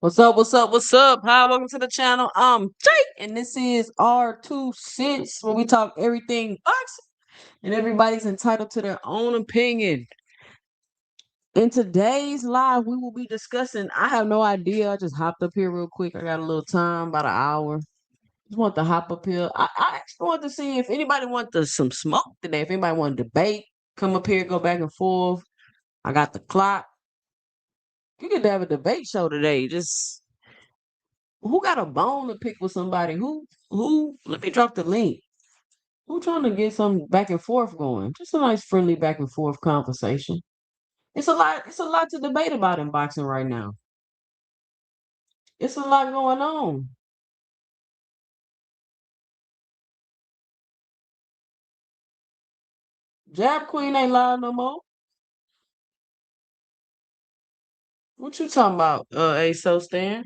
What's up? What's up? What's up? Hi, welcome to the channel. I'm Jake, and this is our 2 cents where we talk everything boxing, and everybody's entitled to their own opinion. In today's live, we will be discussing. I have no idea. I just hopped up here real quick. I got a little time, about an hour. Just want to hop up here. I actually want to see if anybody wants some smoke today. If anybody want to debate, come up here, go back and forth. I got the clock. You could have a debate show today. Just who got a bone to pick with somebody? Who let me drop the link. Who trying to get some back and forth going? Just a nice friendly back and forth conversation. It's a lot to debate about in boxing right now. It's a lot going on. Jab Queen ain't live no more. What you talking about, ASO Stan?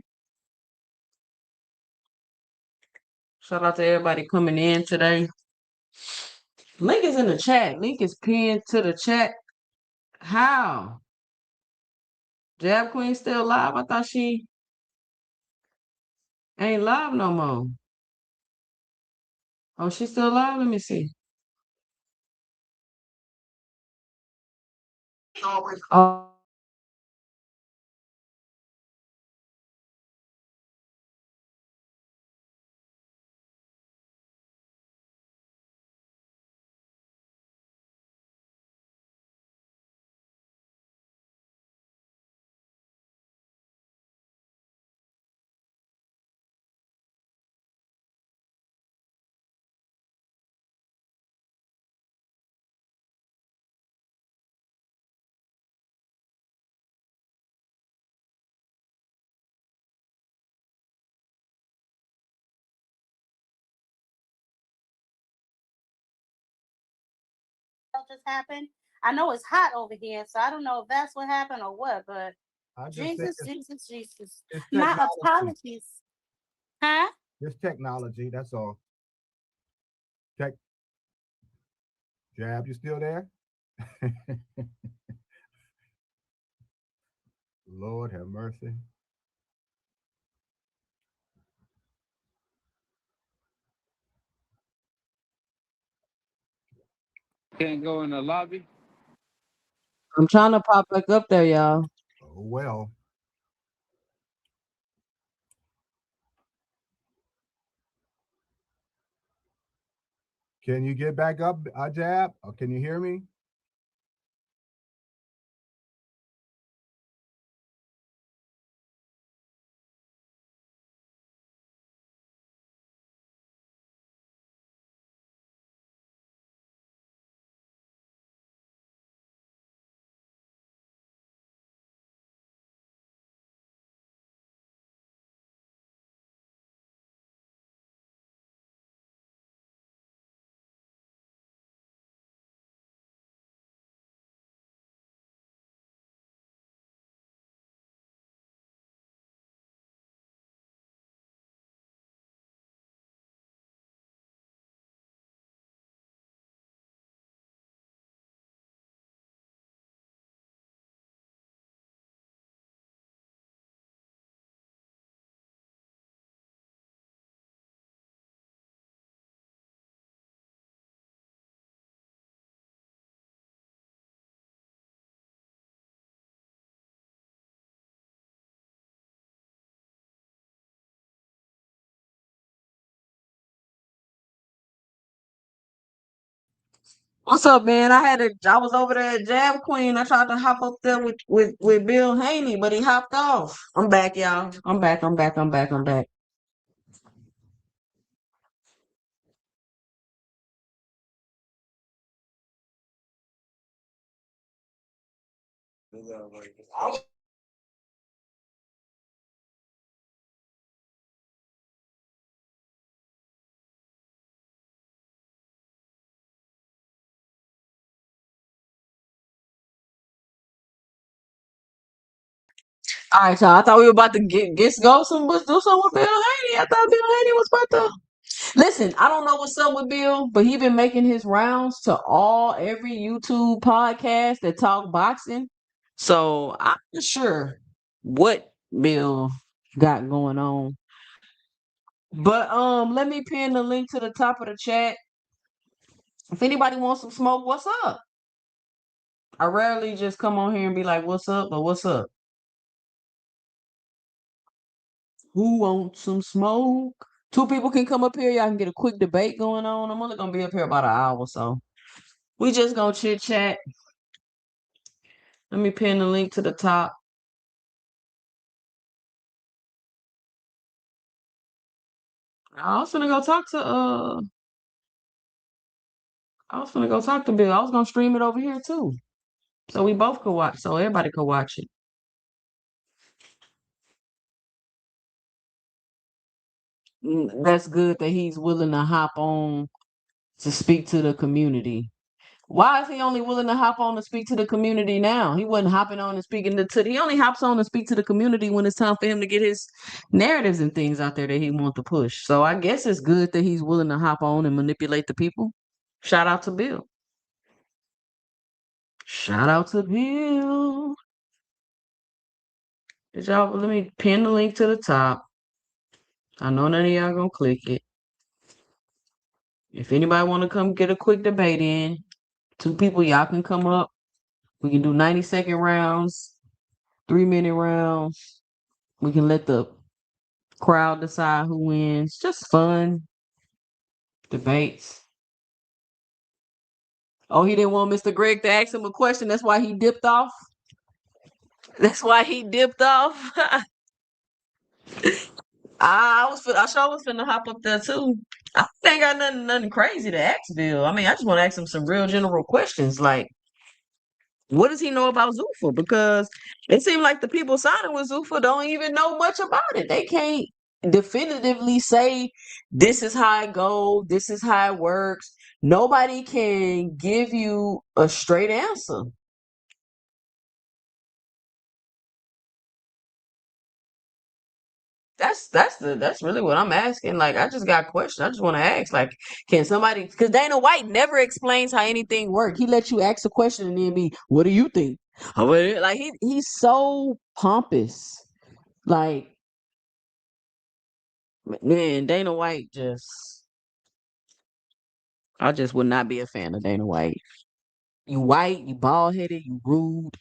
Shout out to everybody coming in today. Link is in the chat. Link is pinned to the chat. How? Jab Queen still live? I thought she ain't live no more. Oh, she still live? Let me see. Oh, just happened. I know it's hot over here, so I don't know if that's what happened or what, but Jesus, Jesus, Jesus. it's My technology. apologies. Huh? It's technology. That's all. Tech Jab, you still there? Lord have mercy. Can't go in the lobby. I'm trying to pop back up there, y'all. Oh well. Can you get back up, Jab? Or can you hear me? What's up, man? I was over there at Jab Queen. I tried to hop up there with Bill Haney, but he hopped off. I'm back, y'all. I'm back. I'm back. I'm back. I'm back. All right, y'all. I thought we were about to get go some do something with Bill Haney. I thought Bill Haney was about to listen. I don't know what's up with Bill, but he been making his rounds to every YouTube podcast that talk boxing. So I'm not sure what Bill. got going on. But let me pin the link to the top of the chat. If anybody wants some smoke, what's up? I rarely just come on here and be like, what's up, but what's up? Who wants some smoke? 2 people can come up here. Y'all can get a quick debate going on. I'm only gonna be up here about an hour, so we just gonna chit chat. Let me pin the link to the top. I was gonna go talk to Bill. I was gonna stream it over here too. So we both could watch, so everybody could watch it. That's good that he's willing to hop on to speak to the community. Why is he only willing to hop on to speak to the community now? He wasn't hopping on and speaking he only hops on to speak to the community when it's time for him to get his narratives and things out there that he wants to push. So I guess it's good that he's willing to hop on and manipulate the people. Shout out to Bill. Shout out to Bill. Y'all, let me pin the link to the top. I know none of y'all gonna click it. If anybody want to come get a quick debate in, 2 people, y'all can come up. We can do 90-second rounds, 3-minute rounds. We can let the crowd decide who wins. Just fun debates. Oh, he didn't want Mr. Greg to ask him a question. That's why he dipped off. That's why he dipped off. I sure was finna hop up there too. I ain't got nothing crazy to ask Bill. I mean, I just want to ask him some real general questions like, what does he know about Zuffa? Because it seems like the people signing with Zuffa don't even know much about it. They can't definitively say this is how it goes, this is how it works. Nobody can give you a straight answer. That's really what I'm asking. Like, I just got questions. I just want to ask. Like, can somebody? Because Dana White never explains how anything works. He lets you ask a question and then be, "What do you think?" Like he's so pompous. Like, man, Dana White I just would not be a fan of Dana White. You white, you bald headed, you rude,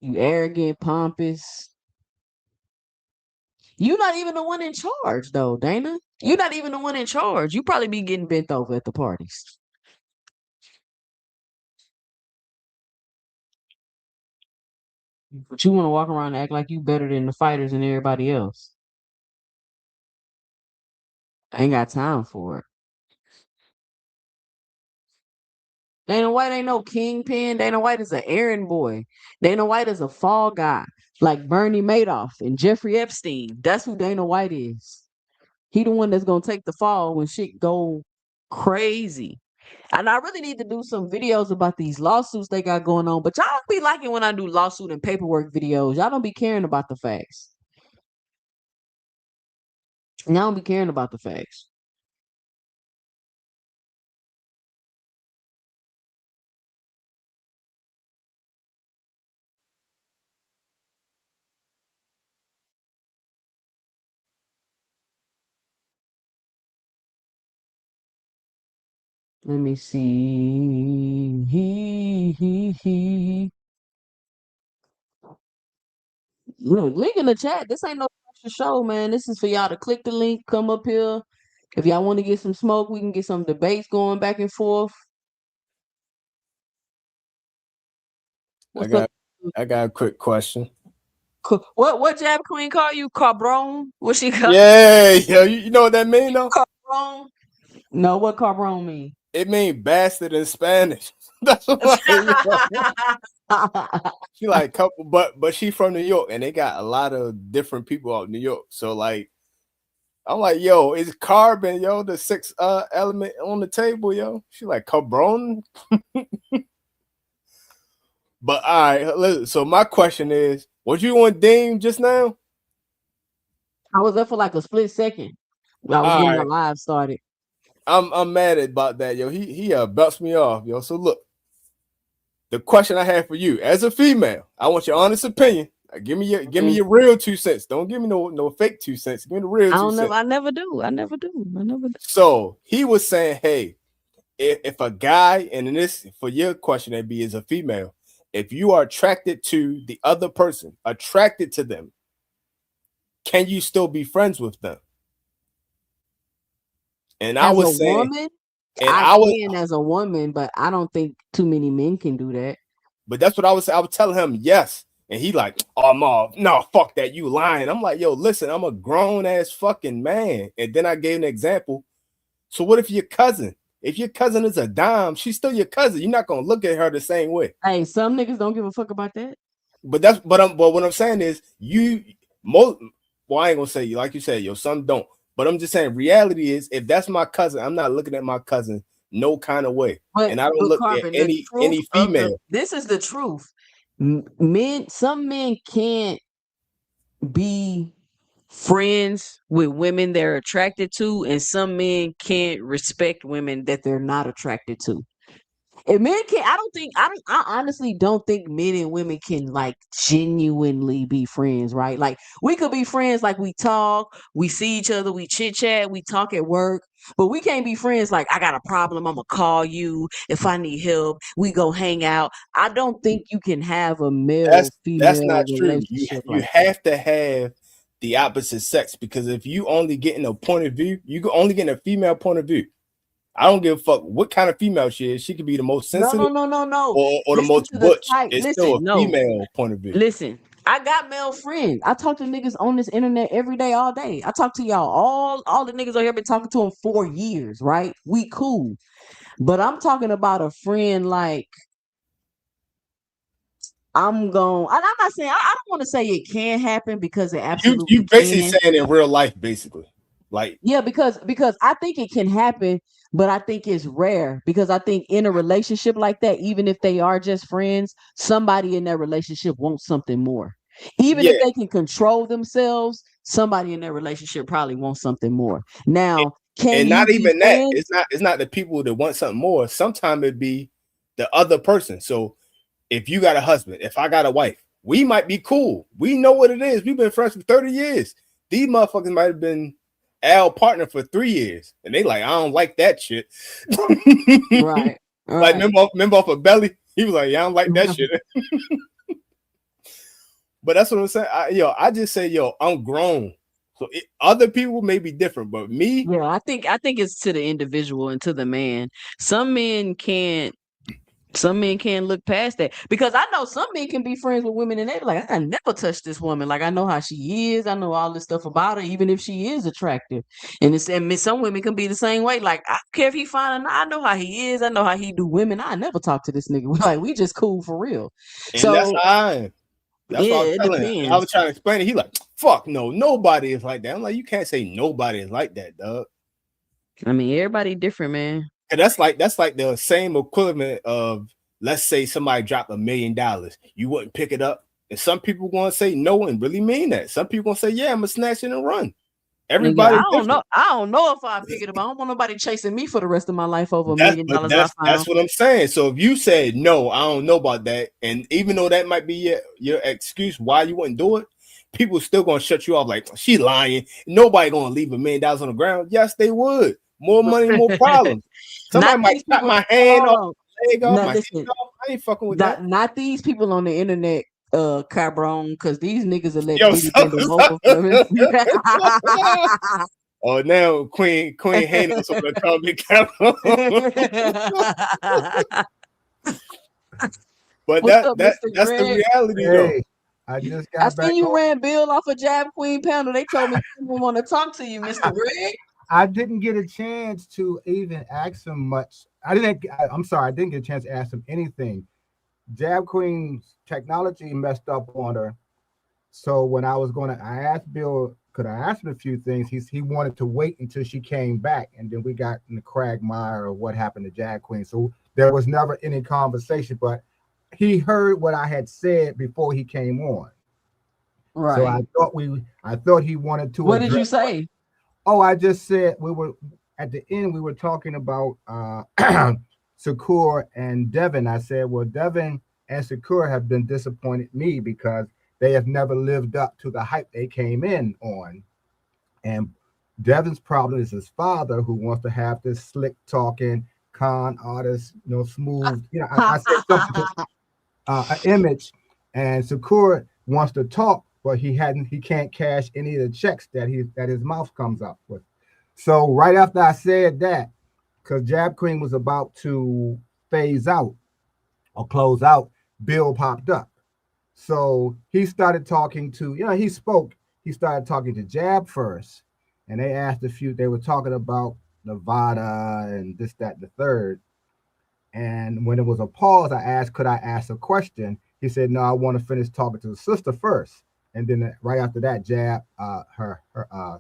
you arrogant, pompous. You're not even the one in charge, though, Dana. You're not even the one in charge. You probably be getting bent over at the parties. But you want to walk around and act like you better than the fighters and everybody else. I ain't got time for it. Dana White ain't no kingpin. Dana White is an errand boy. Dana White is a fall guy, like Bernie Madoff and Jeffrey Epstein. That's who Dana White is. He the one that's gonna take the fall when shit go crazy. And I really need to do some videos about these lawsuits they got going on. But y'all don't be liking when I do lawsuit and paperwork videos. Y'all don't be caring about the facts. Y'all don't be caring about the facts. Let me see. Look, link in the chat. This ain't no extra show, man. This is for y'all to click the link, come up here. If y'all want to get some smoke, we can get some debates going back and forth. I What's up? got a quick question. What Jab Queen call you? Cabron? What she call Yeah, you know what that mean though? Cabron? No, what Cabron mean? It mean bastard in Spanish. That's what she like couple, but she from New York and they got a lot of different people out in New York. So like, I'm like, yo, is carbon, yo, the 6th element on the table, yo? She like cabron. But all right, listen, so my question is, was you on Dame just now? I was there for like a split second. I was getting my Alright. live started. I'm mad about that, yo. He bounced me off, yo. So look, the question I have for you, as a female, I want your honest opinion. Give me your real 2 cents. Don't give me no fake 2 cents. Give me the real 2 cents. I never do. So he was saying, hey, if a guy, and in this for your question, AB, is a female, if you are attracted to the other person, attracted to them, can you still be friends with them? And I As a was saying, woman, and I can as a woman, but I don't think too many men can do that. But that's what I was telling him, yes. And he like, oh no, fuck that, you lying. I'm like, yo, listen, I'm a grown ass fucking man. And then I gave an example. So what if your cousin? If your cousin is a dime, she's still your cousin. You're not gonna look at her the same way. Hey, some niggas don't give a fuck about that. But what I'm saying is well, I ain't gonna say you like you said, yo, some don't. But I'm just saying, reality is, if that's my cousin, I'm not looking at my cousin no kind of way. And I don't look Carbon, at any female. This is the truth. Some men can't be friends with women they're attracted to, and some men can't respect women that they're not attracted to. And men can't. I honestly don't think men and women can like genuinely be friends, right? Like we could be friends, like we talk, we see each other, we chit chat, we talk at work, but we can't be friends like I got a problem, I'm gonna call you if I need help. We go hang out. I don't think you can have a male female That's not true. relationship. You have to have the opposite sex, because if you only getting a point of view, you can only get a female point of view. I don't give a fuck what kind of female she is. She could be the most sensitive, no. or the most butch. It's still a female point of view. Listen, I got male friends. I talk to niggas on this internet every day, all day. I talk to y'all. All the niggas on here been talking to them for years, right? We cool. But I'm talking about a friend like I'm not saying I don't want to say it can happen, because it absolutely you basically can. saying in real life, basically. Like, yeah, because I think it can happen, but I think it's rare, because I think in a relationship like that, even if they are just friends, somebody in that relationship wants something more. Even if they can control themselves, somebody in their relationship probably wants something more. Now, and not even that. It's not the people that want something more. Sometimes it'd be the other person. So if you got a husband, if I got a wife, we might be cool. We know what it is. We've been friends for 30 years. These motherfuckers might have been Al partner for 3 years, and they like, I don't like that shit. Right. Like, remember off of Belly? He was like, yeah, I don't like that shit. But that's what I'm saying. I just say, I'm grown. So other people may be different, but me, yeah, I think it's to the individual and to the man. Some men can't look past that, because I know some men can be friends with women and they're like, I never touched this woman. Like, I know how she is. I know all this stuff about her, even if she is attractive. And some women can be the same way. Like, I don't care if he fine or not. I know how he is. I know how he do women. I never talk to this nigga. Like, we just cool for real. And so that's how I am. That's what I'm telling him. I was trying to explain it. He like, fuck no, nobody is like that. I'm like, you can't say nobody is like that, dog. I mean, everybody different, man. And that's like the same equivalent of, let's say somebody dropped $1 million, you wouldn't pick it up, and some people gonna say no and really mean that. Some people gonna say, yeah, I'm gonna snatch it and run. Everybody, I don't know if I pick it up. I don't want nobody chasing me for the rest of my life over $1 million. That's what I'm saying. So if you said no, I don't know about that, and even though that might be your excuse why you wouldn't do it, people still gonna shut you off. Like, she lying. Nobody gonna leave $1 million on the ground. Yes, they would. More money, more problems. Somebody might cut my hand off, leg off, my head off. I ain't fucking with that. Not these people on the internet, Cabron, because these niggas are let Oh, now Queen Hannah's on the comment camera. But that's the reality, though. I just got back. I seen you ran Bill off a Jab Queen panel. They told me people want to talk to you, Mr. Greg. I didn't get a chance to even ask him much. I'm sorry, I didn't get a chance to ask him anything. Jab Queen's technology messed up on her. So when I asked Bill, could I ask him a few things? He wanted to wait until she came back, and then we got in the quagmire of what happened to Jab Queen. So there was never any conversation, but he heard what I had said before he came on. Right. So I thought he wanted to. What did you say? Oh, I just said at the end we were talking about Shakur and Devin. I said, well, Devin and Shakur have been disappointed me because they have never lived up to the hype they came in on. And Devin's problem is his father, who wants to have this slick talking con artist, smooth. I said something to an image, and Sakura wants to talk, but he can't cash any of the checks that his mouth comes up with. So right after I said that, because Jab Queen was about to phase out or close out, Bill popped up. So he started talking to, he started talking to Jab first, and they were talking about Nevada and this, that, and the third. And when it was a pause, I asked, could I ask a question? He said, no, I want to finish talking to the sister first. And then right after that, Jab,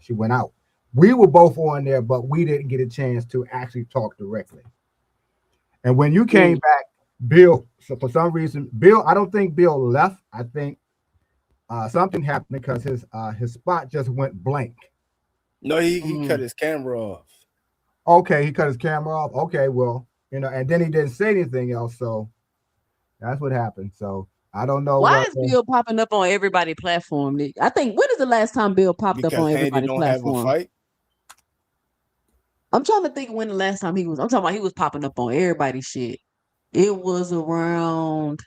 she went out. We were both on there, but we didn't get a chance to actually talk directly. And when you came back, Bill, so for some reason, I don't think Bill left. I think something happened because his spot just went blank. No, he cut his camera off. Okay, he cut his camera off. Okay, well, and then he didn't say anything else. So that's what happened. So I don't know. Why is Bill popping up on everybody's platform? I think, when is the last time Bill popped up on everybody's platform? Have a fight? I'm trying to think when the last time I'm talking about he was popping up on everybody's shit. It was around,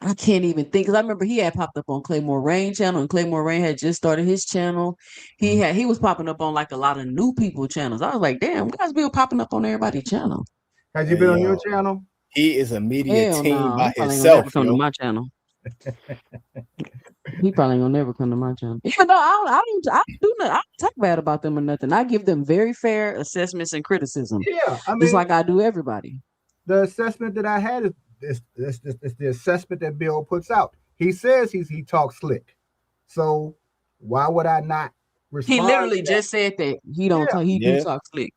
I can't even think, because I remember he had popped up on Claymore Rain channel, and Claymore Rain had just started his channel. He was popping up on like a lot of new people channels. I was like, damn, why is Bill popping up on everybody's channel? Has you been on your channel? He is a media team by he himself. Never come to my channel. He probably ain't gonna never come to my channel. Even though I don't talk bad about them or nothing. I give them very fair assessments and criticism. Yeah, I mean, just like I do everybody. The assessment that I had is the assessment that Bill puts out. He says he talks slick. So why would I not respond? He literally just said that he don't talk. He do talk slick.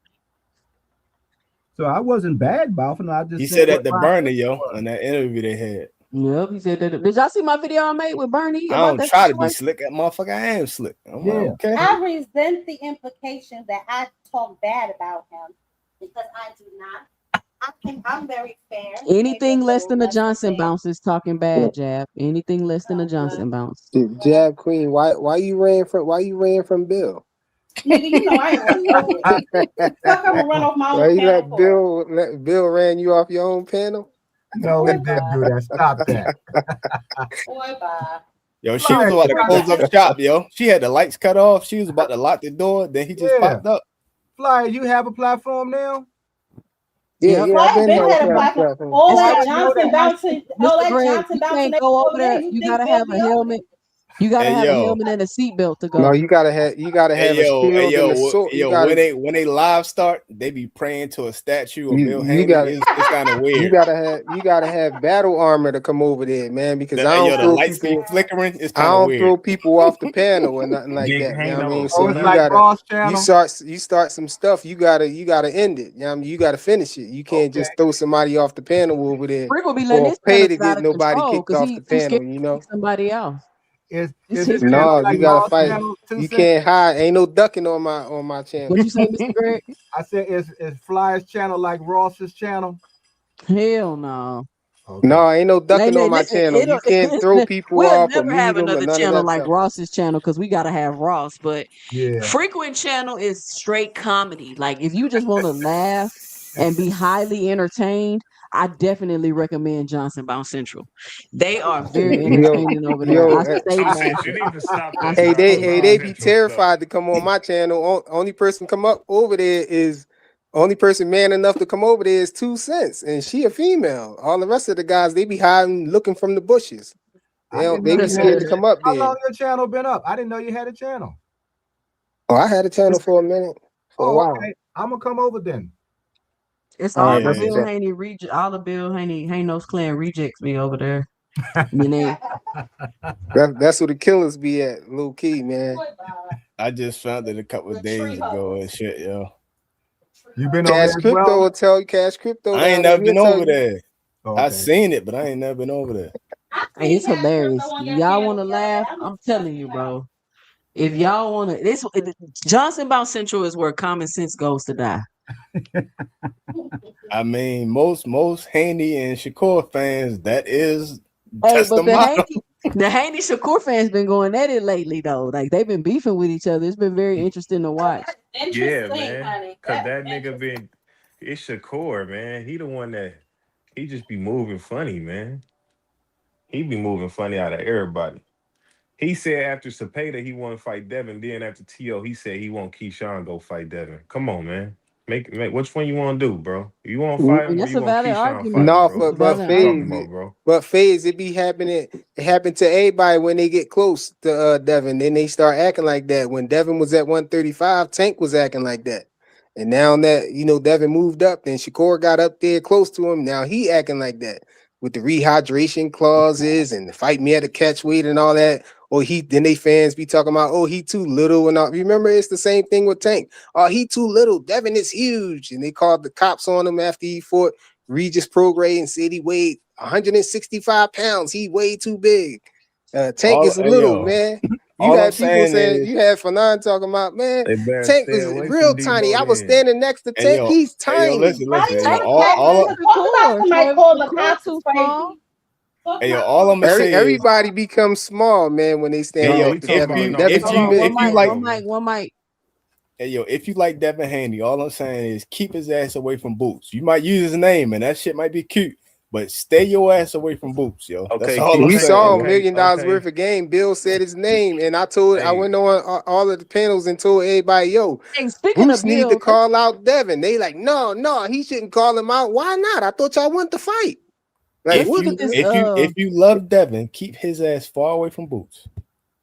So I wasn't bad mouthing. I just said at the Bernie, in that interview they had. Yep, he said that. Did y'all see my video I made with Bernie? I don't try to be slick, that motherfucker. I am slick. I'm okay. I resent the implication that I talk bad about him because I do not. I'm very fair. Anything less than a Johnson bounce is talking bad, Jab. Anything less than a Johnson bounce. Jab Queen, why you ran from Bill? Nigga, I ain't running over it. Fuck, I'm gonna run off my own panel. You let Bill ran you off your own panel? No, he didn't do that. Stop that. Boy, bye. Yo, she was about to close up shop, yo. She had the lights cut off. She was about to lock the door. Then he just popped up. Flyer, you have a platform now? Yeah, I've been had a platform. All that Johnson bouncing, all that Johnson bouncing. You can't go over there. You gotta have a helmet. You gotta have a helmet and a seatbelt to go. No, you gotta have a shield and a sword. When they live start, they be praying to a statue of Bill Haney. It's kind of weird. You gotta have battle armor to come over there, man. Because I don't throw lights be flickering. It's I don't throw people off the panel or nothing like that. You know what I mean? So you start some stuff. You gotta end it. You know what I mean? You gotta finish it. You can't just throw somebody off the panel over there or pay to get nobody kicked off the panel. You know, somebody else. You gotta fight. You can't hide. Ain't no ducking on my channel. What you say, Mr. Greg? I said, is Fly's channel like Ross's channel? Hell no. Okay. No, ain't no ducking on my channel. You can't throw people off. We'll never have another channel like Ross's channel because we gotta have Ross. But Frequent channel is straight comedy. Like if you just want to laugh and be highly entertained, I definitely recommend Johnson Bounce Central. They are very entertaining over there. They be terrified to come on my channel. Only person come up over there is only person man enough to come over there is 2 Cents, and she a female. All the rest of the guys, they be hiding, looking from the bushes. They be scared to come up there. How long your channel been up? I didn't know you had a channel. Oh, I had a channel for a minute, for a while. Okay. I'm gonna come over then. It's all the Bill Haney rejects. All the Bill Haney's clan rejects be over there. That's where the killers be at, low key, man. I just found it a couple of days ago and shit, yo. You been Cash over Crypto will tell you Cash Crypto. I ain't never been over there. Okay. I seen it, but I ain't never been over there. Hey, it's hilarious. Y'all want to laugh? I'm telling you, bro. If y'all want to, this Johnson Bounce Central is where common sense goes to die. I mean, most Haney and Shakur fans, that is Hey, That's the but motto. the Haney Shakur fans been going at it lately though. Like they've been beefing with each other. It's been very interesting to watch. Interesting, Yeah, man. honey. Cause That's that nigga interesting. been it's Shakur, man. He the one that he just be moving funny, man. He be moving funny out of everybody. He said after Cepeda he want to fight Devin. Then after T.O. he said he want Keyshawn go fight Devin. Come on, man. Make which one you want to do, bro? You want to I fight mean, him or that's you a want valid Keyshawn argument. fight him, No, bro? That's a What but valid you talking phase, about, argument. bro? but phase, it be happening. It happened to everybody when they get close to Devin. Then they start acting like that. When Devin was at 135, Tank was acting like that. And now that Devin moved up, then Shakur got up there close to him. Now he acting like that with the rehydration clauses and the fight me at the catch weight and all that. Or then they fans be talking about, oh, he too little and all. Remember, it's the same thing with Tank. Oh, he too little. Devin is huge. And they called the cops on him after he fought Regis Prograde and said he weighed 165 pounds. He way too big. Tank All is a hey, little, yo, man. You all I'm had people saying saying, is, you had Fanon talking about, man, They better Tank stay was away real from tiny. Debo I was then. standing next to hey Tank. yo, He's hey yo, tiny. listen, Why listen, you yo, Tank, think all Tank that? all is Talk about Shakur. somebody So called the Shakur cops too is crazy. small. Talk hey yo, about all I'm gonna say is, Everybody becomes small, man, when they hey stand No, yo, we next to talking if about Devin. you no, we Devin if Hold too you talking on, about one big. if you mic, like, one Debo, mic, man. one mic. hey yo, if you like Devin Haney, all I'm saying is keep his ass away from Boots. You might use his name and that shit might be cute, but stay your ass away from Boots, yo. That's Okay, all I'm We okay, saw saying, $1 yo. okay, million okay. worth of game. Bill said his name, and I Hey, went on all of the panels and told everybody, yo, Hey, speaking of Boots need to Bill, call out Devin. They like, no, he shouldn't call him out. Why not? I thought y'all want to fight. Like, let's If what look the at you this. if you if you love Devin, keep his ass far away from Boots.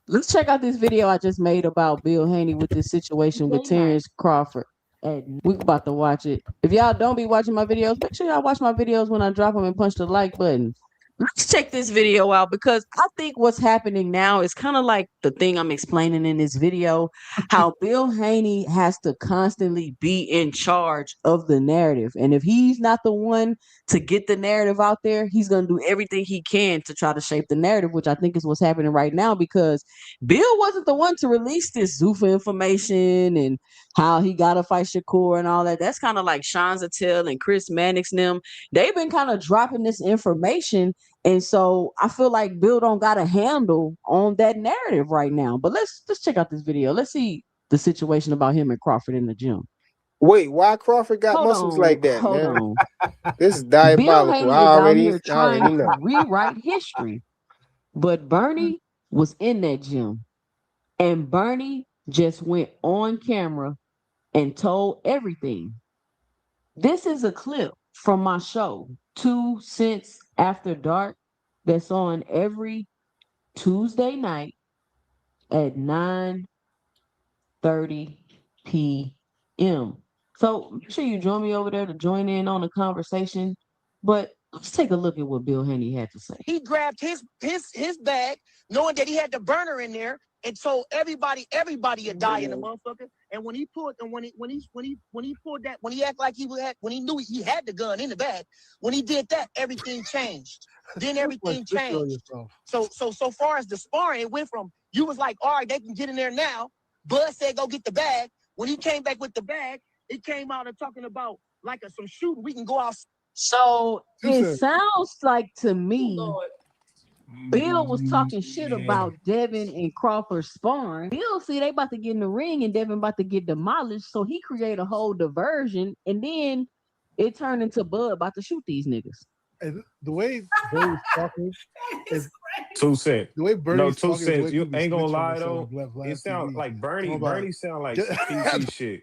Let's check out this video I just made about Bill Haney with this situation with Terrence Crawford. And we about to watch it. If y'all don't be watching my videos, make sure y'all watch my videos when I drop them and punch the like button. Let's check this video out because I think what's happening now is kind of like the thing I'm explaining in this video, how Bill Haney has to constantly be in charge of the narrative. And if he's not the one to get the narrative out there, he's going to do everything he can to try to shape the narrative, which I think is what's happening right now because Bill wasn't the one to release this Zuffa information and how he got to fight Shakur and all that. That's kind of like Sean Zattel and Chris Mannix and them. They've been kind of dropping this information, and so I feel like Bill don't got a handle on that narrative right now. But let's check out this video. Let's see the situation about him and Crawford in the gym. Wait, why Crawford got muscles like that, Hold man? on. This is Bill diabolical. Haney is out here I already trying know. to rewrite history, but Bernie was in that gym, and Bernie just went on camera and told everything. This is a clip from my show, 2 Cents After Dark, that's on every Tuesday night at 9:30 p.m. So make sure you join me over there to join in on the conversation. But let's take a look at what Bill Haney had to say. He grabbed his bag, knowing that he had the burner in there, and told everybody would die in the motherfucker. And when he pulled, and when he pulled that, when he acted like he had, when he knew he had the gun in the bag, when he did that, everything changed. Then everything changed. So far as the sparring, it went from you was like, all right, they can get in there now. Bud said go get the bag. When he came back with the bag, it came out of talking about like some shooting. We can go out. So it sounds like to me, Bill was talking shit about Devin and Crawford sparring. Bill see they about to get in the ring and Devin about to get demolished. So he created a whole diversion, and then it turned into Bud about to shoot these niggas. And the way Bernie's talking is 2 Cent. the way No, Bernie's 2 talking is the Cents. way You people ain't gonna snitch on lie themselves though. on It live sounds TV. like Bernie. Talking about Bernie sound like just- some PC shit.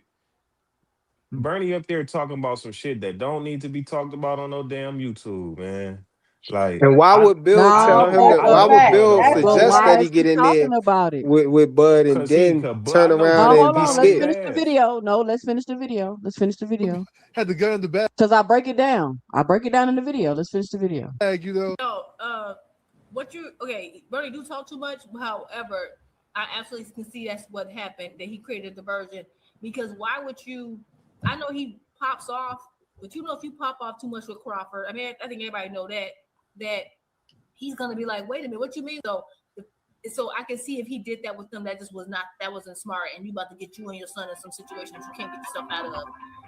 Bernie up there talking about some shit that don't need to be talked about on no damn YouTube, man. Like And why would Bill I tell No, him know that? I Why know would Bud Bill don't like but suggest that. that why he is he get in there talking about it? with Bud and Cause he then could turn I know around No, Bud and hold be beat on. on Let's his scared? finish the ass. video. No, let's finish the video. Let's finish the video. had the gun in the bag, Because I break it down. I break it down in the video. Let's finish the video. you know. No, Bernie do talk too much. However, I absolutely can see that's what happened, that he created a diversion. Because why would you? I know he pops off, but you know if you pop off too much with Crawford, I mean, I think everybody know that he's gonna be like, wait a minute, what you mean? So So I can see if he did that with them, that wasn't smart, and you about to get you and your son in some situation that you can't get yourself out of.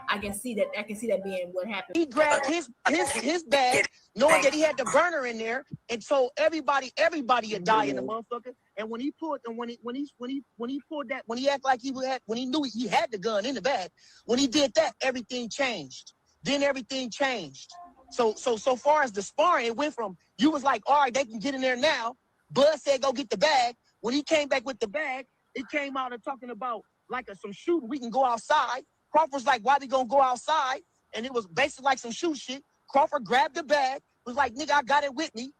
I can see that being what happened. He grabbed his bag, knowing that he had the burner in there, and so everybody would die in the motherfucker. And when he pulled when he acted like when he knew he had the gun in the bag, when he did that, everything changed. Then everything changed. So far as the sparring, it went from you was like, all right, they can get in there now. Bud said, go get the bag. When he came back with the bag, it came out of talking about like some shooting. We can go outside. Crawford's like, why we gonna go outside? And it was basically like some shoot shit. Crawford grabbed the bag, was like, nigga, I got it with me.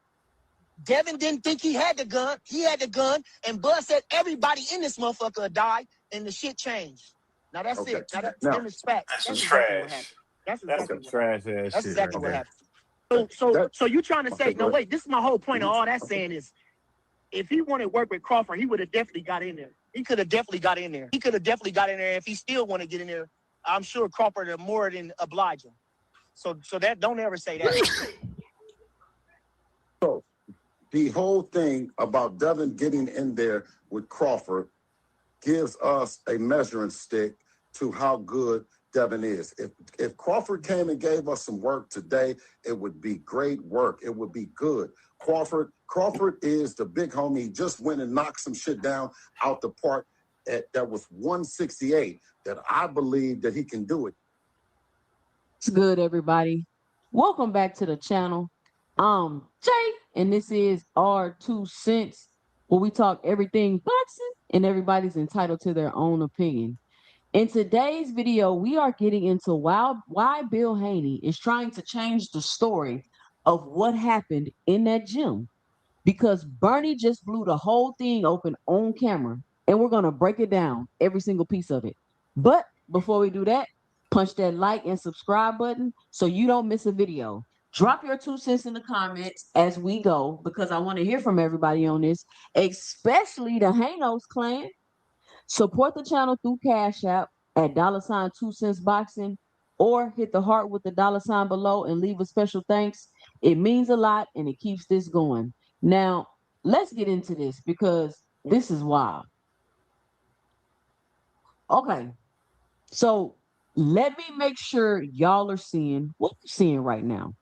Devin didn't think he had the gun. He had the gun. And Bud said everybody in this motherfucker would die. And the shit changed. Now that's it. Now that's facts. That's exactly what happened. That's exactly what happened. So you trying to say, no, wait, this is my whole point of all that saying is, if he wanted to work with Crawford, he would have definitely got in there. He could have definitely got in there. If he still want to get in there, I'm sure Crawford would more than oblige him. So that, don't ever say that. So the whole thing about Devin getting in there with Crawford gives us a measuring stick to how good Devin is. If Crawford came and gave us some work today, it would be great work. It would be good. Crawford is the big homie. He just went and knocked some shit down out the park that was 168, that I believe that he can do it. It's good, everybody. Welcome back to the channel. Jay, and this is our 2 cents, where we talk everything boxing and everybody's entitled to their own opinion. In today's video, we are getting into why Bill Haney is trying to change the story of what happened in that gym, because Bernie just blew the whole thing open on camera, and we're going to break it down, every single piece of it. But before we do that, punch that like and subscribe button so you don't miss a video. Drop your 2 cents in the comments as we go, because I want to hear from everybody on this, especially the Hanos clan. Support the channel through Cash App at $2 cents boxing, or hit the heart with the $sign below and leave a special thanks. It means a lot and it keeps this going. Now, let's get into this, because this is wild. Okay, so let me make sure y'all are seeing what you're seeing right now,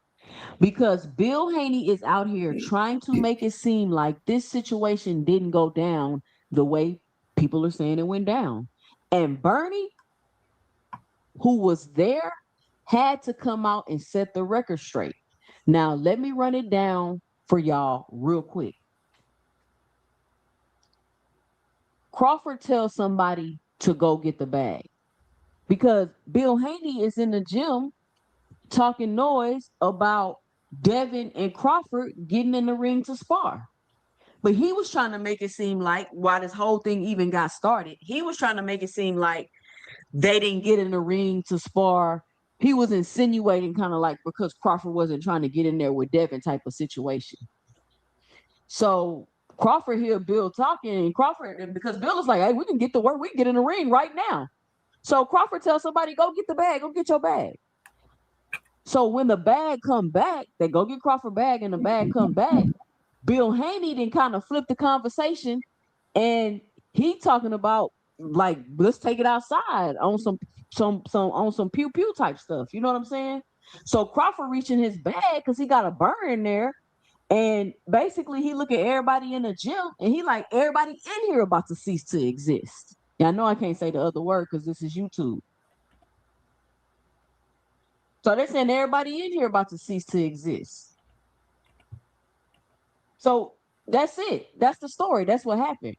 because Bill Haney is out here trying to make it seem like this situation didn't go down the way people are saying it went down. And Bernie, who was there, had to come out and set the record straight. Now, let me run it down for y'all real quick. Crawford tells somebody to go get the bag, because Bill Haney is in the gym talking noise about Devin and Crawford getting in the ring to spar. But he was trying to make it seem like, while this whole thing even got started, he was trying to make it seem like they didn't get in the ring to spar. He was insinuating kind of like because Crawford wasn't trying to get in there with Devin type of situation. So Crawford heard Bill talking, and Crawford, because Bill is like, hey, we can get to work. We can get in the ring right now. So Crawford tells somebody, go get the bag. Go get your bag. So when the bag come back, they go get Crawford bag and the bag come back. Bill Haney then kind of flipped the conversation, and he talking about, like, let's take it outside on some pew pew type stuff. You know what I'm saying? So Crawford reaching his bag because he got a burn in there, and basically he look at everybody in the gym and he like, everybody in here about to cease to exist. Yeah, I know I can't say the other word because this is YouTube. So they're saying everybody in here about to cease to exist. So that's it. That's the story. That's what happened.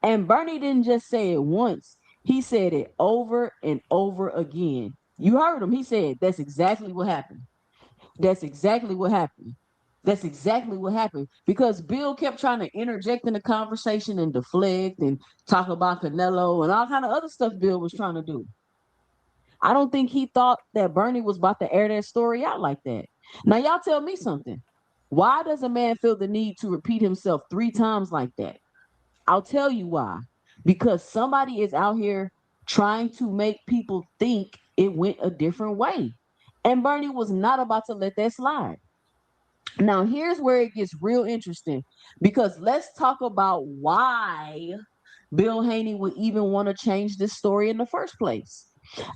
And Bernie didn't just say it once. He said it over and over again. You heard him. He said, that's exactly what happened. That's exactly what happened. That's exactly what happened. Because Bill kept trying to interject in the conversation and deflect and talk about Canelo and all kind of other stuff Bill was trying to do. I don't think he thought that Bernie was about to air that story out like that. Now, y'all tell me something. Why does a man feel the need to repeat himself 3 times like that? I'll tell you why. Because somebody is out here trying to make people think it went a different way. And Bernie was not about to let that slide. Now, here's where it gets real interesting because let's talk about why Bill Haney would even want to change this story in the first place.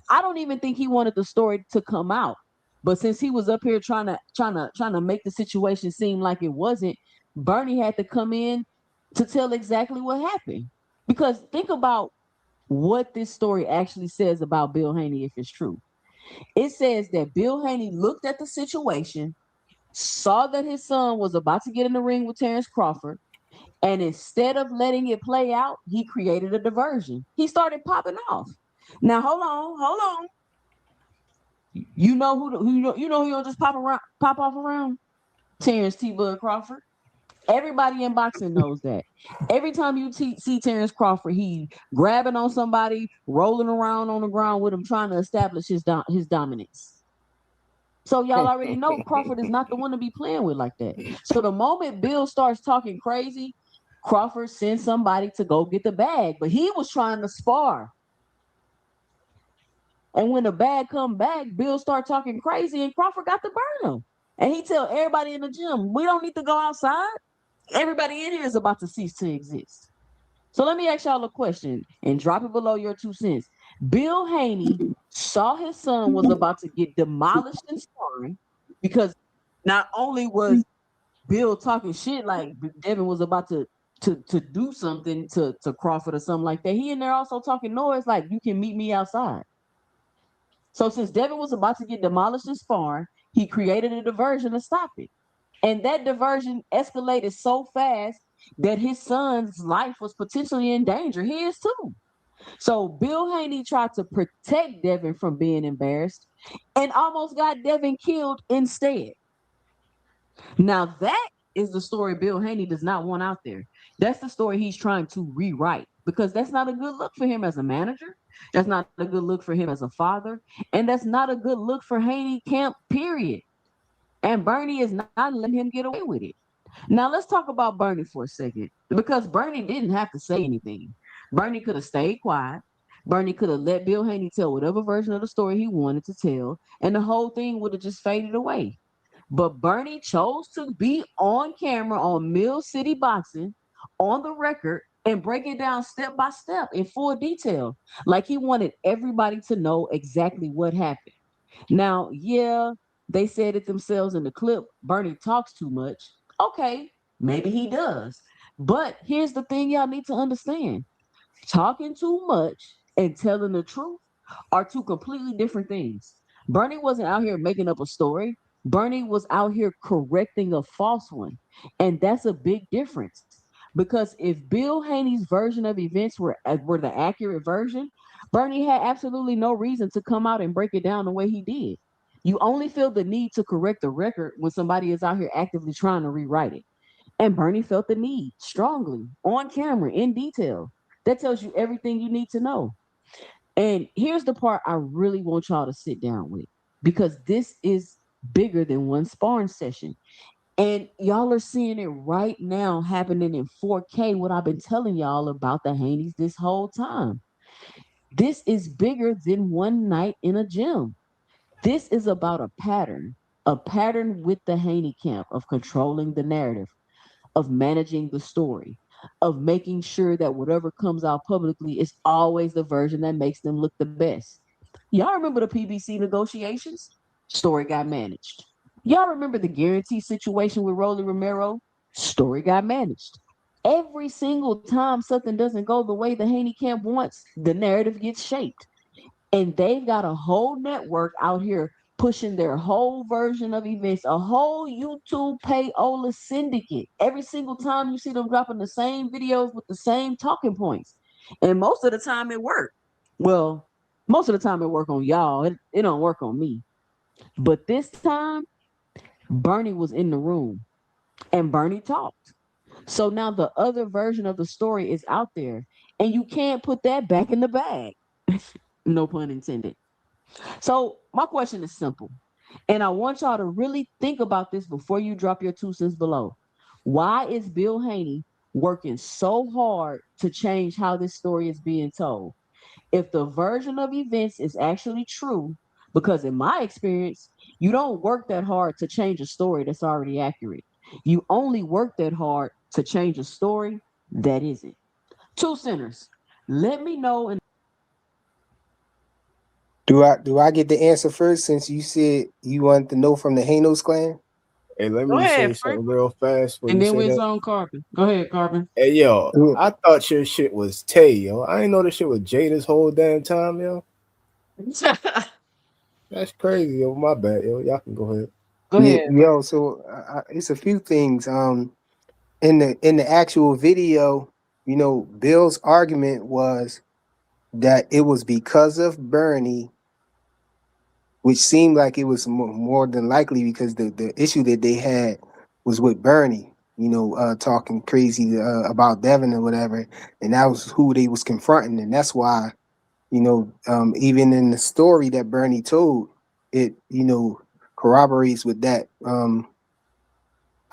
I don't even think he wanted the story to come out. But since he was up here trying to make the situation seem like it wasn't, Bernie had to come in to tell exactly what happened. Because think about what this story actually says about Bill Haney if it's true. It says that Bill Haney looked at the situation, saw that his son was about to get in the ring with Terrence Crawford, and instead of letting it play out, he created a diversion. He started popping off. Now hold on. You know who you don't just pop off around? Terrence T. Bud Crawford. Everybody in boxing knows that. Every time you see Terrence Crawford, he grabbing on somebody, rolling around on the ground with him, trying to establish his dominance. So y'all already know Crawford is not the one to be playing with like that. So the moment Bill starts talking crazy, Crawford sends somebody to go get the bag, but he was trying to spar. And when the bag come back, Bill start talking crazy, and Crawford got to burn him. And he tell everybody in the gym, we don't need to go outside. Everybody in here is about to cease to exist. So let me ask y'all a question and drop it below your 2 cents. Bill Haney saw his son was about to get demolished in sparring because not only was Bill talking shit like Devin was about to do something to Crawford or something like that, he in there also talking noise like you can meet me outside. So since Devin was about to get demolished in sparring, he created a diversion to stop it. And that diversion escalated so fast that his son's life was potentially in danger. His too. So Bill Haney tried to protect Devin from being embarrassed and almost got Devin killed instead. Now that is the story Bill Haney does not want out there. That's the story he's trying to rewrite because that's not a good look for him as a manager. That's not a good look for him as a father. And that's not a good look for Haney Camp, period. And Bernie is not letting him get away with it. Now let's talk about Bernie for a second because Bernie didn't have to say anything. Bernie could have stayed quiet. Bernie could have let Bill Haney tell whatever version of the story he wanted to tell, and the whole thing would have just faded away. But Bernie chose to be on camera on Mill City Boxing on the record and break it down step by step in full detail. Like he wanted everybody to know exactly what happened. Now, yeah, they said it themselves in the clip. Bernie talks too much. Okay, maybe he does. But here's the thing y'all need to understand. Talking too much and telling the truth are two completely different things. Bernie wasn't out here making up a story. Bernie was out here correcting a false one. And that's a big difference. Because if Bill Haney's version of events were the accurate version, Bernie had absolutely no reason to come out and break it down the way he did. You only feel the need to correct the record when somebody is out here actively trying to rewrite it. And Bernie felt the need strongly on camera in detail. That tells you everything you need to know. And here's the part I really want y'all to sit down with because this is bigger than one sparring session. And y'all are seeing it right now happening in 4K, what I've been telling y'all about the Haneys this whole time. This is bigger than one night in a gym. This is about a pattern with the Haney camp of controlling the narrative, of managing the story, of making sure that whatever comes out publicly is always the version that makes them look the best. Y'all remember the PBC negotiations? Story got managed. Y'all remember the guarantee situation with Rolly Romero? Story got managed. Every single time something doesn't go the way the Haney camp wants, the narrative gets shaped. And they've got a whole network out here pushing their whole version of events, a whole YouTube payola syndicate. Every single time you see them dropping the same videos with the same talking points. And most of the time it worked. Well, most of the time it work on y'all. It don't work on me. But this time, Bernie was in the room and Bernie talked. So now the other version of the story is out there. And you can't put that back in the bag. No pun intended. So my question is simple, and I want y'all to really think about this before you drop your 2 cents below. Why is Bill Haney working so hard to change how this story is being told? If the version of events is actually true, Because in my experience, you don't work that hard to change a story that's already accurate. You only work that hard to change a story that isn't. Two centers. Let me know. And Do I get the answer first since you said you wanted to know from the Hanos clan? Hey, let go me ahead, say Frank. something real fast when And you then say we're that. on Carbon. Go ahead, Carbon. Hey, yo, Yeah. I thought your shit was Tay, yo. I didn't know this shit was Jay this whole damn time, yo. That's crazy, yo. My bad, yo. Y'all can go ahead. Go ahead. Yo, so it's a few things. In the actual video, Bill's argument was that it was because of Bernie, which seemed like it was more than likely because the issue that they had was with Bernie, talking crazy about Devin or whatever, and that was who they was confronting, and that's why, even in the story that Bernie told, it corroborates with that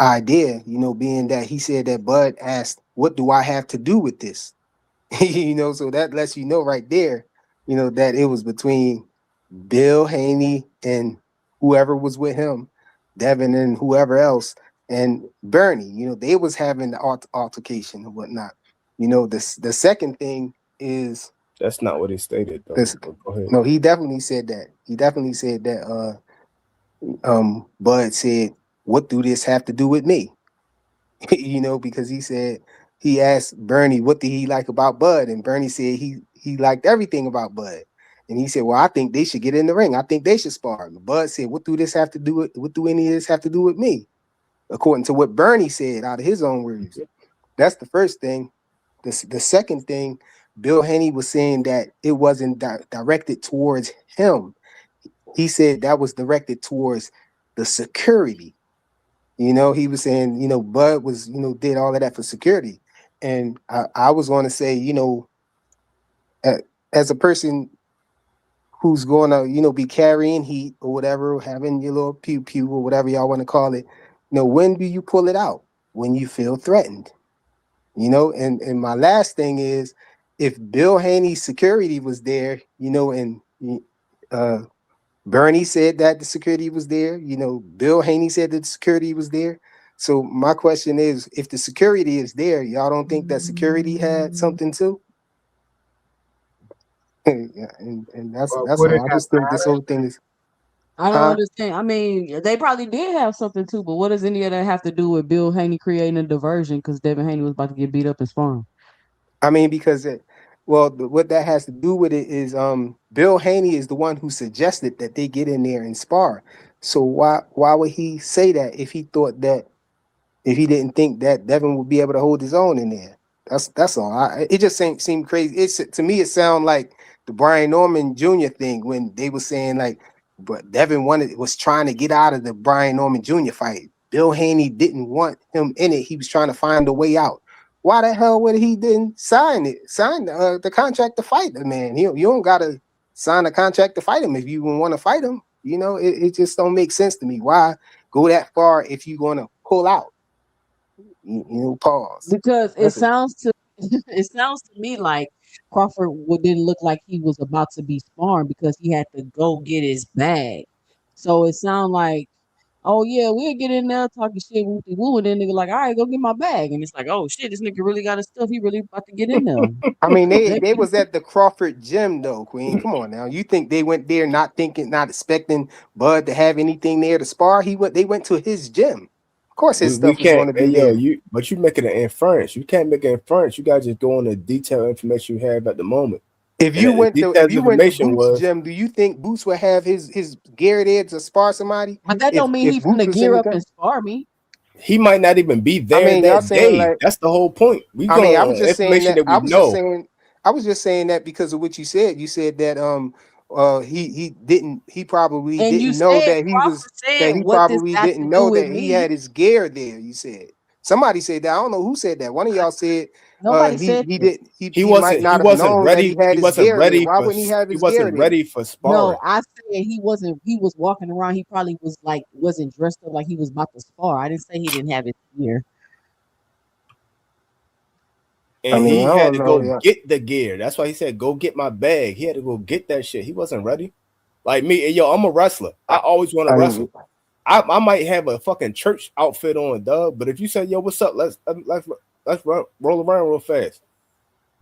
idea, being that he said that Bud asked, "What do I have to do with this?" So that lets you know right there, that it was between Bill Haney and whoever was with him, Devin and whoever else, and Bernie. They was having the altercation and whatnot. The second thing is That's not what he stated, though. this. But go ahead. No, he definitely said that. He definitely said that. Bud said, "What do this have to do with me?" Because he asked Bernie what did he like about Bud, and Bernie said he liked everything about Bud. And he said, "Well, I think they should get in the ring. I think they should spar." And Bud said, "What do this have to do with? What do any of this have to do with me?" According to what Bernie said out of his own words. That's the first thing. The second thing, Bill Haney was saying that it wasn't directed towards him. He said that was directed towards the security. He was saying, Bud was, did all of that for security. And I was going to say, as a person who's going to, be carrying heat or whatever, having your little pew pew or whatever y'all want to call it, when do you pull it out? When you feel threatened, and my last thing is, if Bill Haney's security was there, and Bernie said that the security was there. Bill Haney said that the security was there. So my question is, if the security is there, y'all don't think that security had something too? Yeah, and that's Would it all. I have just think this whole thing is, I don't huh? understand. I mean, they probably did have something too, but what does any of that have to do with Bill Haney creating a diversion because Devin Haney was about to get beat up in sparring? I mean, because what that has to do with it is, Bill Haney is the one who suggested that they get in there and spar. So why would he say that if he didn't think that Devin would be able to hold his own in there? That's all. It just seemed crazy. To me, it sounded like the Brian Norman Jr. thing when they were saying like, but Devin was trying to get out of the Brian Norman Jr. fight. Bill Haney didn't want him in it. He was trying to find a way out. Why the hell would he didn't sign the contract to fight the man? You don't gotta sign a contract to fight him if you want to fight him. It just don't make sense to me. Why go that far if you're gonna pull out? Pause. Because it That's it. sounds to it sounds to me like Crawford didn't look like he was about to be sparring because he had to go get his bag. So it sounds like, oh yeah, we'll get in there talking shit woo woo, and then nigga like, all right, go get my bag, and it's like, oh shit, this nigga really got his stuff. He really about to get in there. I mean, That- they was at the Crawford gym though, Queen. Come on now. You think they went there not expecting Bud to have anything there to spar? They went to his gym. Of course his We stuff was can't. going to Hey, be yo, there. but you making an inference. You can't make an inference. You guys just go on the detailed information you have at the moment. If And you the went detailed to information Boots' was gym, do you think Boots would have his gear there to spar somebody? but that don't mean If he Boots finna was in gear the up gym? and spar me. he might not even be I there mean, y'all that saying day. like, That's the whole point. We I mean, going I on was just saying information that. that we know. I was just saying that because of what you said. You said that he probably And you didn't know said that Crawford said, "What this got to do with he me?" had his gear there. You said somebody said that. I don't know who said that. One of y'all said Nobody said that. he might not He have wasn't known that he ready. had He his wasn't gear there. ready Why for wouldn't he have he his gear wasn't there? ready for No, sparring. I said he wasn't. He was walking around. He probably wasn't dressed up like he was about to spar. I didn't say he didn't have his gear. I And mean, I he had don't to know. go Yeah. get the gear. That's why he said, go get my bag. He had to go get that shit. He wasn't ready. Like me, and yo, I'm a wrestler. I always want to wrestle. I might have a fucking church outfit on, dog. But if you say, yo, what's up? Let's roll around real fast.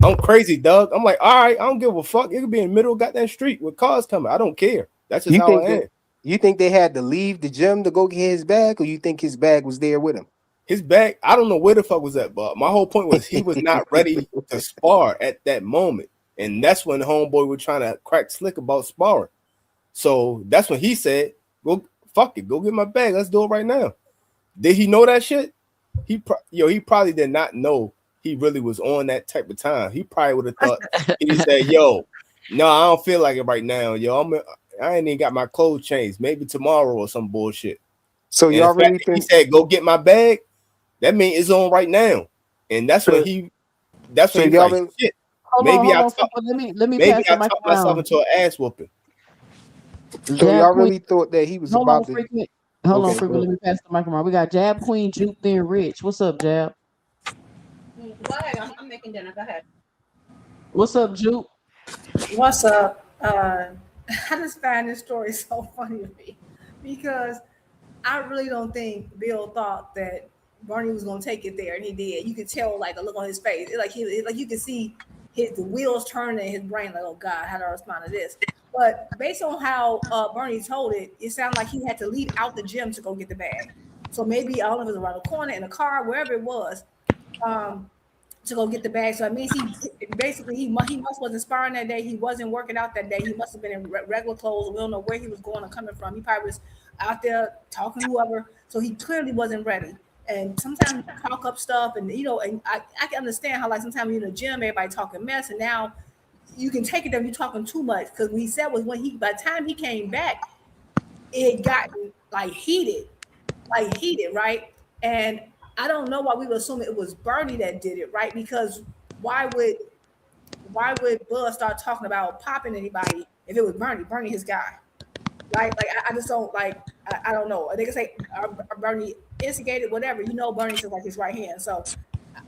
I'm crazy, Doug. I'm like, all right, I don't give a fuck. It could be in the middle of goddamn street with cars coming. I don't care. That's just how I am. You think they had to leave the gym to go get his bag, or you think his bag was there with him? His bag, I don't know where the fuck was that, but my whole point was he was not ready to spar at that moment. And that's when the homeboy was trying to crack slick about sparring. So that's when he said, go fuck it, go get my bag. Let's do it right now. Did he know that shit? He probably did not know he really was on that type of time. He probably would have thought he said, yo, no, I don't feel like it right now. Yo, I ain't even got my clothes changed. Maybe tomorrow or some bullshit. So y'all really think he said, go get my bag? That means it's on right now. And that's when he like, shit. Maybe I talk myself into an ass whooping. So y'all really thought that he was about to Hold on, Freakman. Let me pass the mic around. We got Jab Queen, Juke, then Rich. What's up, Jab? Go ahead. I'm making dinner. Go ahead. What's up, Juke? What's up? I just find this story so funny to me because I really don't think Bill thought that Bernie was gonna take it there, and he did. You could tell, like, the look on his face. Like you could see the wheels turning in his brain. Like, oh God, how do I respond to this? But based on how Bernie told it, it sounded like he had to leave out the gym to go get the bag. So maybe I don't know if it was around the corner in a car, wherever it was, to go get the bag. So it means he must wasn't sparring that day. He wasn't working out that day. He must have been in regular clothes. We don't know where he was going or coming from. He probably was out there talking to whoever. So he clearly wasn't ready. And sometimes you talk up stuff, and and I can understand how, like, sometimes you're in the gym, everybody talking mess, and now you can take it that you're talking too much. Because what he said was by the time he came back, it got heated, right? And I don't know why we would assume it was Bernie that did it, right? Because why would Bud start talking about popping anybody if it was Bernie? Bernie, his guy, right? Like I just don't like. I don't know. They can say Bernie instigated, whatever. Bernie's like his right hand. So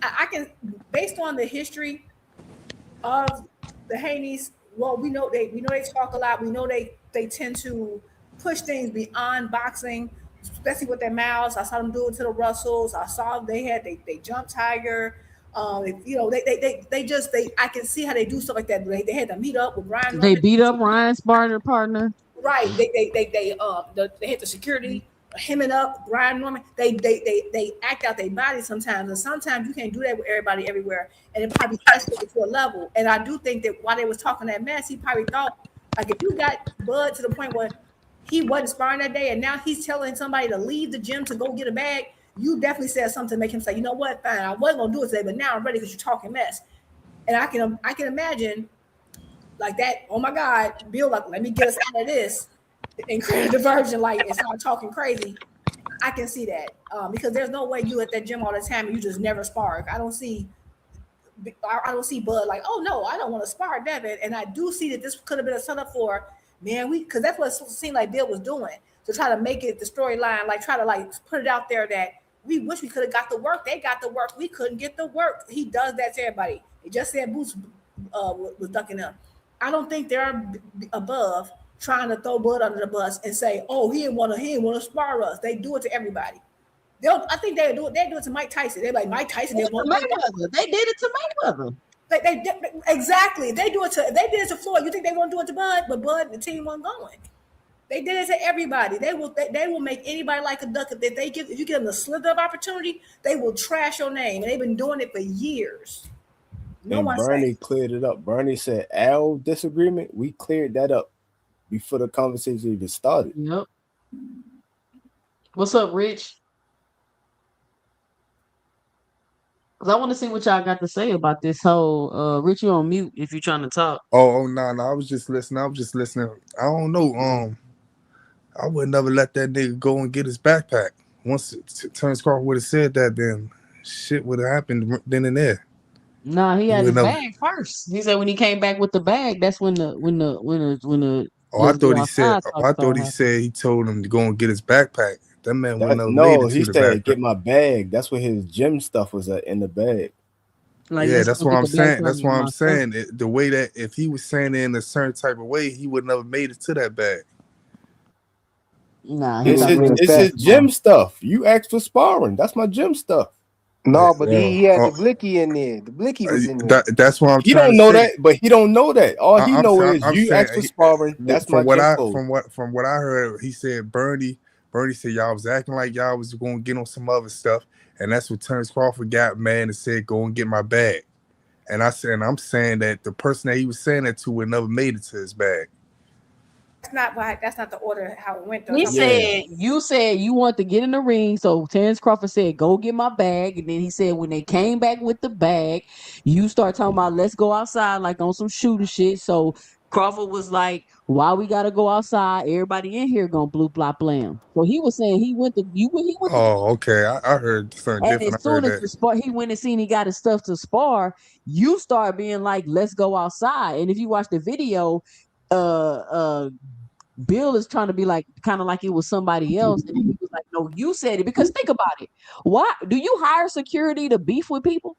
I can, based on the history of the Haneys. Well, we know they talk a lot. We know they tend to push things beyond boxing, especially with their mouths. I saw them do it to the Russells. I saw they jump Tiger. I can see how they do stuff like that. They had to meet up with Ryan. They beat up Ryan's partner. Right. They had the security hemming up Brian Norman. They act out their body sometimes, and sometimes you can't do that with everybody everywhere, and it probably escalated to a level. And I do think that while they was talking that mess, he probably thought, like, if you got Bud to the point where he wasn't sparring that day, and now he's telling somebody to leave the gym to go get a bag, you definitely said something to make him say, you know what, fine, I wasn't gonna do it today, but now I'm ready because you're talking mess. And I can imagine like that. Oh my God, Bill, like, let me get us out of this and create a diversion, like, and start talking crazy. I can see that because there's no way you at that gym all the time and you just never spar. I don't see Bud like, oh no, I don't want to spar Devin. And I do see that this could have been a setup for, man, because that's what it seemed like Bill was doing, to try to make it the storyline, like try to like put it out there that we wish we could have got the work. They got the work. We couldn't get the work. He does that to everybody. He just said Boots was ducking them. I don't think they're above trying to throw Bud under the bus and say, "Oh, he didn't want to spar us." They do it to everybody. I think they do it. They do it to Mike Tyson. They're like, Mike Tyson. They did it to Mayweather. They exactly. They did it to Floyd. You think they won't do it to Bud? But Bud and the team wasn't going. They did it to everybody. They will make anybody like a duck if you give them the slither of opportunity. They will trash your name, and they've been doing it for years. And Bernie cleared it up. Bernie said, "Our disagreement, we cleared that up before the conversation even started." Yep. What's up, Rich? Because I want to see what y'all got to say about this whole Rich, you on mute if you're trying to talk. Oh no, I was just listening. I don't know. I would never let that nigga go and get his backpack. Once Terrence Crawford would have said that, then shit would have happened then and there. Nah, he had his bag first. He said when he came back with the bag, that's when the Oh, I thought he said he told him to go and get his backpack. That man went up. No, he said get my bag. That's where his gym stuff was in the bag. Like, Yeah, let's that's go what get I'm the bag saying. so I That's can what get I'm my stuff. saying. The way that if he was saying it in a certain type of way, he would never made it to that bag. Nah, he He It's thought didn't they his get was his it's supposed back. his to gym bar. stuff. You asked for sparring. That's my gym stuff. No, but Well, he had the blicky in there. The blicky was in there. that's what I'm He trying don't to know say. that, but he don't know that. All he know is I'm you saying asked for sparring. That's my gym clothes. from what I heard, he said Bernie said y'all was acting like y'all was going to get on some other stuff, and that's what Terrence Crawford got mad and said go and get my bag. And I'm saying that the person that he was saying that to would never made it to his bag. That's not why. That's not the order how it went. Though. He Yeah. said you want to get in the ring. So Terrence Crawford said, go get my bag. And then he said when they came back with the bag, you start talking about let's go outside like on some shooting shit. So Crawford was like, why we gotta go outside? Everybody in here gonna blue blop blam. So he was saying he went to Oh, okay. I heard something and different. as I heard soon as that. the spar he went and seen he got his stuff to spar, you start being like, let's go outside. And if you watch the video, uh Bill is trying to be like kind of like it was somebody else, and he was like, "No, you said it." Because think about it. Why do you hire security to beef with people?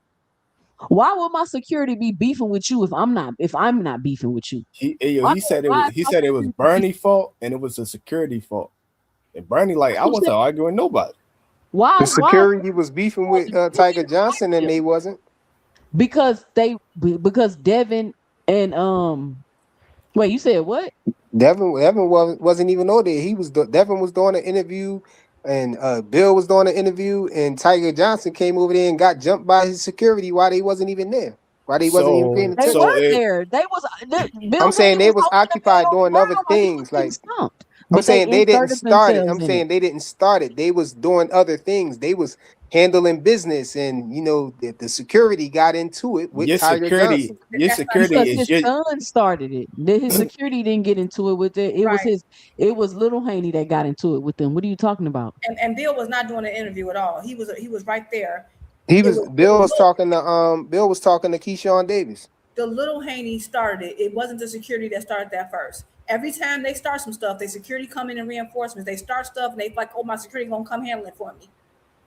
Why would my security be beefing with you if I'm not beefing with you? Why, He said why is he my said it was security beefing? Bernie's fault and it was a security fault. And Bernie like I Who said wasn't arguing nobody. The why security was beefing with Tiger Johnson, and they wasn't. because because Devin and wait, you said what? Devin wasn't even on there. Devin was doing an interview, and Bill was doing an interview, and Tiger Johnson came over there and got jumped by his security while they wasn't even there. While they wasn't even paying They attention. weren't there. I'm Bill saying Haney they was was holding the man occupied on the doing other ground while he was things. getting Like stumped. I'm But they saying they didn't inserted start it. themselves I'm in it. saying they didn't start it. They was doing other things. They was handling business, and the security got into it with Tiger Johnson. Because his son started it. His security didn't get into it with it. Right. It was Little Haney that got into it with them. What are you talking about? And Bill was not doing an interview at all. He was right there. Bill was talking to Keyshawn Davis. The Little Haney started it. It wasn't the security that started that first. Every time they start some stuff, they security come in and reinforcements. They start stuff and they like, oh, my security gonna come handle it for me.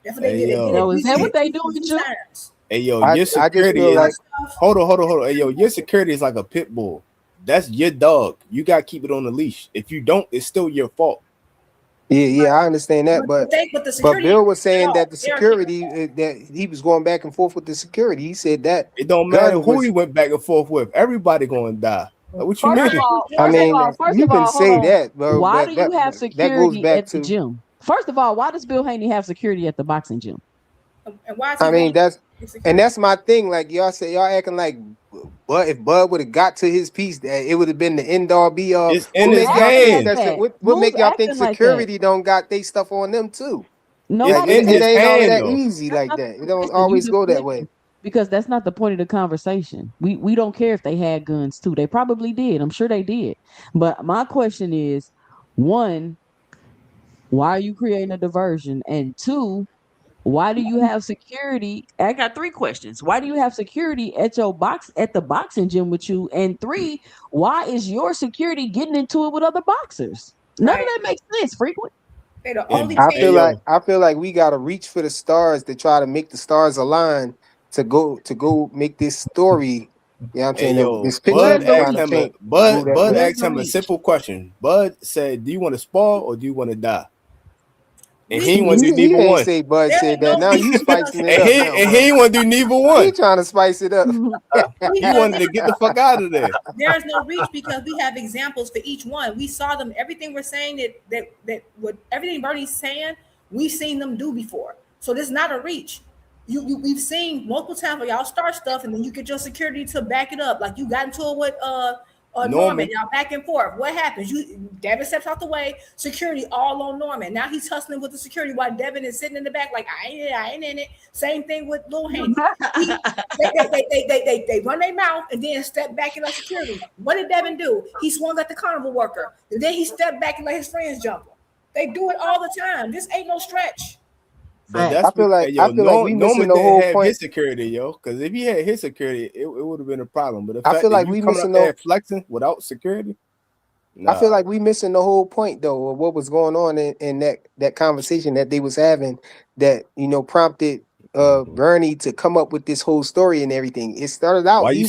That's what they did. They did it. Is that what they doing to you? Times. Hey yo, I your just security feel is like hold on. Hey yo, your security is like a pit bull. That's your dog. You gotta keep it on the leash. If you don't, it's still your fault. Yeah, I understand that, But the but security Bill was saying at that all. the They are security that he was going back and forth with the security. He said that It don't matter gun who was. he went back and forth with. Everybody gonna die. Like, what you First of mean? all, I mean, you can hold say on. that, bro, Why but do you have that goes security back at the to. gym? First of all, why does Bill Haney have security at the boxing gym? And why is I he mean, going? that's my thing. Like y'all say, y'all acting like, but if Bud would have got to his piece, that it would have been the end all be all. It's What in his make y'all think hand. that? What Who's make y'all think acting like that? security don't got they stuff on them too? Like Nobody It's in it said his ain't all hand that though. easy that's like not the that. It don't conversation. You always go that deflecting way. because that's not the point of the conversation. We don't care if they had guns too. They probably did. I'm sure they did. But my question is, one, why are you creating a diversion? And two, why do you have security? I got three questions. Why do you have security at the boxing gym with you? And three, why is your security getting into it with other boxers? None of Right. that makes sense, frequent. They the And only I hey feel team. like yo, we gotta reach for the stars to try to make the stars align to go make this story. You know what I'm hey saying? yo, This picture Where's we the trying to reach? paint go that Bud way. Where's asked the him a reach? simple question. Bud said, "Do you want to spar or do you want to die?" And he We ain't want to do He neither ain't one. say Bud there said ain't that. no Now reach you because spicing it up now, And he Bud. ain't want to do neither He one. trying to spice it up. He wanted to get the fuck out of there. there's no reach because we have examples for each one. We saw them. Everything we're saying that what everything Bernie's saying, we've seen them do before. So this is not a reach. We've seen multiple times where y'all start stuff and then you get your security to back it up. Like you got into it with Norman, Norman. y'all back and forth. What happens? Devin steps out the way, security all on Norman. Now he's hustling with the security while Devin is sitting in the back, like I ain't in it. Same thing with Lil Haney. They run their mouth and then step back and let security. What did Devin do? He swung at the carnival worker. And then he stepped back and let his friends jump him. They do it all the time. This ain't no stretch. But I feel like we missing Norman the didn't whole have point. his security, yo. Because if he had his security, it would have been a problem. But the I fact feel that like you we coming up missing there the and flexing without security, I feel nah. like we missing the whole point though of what was going on in that conversation that they was having that prompted Bernie to come up with this whole story and everything. It started out Why you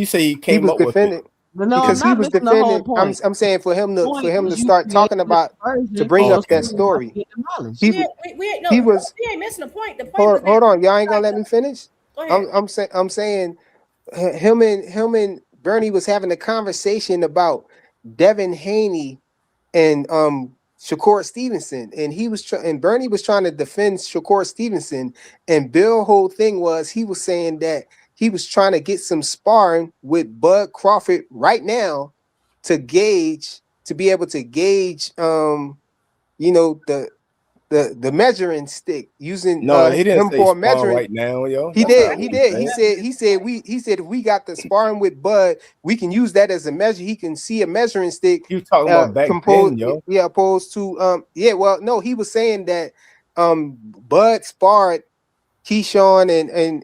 say he came up with it? But no, I'm Because he not was missing the whole defending. I'm point. saying for him Point to was you start created talking a about to version bring so up that everybody story. can get the knowledge. He We was ain't missing the point. The point was hold that on, y'all ain't gonna let me finish. go ahead. I'm saying him and Bernie was having a conversation about Devin Haney and Shakur Stevenson, and and Bernie was trying to defend Shakur Stevenson, and Bill whole thing was he was saying that he was trying to get some sparring with Bud Crawford right now to be able to gauge you know the measuring stick using No, he didn't him say for spar measuring. right now, yo. He That's not did. what He he did. said. He said if we got the sparring with Bud, we can use that as a measure. He can see a measuring stick. He was talking about back then, yo. Opposed to well, no, he was saying that Bud sparred Keyshawn and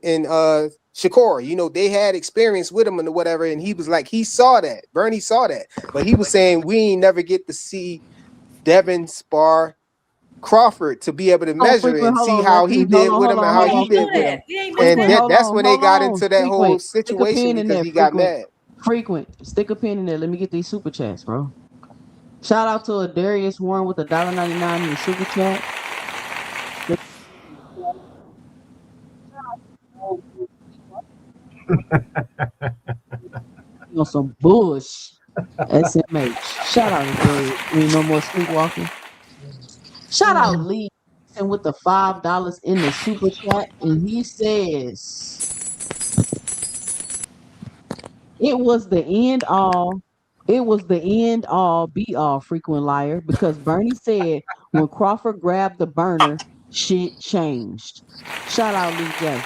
Shakur. You know, they had experience with him and whatever, and he was like, he saw that. Bernie saw that, but he was saying we ain't never get to see Devin spar Crawford to be able to measure and see how he did with him and how he did with him. And that's when they got into that whole situation because he got mad. Frequent. Stick a pin in there. Let me get these super chats, bro. Shout out to a Darius Warren with $1.99 in the super chat. On some bush. SMH. Shout out to Darius. Ain't no more sleepwalking. Shout out Lee and with the $5 in the super chat, and he says it was the end all. It was the end all be all frequent liar because Bernie said when Crawford grabbed the burner, shit changed. Shout out Lee J. I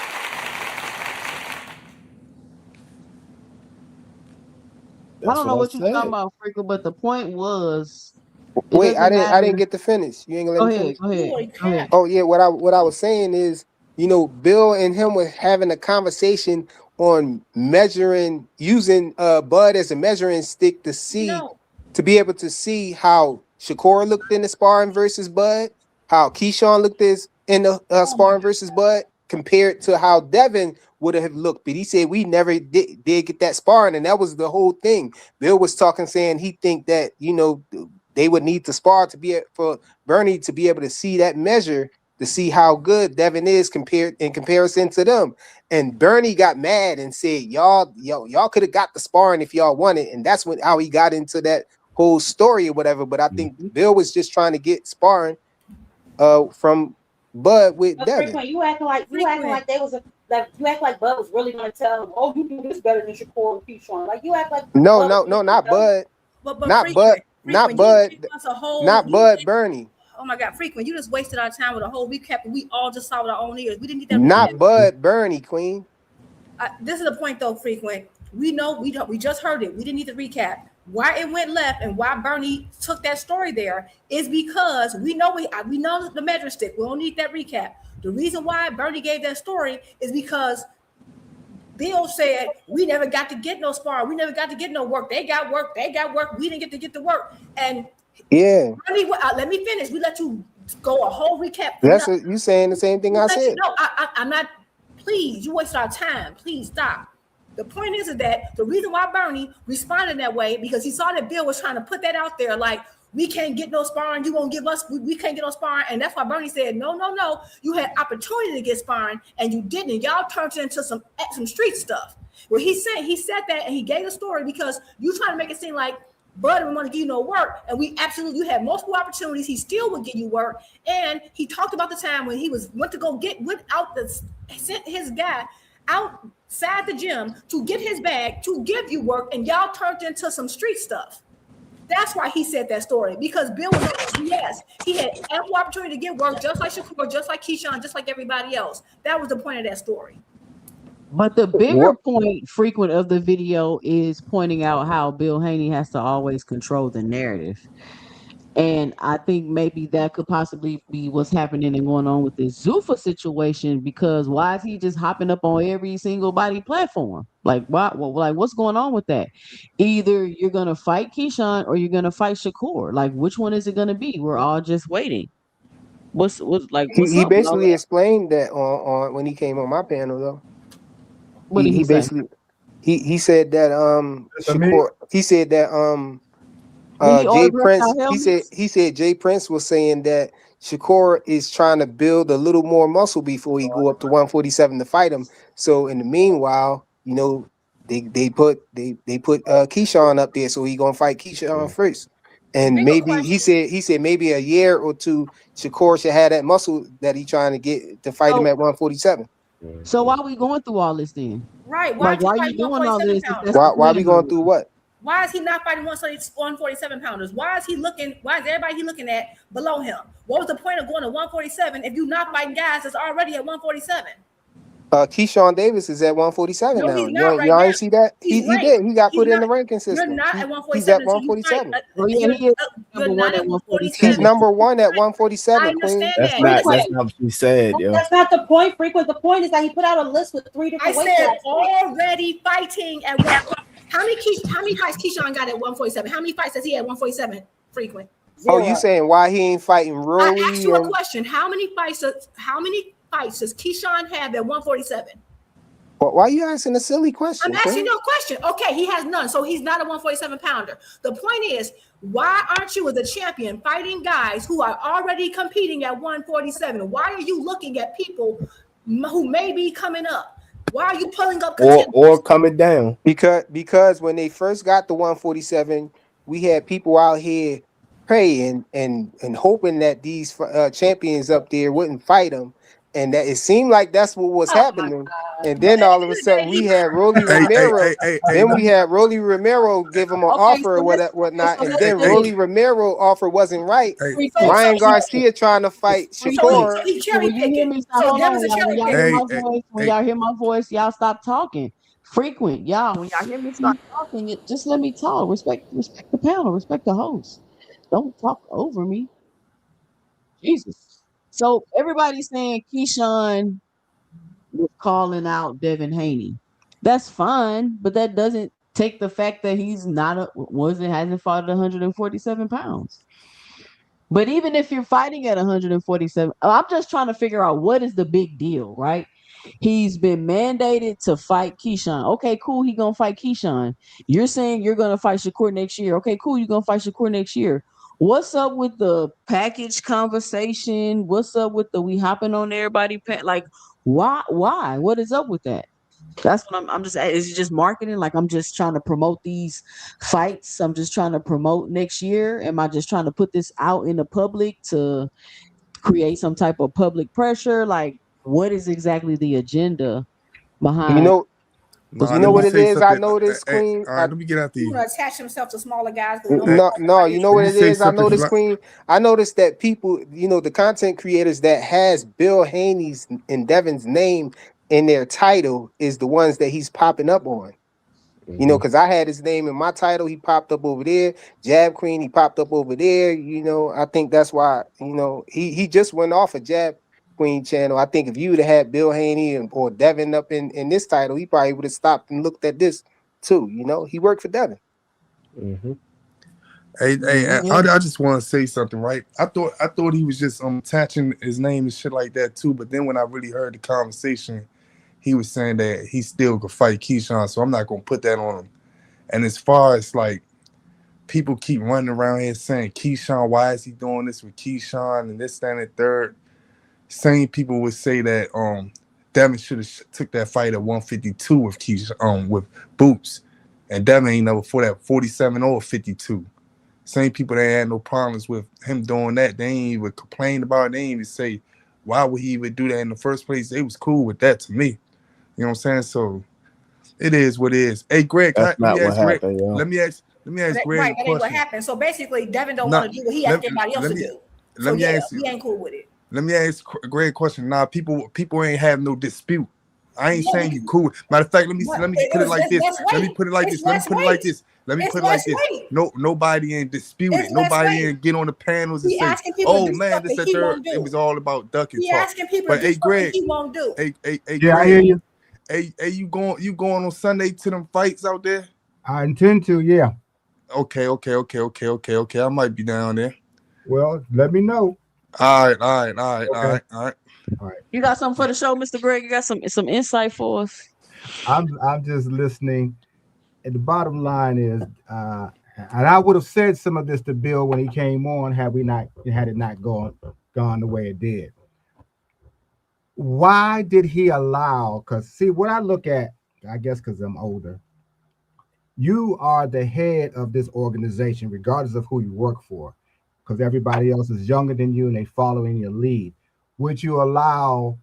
That's don't know what I what you're talking said. about, frequent, but the point was it Wait, doesn't I didn't matter. get to finish. You ain't gonna let Go me ahead, finish? go ahead, go ahead. Oh yeah, what I was saying is, you know, Bill and him were having a conversation on measuring using Bud as a measuring stick to see to be able to see how Shakur looked in the sparring versus Bud, how Keyshawn looked in the sparring versus Bud compared to how Devin would have looked. But he said we never did get that sparring, and that was the whole thing. Bill was talking, saying he think that, you know, they would need to spar to be for Bernie to be able to see that measure to see how good Devin is compared in comparison to them. And Bernie got mad and said, y'all could have got the sparring if y'all wanted. And that's how he got into that whole story or whatever. But I think Bill was just trying to get sparring from Bud with But Devin. frequent, you acting like they was you act like Bud was really gonna tell him, oh, you do this better than Shakur and Keyshawn. Like you act like No, not Bud. Not Bud. Not Bud. Not Bud Bernie. Oh my God, frequent! You just wasted our time with a whole recap, and we all just saw with our own ears. We didn't need that. Not Bud Bernie, Queen. This is the point, though. Frequent. We know we just heard it. We didn't need to recap why it went left and why Bernie took that story there is because we know the measuring stick. We don't need that recap. The reason why Bernie gave that story is because Bill said we never got to get no spar. We never got to get no work. They got work. They got work. We didn't get the work. And yeah, Bernie, let me finish. We let you go a whole recap. That's what you saying. The same thing I said. No, I'm not. Please, you wasted our time. Please stop. The point is that the reason why Bernie responded that way because he saw that Bill was trying to put that out there, like we can't get no sparring. You won't give us. We can't get no sparring, and that's why Bernie said, no. You had opportunity to get sparring, and you didn't. Y'all turned it into some street stuff. Well, he said that, and he gave a story because you trying to make it seem like Bud didn't want to give you no work, and you had multiple opportunities. He still would give you work, and he talked about the time when he sent his guy outside the gym to get his bag to give you work, and y'all turned into some street stuff. That's why he said that story, because Bill was yes, he had ample opportunity to get work, just like Shakur, just like Keyshawn, just like everybody else. That was the point of that story. But the bigger point frequent of the video is pointing out how Bill Haney has to always control the narrative. And I think maybe that could possibly be what's happening and going on with this Zuffa situation, because why is he just hopping up on every single body platform? Like, what's going on with that? Either you're going to fight Keyshawn or you're going to fight Shakur. Like, which one is it going to be? We're all just waiting. What's what's He up with all basically that? explained that on when he came on my panel though. What did he He say? basically he said that That's me. Shakur, he said that Did he Jay autograph our Prince, helmets? he said Jay Prince was saying that Shakur is trying to build a little more muscle before he go up to 147 to fight him. So in the meanwhile, you know, they put Keyshawn up there, so he gonna fight Keyshawn first. And Bigger maybe question. he said maybe a year or two Shakur should have that muscle that he trying to get to fight him So at 147. so why are we going through all this then? Right. Why Like, don't you why are fight you doing all 147 this if pounders? that's the Why plan we going already? through what? Why is he not fighting 147 pounders? Why is he looking? Why is everybody he looking at below him? What was the point of going to 147 if you're not fighting guys that's already at 147? Keyshawn Davis is at 147 No, now. he's not right Y'all now. ain't see that? He's He ranked. did. He got He's put in not. the ranking You're system. not at He's at 147 until you fight. 147. Oh yeah, You're he is you're number one not at at He's 147. 147. number one at I 147, Queen. understand that. That's Frequent. not what she said, yo. That's not the point, Frequent. The point is that he put out a list with 3 I different weight said classes. already fighting at one. How many fights Keyshawn got at 147? How many fights does he at 147 frequent? Oh, you 0. saying why he ain't fighting I asked Rolly you a and question. How many fights does Keyshawn have at 147? why you asking a silly I'm question, asking Queen? you a question. Okay, he has none, so he's not a 147 pounder. The point is, why aren't you as a champion fighting guys who are already competing at 147? Why are you looking at people who may be coming up? Why are you pulling up contenders? Or coming down. Because when they first got the 147, we had people out here praying and hoping that these champions up there wouldn't fight them, and that it seemed like that's what was Oh my happening. God. And But then at all the of end a of the day, sudden we had Rolly Hey, Romero. hey, Then we had Rolly Romero give him an Okay, offer so or let's whatnot, so and let's then say hey, this. Rolly Romero offer wasn't right. hey, Frequent. Ryan so Garcia trying to fight Frequent. Shakur. he's So cherry when you hear picking. me, So hold on, Devin's a y'all. When cherry y'all hear picker. my hey, voice, hey, y'all stop talking. Frequent, y'all. When y'all hear me start talking, just let me talk. Respect the panel. Respect the host. Don't talk over me. Jesus. So everybody's saying Keyshawn was calling out Devin Haney. That's fine, but that doesn't take the fact that he's not hasn't fought at 147 pounds. But even if you're fighting at 147, I'm just trying to figure out what is the big deal, right? He's been mandated to fight Keyshawn. Okay, cool. He gonna fight Keyshawn. You're saying you're gonna fight Shakur next year. Okay, cool. You're gonna fight Shakur next year. What's up with the package conversation? What's up with the we hopping on everybody? Like, why? Why? What is up with that? That's what I'm just. Is it just marketing? Like I'm just trying to promote these fights. I'm just trying to promote next year. Am I just trying to put this out in the public to create some type of public pressure? Like, what is exactly the agenda You behind know, what's nah, you let know going me what on? it say is. I something. noticed, Hey, Queen. all right, let me get out He the. want to attach himself to smaller guys because he don't Hey, No, want to no, fight you big know let what me it guys. say is. I something. noticed, Queen. I noticed that people, the content creators that has Bill Haney's and Devin's name in their title is the ones that he's popping up on. Because I had his name in my title, he popped up over there. Jab Queen, he popped up over there. I think that's why. He just went off a Jab Queen channel. I think if you would have had Bill Haney or Devin up in this title, he probably would have stopped and looked at this too. He worked for Devin. Hey, I just want to say something, right? I thought he was just attaching his name and shit like that too. But then when I really heard the conversation, he was saying that he still could fight Keyshawn, so I'm not gonna put that on him. And as far as like people keep running around here saying Keyshawn, why is he doing this with Keyshawn and this, that, and the third? Same people would say that Devin should have took that fight at 152 with Keyshawn with Boots, and Devin ain't never fought at 47 or 52. Same people that had no problems with him doing that, they ain't even complain about it. They ain't even say why would he even do that in the first place. They was cool with that to me. You know what I'm saying? So it is what it is. Hey, Greg, That's let me not what ask Greg. happened, yo. Let me ask Greg Right, a that ain't what question. happened. So basically, Devin don't Not want to do what he asked let, everybody else let to me do. So let me yeah, ask he ain't cool with it. let me ask Greg a question. Now, people ain't have no dispute. I ain't No, saying you cool. Matter of fact, let me it put it was like this. less Let me weight. put it like It's this. Let me less put it like weight. this. Let me It's put it like less this. weight. No, nobody ain't dispute It's it. less Nobody weight. ain't get on the panels and He say, asking people to "Oh do man, stuff this that that he there." won't It do. was all about duck and He talk. asking people to But do hey, stuff that Greg, he won't do. hey, Yeah, I hear Greg, you. hey, you going on Sunday to them fights out there? I intend to. Yeah. Okay. I might be down there. Well, let me know. All right. Okay. All right. You got something for the show, Mr. Greg? You got some insight for us? I'm just listening. And the bottom line is, and I would have said some of this to Bill when he came on had it not gone the way it did. Why did he allow? Because see, what I look at, I guess, because I'm older. You are the head of this organization, regardless of who you work for, because everybody else is younger than you and they following your lead. Would you allow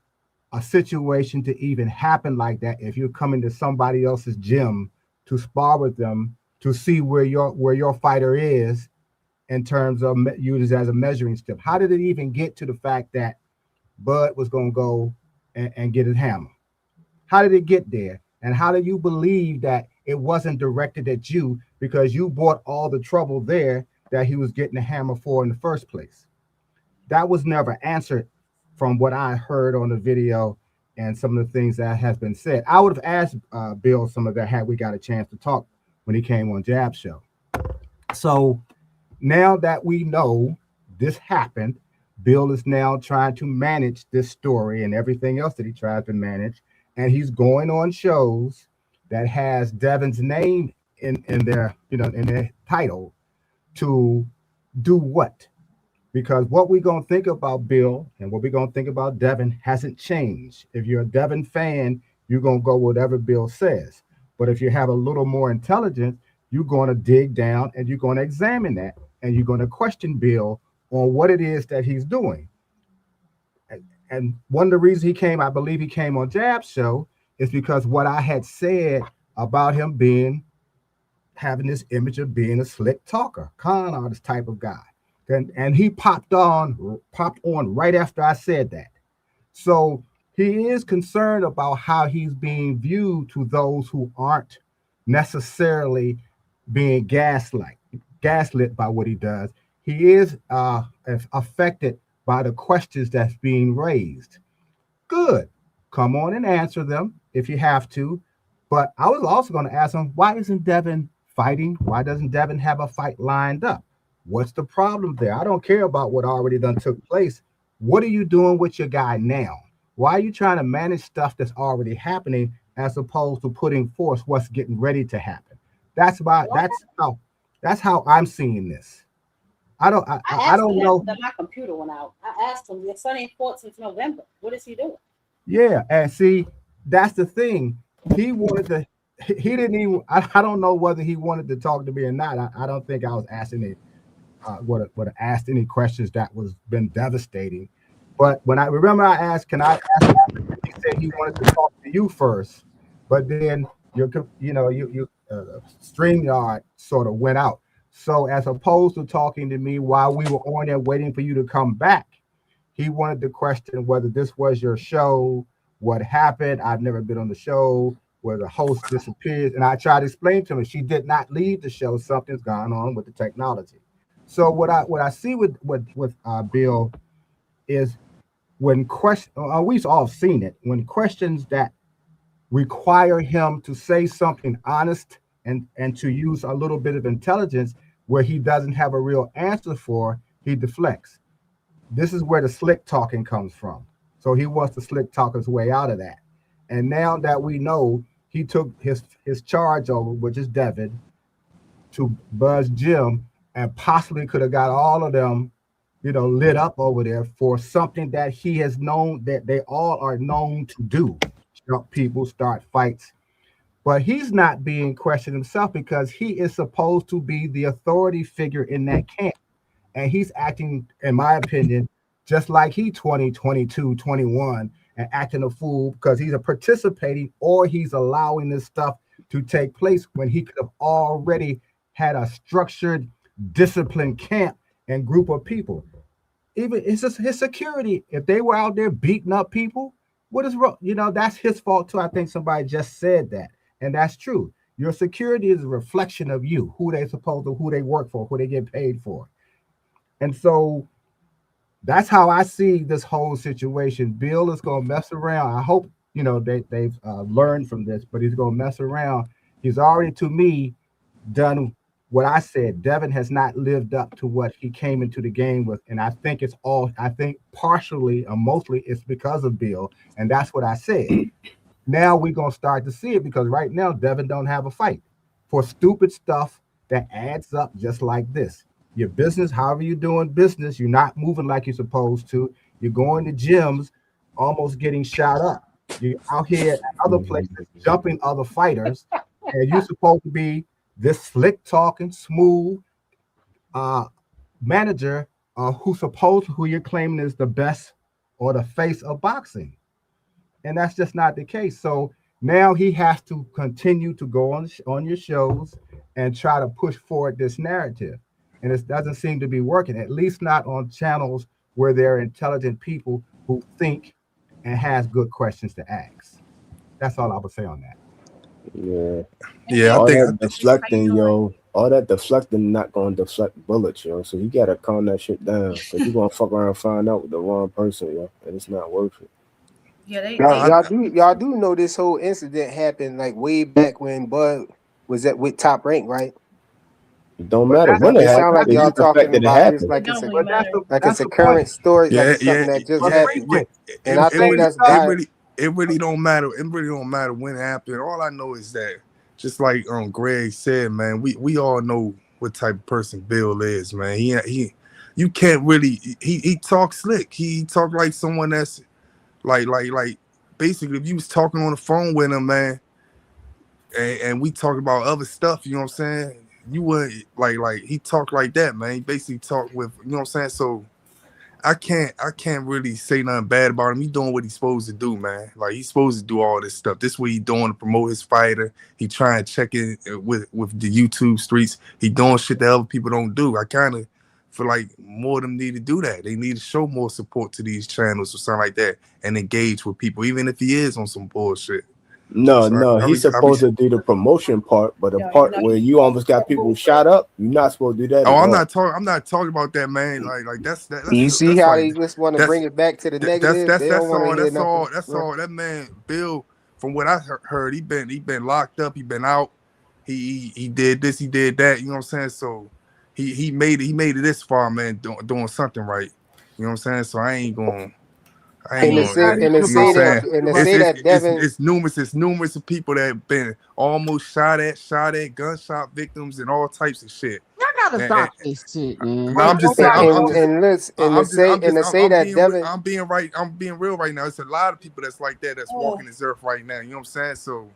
a situation to even happen like that if you're coming to somebody else's gym to spar with them to see where your fighter is in terms of use it as a measuring stick? How did it even get to the fact that Bud was going to go and get his hammer? How did it get there? And how do you believe that it wasn't directed at you because you brought all the trouble there that he was getting the hammer for in the first place? That was never answered from what I heard on the video and some of the things that has been said. I would have asked Bill some of that had we got a chance to talk when he came on Jab Show. So now that we know this happened, Bill is now trying to manage this story and everything else that he tries to manage. And he's going on shows that has Devin's name in their, in their title to do what? Because what we're going to think about Bill and what we're going to think about Devin hasn't changed. If you're a Devin fan, you're going to go whatever Bill says. But if you have a little more intelligence, you're going to dig down and you're going to examine that and you're going to question Bill on what it is that he's doing. And one of the reasons I believe he came on Jab's show is because what I had said about him having this image of being a slick talker, con artist type of guy. And he popped on right after I said that. So he is concerned about how he's being viewed to those who aren't necessarily being gaslit by what he does. He is affected by the questions that's being raised. Good. Come on and answer them if you have to. But I was also going to ask him, why isn't Devin fighting? Why doesn't Devin have a fight lined up? What's the problem there? I don't care about what already done took place. What are you doing with your guy now? Why are you trying to manage stuff that's already happening as opposed to putting forth what's getting ready to happen? That's how I'm seeing this. I don't know. That my computer went out. I asked him, your son ain't fought since November. What is he doing? Yeah, and see, that's the thing. He wanted to. He didn't even. I don't know whether he wanted to talk to me or not. I don't think I was asking it. Would have asked any questions that was been devastating. But when I asked, can I ask him? He said he wanted to talk to you first. But then your StreamYard sort of went out. So as opposed to talking to me while we were on there waiting for you to come back, he wanted to question whether this was your show, what happened. I've never been on the show where the host disappears. And I tried to explain to him, she did not leave the show. Something's gone on with the technology. So what I see with Bill is when we've all seen it, when questions that require him to say something honest and to use a little bit of intelligence where he doesn't have a real answer for, he deflects. This is where the slick talking comes from. So he wants to slick talk his way out of that. And now that we know he took his charge over, which is Devin, to Buzz Jim, and possibly could have got all of them, lit up over there for something that he has known that they all are known to do. Jump people, start fights. But he's not being questioned himself because he is supposed to be the authority figure in that camp. And he's acting, in my opinion, just like he 20, 22, 21 and acting a fool because he's participating or he's allowing this stuff to take place when he could have already had a structured, disciplined camp and group of people. Even it's just his security. If they were out there beating up people, what is wrong? That's his fault too. I think somebody just said that. And that's true. Your security is a reflection of you, who they work for, who they get paid for. And so that's how I see this whole situation. Bill is going to mess around. I hope, they've learned from this, but he's going to mess around. He's already, to me, done what I said. Devin has not lived up to what he came into the game with, and I think partially or mostly it's because of Bill, and that's what I said. Now we're gonna start to see it because right now Devin don't have a fight for stupid stuff that adds up just like this. Your business, however you're doing business, you're not moving like you're supposed to. You're going to gyms, almost getting shot up. You're out here at other places jumping other fighters, and you're supposed to be this slick talking, smooth uh, manager who you're claiming is the best or the face of boxing, and that's just not the case. So now he has to continue to go on your shows and try to push forward this narrative, and it doesn't seem to be working. At least not on channels where there are intelligent people who think and has good questions to ask. That's all I would say on that. Yeah. Yeah, All I that think deflecting, yo. All that deflecting not gonna deflect bullets, yo. So you gotta calm that shit down. Cause you're gonna fuck around and find out with the wrong person, yo. And it's not worth it. Yeah, they Y'all do know this whole incident happened like way back when Bud was at with Top Rank, right? It don't But matter that's when it It sounds happened. like It's y'all just the fact talking that it about this happened. like it it's don't a really but that's matter. like that's it's a the point. current story, like yeah, it's something yeah, that just But yeah. happened. frequent, And the I think same that's stuff. God. It really don't matter. It really don't matter when it happened. All I know is that, just like Greg said, man, we all know what type of person Bill is, man. You can't really. He talks slick. He talk like someone that's like basically, if you was talking on the phone with him, man, and we talk about other stuff, you know what I'm saying? You would like he talk like that, man. He basically talk with, you know what I'm saying? So I can't really say nothing bad about him. He doing what he's supposed to do, man. Like he's supposed to do all this stuff. This what he doing to promote his fighter. He trying to check in with the YouTube streets. He doing shit that other people don't do. I kind of feel like more of them need to do that. They need to show more support to these channels or something like that and engage with people, even if he is on some bullshit. No, So no, he's supposed to do the promotion part, but the part where you almost got people shot up, you're not supposed to do that Oh, at I'm all. not talking about that, man. Like that's You see that's how like they just want to that's bring it back to the that's negative. that's They don't that's want to all hear that's nothing. all that's all. That man Bill, from what I heard, he been locked up. He been out. He did this. He did that. You know what I'm saying? So he made it this far, man. Doing something right. You know what I'm saying? So I ain't going. And to say You know what I'm saying? that Devin, It's numerous of people that have been almost shot at, gunshot victims, and all types of shit. Y'all gotta And, stop this shit, man. no, I'm just saying. to say that Devin, I'm being real right now. It's a lot of people that's like that that's walking this earth right now. You know what I'm saying? So,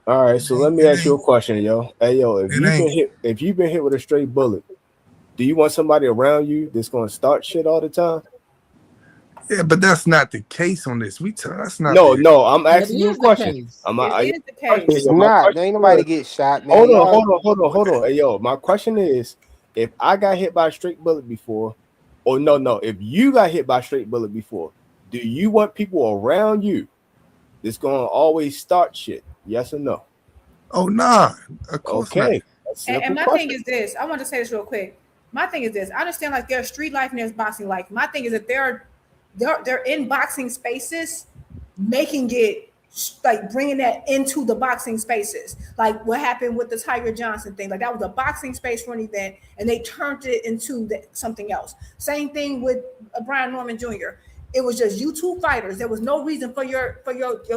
All right, so let me ask you a question, yo. Hey, yo, It ain't. if you've been hit with a straight bullet, do you want somebody around you that's gonna start shit all the time? Yeah, but that's not the case on this. That's not. No, I'm That asking you a is the question. case. It is the case. it's My not. question There ain't nobody is- get shot, man. hold on. Hey, yo, my question is, if I got hit by a straight bullet before, or no, if you got hit by a straight bullet before, do you want people around you that's gonna always start shit? Yes or no? Oh nah, of course not. Okay, that's a And simple my question. thing is this. I want to say this real quick. My thing is this. I understand like there's street life and there's boxing life. My thing is that they're in boxing spaces, making it like bringing that into the boxing spaces. Like what happened with the Tiger Johnson thing. Like that was a boxing space for an event, and they turned it into something else. Same thing with Brian Norman Jr. It was just you two fighters. There was no reason for your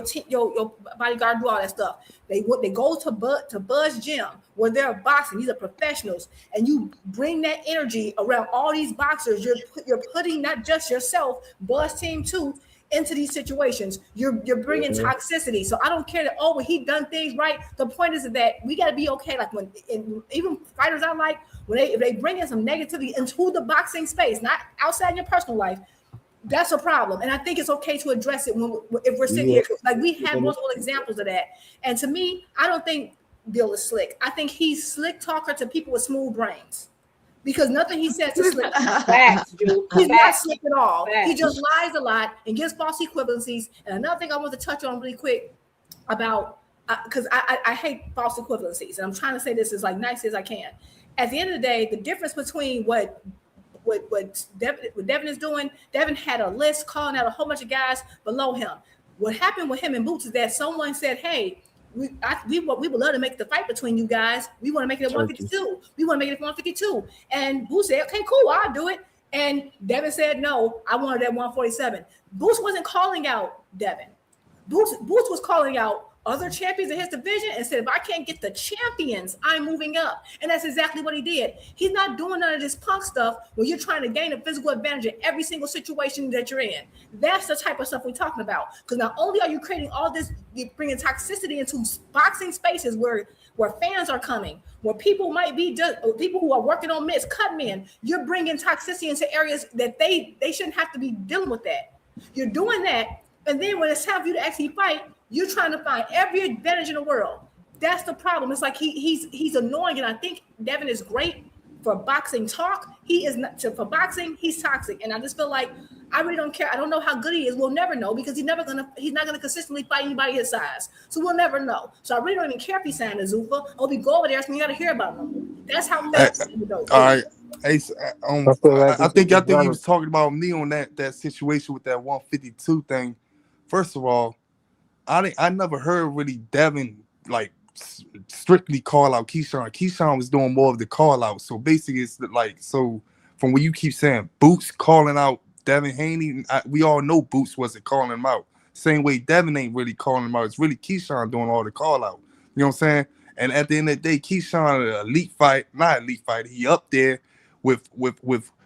team, your bodyguard to do all that stuff. They go to Buzz Gym where they're boxing. These are professionals, and you bring that energy around all these boxers. You're putting not just yourself, Buzz team too, into these situations. You're bringing toxicity. So I don't care that he done things right. The point is that we got to be okay. Like even fighters I like if they bring in some negativity into the boxing space, not outside your personal life. That's a problem, and I think it's okay to address it if we're sitting here. Like we have multiple examples of that, and to me, I don't think Bill is slick. I think he's slick talker to people with smooth brains, because nothing he says is slick. Facts, dude. He's not Facts. slick at all. Facts. He just lies a lot and gives false equivalencies. And another thing I want to touch on really quick about because I hate false equivalencies, and I'm trying to say this as like nice as I can. At the end of the day, the difference between what Devin is doing, Devin had a list calling out a whole bunch of guys below him. What happened with him and Boots is that someone said, hey, we would love to make the fight between you guys. We want to make it at 152. We want to make it at 152. And Boots said, okay, cool, I'll do it. And Devin said, no, I wanted at 147. Boots wasn't calling out Devin. Boots was calling out other champions in his division and said, if I can't get the champions, I'm moving up. And that's exactly what he did. He's not doing none of this punk stuff where you're trying to gain a physical advantage in every single situation that you're in. That's the type of stuff we're talking about. Because not only are you creating all this, you're bringing toxicity into boxing spaces where fans are coming, where people might be just people who are working on mitts, cut men. You're bringing toxicity into areas that they shouldn't have to be dealing with that. You're doing that. And then when it's time for you to actually fight, you're trying to find every advantage in the world. That's the problem. It's like he's annoying, and I think Devin is great for boxing talk. He is not for boxing. He's toxic, and I just feel like I really don't care. I don't know how good he is. We'll never know because he's not gonna consistently fight anybody his size. So we'll never know. So I really don't even care if he signed a Zuffa. Or we go over there, so we got to hear about him. That's how. All right. Ace, I think he was talking about me on that situation with that 152 thing. First of all, I never heard really Devin like strictly call out Keyshawn. Keyshawn was doing more of the call out. So basically, it's like so from what you keep saying, Boots calling out Devin Haney. We all know Boots wasn't calling him out. Same way Devin ain't really calling him out. It's really Keyshawn doing all the call out. You know what I'm saying? And at the end of the day, Keyshawn, not elite fight. He up there with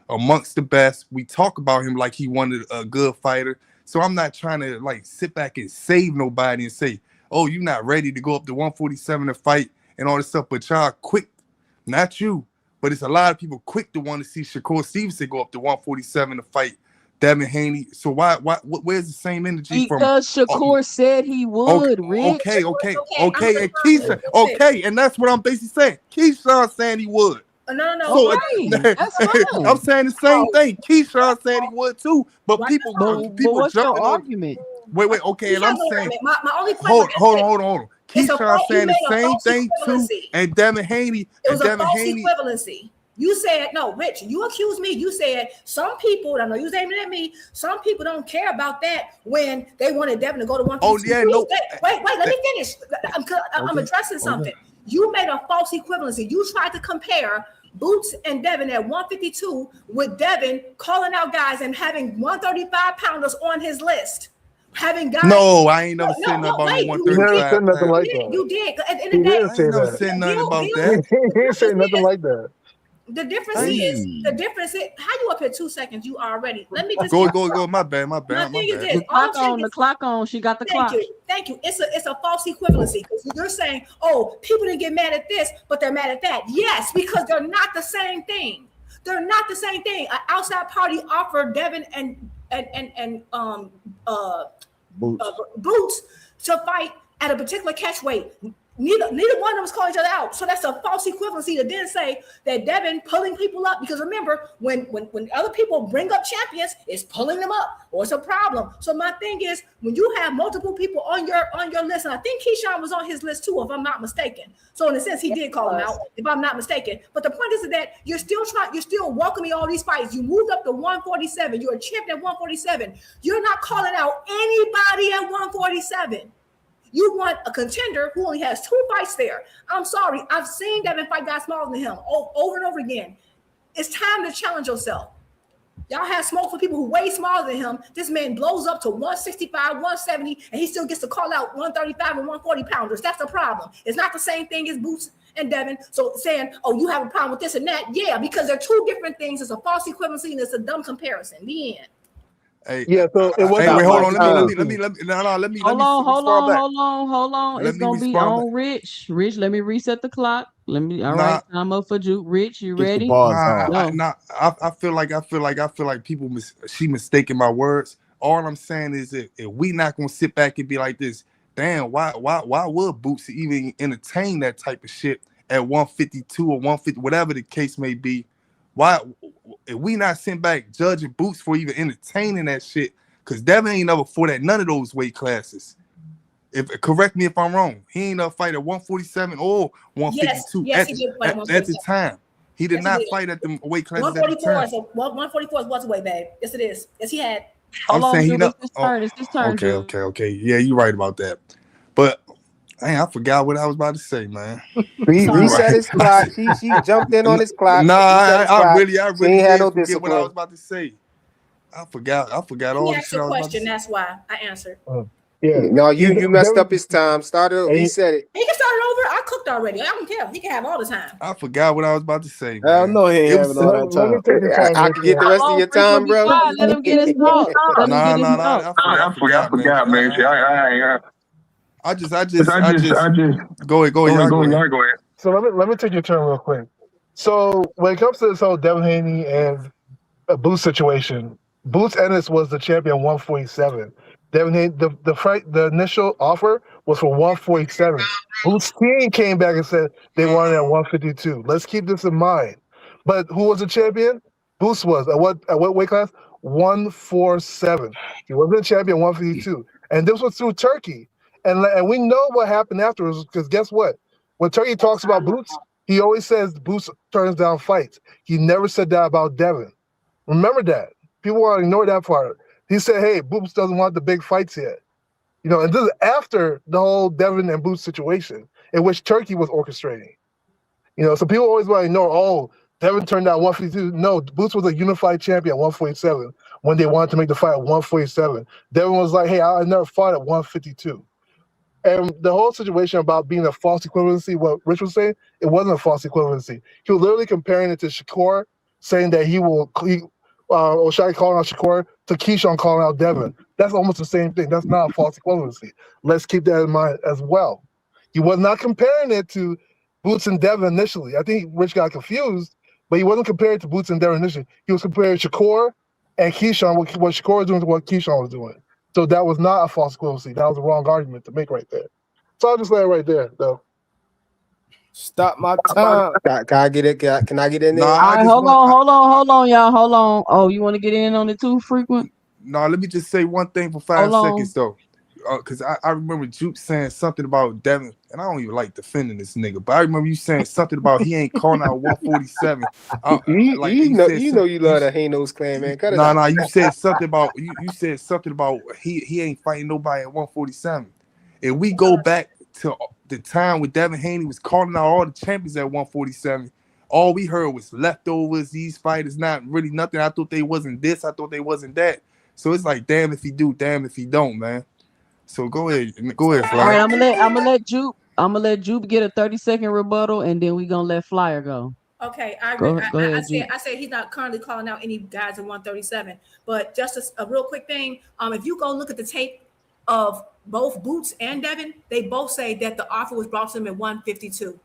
amongst the best. We talk about him like he wanted a good fighter. So I'm not trying to like sit back and save nobody and say, oh, you're not ready to go up to 147 to fight and all this stuff. But y'all quick, not you, but it's a lot of people quick to want to see Shakur Stevenson go up to 147 to fight Devin Haney. So where's the same energy from? Because Shakur said he would, Rick. Okay, and Keyshawn, okay, and that's what I'm basically saying. Keyshawn saying he would. No. So That's fine. I'm saying the same thing. Keyshawn said he would too, but people what's your argument? Wait, okay, and I'm saying my only point hold on. Keyshawn saying the same thing too, and Devin Haney. It was a false equivalency. You said, no, Rich, you accused me. You said some people, I know you was aiming at me, some people don't care about that when they wanted Devin to go to 152. Oh, yeah, no. Wait, let me finish. I'm addressing something. You made a false equivalency. You tried to compare Boots and Devin at 152 with Devin calling out guys and having 135 pounders on his list. Having guys. No, I ain't never said nothing about no 135. You never said nothing like that. You did. At the end He of the day, didn't say that. Said nothing about that. He didn't say nothing like that. The difference is how you up here 2 seconds. You already. Let me just go. My bad. The clock on. She got the clock. Thank you. It's a false equivalency because you're saying, oh, people didn't get mad at this, but they're mad at that. Yes, because they're not the same thing. They're not the same thing. An outside party offered Devin and Boots to fight at a particular catch weight. Neither one of them was calling each other out. So that's a false equivalency to then say that Devin pulling people up, because remember, when other people bring up champions, it's pulling them up or it's a problem. So my thing is, when you have multiple people on your list, and I think Keyshawn was on his list too, if I'm not mistaken. So in a sense, he did call him out, if I'm not mistaken. But the point is that you're still welcoming all these fights. You moved up to 147. You're a champion at 147. You're not calling out anybody at 147. You want a contender who only has 2 fights there. I'm sorry. I've seen Devin fight guys smaller than him over and over again. It's time to challenge yourself. Y'all have smoke for people who way smaller than him. This man blows up to 165, 170, and he still gets to call out 135 and 140 pounders. That's the problem. It's not the same thing as Boots and Devin. So saying, oh, you have a problem with this and that. Yeah, because they're 2 different things. It's a false equivalency and it's a dumb comparison. The end. Hey, yeah, so it was. Hey, wait, hold on. Let me. Hold on. It's gonna be on Rich. Rich, let me reset the clock. All right, time up for Juke. Rich, you ready? I feel like people she mistaken my words. All I'm saying is that if we not gonna sit back and be like this, damn, why would Boots even entertain that type of shit at 152 or 150, whatever the case may be? Why, if we not sent back judging Boots for even entertaining that shit? Because Devin ain't never fought at none of those weight classes. Correct me if I'm wrong. He ain't never fight at 147 or 152 yes, he did fight at the time. He did not fight at the weight classes. 144 is what's away, babe. Yes, it is. Yes, he had. I'm saying he not. It's his turn. Okay. Yeah, you're right about that. But Hey, I forgot what I was about to say, man. Reset his clock. She jumped in on his clock. Nah, Reset his I clock. really She ain't had did no forget what I was discipline. about to say. I forgot Let all me the ask shit a I was about to question. say. That's why I answered. Yeah. No, See, you messed up Devin, his time. Started and reset it. He can start it over. I cooked already. I don't care. He can have all the time. I forgot what I was about to say, Hell man. no, he ain't It having was all let, that let me time. take the time I real can get quick. the rest of Oh, your frequent, time, be bro. quiet. Let him get his thought. Let him get his thought. I forgot, man. I just go ahead, y'all go ahead. So let me take your turn real quick. So when it comes to this whole Devin Haney and Boots situation, Boots Ennis was the champion 147. Devin Haney, the initial offer was for 147. Boots team came back and said they wanted at 152. Let's keep this in mind. But who was the champion? Boots was at what weight class? 147. He wasn't a champion 152, and this was through Turkey. And we know what happened afterwards because guess what? When Turkey talks about Boots, he always says Boots turns down fights. He never said that about Devin. Remember that. People want to ignore that part. He said, hey, Boots doesn't want the big fights yet. You know, and this is after the whole Devin and Boots situation in which Turkey was orchestrating. You know, so people always want to ignore, oh, Devin turned out 152. No, Boots was a unified champion at 147 when they wanted to make the fight at 147. Devin was like, hey, I never fought at 152. And the whole situation about being a false equivalency, what Rich was saying, it wasn't a false equivalency. He was literally comparing it to Shakur, saying that O'Shea calling out Shakur to Keyshawn calling out Devin. That's almost the same thing. That's not a false equivalency. Let's keep that in mind as well. He was not comparing it to Boots and Devin initially. I think Rich got confused, but he wasn't comparing it to Boots and Devin initially. He was comparing Shakur and Keyshawn, what Shakur was doing to what Keyshawn was doing. So that was not a false equivalency. That was the wrong argument to make right there. So I'll just lay it right there, though. Stop my time. Can I get it? Can I get in there? All right, hold on, y'all. Hold on. Oh, you want to get in on it too, frequent? No, let me just say one thing for 5 seconds though. Because I remember Juke saying something about Devin, and I don't even like defending this nigga, but I remember you saying something about he ain't calling out 147. You know you love the Hanos clan, man. Cut it out. Nah, you said something about you said something about he ain't fighting nobody at 147. If we go back to the time when Devin Haney was calling out all the champions at 147, all we heard was leftovers, these fighters not really nothing. I thought they wasn't this, I thought they wasn't that. So it's like damn if he do, damn if he don't, man. So go ahead, Fly. All right, I'm gonna let Jupe get a 30-second rebuttal, and then we gonna let Flyer go. Okay, Go ahead, Jupe. I said he's not currently calling out any guys in 137. But just a real quick thing, if you go look at the tape of both Boots and Devin, they both say that the offer was brought to them at 152.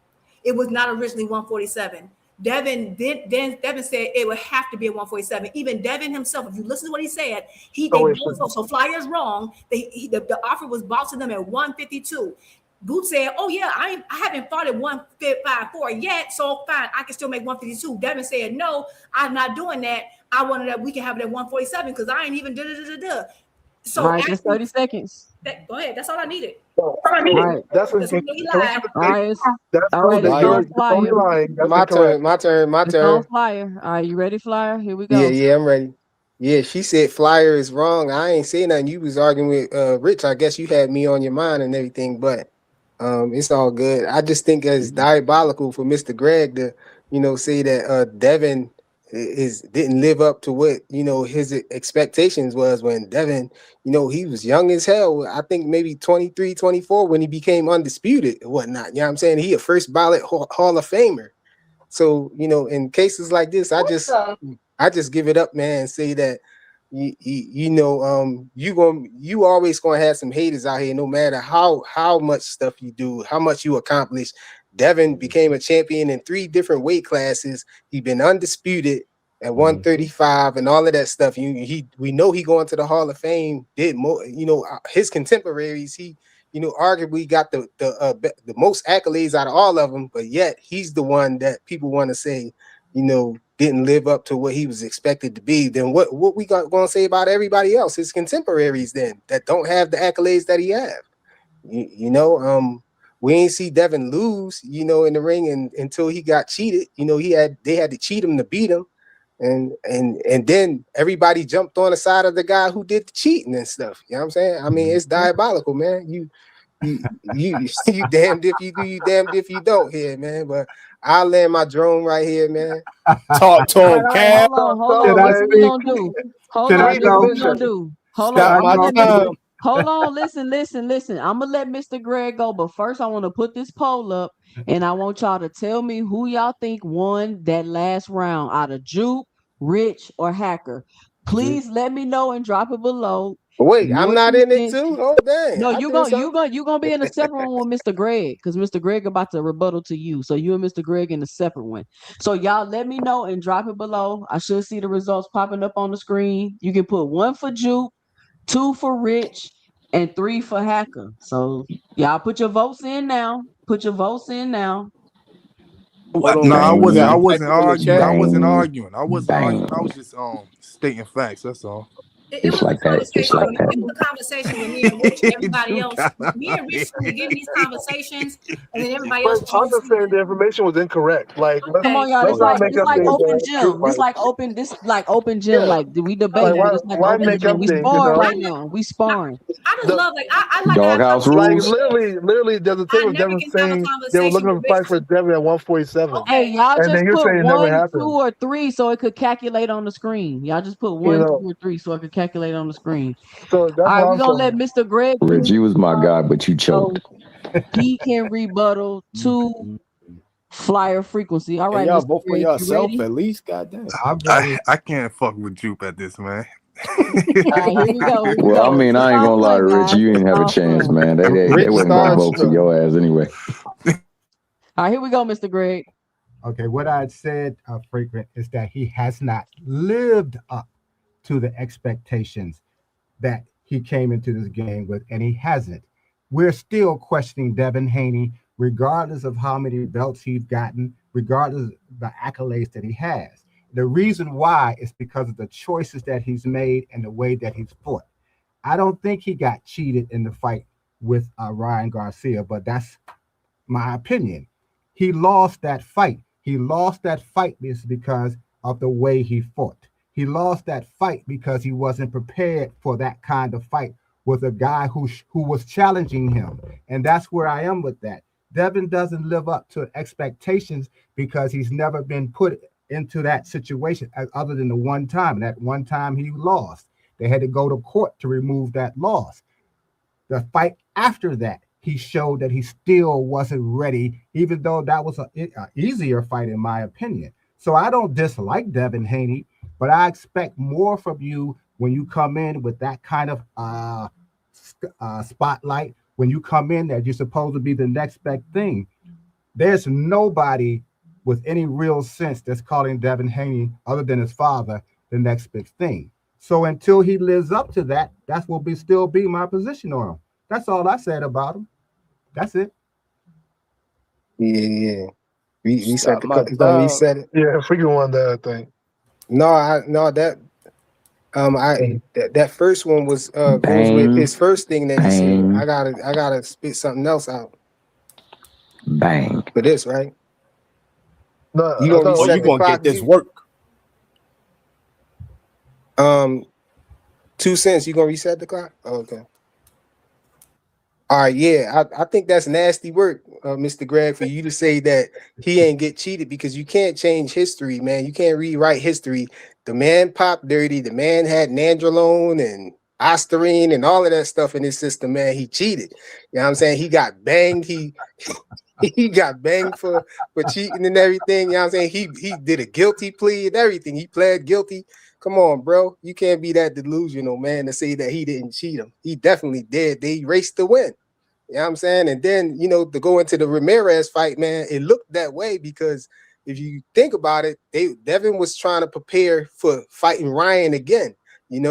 It was not originally 147. Devin said it would have to be a 147. Even Devin himself, if you listen to what he said, so Flyer's wrong. The offer was brought to them at 152. Boots said, "Oh yeah, I haven't fought at 154 yet, so fine, I can still make 152." Devin said, "No, I'm not doing that. I wanted that we can have it at 147 because I ain't even da." So all right, just 30 seconds. Go ahead. That's all I needed. All right. That's what he lied. All right, it's on Flyer. My turn. It's on Flyer. All right, you ready, Flyer? Here we go. Yeah, I'm ready. Yeah, she said Flyer is wrong. I ain't saying nothing. You was arguing with Rich. I guess you had me on your mind and everything, but it's all good. I just think it's diabolical for Mr. Greg to, say that Devin didn't live up to what his expectations was when Devin, he was young as hell. I think maybe 23, 24 when he became undisputed and whatnot. You know what I'm saying? He a first ballot Hall of Famer. So, in cases like this, I just give it up, man, and say that you always gonna have some haters out here, no matter how much stuff you do, how much you accomplish. Devin became a champion in 3 different weight classes. He been undisputed at 135 and all of that stuff. We know he going to the Hall of Fame. Did more, his contemporaries. He, arguably got the most accolades out of all of them, but yet he's the one that people want to say, didn't live up to what he was expected to be. Then what we going to say about everybody else, his contemporaries, then that don't have the accolades that he have? We ain't see Devin lose, in the ring until he got cheated. They had to cheat him to beat him. And then everybody jumped on the side of the guy who did the cheating and stuff. You know what I'm saying? I mean, it's diabolical, man. you damned if you do, you damned if you don't here, man. But I'll land my drone right here, man. Talk to All him, right, Cam. hold on. This what we gonna do. Hold Can I on, this what go? we gonna do. Hold on, Stop I'm my gonna let time. hold on, listen. I'm gonna let Mr. Greg go, but first I want to put this poll up, and I want y'all to tell me who y'all think won that last round out of Juke, Rich, or Hacker. Please let me know and drop it below. Wait, I'm Your not two in it cents. too. Oh dang, No, I did something. you gonna be in a separate one with Mr. Greg, because Mr. Greg about to rebuttal to you. So you and Mr. Greg in a separate one. So y'all let me know and drop it below. I should see the results popping up on the screen. You can put 1 for Juke, 2 for Rich, and 3 for Hacker. So y'all put your votes in now. Put your votes in now. Hold on, No, I you wasn't. gotta I type wasn't it in the arguing. I chat. wasn't arguing. I wasn't arguing. I was just stating facts. That's all. It was a conversation. It was a conversation with me and Rich and everybody You else. got Me and Rich started getting these conversations, and then everybody But else I'm joined just saying in. the information was incorrect. Like Come on, Okay. y'all. let's This not like make this up like things open that truth gym. like This like open gym. yeah. Like we Like debating, but it's like why open make gym. up We things, you sparring know? right now. We sparring. I just The, love I like to have Doghouse like rules. literally, there's a tape I of never Devin can have a saying they were conversation looking with to Rich. fight for Devin at 147, Hey, Okay. y'all and then just you're put saying it never 1, 2, happened. or 3 so it could calculate on the screen. Y'all just put You 1, 2, know, or 3 so it could calculate on the screen. so that's All right, what we're I'm gonna let saying. Mr. Greg Rich, finish you was my guy, but you so choked. he can rebuttal to flyer frequency. All And right, y'all Mr. vote for Greg, you yourself ready? at least. Goddamn. I'm ready. I can't fuck with Jupe at this, man. All right, here we go. Here we Well, I go. mean, It's I ain't all gonna lie to fun, Rich. guys. You didn't It's have a all chance, fun. man. They Rich wasn't gonna vote for starstruck. your ass anyway. All right, here we go, Mr. Greg. Okay, what I had said, frequent, is that he has not lived up to the expectations that he came into this game with, and he hasn't. We're still questioning Devin Haney, regardless of how many belts he's gotten, regardless of the accolades that he has. The reason why is because of the choices that he's made and the way that he's fought. I don't think he got cheated in the fight with Ryan Garcia, but that's my opinion. He lost that fight. He lost that fight because of the way he fought. He lost that fight because he wasn't prepared for that kind of fight with a guy who was challenging him. And that's where I am with that. Devin doesn't live up to expectations because he's never been put into that situation other than the one time. And that one time he lost. They had to go to court to remove that loss. The fight after that, he showed that he still wasn't ready, even though that was an easier fight, in my opinion. So I don't dislike Devin Haney, but I expect more from you when you come in with that kind of spotlight. When you come in that you're supposed to be the next big thing. There's nobody with any real sense that's calling Devin Haney, other than his father, the next big thing. So until he lives up to that, that will still be my position on him. That's all I said about him. That's it. Yeah. Reset Stop the my don't time. reset it. Yeah, freaking won that, I think. No, that that first one was goes with Bang, his first thing that he said. bang, I gotta spit something else out bang. for this, right? No, You I gonna thought Oh, you reset the gonna clock, get this G? work. 2 cents. You gonna reset the clock? Okay. All right, yeah, I think that's nasty work, Mr. Greg, for you to say that he ain't get cheated, because you can't change history, man. You can't rewrite history. The man popped dirty. The man had nandrolone and Ostarine and all of that stuff in his system, man. He cheated. You know what I'm saying? He got banged. He got banged for cheating and everything. You know what I'm saying? He did a guilty plea and everything. He pled guilty. Come on, bro. You can't be that delusional, man, to say that he didn't cheat him. He definitely did. They raced to win. You know what I'm saying? And then, to go into the Ramirez fight, man, it looked that way because if you think about it, Devin was trying to prepare for fighting Ryan again.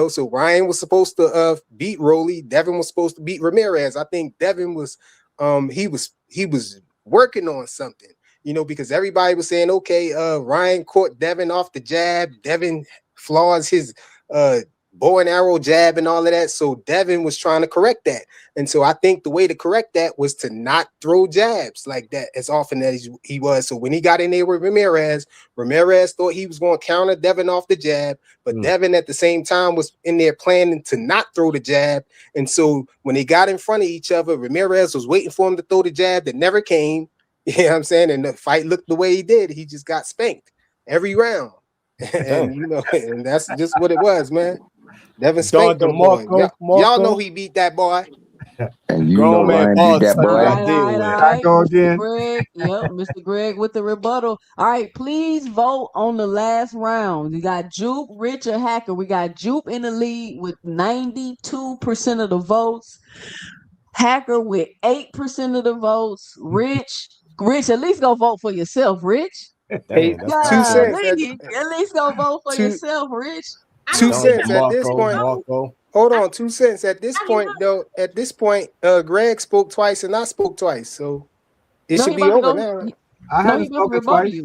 So Ryan was supposed to beat Rolly. Devin was supposed to beat Ramirez. I think Devin was he was working on something, because everybody was saying, okay, Ryan caught Devin off the jab. Devin flaws his bow and arrow jab and all of that. So Devin was trying to correct that. And so I think the way to correct that was to not throw jabs like that as often as he was. So when he got in there with Ramirez thought he was going to counter Devin off the jab, but Devin at the same time was in there planning to not throw the jab. And so when they got in front of each other, Ramirez was waiting for him to throw the jab that never came. You know what I'm saying? And the fight looked the way he did. He just got spanked every round. And you know, and that's just what it was, man. Devin spanked them boy. Y'all know he beat that boy. And you know Ryan beat that boy. All right. Go Mr. again. Greg. Yep, Mr. Greg with the rebuttal. All right, please vote on the last round. You got Jupe, Rich, or Hacker. We got Jupe in the lead with 92% of the votes. Hacker with 8% of the votes. Rich, at least go vote for yourself, Rich. Hey, 2 cents. At least go vote for yourself, Rich. 2 cents at this point. Hold on, 2 cents at this point, though. At this point, Greg spoke twice and I spoke twice, so it should be over now. I haven't spoken twice.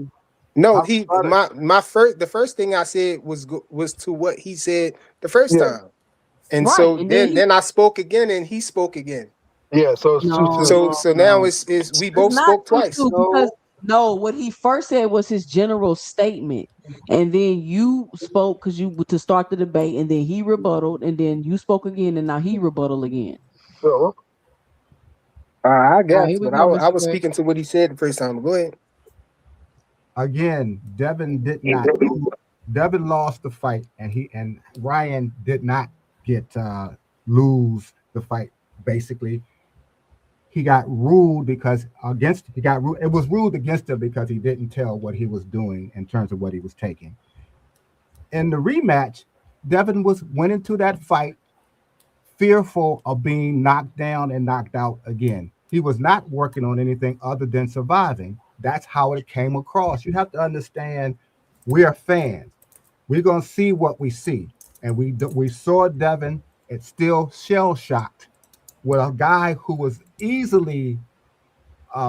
No, the first thing I said was to what he said the first time, and so then I spoke again and he spoke again. Yeah, so it's 2-2. So now it's we both spoke twice. Because what he first said was his general statement, and then you spoke because you to start the debate, and then he rebutted, and then you spoke again, and now he rebutted again. I guess, but I was speaking to what he said the first time. Go ahead. Again, Devin did not. Devin lost the fight, and Ryan did not get lose the fight. Basically, he got ruled because it was ruled against him because he didn't tell what he was doing in terms of what he was taking. In the rematch, Devin went into that fight fearful of being knocked down and knocked out again. He was not working on anything other than surviving. That's how it came across. You have to understand, we are fans. We're going to see what we see. And we saw Devin, it's still shell-shocked with a guy who was easily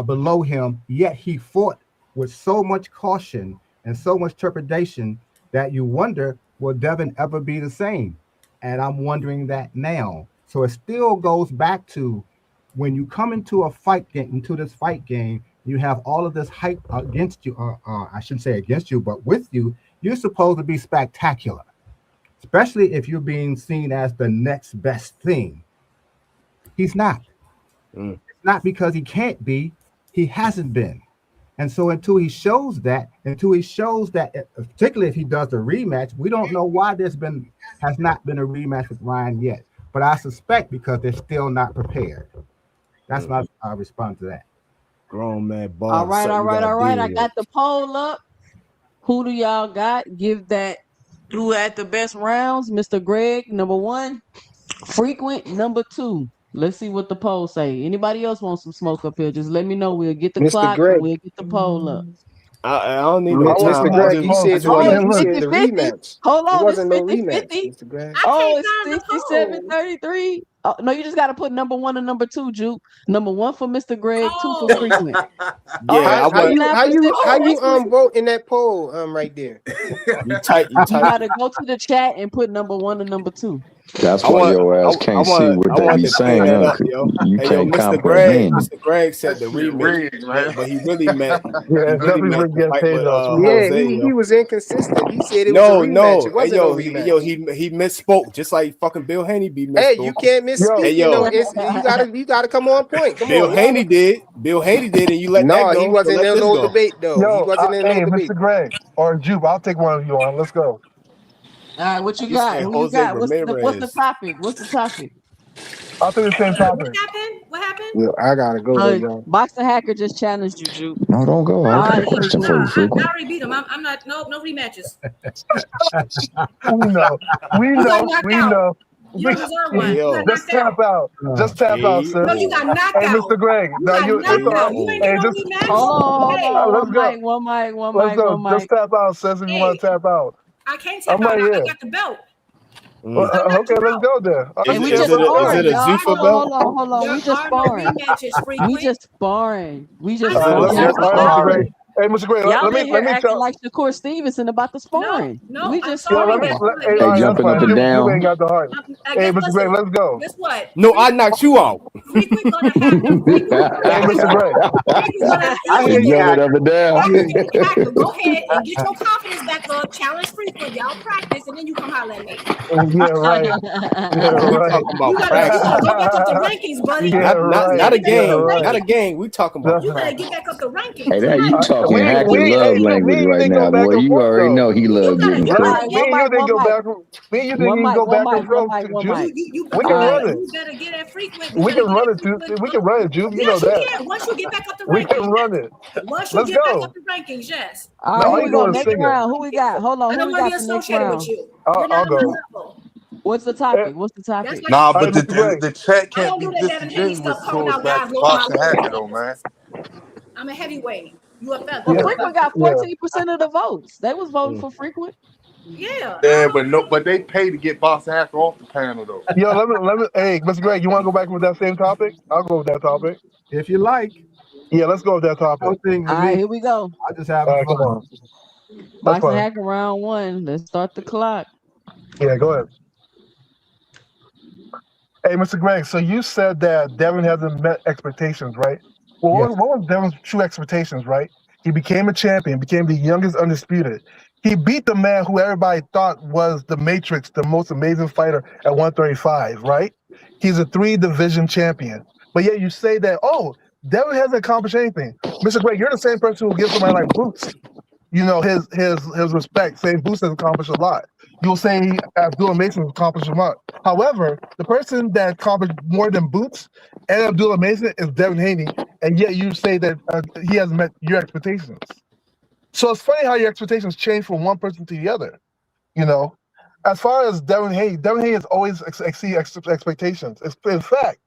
below him, yet he fought with so much caution and so much trepidation that you wonder, will Devin ever be the same? And I'm wondering that now. So it still goes back to when you come into this fight game, you have all of this hype against you, I shouldn't say against you, but with you, you're supposed to be spectacular, especially if you're being seen as the next best thing. He's not. It's not because he can't be, he hasn't been. And so until he shows that, particularly if he does the rematch, we don't know why has not been a rematch with Ryan yet. But I suspect because they're still not prepared. That's my response to that. Grown man ball. All right. I got the poll up. Who do y'all got? Give that who had the best rounds. Mr. Greg, number 1. Frequent, number 2. Let's see what the poll say. Anybody else want some smoke up here? Just let me know. We'll get the Mr. clock. Greg. We'll get the poll up. I don't need no time. Mr. Greg, you said the 50-50. rematch. Hold on, it wasn't it's no 50-50. rematch, Mr. Greg. Oh, it's 67-33. Oh, no, you just got to put number 1 and number 2, Juke. Number 1 for Mr. Greg, 2 for Frequent. Yeah, how you vote in that poll right there? You type. You got to go to the chat and put number 1 and number 2. That's why your ass can't see what they be saying. You can't comprehend. Mr. Greg said the rematch, but he really meant the fight with Jose. He was inconsistent. He said it was a rematch. It wasn't no rematch. He misspoke, just like fucking Bill Haney be misspoke. Hey, you can't misspeak. You gotta come on point. Come Bill on. Haney did, and you let that go. No, he wasn't in no debate though. He wasn't in no debate. Mr. Greg or Jupe, I'll take one of you on. Let's go. All right, what you got? Who you got? What's the topic? I'll take the same topic. What happened? Yeah, I gotta go there, y'all. Boxer Hacker just challenged you, Jupe. No, don't go. I got a question for you, I Frequent. already beat him. I'm not. No rematches. We know. You deserve one. Just tap out. Just tap out, sir. No, you got knocked Hey, out. Mr. Greg. You ain't Hey, no just rematch. Hold on. let's go. One mic. Let's go. Just tap out, says if you want to tap out. I can't tap I'm out. right I here. got the belt. Okay, let's go there. Is it a Zuffa belt? Hold on. We just sparring. Rematches frequent. We just sparring. Let's go. All right, Mr. Greg. Hey, Mr. Gray, Y'all let in here me acting tell. like Shakur Stevenson about the sparring. No, We I'm just Yo, sorry. let me. sparring. Hey, Hey, all right, that's jumping fine. up and You ain't down. got the heart. I Hey, guess Mr. Gray, let's go. guess what? No, I knocked you out. Frequent gonna have to. Hey, Mr. Gray. Frequent gonna have I to. hear you. Jumping up and down. Go ahead and get your confidence back up. Challenge Frequent. Y'all practice, and then you come holler at me. Yeah, right. Yeah, We right. talking about You practice. gotta go back up the rankings, buddy. Yeah, right. Not a Yeah, game. right. Not a game. We talking about You gotta practice. get back up the rankings. Hey, Come that you on. talking Hey, hacker love language you right didn't go now, back boy. and You forth already though. know he love getting You All gotta right, cooked. Me one and you mic, didn't one go mic. back. Me and you One didn't mic, go one back mic, and one forth, mic, one Juice. mic. You We All can right. run it. you better get at Frequent. You We better can get run at it too. Frequent. We can run it, Juice. You know Yes, you that. can. Once you get back up the We can rankings. run it. Once you Let's get back up go. the rankings, yes. All No, right, all here you we go. doing is Next singing. round. Who we got? Hold on. I Who don't we want to got be for next associated round? with you. You're I'll not on go. my level. What's the Eh, topic? What's the That's topic? like Nah, All right, but Mr. Gray. the chat I can't don't be do that Devin Haney stuff disingenuous calling towards out guys back lower my boxing lower hacker though, levels. man. I'm a heavyweight. You a Well, Yeah, featherweight. Frequent got yeah. 14% of the votes. They was voting for Frequent. Yeah. Yeah, but they pay to get boxing hacker off the panel though. Yo, let me. Hey, Mr. Gray, you want to go back with that same topic? I'll go with that topic. If you like, Yeah, let's go with that topic. no thing to All right, me. here we go. I just All having right, come fun. on. That's Boxing fine. hacker round one. Let's start the clock. Yeah, go ahead. Hey, Mr. Greg, so you said that Devin hasn't met expectations, right? Well, Yes. what was Devin's true expectations, right? He became a champion, became the youngest undisputed. He beat the man who everybody thought was the Matrix, the most amazing fighter at 135, right? He's a 3-division champion. But yet you say that, oh, Devin hasn't accomplished anything. Mr. Greg, you're the same person who gives somebody like Boots, his respect, saying Boots has accomplished a lot. You'll say Abdullah Mason has accomplished a lot. However, the person that accomplished more than Boots and Abdullah Mason is Devin Haney, and yet you say that he hasn't met your expectations. So it's funny how your expectations change from one person to the other. You know, as far as Devin Haney has always exceeded expectations. In fact,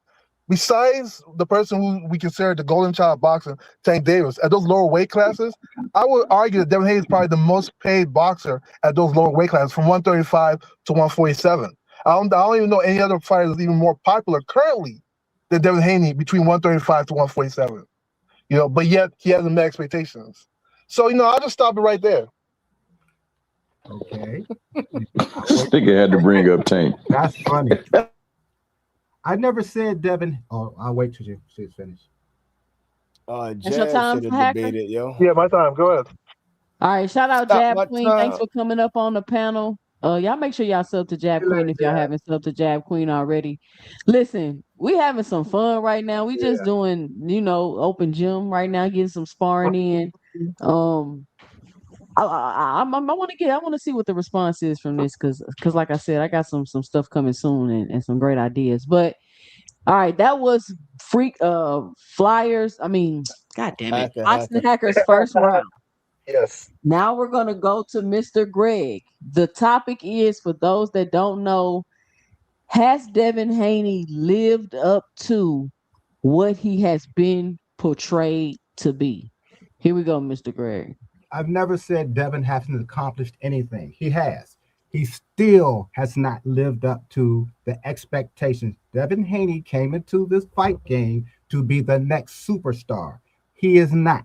besides the person who we consider the golden child of boxing, Tank Davis, at those lower weight classes, I would argue that Devin Haney is probably the most paid boxer at those lower weight classes, from 135 to 147. I don't even know any other fighter that's even more popular currently than Devin Haney between 135 to 147. You know, but yet he hasn't met expectations. So, I'll just stop it right there. Okay. Nigga had to bring up Tank. That's funny. I never said Devin. Oh, I'll wait till she's finished. That's your Jazz time, should have Hacker? debated, yo. Yeah, my time. Go ahead. All right, shout out Stop Jab my Queen. Thanks time. for coming up on the panel. Y'all make sure y'all sub to Jab Queen if y'all haven't subbed to Jab Queen already. Listen, we having some fun right now. We just doing, open gym right now, getting some sparring in. I want to see what the response is from this because like I said, I got some stuff coming soon and some great ideas. But all right, that was Flyers. I mean, God damn it, Boxing Hackers first round. Yes. Now we're gonna go to Mr. Greg. The topic is, for those that don't know, has Devin Haney lived up to what he has been portrayed to be? Here we go, Mr. Greg. I've never said Devin hasn't accomplished anything. He has. He still has not lived up to the expectations. Devin Haney came into this fight game to be the next superstar. He is not.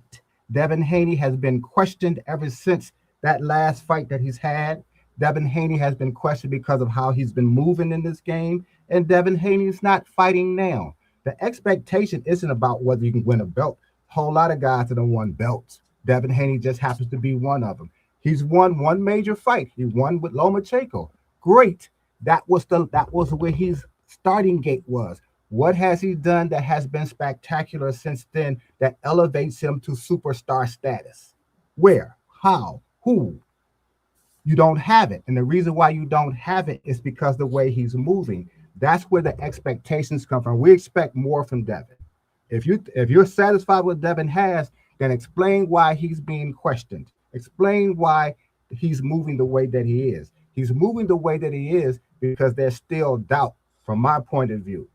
Devin Haney has been questioned ever since that last fight that he's had. Devin Haney has been questioned because of how he's been moving in this game, and Devin Haney is not fighting now. The expectation isn't about whether you can win a belt. A whole lot of guys that have won belts. Devin Haney just happens to be one of them. He's won one major fight. He won with Lomachenko. Great. That was where his starting gate was. What has he done that has been spectacular since then that elevates him to superstar status? Where? How? Who? You don't have it. And the reason why you don't have it is because the way he's moving. That's where the expectations come from. We expect more from Devin. If you're satisfied with what Devin has, then explain why he's being questioned. Explain why he's moving the way that he is. He's moving the way that he is because there's still doubt from my point of view.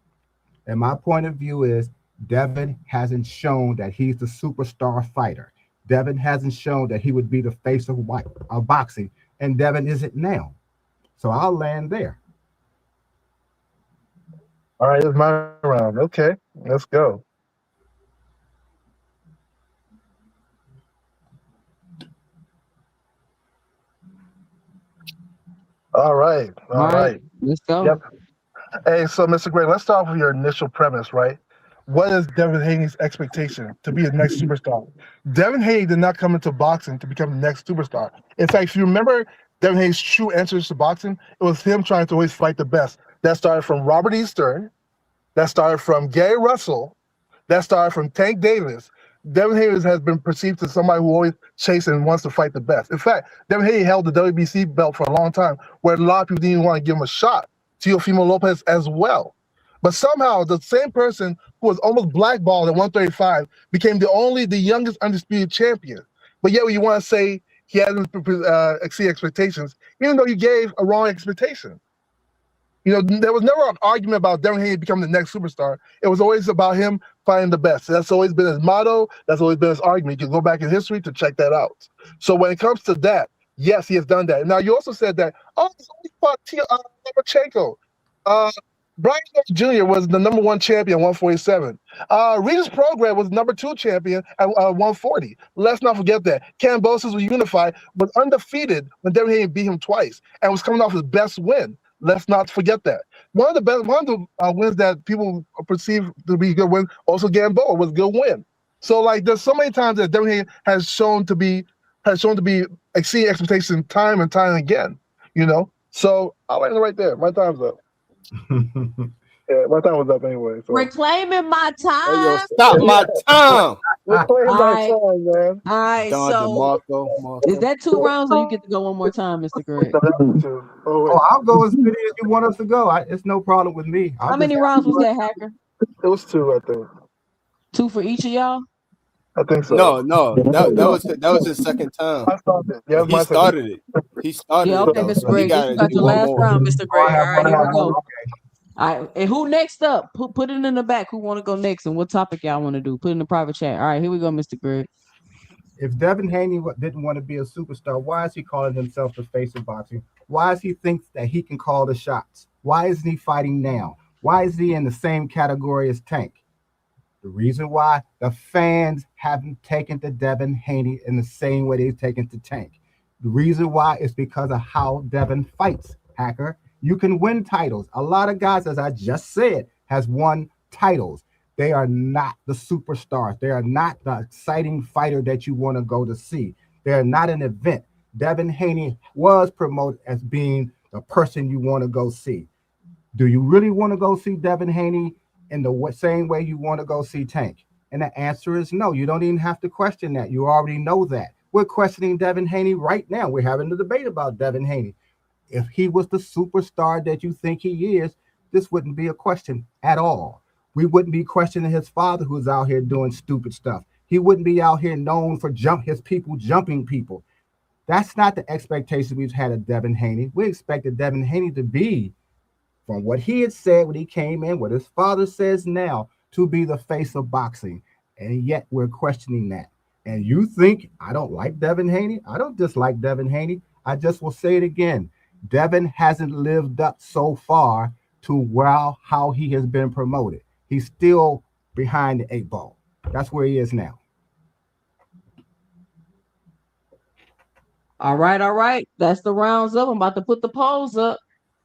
And my point of view is Devin hasn't shown that he's the superstar fighter. Devin hasn't shown that he would be the face of boxing, and Devin isn't now. So I'll land there. All right, it's my round. Okay, let's go. All right. All right. Let's go. Yep. Hey, so Mr. Gray, let's start with your initial premise, right? What is Devin Haney's expectation to be the next superstar? Devin Haney did not come into boxing to become the next superstar. In fact, if you remember Devin Haney's true entrance to boxing, it was him trying to always fight the best. That started from Robert Eastern, that started from Gary Russell, that started from Tank Davis. Devin Haney has been perceived as somebody who always chases and wants to fight the best. In fact, Devin Haney held the WBC belt for a long time, where a lot of people didn't even want to give him a shot. Teofimo Lopez as well. But somehow the same person who was almost blackballed at 135 became the youngest undisputed champion. But yet you want to say he hasn't exceeded expectations, even though you gave a wrong expectation. You know, there was never an argument about Devin Haney becoming the next superstar. It was always about him finding the best. That's always been his motto. That's always been his argument. You can go back in history to check that out. So when it comes to that, yes, he has done that. Now, you also said that, he's only fought Lomachenko. Brian Jr. was the number 1 champion at 147. Regis Prograis was number 2 champion at 140. Let's not forget that. Kambosos was unified, was undefeated when Devin Haney beat him twice, and was coming off his best win. Let's not forget that. One of the wins that people perceive to be a good win, also Gamboa was a good win. So like there's so many times that Devin Haney has shown to be exceeding expectations time and time again. You know? So I'll end it right there. My time's up. Yeah, my time was up anyway. So. Reclaiming my time. Stop my time. Reclaiming my time, man. All right, Don so DeMarco. is that 2 rounds or you get to go one more time, Mr. Greg? I'll go as many as you want us to go. It's no problem with me. How many rounds was that, Hacker? It was 2, I think. 2 for each of y'all? I think so. No. That was his second time. I started. Yeah, he started it. He started yeah, okay, it. Mr. So he Greg. You got got your last more. round, Mr. Greg. All right, here we go. Okay. All right, and who next up? Put it in the back. Who want to go next, and what topic y'all want to do? Put it in the private chat. All right, here we go, Mr. Greg. If Devin Haney didn't want to be a superstar, why is he calling himself the face of boxing? Why does he think that he can call the shots? Why isn't he fighting now? Why is he in the same category as Tank? The reason why, the fans haven't taken to Devin Haney in the same way they've taken to Tank. The reason why is because of how Devin fights, Hacker. You can win titles. A lot of guys, as I just said, has won titles. They are not the superstars. They are not the exciting fighter that you want to go to see. They are not an event. Devin Haney was promoted as being the person you want to go see. Do you really want to go see Devin Haney in the same way you want to go see Tank? And the answer is no. You don't even have to question that. You already know that. We're questioning Devin Haney right now. We're having a debate about Devin Haney. If he was the superstar that you think he is, this wouldn't be a question at all. We wouldn't be questioning his father who's out here doing stupid stuff. He wouldn't be out here known for his people jumping people. That's not the expectation we've had of Devin Haney. We expected Devin Haney to be, from what he had said when he came in, what his father says now, to be the face of boxing. And yet we're questioning that. And you think I don't like Devin Haney? I don't dislike Devin Haney. I just will say it again. Devin hasn't lived up so far to how he has been promoted. He's still behind the 8 ball. That's where he is now. All right. That's the rounds up. I'm about to put the polls up.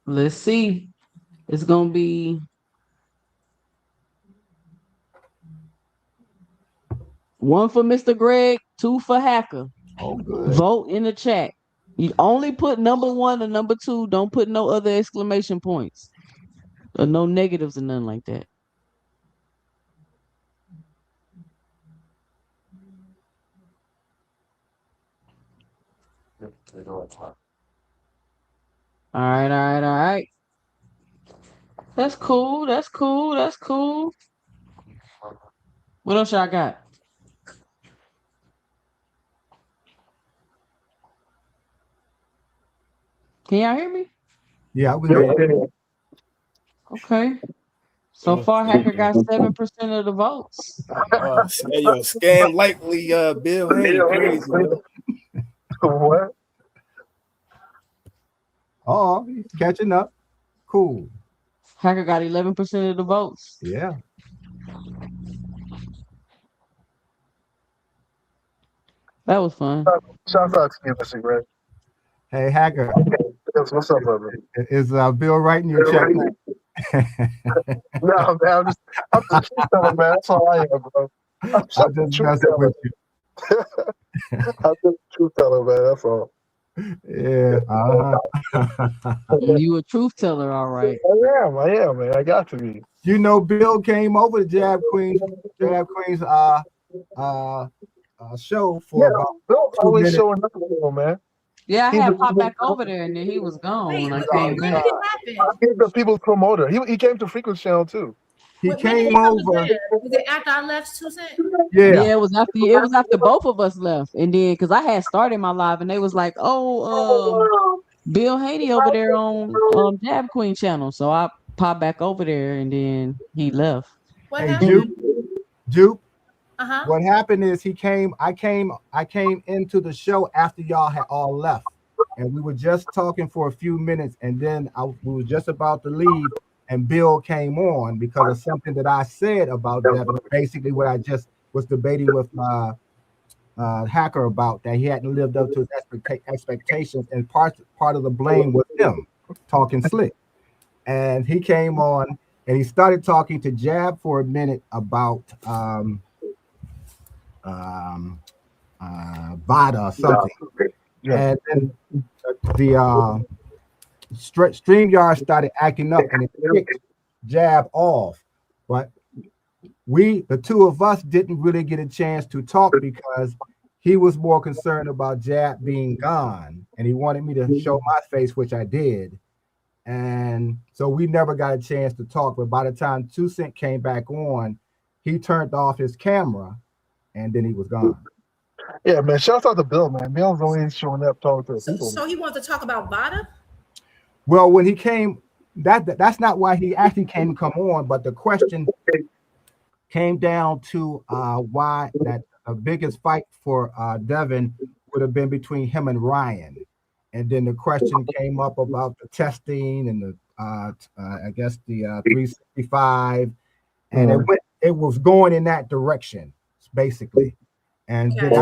Let's see. It's going to be 1 for Mr. Greg, 2 for Hacker. Oh, good. Vote in the chat. You only put number 1 and number 2. Don't put no other exclamation points or no negatives or nothing like that. All right. That's cool. What else y'all got? Can y'all hear me? Yeah, we hear you. Okay. So far, Hacker got 7% of the votes. Scam likely Bill Haney crazy. What? Oh, he's catching up. Cool. Hacker got 11% of the votes. Yeah. That was fun. Shout out to you, Mr. Greg. Hey, Hacker. Yes, what's up, brother? Is Bill writing your check? No, man, I'm just a truth teller, man. That's all I am, bro. I'm just messing with you. I'm just a truth teller, man. That's all. Yeah. You a truth teller, all right. I am, man. I got to be. You know, Bill came over to Jab Queen's show for about Bill's 2 always minutes. showing up, man. Yeah, I had popped back over there, and then he was gone when I came back. He's the people's promoter. He came to Frequency Channel too. He came over. Was it after I left 2 Cent? Yeah, it was after both of us left, and then because I had started my live, and they was like, "Oh, Bill Haney over there on Jab Queen channel," so I popped back over there, and then he left. What hey, happened? Jupe. Uh-huh. What happened is I came into the show after y'all had all left, and we were just talking for a few minutes, and then we were just about to leave, and Bill came on because of something that I said about Devin. Basically, what I just was debating with Hacker about, that he hadn't lived up to his expectations, and part of the blame was him talking slick. And he came on and he started talking to Jab for a minute about Vada or something. And then the StreamYard started acting up and it kicked Jab off. But the two of us didn't really get a chance to talk because he was more concerned about Jab being gone, and he wanted me to show my face, which I did. And so we never got a chance to talk. But by the time 2 Cent came back on, he turned off his camera and then he was gone. Yeah, man. Shout out to Bill, man. Bill's always showing up talking to people. So he wanted to talk about Vada? Well, when he came, that's not why he actually came to come on, but the question came down to why that the biggest fight for Devin would have been between him and Ryan. And then the question came up about the testing and the I guess the 365, and it was going in that direction basically. And then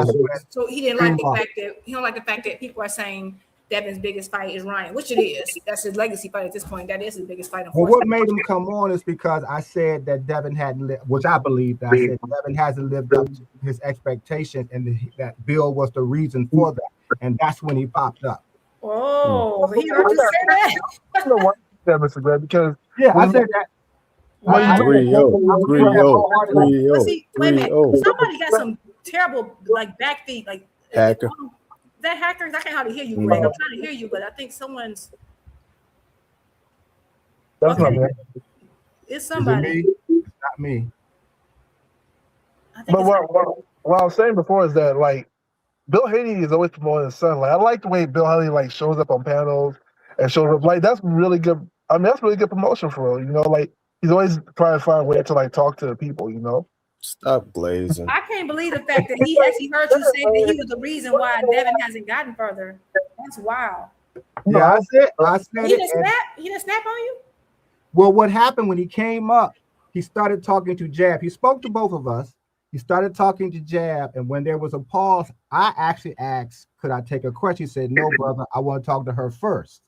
so he didn't like the fact that he don't like the fact that people are saying Devin's biggest fight is Ryan, which it is. That's his legacy fight at this point. That is his biggest fight. Well, what made him come on is because I said that Devin hadn't lived, which I believe that I said Devin hasn't lived up to his expectations, and that Bill was the reason for that, and that's when he popped up. Oh, he heard you say that. I don't know why that, Mr. Greg, because I said that. 3-0. See, wait a minute. Somebody got some terrible back feet, Hacker. That Hacker, I can't hardly hear you, Greg. I'm trying to hear you, but I think someone's. That's not me. It's somebody. It's not me. But what I was saying before is that Bill Haney is always promoting his son. I like the way Bill Haney shows up on panels and shows up. That's really good. I mean, that's really good promotion for him. He's always trying to find a way to talk to people. Stop glazing. I can't believe the fact that he actually heard you say that he was the reason why Devin hasn't gotten further. That's wild. Yeah, I said he it. He didn't snap on you? Well, what happened when he came up, he started talking to Jab. He spoke to both of us. He started talking to Jab, and when there was a pause, I actually asked, could I take a question? He said, no, brother, I want to talk to her first.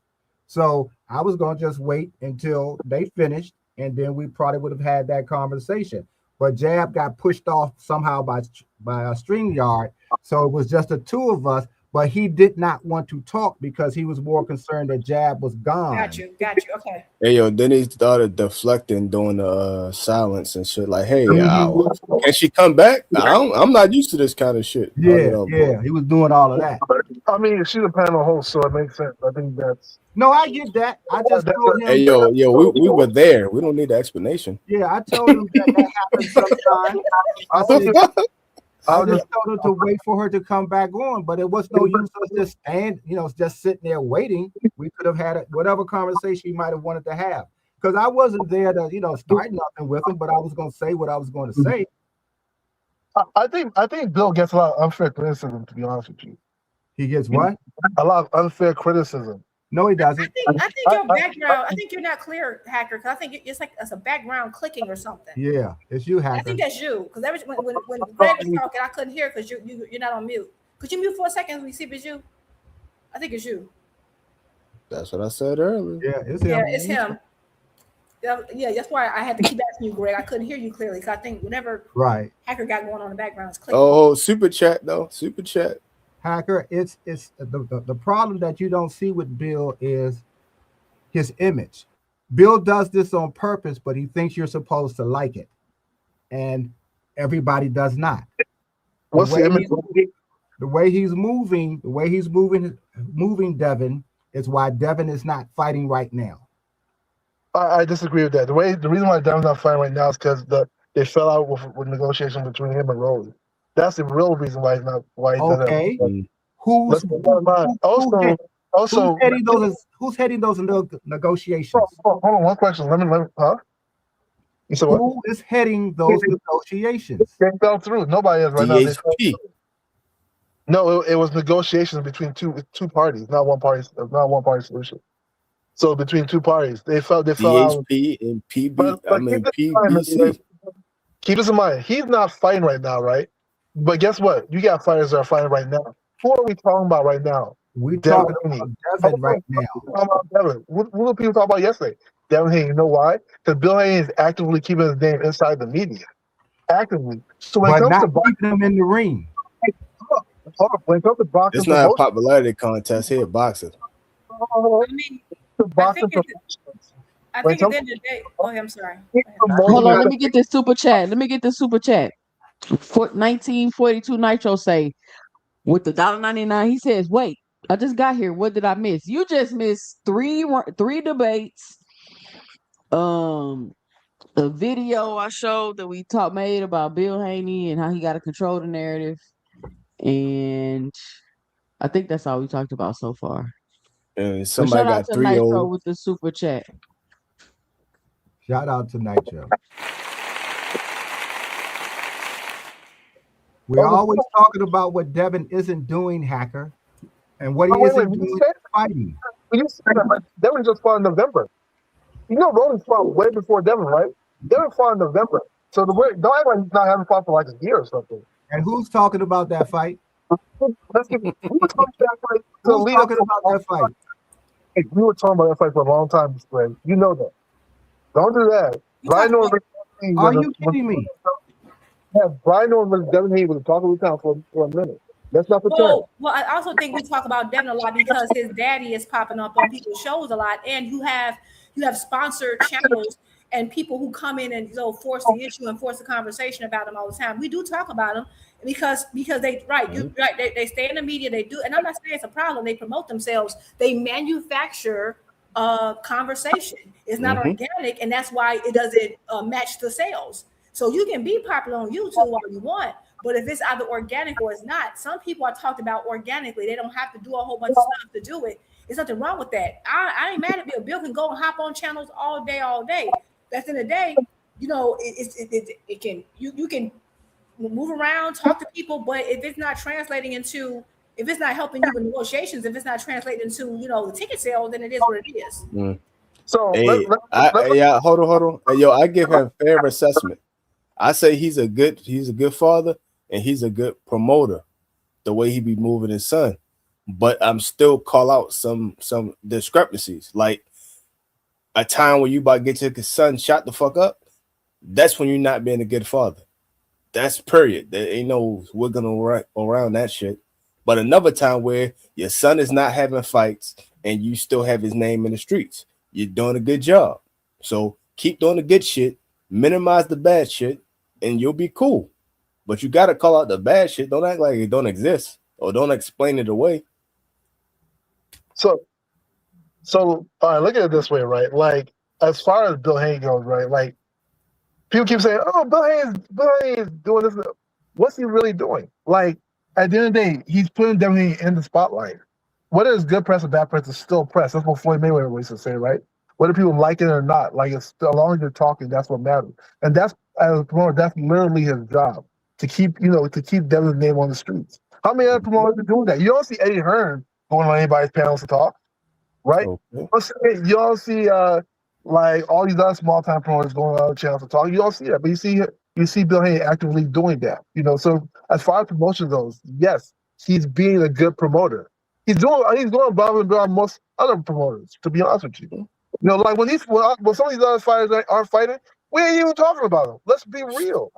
So I was going to just wait until they finished, and then we probably would have had that conversation. But Jab got pushed off somehow by a StreamYard, so it was just the two of us. But he did not want to talk because he was more concerned that Jab was gone. Got you. Okay. Hey, yo, then he started deflecting, doing the silence and shit. Like, hey, can she come back? I'm not used to this kind of shit. Yeah, he was doing all of that. I mean, she's a panel host, so it makes sense. I think that's. No, I get that. I just told him. Hey, yo, we were there. We don't need the explanation. Yeah, I told him that happens sometimes. I just told him to wait for her to come back on, but it was no use us just sitting there waiting. We could have had whatever conversation he might have wanted to have, because I wasn't there to start nothing with him, but I was going to say what I was going to say. I think Bill gets a lot of unfair criticism, to be honest with you. He gets what? A lot of unfair criticism. No, he doesn't. I think your background. I think you're not clear, Hacker. Because I think it's a background clicking or something. Yeah, it's you, Hacker. I think that's you. Because when Greg was talking, I couldn't hear because you're not on mute. Could you mute for a second? We see if it's you. I think it's you. That's what I said earlier. Yeah, it's him. Yeah, it's him. Yeah, that's why I had to keep asking you, Greg. I couldn't hear you clearly because I think whenever Hacker got going on in the background, it's clicking. Oh, super chat though. Super chat. Hacker, it's the problem that you don't see with Bill is his image. Bill does this on purpose, but he thinks you're supposed to like it, and everybody does not. What's the image? The way he's moving Devin is why Devin is not fighting right now. I disagree with that. The reason why Devin's not fighting right now is because they fell out with negotiation between him and Rose. That's the real reason why he's not. Why he doesn't. Okay. Who's heading those negotiations? Hold on, one question. Let me. Huh? You said what? Who is heading those negotiations? They fell through. Nobody is right DHP. now. No, it was negotiations between two parties, not one party solution. So between two parties, they fell out. DHP and PB. But PBC. Keep this in mind. He's not fighting right now, right? But guess what? You got fighters that are fighting right now. Who are we talking about right now? We're talking about Devin right now. What did people talk about yesterday? Devin Haney. You know why? Because Bill Haney is actively keeping his name inside the media. Actively. So when it comes to keeping him in the ring. When it comes to boxing, It's not a popularity contest here, boxing. I think at the end of the day. Oh, I'm sorry. Hold on, let me get this super chat. 1942 Nitro say with the $1.99. He says, "Wait, I just got here. What did I miss? You just missed three debates. A video I showed that we made about Bill Haney and how he got to control the narrative, and I think that's all we talked about so far." And somebody got 3 Nitro with the super chat. Shout out to Nitro. We're always talking about what Devin isn't doing, Hacker, and what he isn't doing fighting. Devin just fought in November. You know, Rollins fought way before Devin, right? Devin fought in November. So don't act like he's not having fought for like a year or something. And who's talking about that fight? Who's talking about that fight? Hey, we were talking about that fight for a long time, Greg. You know that. Don't do that. Are you kidding me? Yeah, Brian Norman, Devin Haney was talking with town for a minute. That's not the term. Well, I also think we talk about Devin a lot because his daddy is popping up on people's shows a lot, and you have sponsored channels and people who come in and force the issue and force the conversation about him all the time. We do talk about him because they they stay in the media, they do, and I'm not saying it's a problem. They promote themselves, they manufacture conversation. It's not organic, and that's why it doesn't match the sales. So you can be popular on YouTube all you want, but if it's either organic or it's not, some people are talked about organically. They don't have to do a whole bunch of stuff to do it. There's nothing wrong with that. I ain't mad at Bill. Bill can go and hop on channels all day. That's in the day, it can you can move around, talk to people, but if it's not translating into, if it's not helping you with negotiations, if it's not translating into the ticket sales, then it is what it is. So hold on. Hey, I give him fair assessment. I say he's a good father and he's a good promoter, the way he be moving his son. But I'm still call out some discrepancies, like a time when you about to get your son shot the fuck up. That's when you're not being a good father. That's period. There ain't no wiggling around that shit. But another time where your son is not having fights and you still have his name in the streets, you're doing a good job. So keep doing the good shit, minimize the bad shit, and you'll be cool. But you got to call out the bad shit. Don't act like it don't exist or don't explain it away. So all right, look at it this way, right? Like, as far as Bill Haney goes, right? Like, people keep saying, "Oh, Bill Haney is doing this." What's he really doing? Like, at the end of the day, he's putting Devin Haney in the spotlight. Whether it's good press or bad press, it's still press. That's what Floyd Mayweather used to say, right? Whether people like it or not, like, it's still, as long as you're talking, that's what matters. And that's, as a promoter, that's literally his job, to keep Devin's name on the streets. How many other promoters are doing that? You don't see Eddie Hearn going on anybody's panels to talk, right? Okay. You don't see like all these other small time promoters going on other channels to talk. You don't see that, but you see Bill Haney actively doing that. So as far as promotion goes, yes, he's being a good promoter. He's going above and beyond most other promoters, to be honest with you. You know, like when some of these other fighters aren't fighting, we ain't even talking about them. Let's be real.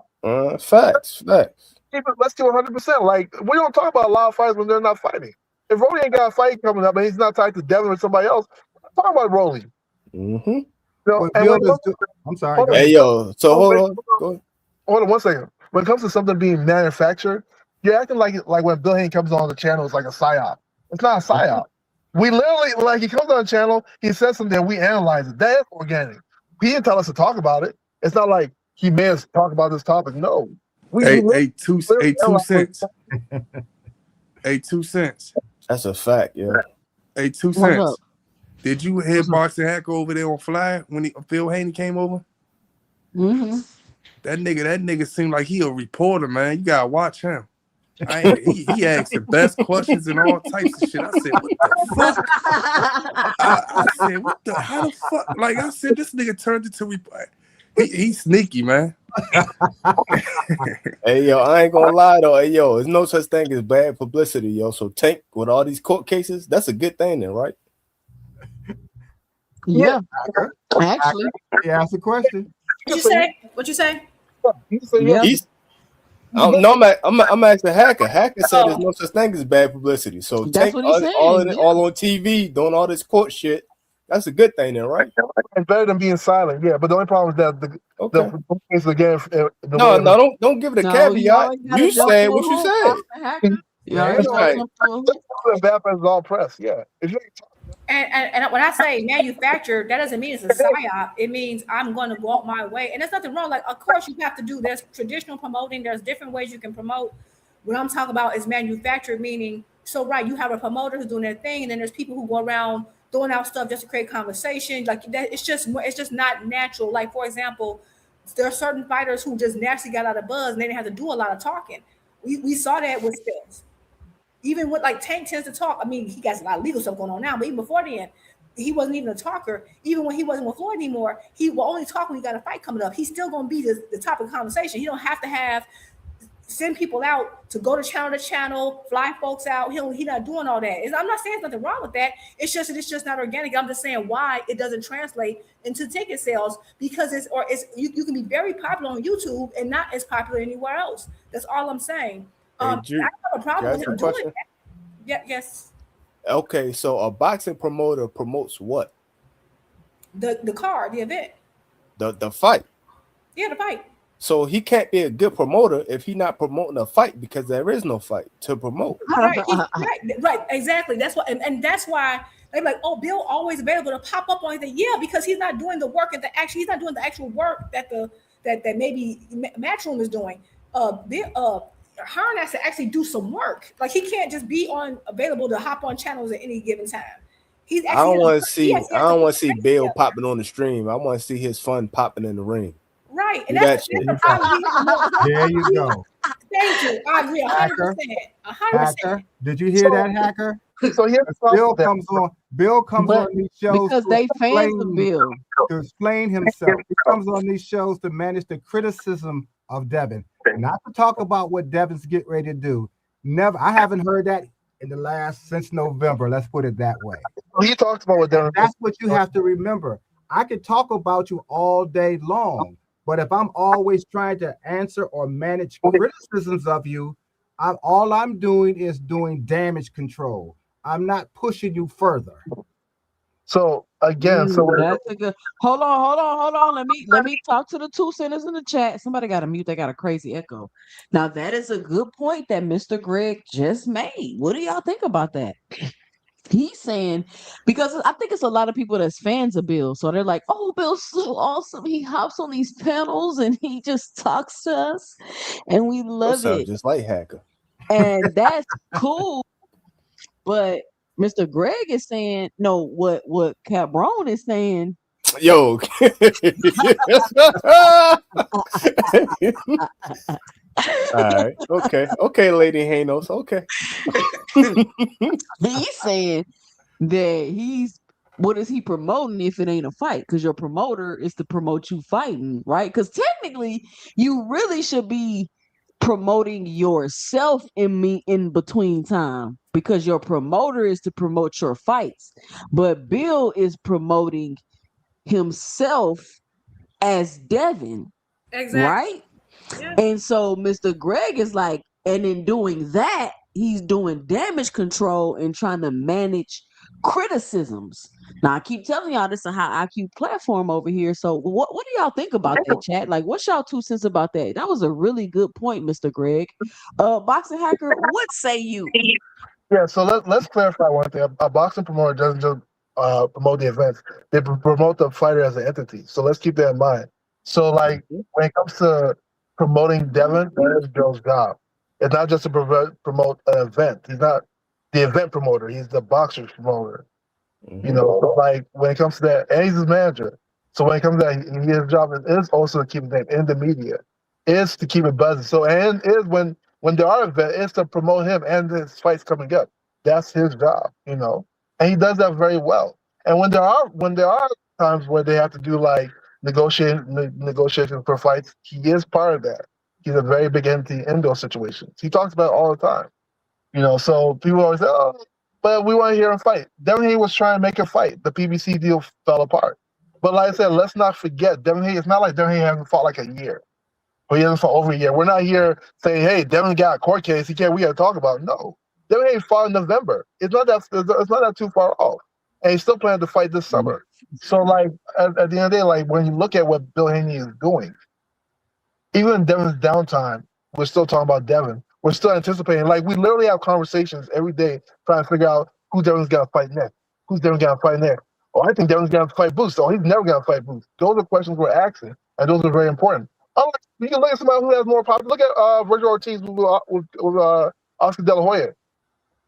Facts. Let's do 100%. Like, we don't talk about a lot of fighters when they're not fighting. If Rolly ain't got a fight coming up and he's not tied to Devin or somebody else, I'm talking about Rolly. Mm-hmm. You know, I'm sorry. Hey, yo. So hold on. Go Hold on 1 second. When it comes to something being manufactured, you're acting like when Bill Hayne comes on the channel, it's like a psyop. It's not a psyop. We literally, like, he comes on the channel, he says something, we analyze it. That's organic. He didn't tell us to talk about it. It's not like he made us talk about this topic. No. Hey, 2 cents. Hey, 2 cents. That's a fact, yeah. Hey, 2 cents. Did you hear Boxing Hacker over there on Fly when Phil Haney came over? Mm-hmm. That nigga seemed like he a reporter, man. You gotta watch him. He asked the best questions and all types of shit. I said, what the fuck? I said, what the? How the fuck? Like, I said, this nigga turned into report. He's sneaky, man. Hey, yo, I ain't gonna lie though. Hey, yo, there's no such thing as bad publicity, yo. So Tank, with all these court cases, that's a good thing then, right? Yeah. Actually. He asked a question. What you say? I'm asking Hacker. Hacker said there's no such thing as bad publicity. So That's Tank what he's saying, all on TV doing all this court shit. That's a good thing then, right? It's better than being silent, yeah. But the only problem is that the case again. Don't give it a caveat. You said what you said. Yeah, right. Bad press is all press. Yeah. And when I say manufactured, that doesn't mean it's a psyop. It means I'm going to walk my way, and there's nothing wrong. Like, of course, you have to do. There's traditional promoting. There's different ways you can promote. What I'm talking about is manufactured, meaning right. You have a promoter who's doing their thing, and then there's people who go around throwing out stuff just to create conversation. Like that, it's just not natural. Like, for example, there are certain fighters who just naturally got out of buzz, and they didn't have to do a lot of talking. We saw that with Spence. Even with like Tank tends to talk. I mean, he got a lot of legal stuff going on now, but even before then, he wasn't even a talker. Even when he wasn't with Floyd anymore, he will only talk when he got a fight coming up. He's still going to be the topic of conversation. He don't have to send people out to go to channel, fly folks out. He's not doing all that. I'm not saying there's nothing wrong with that. It's just not organic. I'm just saying why it doesn't translate into ticket sales, because you can be very popular on YouTube and not as popular anywhere else. That's all I'm saying. I have a problem with him doing that. Yeah, yes. Okay, so a boxing promoter promotes what? The card, the event. The fight. Yeah, the fight. So he can't be a good promoter if he's not promoting a fight, because there is no fight to promote. Right, exactly. That's what, and that's why they're like, oh, Bill always available to pop up on anything. Yeah, because he's not doing the work he's not doing the actual work that maybe Matchroom is doing. Hearn has to actually do some work. Like, he can't just be available to hop on channels at any given time. I don't want to see Bill popping on the stream. I want to see his fun popping in the ring. Right, and that's the problem. There you go. Thank you. I agree 100%. 100%. Did you hear that, Hacker? So Bill comes on these shows because they fans of Bill to explain himself. He comes on these shows to manage the criticism of Devin, not to talk about what Devin's getting ready to do. Never. I haven't heard that since November. Let's put it that way. He talks about what Devin. That's what you have to remember. I could talk about you all day long, but if I'm always trying to answer or manage criticisms of you, all I'm doing is doing damage control. I'm not pushing you further. So again, that's a good. Hold on. Let me talk to the 2 centers in the chat. Somebody got to mute. They got a crazy echo. Now that is a good point that Mr. Greg just made. What do y'all think about that? He's saying, because I think it's a lot of people that's fans of Bill. So they're like, oh, Bill's so awesome. He hops on these panels and he just talks to us and we love it. Just like Hacker. And that's cool. But Mr. Greg is saying, no, what Cabron is saying. Yo. All right. Okay, Lady Hanos. Okay. He's saying that what is he promoting if it ain't a fight? Because your promoter is to promote you fighting, right? Because technically, you really should be promoting yourself in between time, because your promoter is to promote your fights, but Bill is promoting himself as Devin, Exactly. right? Yeah. And so Mr. Greg is like, and in doing that, he's doing damage control and trying to manage criticisms. Now I keep telling y'all this is a high IQ platform over here. So what do y'all think about that, chat? Like, what's y'all 2 cents about that? That was a really good point, Mr. Greg. Boxing Hacker, what say you? Yeah, so let's clarify one thing. A boxing promoter doesn't just promote the events; they promote the fighter as an entity. So let's keep that in mind. So, like when it comes to promoting Devin, that is Bill's job. It's not just to promote an event. He's not the event promoter. He's the boxer's promoter. You know, so like when it comes to that, and he's his manager. So when it comes to that, his job is also to keep his name in the media, is to keep it buzzing. So and is when there are events, is to promote him and his fights coming up. That's his job, you know, and he does that very well. And when there are times where they have to do like negotiations for fights, he is part of that. He's a very big entity in those situations. He talks about it all the time. You know, so people always say, "Oh, but we want to hear him fight." Devin Haney was trying to make a fight. The PBC deal fell apart. But like I said, let's not forget Devin Haney. It's not like Devin Haney hasn't fought like a year, or he hasn't fought over a year. We're not here saying, "Hey, Devin got a court case. We got to talk about it." No, Devin Haney fought in November. It's not that too far off, and he's still planning to fight this summer. So like at the end of the day, like when you look at what Bill Haney is doing, even in Devin's downtime, we're still talking about Devin. We're still anticipating. Like, we literally have conversations every day trying to figure out who Devin's going to fight next. Who's Devin going to fight next? Oh, I think Devin's going to fight Boost. Oh, he's never going to fight Boost. Those are questions we're asking, and those are very important. You can look at somebody who has more power. Look at Virgil Ortiz with Oscar De La Hoya.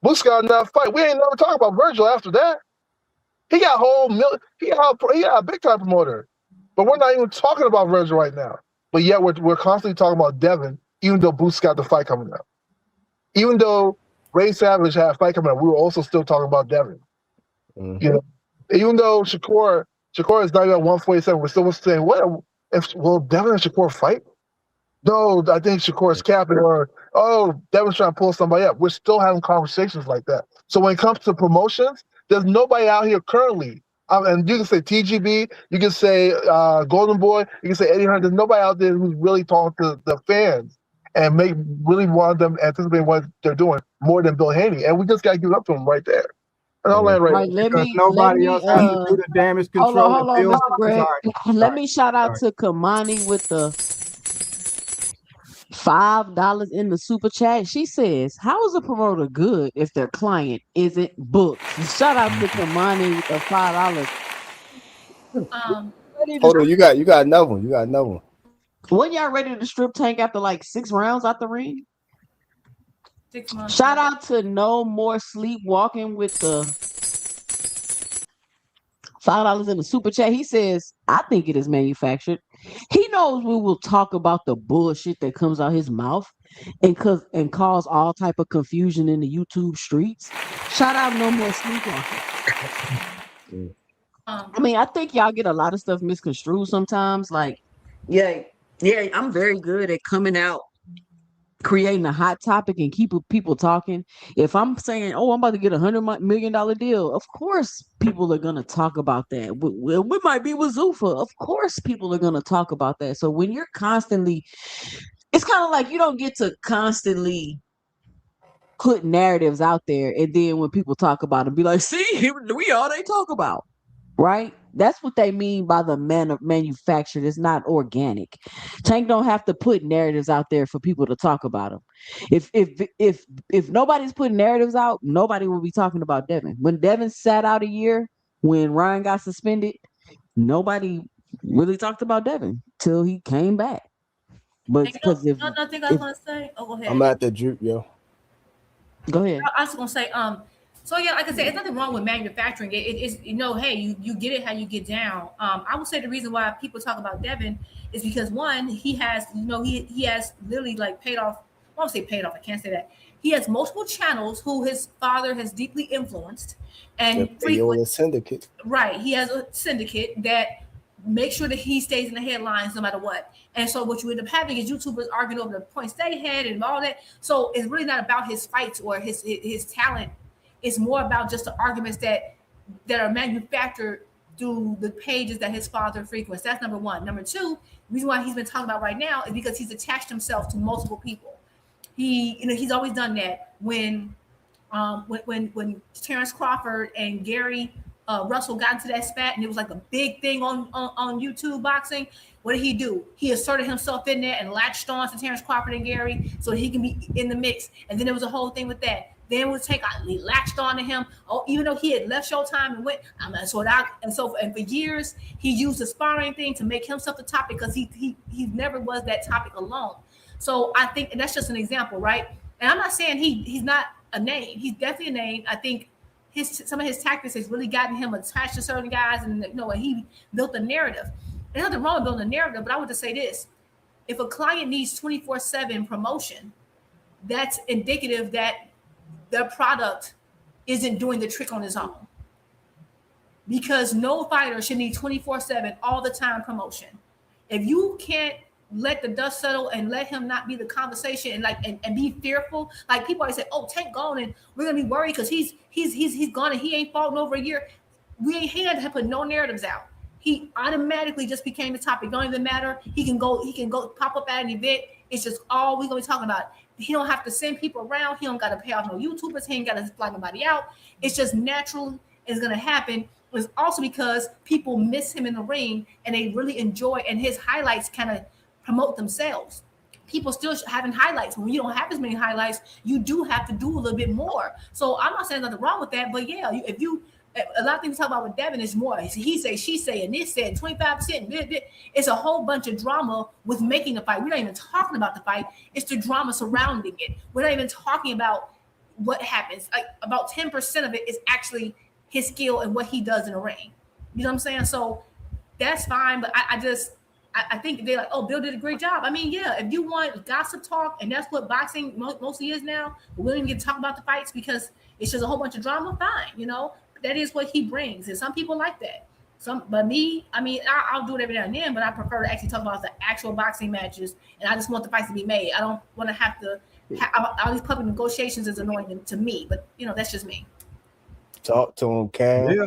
Boost got enough fight. We ain't never talking about Virgil after that. He got he got a big time promoter, but we're not even talking about Virgil right now. But yet we're constantly talking about Devin, even though Boost got the fight coming up. Even though Ray Savage had a fight coming up, we were also still talking about Devin. You know, even though Shakur is not even at 147, we're still saying, will Devin and Shakur fight? No, I think Shakur's capping, or Devin's trying to pull somebody up. We're still having conversations like that. So when it comes to promotions, there's nobody out here currently. And you can say TGB, you can say Golden Boy, you can say Eddie Hunt. There's nobody out there who's really talking to the fans and really want them anticipating what they're doing more than Bill Haney. And we just got to give it up to him right there. And I'll land right there. Because nobody else has to do the damage control. Hold on, Mr. Greg. Let me shout out to Kamani with the $5 in the super chat. She says, "How is a promoter good if their client isn't booked?" Shout out to Kamani with the $5. Hold on, you got another one. You got another one. When y'all ready to strip Tank after like 6 rounds out the ring? 6 months. Shout out to No More Sleepwalking with the $5 in the super chat. He says, "I think it is manufactured." He knows we will talk about the bullshit that comes out his mouth and cause all type of confusion in the YouTube streets. Shout out No More Sleepwalking. I mean, I think y'all get a lot of stuff misconstrued sometimes. Like, yeah, I'm very good at coming out, creating a hot topic and keep people talking. If I'm saying, "Oh, I'm about to get $100 million deal," of course people are gonna talk about that. We might be with Zuffa. Of course people are gonna talk about that. So when you're constantly, it's kind of like you don't get to constantly put narratives out there, and then when people talk about it, be like, "See, we all they talk about." Right? That's what they mean by the manufactured. It's not organic. Tank don't have to put narratives out there for people to talk about him. If nobody's putting narratives out, nobody will be talking about Devin. When Devin sat out a year, when Ryan got suspended, nobody really talked about Devin till he came back. But because I think I was gonna say. Oh, go ahead. I'm at the juke, yo. Go ahead. I was gonna say, so yeah, like I said, it's nothing wrong with manufacturing. It's hey, you get it how you get down. I would say the reason why people talk about Devin is because one, he has, he has literally like paid off. I won't say paid off. I can't say that. He has multiple channels who his father has deeply influenced and frequent syndicate. Right, he has a syndicate that make sure that he stays in the headlines no matter what. And so what you end up having is YouTubers arguing over the points they had and all that. So it's really not about his fights or his talent. It's more about just the arguments that are manufactured through the pages that his father frequents. That's number one. Number two, the reason why he's been talking about right now is because he's attached himself to multiple people. He's always done that when Terrence Crawford and Gary Russell got into that spat, and it was like a big thing on YouTube boxing. What did he do? He asserted himself in there and latched on to Terrence Crawford and Gary so he can be in the mix. And then there was a whole thing with that. Then it would take, he latched on to him. Oh, even though he had left Showtime and went, and for years he used the sparring thing to make himself the topic because he never was that topic alone. So I think, and that's just an example, right? And I'm not saying he's not a name. He's definitely a name. I think some of his tactics has really gotten him attached to certain guys, and he built a narrative. There's nothing wrong with building a narrative, but I want to say this: if a client needs 24/7 promotion, that's indicative that their product isn't doing the trick on its own. Because no fighter should need 24/7 all the time promotion. If you can't let the dust settle and let him not be the conversation and be fearful, like people always say, "Oh, Tank gone and we're gonna be worried because he's gone and he ain't fought in over a year." He had to put no narratives out. He automatically just became the topic. Don't even matter. He can go pop up at an event. It's just all we're gonna be talking about. He don't have to send people around. He don't got to pay off no YouTubers. He ain't got to fly nobody out. It's just natural. It's gonna happen. It's also because people miss him in the ring and they really enjoy, and his highlights kind of promote themselves. People still having highlights. When you don't have as many highlights, you do have to do a little bit more. So I'm not saying nothing wrong with that, but yeah, a lot of things we talk about with Devin is more he say, she say, and this said 25%. It's a whole bunch of drama with making the fight. We're not even talking about the fight. It's the drama surrounding it. We're not even talking about what happens. Like about 10% of it is actually his skill and what he does in the ring. You know what I'm saying? So that's fine, but I think they're like, oh, Bill did a great job. I mean, yeah, if you want gossip talk, and that's what boxing mostly is now, we don't even get to talk about the fights because it's just a whole bunch of drama. Fine, that is what he brings, and some people like that. But me, I mean, I'll do it every now and then, but I prefer to actually talk about the actual boxing matches, and I just want the fights to be made. I don't want to have to. All these public negotiations is annoying to me, but that's just me. Talk to him, Cam. Yeah.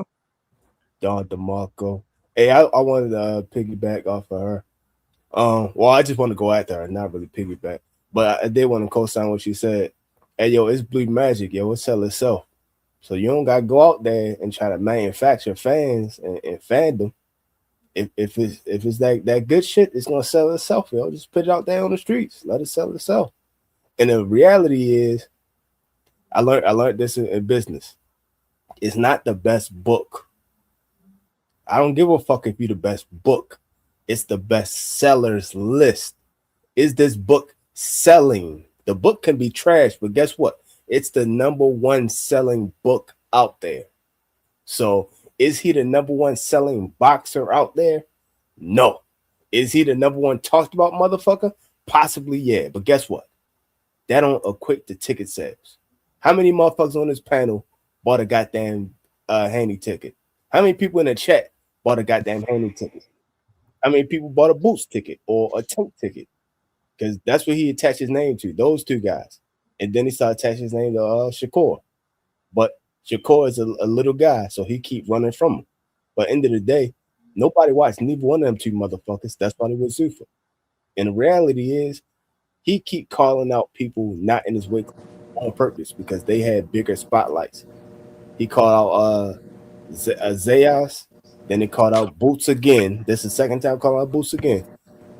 Don DeMarco. Hey, I wanted to piggyback off of her. Well, I just want to go after her, not really piggyback. But I did want to co-sign what she said. Hey, yo, it's Blue Magic, yo. It sell itself. So you don't gotta go out there and try to manufacture fans and fandom. If it's that good shit, it's gonna sell itself, yo. Just put it out there on the streets. Let it sell itself. And the reality is, I learned this in business. It's not the best book. I don't give a fuck if you're the best book. It's the best sellers list. Is this book selling? The book can be trash, but guess what? It's the number one selling book out there. So is he the number one selling boxer out there? No. Is he the number one talked about motherfucker? Possibly, yeah. But guess what? That don't equate to ticket sales. How many motherfuckers on this panel bought a goddamn Haney ticket? How many people in the chat bought a goddamn Haney ticket? How many people bought a Boots ticket or a Tank ticket? Because that's what he attached his name to, those two guys. And then he started attaching his name to Shakur. But Shakur is a little guy, so he keep running from him. But end of the day, nobody watched neither one of them two motherfuckers. That's why they was Zuffa. And the reality is, he keep calling out people not in his weight on purpose because they had bigger spotlights. He called out Zayas, then he called out Boots again. This is the second time calling out Boots again.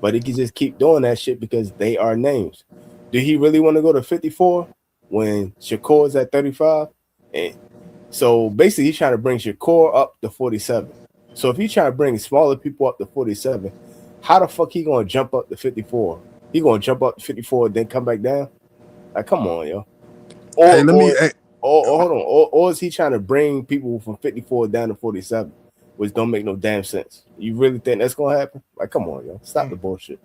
But he can just keep doing that shit because they are names. Do he really want to go to 54 when Shakur is at 35? And so basically, he's trying to bring Shakur up to 47. So if he's trying to bring smaller people up to 47, how the fuck he gonna jump up to 54? He gonna jump up to 54 then come back down? Like, come on, yo. Or hold on. Or is he trying to bring people from 54 down to 47, which don't make no damn sense? You really think that's gonna happen? Like, come on, yo. Stop the bullshit.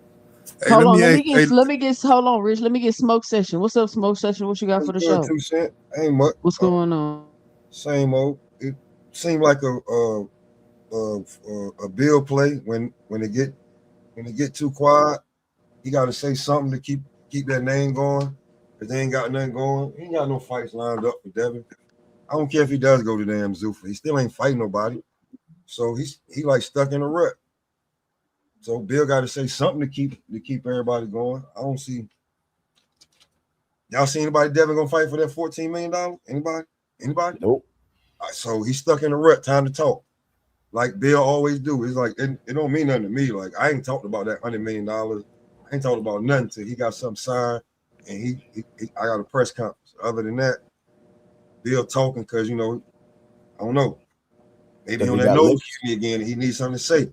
Hey, hold on, hold on, Rich. Let me get Smoke Session. What's up, Smoke Session? What you got for the show? 2 cents. Ain't much. What's going on? Same old. It seemed like a a Bill play when it get too quiet. He got to say something to keep that name going. Cause they ain't got nothing going. He ain't got no fights lined up for Devin. I don't care if he does go to damn Zuffa. He still ain't fighting nobody. So he like stuck in a rut. So Bill got to say something to keep everybody going. I don't see. Y'all see anybody Devin gonna fight for that $14 million? Anybody? Nope. So he's stuck in a rut. Time to talk. Like Bill always do. It's like it don't mean nothing to me. Like I ain't talked about that $100 million. I ain't talked about nothing till he got something signed and I got a press conference. Other than that, Bill talking because I don't know. Maybe on that nose again, he needs something to say.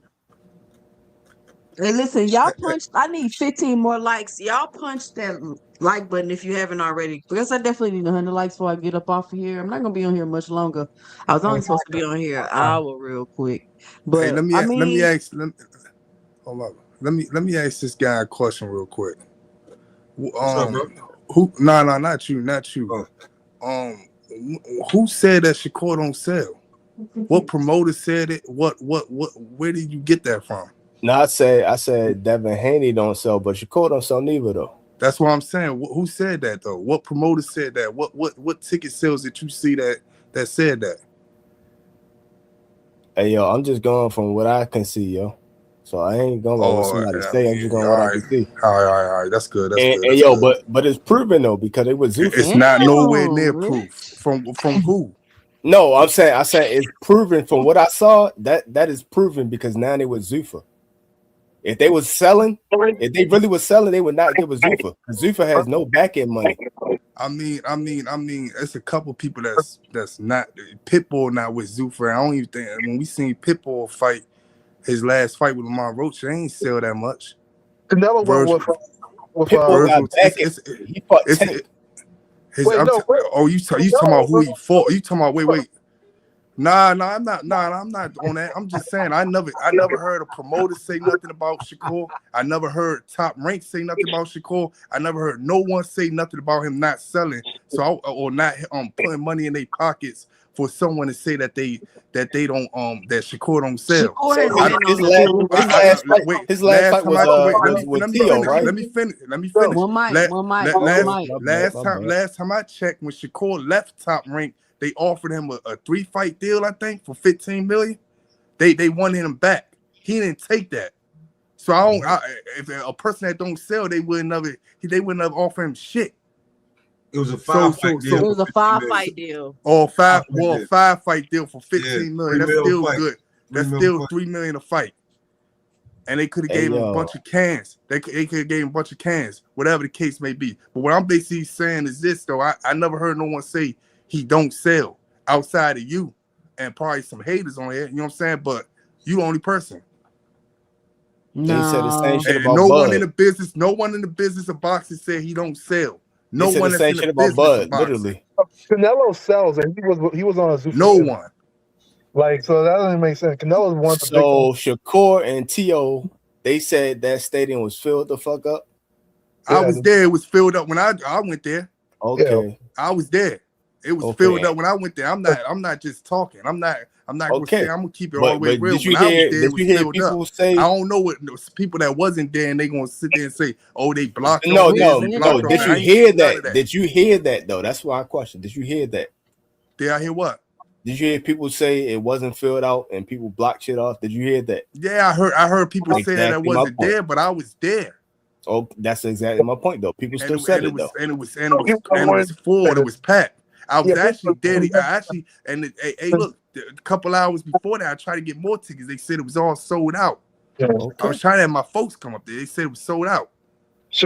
Hey, listen, y'all punched. I need 15 more likes. Y'all punch that like button if you haven't already. Because I definitely need 100 likes before I get up off of here. I'm not gonna be on here much longer. I was only supposed to be on here an hour real quick. But Hey, let me I mean, hold on. Let me ask this guy a question real quick. What's up, bro? Who? No, not you. Oh. Who said that Shakur don't sell? What promoter said it? What? Where did you get that from? No, I said Devin Haney don't sell, but Shakur don't sell neither though. That's what I'm saying. Who said that though? What promoter said that? What ticket sales did you see that said that? Hey yo, I'm just going from what I can see, yo. So I ain't going by what somebody say. I'm just going what I can see. All right. That's good. That's good. And yo, but it's proven though because it was Zuffa. It's not nowhere near proof from who. No, I said it's proven from what I saw. That is proven because now they was Zuffa. If they was selling, if they really was selling, they would not give a Zuffa. Zuffa has no back end money. I mean, it's a couple people that's not Pitbull now with Zuffa. I don't even think when we seen Pitbull fight his last fight with Lamar Roach, they ain't sell that much. Canelo went with Pitbull got back end. He fought Tank. You talking about who he fought? You talking about wait. Nah, I'm not on that. I'm just saying I never heard a promoter say nothing about Shakur. I never heard Top Rank say nothing about Shakur. I never heard no one say nothing about him not selling. Or not putting money in their pockets for someone to say that they don't that Shakur don't sell. His last fight was with Tio, right? Let me finish. Last time I checked, when Shakur left Top Rank, they offered him a 3-fight deal, I think, for $15 million. They wanted him back. He didn't take that. So if a person that don't sell, they wouldn't have offered him shit. It was a 5-fight deal. It was a 5-fight deal. Or 5-fight deal for $15 million. That's still good. That's still $3 million a fight. And they could have gave him a bunch of cans. They could have gave him a bunch of cans, whatever the case may be. But what I'm basically saying is this, though. I never heard no one say he don't sell outside of you and probably some haters on here. You know what I'm saying? But you the only person. No. They said the same shit about no Bud. No one in the business of boxing said he don't sell. No one that's in the business Bud, of boxing. literally. Canelo sells, and he was on a Zuffa. No one. Like, so that doesn't make sense. Canelo's one. So Shakur and Tio, they said that stadium was filled the fuck up. I was there. It was filled up when I went there. Okay. I was there. It was filled up when I went there. I'm not just talking. I'm not gonna say, I'm gonna keep it all the way real. When I was there, it was filled up. I don't know what people that wasn't there and they gonna sit there and say, oh, they blocked. No. Did you hear that? Did you hear that though? That's why I question. Did you hear that? Did I hear what? Did you hear people say it wasn't filled out and people blocked shit off? Did you hear that? Yeah, I heard people say that I wasn't there, but I was there. Oh, that's exactly my point though. People still said it though. And it was full. And it was packed. I was actually there. Look, a couple hours before that, I tried to get more tickets. They said it was all sold out. Okay. I was trying to have my folks come up there. They said it was sold out.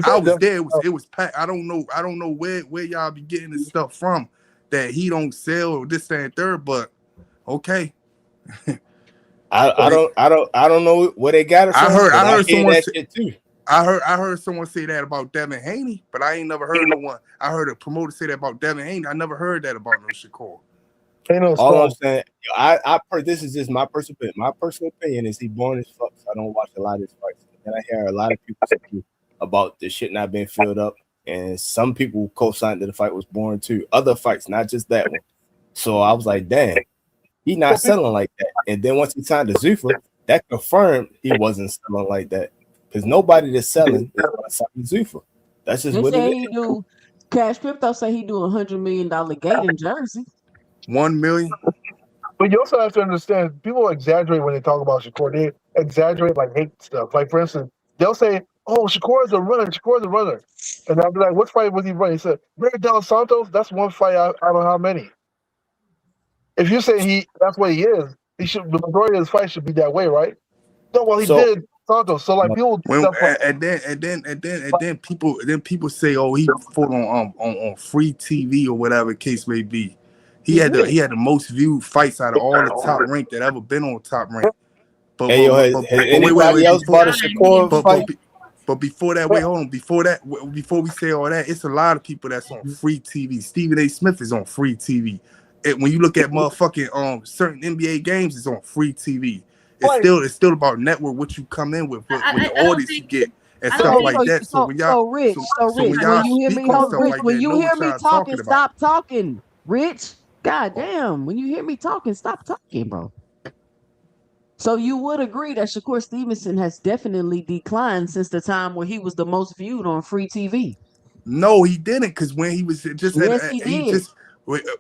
I was there. It was packed. I don't know where y'all be getting this stuff from that he don't sell or this, that, and third. But okay. I don't know where they got it from. I heard someone say shit too. I heard someone say that about Devin Haney, but I ain't never heard no one. I heard a promoter say that about Devin Haney. I never heard that about no Shakur. All I'm saying, this is just my personal opinion. My personal opinion is he born as fuck. So I don't watch a lot of his fights. And I hear a lot of people say about the shit not being filled up, and some people co-signed that the fight was boring too. Other fights, not just that one. So I was like, damn, he not selling like that. And then once he signed to Zuffa, that confirmed he wasn't selling like that. Because nobody that's selling is going to sign to Zuffa. That's just They what it say is. he do. Cash Crypto say he do $100 million gate in Jersey. 1 million. But you also have to understand, people exaggerate when they talk about Shakur. They exaggerate like hate stuff. Like for instance, they'll say, "Oh, Shakur is a runner. Shakur is a runner," and I'll be like, "What fight was he running?" He said, "Red Del Santos. That's one fight out of how many?" If you say that's what he is, he should. The majority of his fights should be that way, right? No, well, he did Santos. So like people When stuff like, and then people say, "Oh, he fought on free TV or whatever the case may be." He had the most viewed fights out of all the top rank that ever been on Top Rank. But Hey, yo, has anybody else bought a Shakur fight? But before that, wait, hold on. Before we say all that, it's a lot of people that's on free TV. Stephen A. Smith is on free TV. When you look at motherfucking certain NBA games, it's on free TV. It's still about network, what you come in with the audience you get and stuff like that. So when y'all Rich, when when y'all you hear speak me, on stuff Rich, like when that, you know hear what me y'all talking, talking about. stop talking. Rich, goddamn, when you hear me talking, stop talking, bro. So you would agree that Shakur Stevenson has definitely declined since the time where he was the most viewed on free TV. No, he didn't, because when he was just Yes, he did.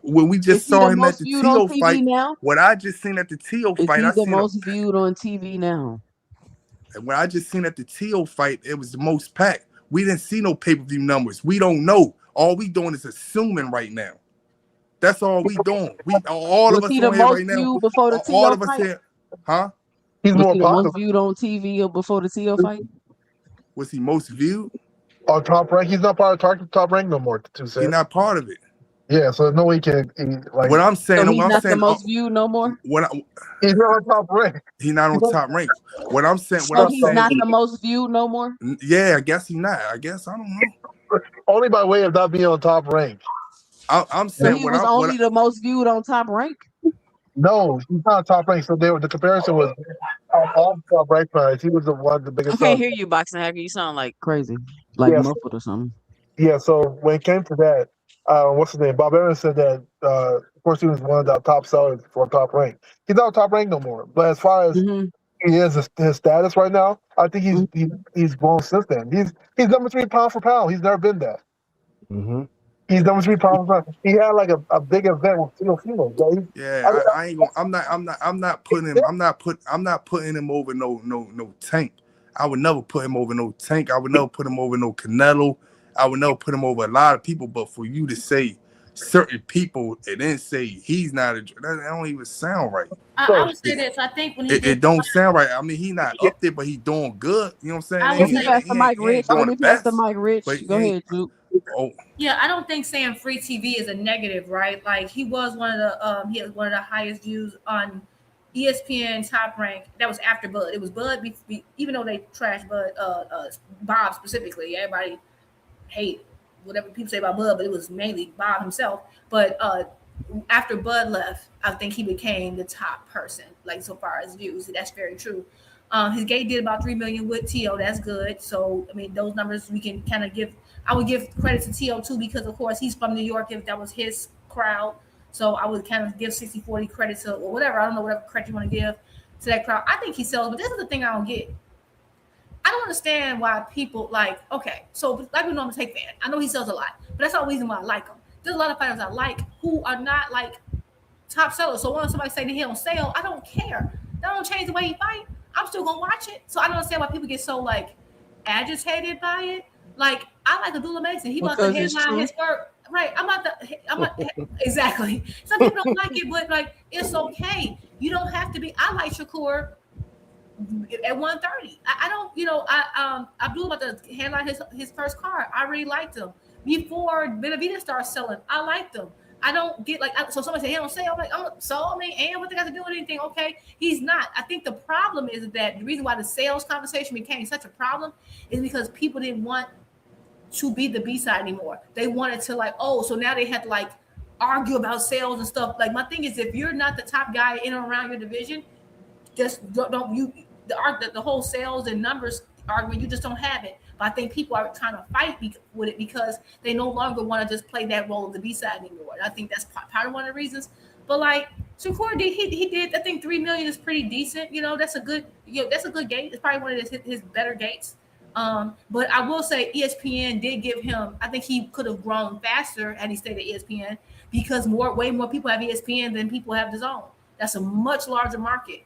When we just Is he saw the him at most the viewed on Tio TV fight, now? what I just seen at the Tio Is fight, he I the seen most viewed on TV now? when I just seen at the Tio fight, it was the most packed. We didn't see no pay-per-view numbers. We don't know. All we doing is assuming right now. That's all we doing. We all Was of us he the on here most right now. viewed before the All Tio of us fight? here, huh? He's Was more he the popular. most viewed on TV or before the Tio fight? Was he most viewed? On Top Rank, he's not part of Top Rank no more. He's not part of it. Yeah, so no way he can like. What I'm saying, So he's what I'm not saying, the most viewed no more. He's not on Top Rank. He's not on Top Rank. What I'm saying, So he's not the most viewed no more. Yeah, I guess he's not. I guess I don't know. Only by way of not being on Top Rank. I'm So saying he was only the most viewed on Top Rank. No, he's not Top Rank. So the comparison was all Top Rank fights. He was the I biggest. can't hear you, Boxing Hacker. You sound like crazy, like Yes. muffled or something. Yeah, so when it came to that, what's his name? Bob Evans said that, of course, he was one of the top sellers for Top Rank. He's not Top Rank no more. But as far as he is his status right now, I think he's grown since then. He's number 3 pound for pound. He's never been that. Mm-hmm. He's number 3 pound for pound. He had like a big event with Phil Fino. Yeah, I ain't gonna. I'm not putting him. I'm not putting him over no Tank. I would never put him over no Tank. I would never put him over no Canelo. I would never put him over a lot of people. But for you to say certain people and then say he's not that don't even sound right. I would say this. I think when it don't sound right. I mean, he not up there, but he doing good. You know what I'm saying? Let me pass the mic, Rich. Let me pass the mic, Rich. Go ahead, Juke. Oh. Yeah, I don't think saying free TV is a negative, right? Like he was one of the he had one of the highest views on ESPN Top Rank. That was after Bud. It was Bud, even though they trashed Bud, Bob specifically. Everybody hate whatever people say about Bud, but it was mainly Bob himself. But after Bud left, I think he became the top person, like so far as views. That's very true. His gate did about 3 million with T.O. That's good. So I mean, those numbers we can kind of give. I would give credit to T.O. too because of course he's from New York. If that was his crowd, so I would kind of give 60-40 credit to or whatever. I don't know whatever credit you want to give to that crowd. I think he sells, but this is the thing I don't get. I don't understand why people like. Okay, so like we know I'm a Tank fan. I know he sells a lot, but that's not the reason why I like him. There's a lot of fighters I like who are not like top sellers. So when somebody say that he don't sell, I don't care. That don't change the way he fight. I'm still gonna watch it. So I don't understand why people get so like agitated by it. Like I like Abdullah Mason. He about to headline his first. Right. Exactly. Some people don't like it, but like it's okay. You don't have to be. I like Shakur at 130. I don't, Abdul about to headline his first card. I really liked him. Before Benavidez started selling, I liked him. I don't get like so somebody say he don't sell. I'm like, and what they got to do with anything? Okay, he's not. I think the problem is that the reason why the sales conversation became such a problem is because people didn't want to be the B-side anymore. They wanted to like, so now they had to like argue about sales and stuff. Like my thing is, if you're not the top guy in and around your division, just don't you the whole sales and numbers argument, you just don't have it. But I think people are trying to fight with it because they no longer want to just play that role of the B-side anymore. And I think that's part of one of the reasons. But like Shakur did. He did. I think 3 million is pretty decent. You know, that's a good. That's a good gate. It's probably one of his better gates. But I will say ESPN did give him. I think he could have grown faster had he stayed at ESPN because way more people have ESPN than people have DAZN. That's a much larger market.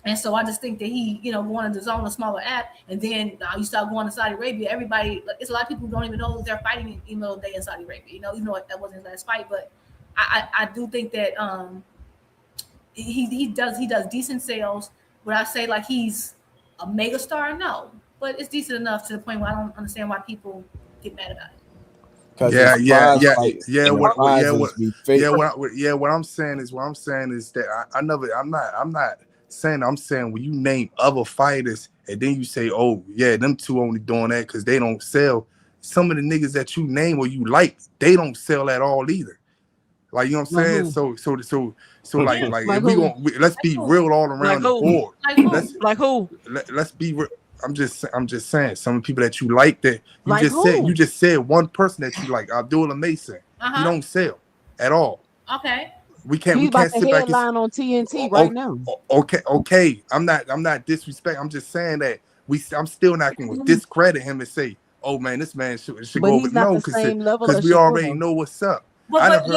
And so I just think that he, going to DAZN, a smaller app, and then you start going to Saudi Arabia. Everybody, it's a lot of people who don't even know they're fighting MLK in Saudi Arabia. Even though that wasn't his last fight, but I do think that he does decent sales. Would I say like he's a mega star? No, but it's decent enough to the point where I don't understand why people get mad about it. What I'm saying is that I'm not saying. I'm saying when you name other fighters and then you say, oh yeah, them two only doing that because they don't sell. Some of the niggas that you name or you like, they don't sell at all either. Like, you know what I'm saying? So like let's be real all around the board. Let's be real. I'm just saying some of the people that you like that you just said one person that you like, Abdullah Mason. He don't sell at all. Okay. We can't sit back headline on TNT right now. Okay. I'm not disrespecting. I'm just saying that I'm still not going to discredit him and say, oh man, this man should go over. No, because we already know what's up. Wait. Hold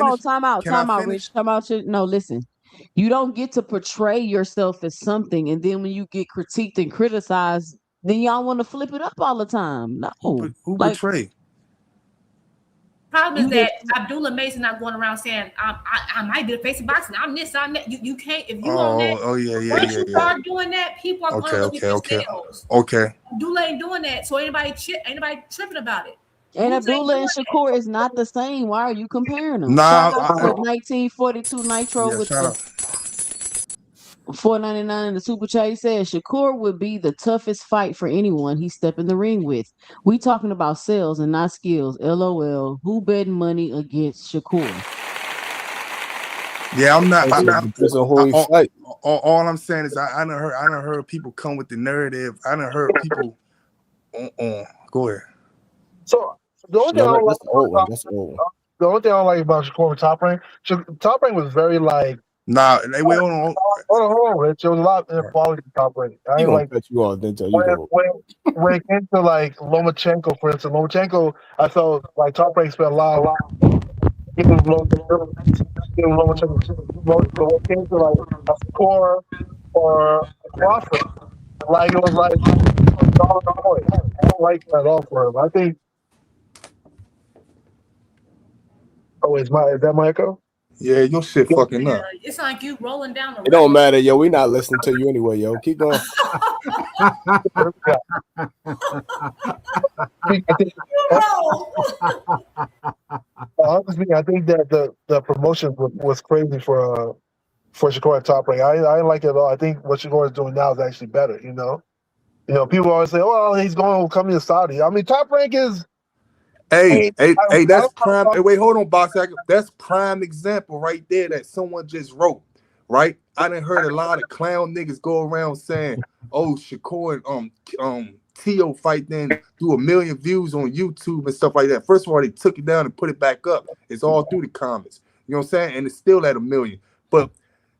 on. Time out, Rich. No, listen. You don't get to portray yourself as something, and then when you get critiqued and criticized, then y'all want to flip it up all the time. No. Who betray? Problem is that Abdullah Mason not going around saying I might be the face of boxing. I'm this. I'm that. You can't if you on that. Once you start doing that, people are going to look at your sales. Okay. Abdullah ain't doing that, so anybody tripping about it. And Abdullah and Shakur is not the same. Why are you comparing them? Nah, shout out to 1942 Nitro with the $4.99 in the super chat. He said Shakur would be the toughest fight for anyone he step in the ring with. We talking about sales and not skills. LOL. Who betting money against Shakur? Yeah, I'm not. All I'm saying is I done heard people come with the narrative. I done heard people. Go ahead. So the only thing the only thing I don't like about Shakur with Top Rank was very like. Nah, hold on, Rich. There was a lot of inequality in Top Rank. I ain't like when it came to like Lomachenko, for instance. Lomachenko, I felt like Top Rank spent a lot of giving Lomachenko. But when it came to like a score or a Crawford, like it was like I don't like that at all for him. I think. Oh, is that my echo? Yeah, your shit fucking up. It's like you rolling down the road. It don't matter, yo. We not listening to you anyway, yo. Keep going. Honestly, I think that the promotion was crazy for Shakur at Top Rank. I didn't like it at all. I think what Shakur is doing now is actually better. You know, people always say, "Oh, he's coming to Saudi." I mean, Top Rank is. Hey, that's prime. Hey, wait, hold on, box. That's prime example right there that someone just wrote. Right, I done heard a lot of clown niggas go around saying, "Oh, Shakur and Tio fight then do 1 million views on YouTube and stuff like that." First of all, they took it down and put it back up. It's all through the comments. You know what I'm saying? And it's still at 1 million. But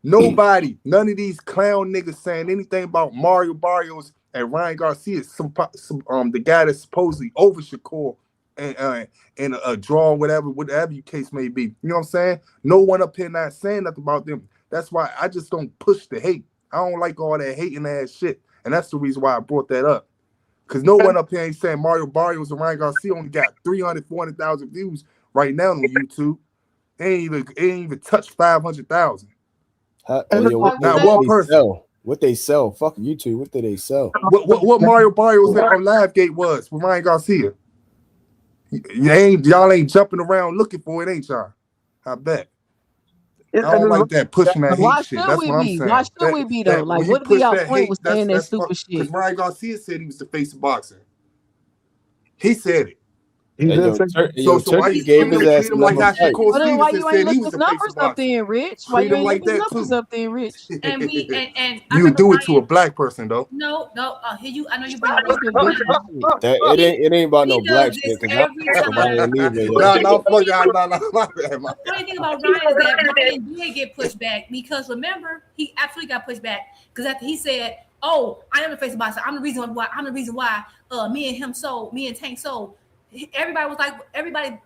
none of these clown niggas saying anything about Mario Barrios and Ryan Garcia, the guy that's supposedly over Shakur. And a draw, whatever your case may be. You know what I'm saying? No one up here not saying nothing about them. That's why I just don't push the hate. I don't like all that hating ass shit. And that's the reason why I brought that up. Because no one up here ain't saying Mario Barrios and Ryan Garcia only got 300,000, 400,000 views right now on YouTube. They ain't even touched 500,000. Now one person. What they sell? Fuck YouTube. What did they sell? What Mario Barrios on Livegate was with Ryan Garcia? Y'all ain't jumping around looking for it, ain't y'all? I bet. I don't like that pushing that hate shit. That's what I'm saying. Why should we be though? Like, what be our point with saying that stupid shit? Because Ryan Garcia said he was the face of boxing. He said it. He did say So why Turkey you gave his ass treat him like another how fight. Shakur Well, then why Stevenson you ain't said look he was his the face numbers of up boxing? then, Rich? Why Treat you him ain't like look his that numbers too. up then, Rich? And we and I You would remember do it to a Ryan. black person though. No, here you. I know you bring up this. That it ain't about no He does black this shit because I every don't fuck with time. Ryan either, yo. No, fuck that. No, my bad. The funny thing about Ryan is that Ryan did get pushed back because remember he absolutely got pushed back because after he said, "Oh, I am the face of boxing. I'm the reason why. Me and Tank sold." Everybody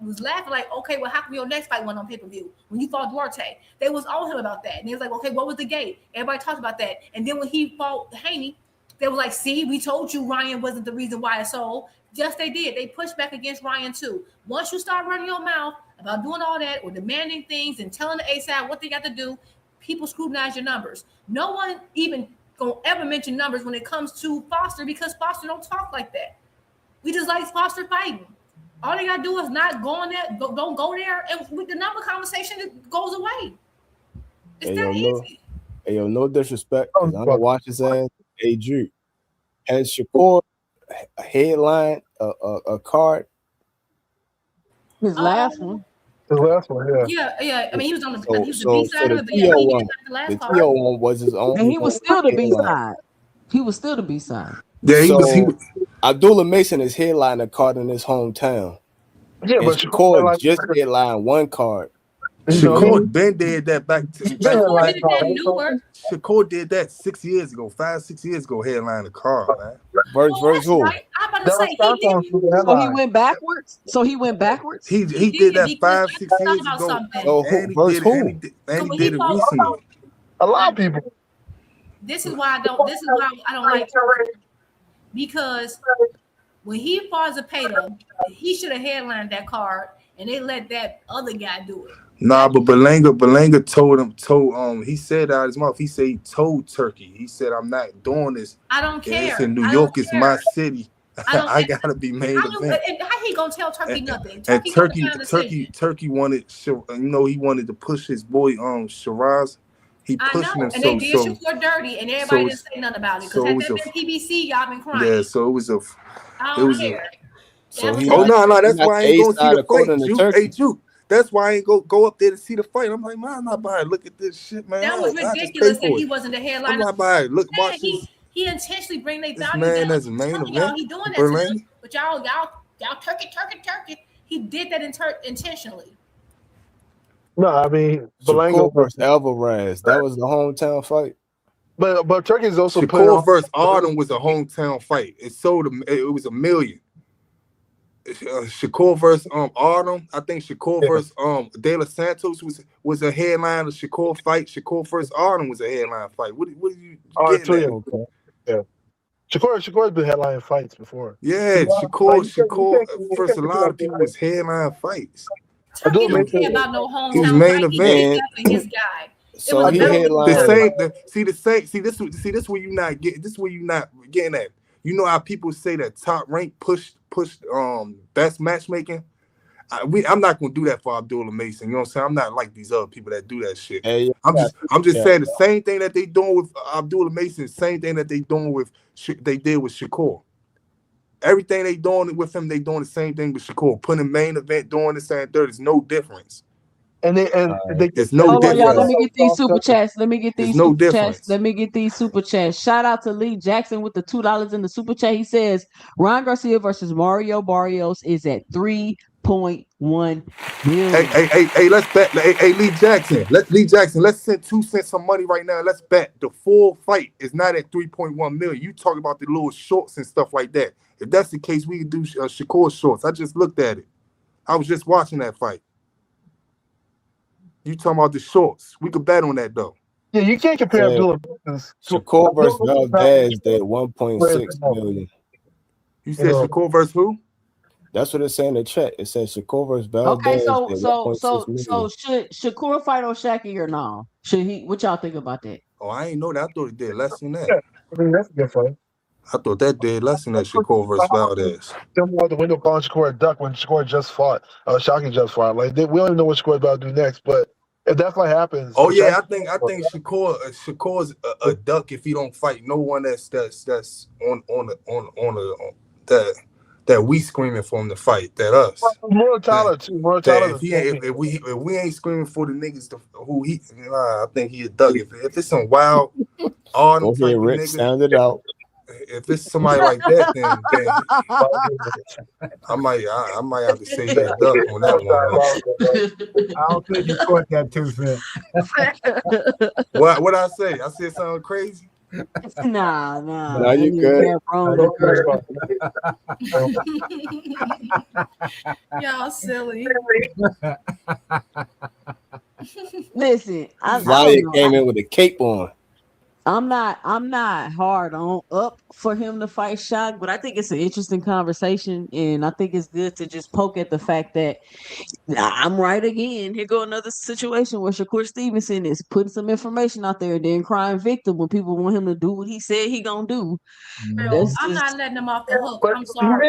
was laughing like, "Okay, well, how come your next fight went on pay-per-view when you fought Duarte?" They was on him about that, and they was like, "Okay, what was the gate?" Everybody talked about that, and then when he fought Haney, they were like, "See, we told you Ryan wasn't the reason why it sold." Yes, they did. They pushed back against Ryan too. Once you start running your mouth about doing all that or demanding things and telling the ASAP what they got to do, people scrutinize your numbers. No one even gonna ever mention numbers when it comes to Foster because Foster don't talk like that. We just like Foster fighting. All they gotta do is not go on there, don't go there, and with the number conversation it goes away. It's Hey, that easy. no disrespect, because I don't watch his ass. Hey, Drew, has Shakur headline a card? His last one. The last one, Yeah. I mean, he was on the So he was the B side the of it, but yeah, he did TO1, like the the last part. TO1 was his own. And he was still the B headline. side. He was still the B side. Yeah, he was. Abdullah Mason is headlining a card in his hometown. Yeah, and but Shakur just headlined one card. Shakur Ben did that back to Shakur did that in Newark. Shakur did that 6 years ago, 6 years ago, headline the car, man. Versus who? Right? I'm about to say he did. So he went backwards. He did that because 5-6 talk years about ago. something. So And he versus did who? and he did, and So he when did he it fought- recently. A lot of people. This is why I don't like because when he fought Zepeda, he should have headlined that card and they let that other guy do it. Nah, but Belanga told he said out of his mouth, he said he told Turkey. He said, I'm not doing this. I don't care. It's in New York, it's my city. I gotta be main event. How he gonna tell Turkey nothing? And Turkey wanted, he wanted to push his boy Shiraz. He pushing him and they did Shakur dirty, and everybody didn't say nothing about it because had that been PBC, y'all been crying. Yeah, so it was a. I don't care. So no, that's why I ain't going to see the fight. Juke. Hey, Juke, that's why I ain't go up there to see the fight. I'm like, man, I'm not buying. Look at this shit, man. That was ridiculous that he wasn't the headliner. I'm not buying. Look, watch this. He intentionally bring their This value man down. as a main event. Y'all, he doing that to them, but y'all turkey. He did that intentionally. No, I mean Shakur versus Alvarez. That was the hometown fight. But Turkey's also Shakur versus Arden was a hometown fight. It sold it was $1 million. Shakur versus Arden. I think Shakur versus De Los Santos was a headline of Shakur fight. Shakur versus Arden was a headline fight. What are you getting at? Okay. Yeah. Shakur's been headlining fights before. Yeah, Shakur versus a lot of people was headline fights. Turkey don't care about no hometown. He was main event. He his guy. So he headlined. This where you not getting. This where you not getting at. You know how people say that Top Rank pushed best matchmaking. I'm not gonna do that for Abdullah Mason. You know what I'm saying? I'm not like these other people that do that shit. Hey, I'm just saying the same thing that they doing with Abdullah Mason, same thing that they doing with they did with Shakur. Everything they doing with him, they doing the same thing with Shakur. Putting main event, doing the same thing. There's no difference. There's no difference. Y'all, let me get these super chats. Let me get these no super difference. chats. Let me get these super chats. Shout out to Lee Jackson with the $2 in the super chat. He says Ron Garcia versus Mario Barrios is at 3.1 million. Hey, let's bet. Hey, Lee Jackson. Let's send 2 cents some money right now. Let's bet the full fight is not at 3.1 million. You talk about the little shorts and stuff like that. If that's the case, we can do Shakur shorts. I just looked at it. I was just watching that fight. You talking about the shorts? We could bet on that though. Yeah, you can't compare Abdullah. Shakur versus Valdez at 1.6 million. You said Shakur versus who? That's what it's saying in the chat. It says Shakur versus Valdez. Okay, at so 1.6 million. should Shakur fight O'Shaquie or no? Should he? What y'all think about that? Oh, I ain't know that. I thought it did less than that. Yeah, I mean that's a good fight. I thought that did less than that Shakur versus Valdez. Them out the window calling Shakur a duck when Shakur just fought. Shaki just fought. Like we don't even know what Shakur's about to do next. But if that fight happens, oh yeah, I think Shakur's a duck if he don't fight no one that's on that that we screaming for him to fight. That us. More Tyler too. More That Tyler. if we ain't screaming for the niggas who he, I think he a duck. If it's some wild Arnold type of Rick, niggas, sound it out. If it's somebody like that, then I might have to say he a duck on that one. I don't think you caught that 2 cents. What I say? I said something crazy. Nah. No, you good. Y'all silly. Listen, Zaya came in with a cape on. I'm not hard up for him to fight Shock, but I think it's an interesting conversation, and I think it's good to just poke at the fact that I'm right again. Here go another situation where Shakur Stevenson is putting some information out there, then crying victim when people want him to do what he said he gonna do. I'm not letting him off the hook. I'm sorry.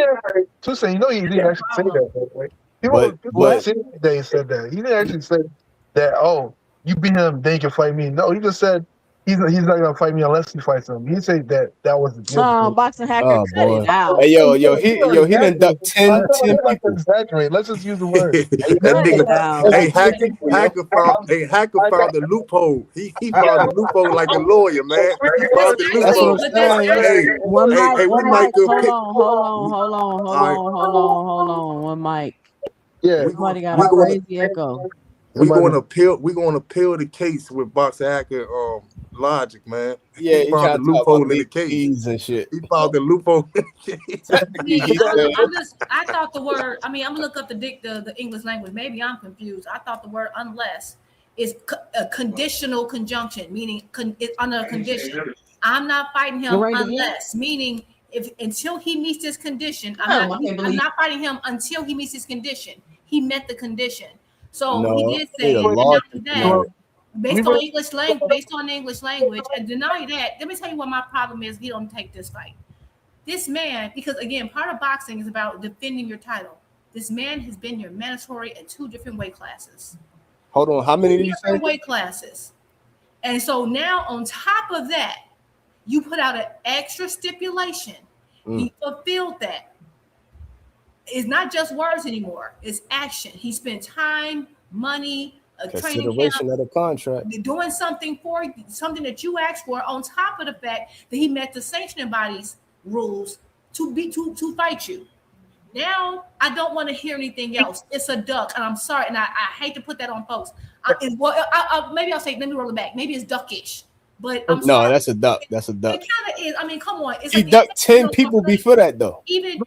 You know he didn't actually say that. Right? People they said that. He didn't actually say that. Oh, you beat him, then you can fight me. No, he just said. He's not gonna fight me unless he fights him. He said that was the deal. Boxing hacker, cut it out. Hey, yo, he done ducked 10 people. Exaggerate. Let's just use the word. Hacker found the loophole. He found the loophole like a lawyer, man. He found the loophole. Hold on, one mic. Yeah, somebody got a crazy echo. We're gonna appeal the case with Boxer Hacker logic, man. Yeah, he found the loophole in the case and shit. He found the loophole in the case. I thought the word. I mean, I'm gonna look up the English language. Maybe I'm confused. I thought the word unless is a conditional conjunction, meaning under a condition. I'm not fighting him unless, meaning until he meets this condition. I'm not fighting him until he meets this condition. He met the condition. So he did say that based on English language, and deny that. Let me tell you what my problem is. He don't take this fight. This man, because again, part of boxing is about defending your title. This man has been your mandatory in 2 different weight classes. Hold on, how many did you say? Weight classes. And so now on top of that, you put out an extra stipulation. He fulfilled that. It's not just words anymore. It's action. He spent time, money, consideration of the contract, doing something for something that you asked for. On top of the fact that he met the sanctioning body's rules to fight you. Now I don't want to hear anything else. It's a duck, and I'm sorry, and I hate to put that on folks. Maybe I'll say, let me roll it back. Maybe it's duckish. But I'm sorry. That's a duck. That's a duck. It kind of is. I mean, come on. It's he ducked 10 people before that, though. Even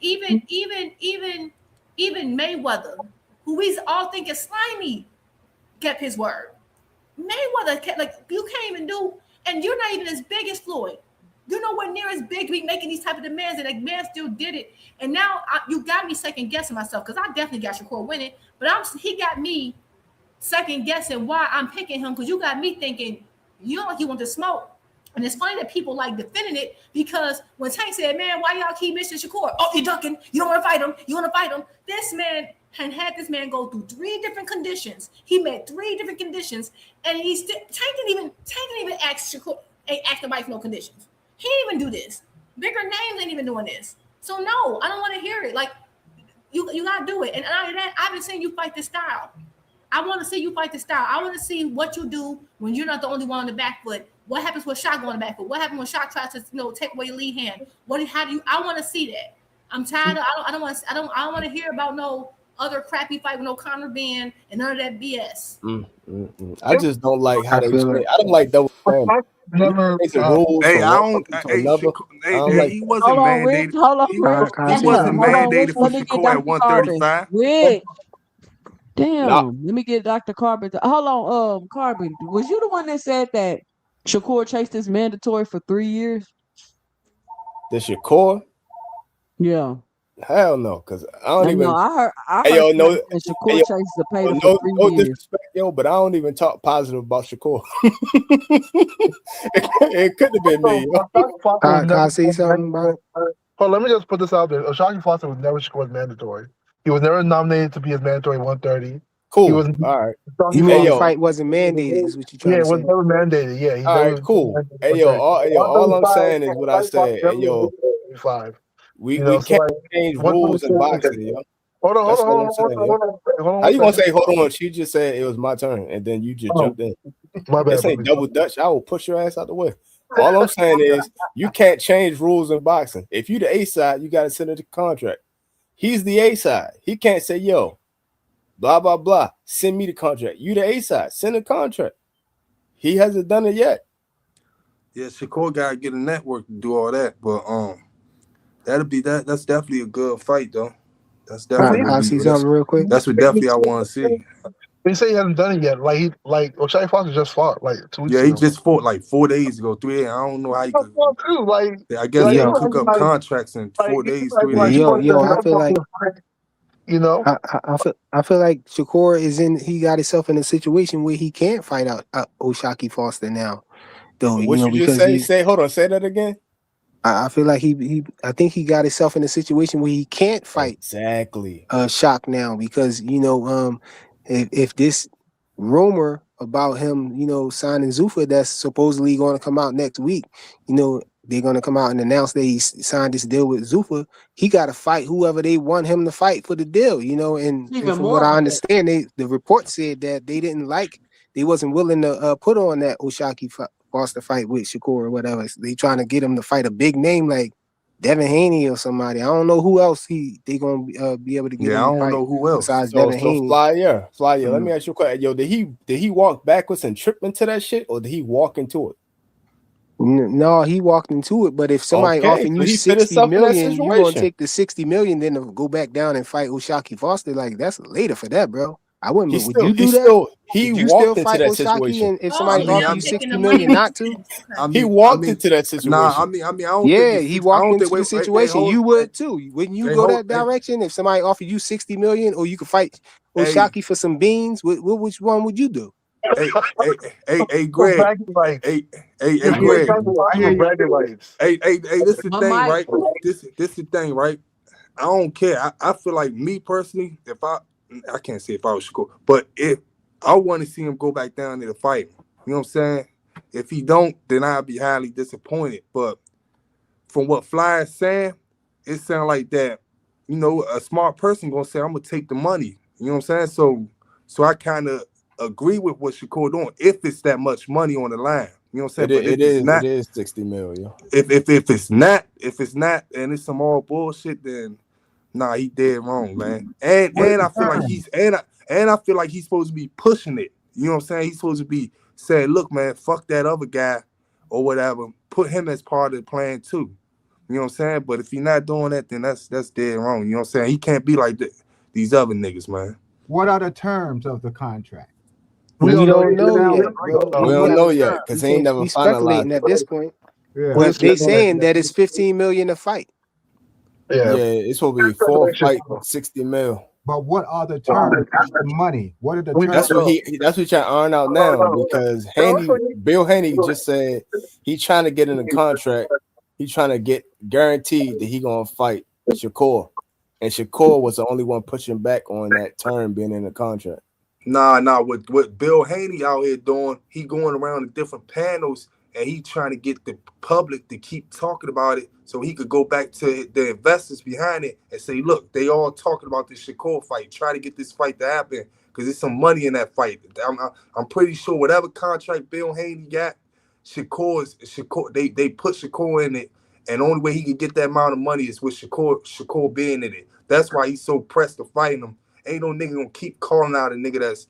Mayweather, who we all think is slimy, kept his word. Mayweather kept, you can't even do, and you're not even as big as Floyd. You're nowhere near as big to be making these type of demands, and that man still did it. And now you got me second guessing myself, because I definitely got Shakur winning, but he got me second guessing why I'm picking him, because you got me thinking you don't like you want to smoke. And it's funny that people like defending it, because when Tank said, man, why y'all keep missing Shakur? Oh, you're ducking. You don't want to fight him. You want to fight him. This man had this man go through 3 different conditions. He met 3 different conditions, and Tank didn't even ask Shakur, ain't ask nobody for no conditions. He didn't even do this. Bigger names ain't even doing this. So no, I don't want to hear it. Like, you gotta do it. And out of that, I've been seeing you fight this style. I want to see you fight the style. I want to see what you do when you're not the only one on the back foot. What happens when Shot go on the back foot? What happens when Shot tries to take away your lead hand? I want to see that. I'm tired of, I don't want to hear about no other crappy fight with no Conor Ben and none of that BS. I just don't like how they train. I don't like double standards. He wasn't mandated. He wasn't mandated for Shakur at 135. Rick. Damn, let me get Dr. Carbon. Hold on, Carbon. Was you the one that said that Shakur chased his mandatory for 3 years? The Shakur? Yeah. Hell no, because I don't even. I heard Shakur chased the pay for 3 no years. Disrespect, but I don't even talk positive about Shakur. it could have been me. Can I say something about it? Well, let me just put this out there. O'Shaquie Foster was never Shakur's mandatory. He was never nominated to be his mandatory 130. Cool. He was, all right. The fight wasn't mandated, is what you trying to say. Yeah, it was never mandated. Yeah. All right, cool. All I'm saying is what I said. Hey, yo. We So can't like, change what rules in boxing, yo. Hold on, That's hold all on, I'm hold saying, on, yo. hold on. How you gonna say hold on? She just said it was my turn, and then you just Oh, jumped in. my bad, This ain't buddy. double dutch. I will push your ass out the way. All I'm saying is you can't change rules in boxing. If you the A side, you got to send it to contract. He's the A side. He can't say, yo, blah, blah, blah. Send me the contract. You the A side. Send a contract. He hasn't done it yet. Yeah, Shakur gotta get a network to do all that. But that's definitely a good fight though. That's definitely I'll see something real quick. that's what definitely I want to see. They say he hasn't done it yet. Like O'Shea Foster just fought like 2 weeks Yeah, ago. he just fought like 4 days ago, 3 days. I don't know how he could. Too. Like, I guess they cook up contracts in 4 days, 3 days. Yo, I feel like I I feel like Shakur he got himself in a situation where he can't fight out O'Shea Foster now, though. What you just because say? Hold on, say that again. I feel like I think he got himself in a situation where he can't fight exactly Shock now because if this rumor about him signing Zuffa that's supposedly going to come out next week, they're going to come out and announce that he signed this deal with Zuffa. He got to fight whoever they want him to fight for the deal, and from what I understand, the report said that they wasn't willing to put on that O'Shea Foster fight with Shakur or whatever. So they trying to get him to fight a big name like Devin Haney or somebody. I don't know who else they gonna be able to get him to fight. I don't know who else besides Devin Haney. Flyer. Let me ask you a question. Yo, did he walk backwards and trip into that shit, or did he walk into it? No, he walked into it. But if somebody offering you 60 million, you gonna take the 60 million, then to go back down and fight O'Shea Foster. Like that's later for that, bro. I wouldn't. Would you do that? He Would you walked still into fight that O'Shea situation. and if somebody offered you 60 million not to? He walked into that situation. Nah, I don't yeah, think he walked into the situation. You would too. Wouldn't you go that direction if somebody offered you 60 million or you could fight O'Shea for some beans? Which one would you do? Hey, Greg. Hey, Greg. Hey, this is the thing, right? This is the thing, right? I don't care. I feel like me personally, I can't say if I was Shakur, but if I want to see him go back down there to fight, you know what I'm saying? If he don't, then I'll be highly disappointed. But from what Fly is saying, it sounds like that, a smart person gonna say, I'm gonna take the money. You know what I'm saying? So I kind of agree with what Shakur doing if it's that much money on the line. You know what I'm saying? It is 60 million. If it's not, and it's some all bullshit, then nah, he dead wrong, man. And I feel like I feel like he's supposed to be pushing it. You know what I'm saying? He's supposed to be saying, look, man, fuck that other guy or whatever. Put him as part of the plan too. You know what I'm saying? But if he's not doing that, then that's dead wrong. You know what I'm saying? He can't be like these other niggas, man. What are the terms of the contract? We don't know yet, bro. We don't know yet because he ain't never finalized. Speculating at this point. Yeah. But they saying that it's 15 million a fight. Yeah, it's supposed to be 4 fight, 60 mil. But what are the terms of the money? What are the terms? That's what he's trying to iron out now because Bill Haney just said he's trying to get in a contract. He's trying to get guaranteed that he gonna fight Shakur, and Shakur was the only one pushing back on that term being in the contract. Nah. What Bill Haney out here doing? He going around to different panels and he trying to get the public to keep talking about it so he could go back to the investors behind it and say, look, they all talking about this Shakur fight. Try to get this fight to happen because there's some money in that fight. I'm pretty sure whatever contract Bill Haney got, Shakur, they put Shakur in it, and the only way he can get that amount of money is with Shakur being in it. That's why he's so pressed to fight him. Ain't no nigga gonna keep calling out a nigga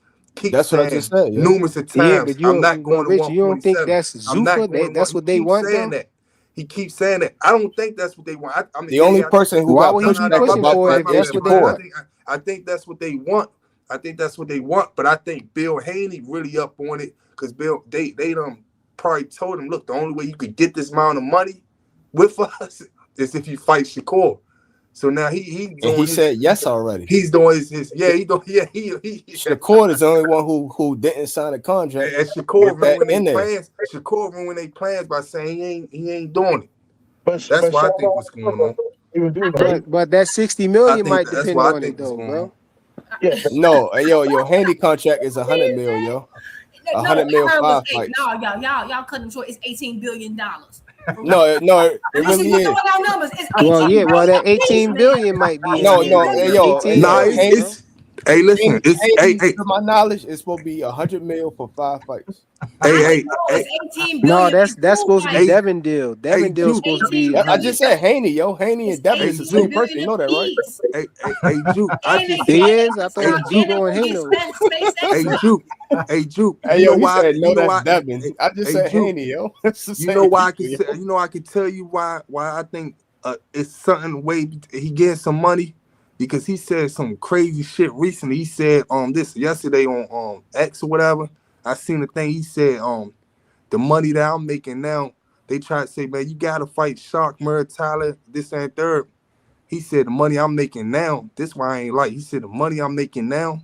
that's what I just said. Yeah. Numerous of times. But I'm not going to 147. You don't think that's Zuffa? That's what they want, though? That. He keeps saying that. I don't think that's what they want. The only person who got pushing back about that is Shakur. I think that's what they want. But I think Bill Haney really up on it because they done probably told him, look, the only way you could get this amount of money with us is if you fight Shakur. So now he said yes already. He's doing his he Shakur is the only one who didn't sign a contract. And Shakur ruined their plans by saying he ain't doing it. That's why I think what's going on. But that 60 million might depend on it though, bro. No, your Handy contract is 100 mil, yo. 100 mil 5 fights. No, y'all cut them short. It's $18 billion. No, it really is. Well, yeah, well, that 18 billion might be. No, yo, Nah, it's hey, listen, to my knowledge, it's supposed to be 100 mil for 5 fights. Hey, no, that's supposed to be Devin deal. Devin deal supposed to be. I just said Haney, yo. Haney and Devin is the same person. You know that, right? Hey, Juke. He is. I thought Juke on Hano. Hey, Juke. Hey, You yo, know he why? said, no, You know that's why? Devin. I just said Juke, Haney, yo. It's the you same know why people, I can. You know I can tell you why I think it's something way he getting some money because he said some crazy shit recently. He said this yesterday on X or whatever. I seen the thing. He said the money that I'm making now. They try to say, man, you gotta fight Shark, Murray, Tyler, this and third. He said the money I'm making now. This why I ain't like. He said the money I'm making now,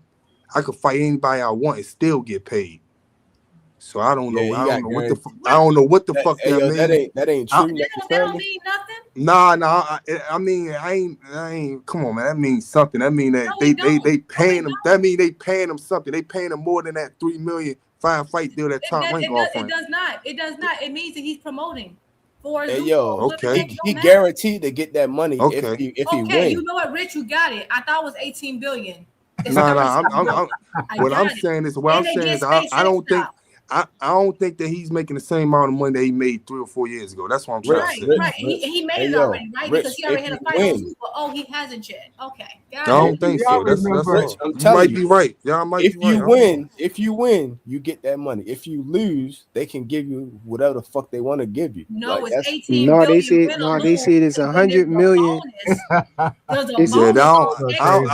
I could fight anybody I want and still get paid. So I don't know. I don't know what the. I don't know what the fuck hey, that yo, means. that ain't true necessarily. Nah. I mean, I ain't. Come on, man. That means something. That mean that they paying them. That mean they paying them something. They paying them more than that 3 million 5-fight deal that Top Rank offering. It does not. It does not. It means that he's promoting for. Hey, yo, okay. He guaranteed to get that money if he okay, wins. you know what, Rich? You got it. I thought it was 18 billion. Nah. What I'm saying is I don't think. I don't think that he's making the same amount of money that he made 3 or 4 years ago. That's what I'm trying to say. Right. He made it already, right? Because he already had a fight on Zuffa. Oh, he hasn't yet. Okay. I don't think so. That's Rich, I'm you telling might be right. Y'all might be right. If you win, you get that money. If you lose, they can give you whatever the fuck they want to give you. No, like, it's 18 billion. They said it's 100 million. I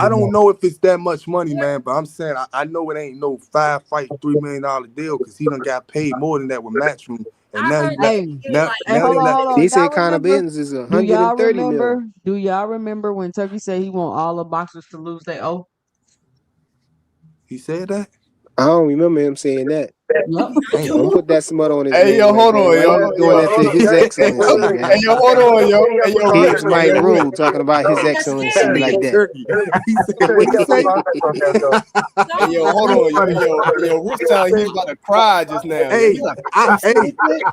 don't know if it's that much money, man, but I'm saying I know it ain't no 5-fight $3 million deal because he done got paid more than that with Matchroom. And now they say Conor Benz is 130 million. Do y'all remember when Turkey said he want all the boxers to lose their oath? He said that? I don't remember him saying that. Yep. Don't put that smut on his name. Hey, yo, hold on, yo. Doing that to His Excellency, man. Hey, yo, hold on, yo. Hey, yo, Rich Mike Rule talking about His Excellency like that. He said, what he say? Hey, yo, hold on, yo. Rich sound he's about to cry just now. Hey,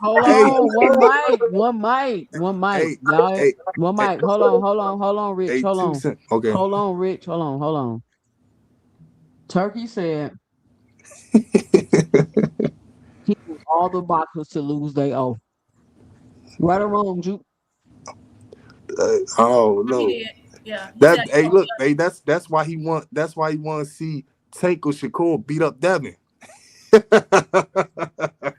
hold on. One mic. Y'all, one mic. Hold on, Rich. Hold on. Okay. Hold on, Rich. Hold on. Turkey said he wants all the boxers to lose their oath. Right or wrong, Juke? Oh no. Yeah. That's why he want to see Tank or Shakur beat up Devin.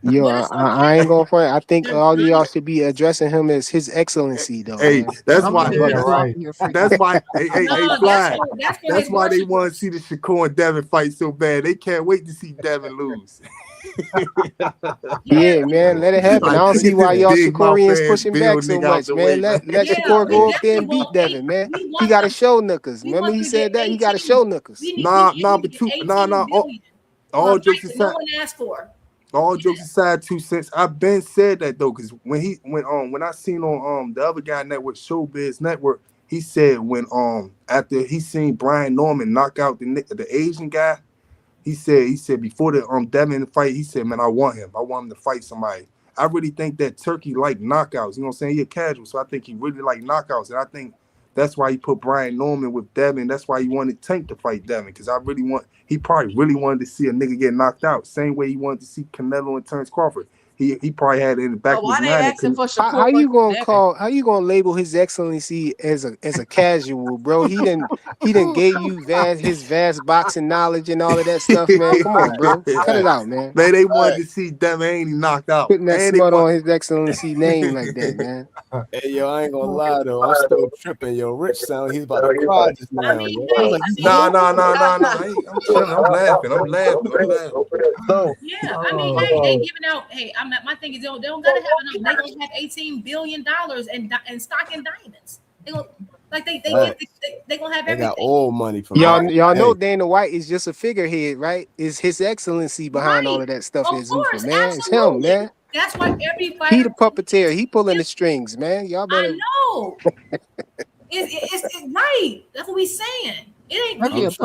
Yo, I ain't going for it. I think all of y'all should be addressing him as His Excellency, though. Hey, man. that's why. That's why. Hey, Fly. That's why they want to see the Shakur and Devin fight so bad. They can't wait to see Devin lose. Yeah, man, let it happen. I don't see why y'all Shakurians pushing back so much, man. Let Shakur go up there and beat Devin, man. He got to show knuckles. Remember he said that? He got to show knuckles. All jokes aside. No one asked for. All jokes aside, 2 cents. I've been said that though, because when I seen on the other guy network, Showbiz Network, he said when after he seen Brian Norman knock out the Asian guy, he said before the Devin fight, he said, man, I want him to fight somebody. I really think that Turkey like knockouts. You know what I'm saying? He a casual, so I think he really like knockouts, and I think that's why he put Brian Norman with Devin. That's why he wanted Tank to fight Devin, because he probably really wanted to see a nigga get knocked out. Same way he wanted to see Canelo and Terence Crawford. He probably had it in the back of his mind. How you gonna label His Excellency as a casual, bro? He didn't gave you his vast boxing knowledge and all of that stuff, man. Come on, bro. Cut it out, man. Man, they wanted to see Devin ain't knocked out. Putting that smut on His Excellency name like that, man. Hey, yo, I ain't gonna lie though. I'm still tripping, yo. Rich sound he's about to cry just now, yo. Nah. I'm chilling. I'm laughing. So, yeah, I mean, they giving out. Hey, my thing is they don't gotta have enough. They gonna have $18 billion in stock and diamonds. They gonna they gonna have everything. They got all money from y'all know Dana White is just a figurehead, right? Is His Excellency behind all of that stuff? Is Zuffa, man? It's him, man. That's why every fighter. He the puppeteer. He pulling the strings, man. Y'all better. I know. It's right. That's what we saying. It ain't. It ain't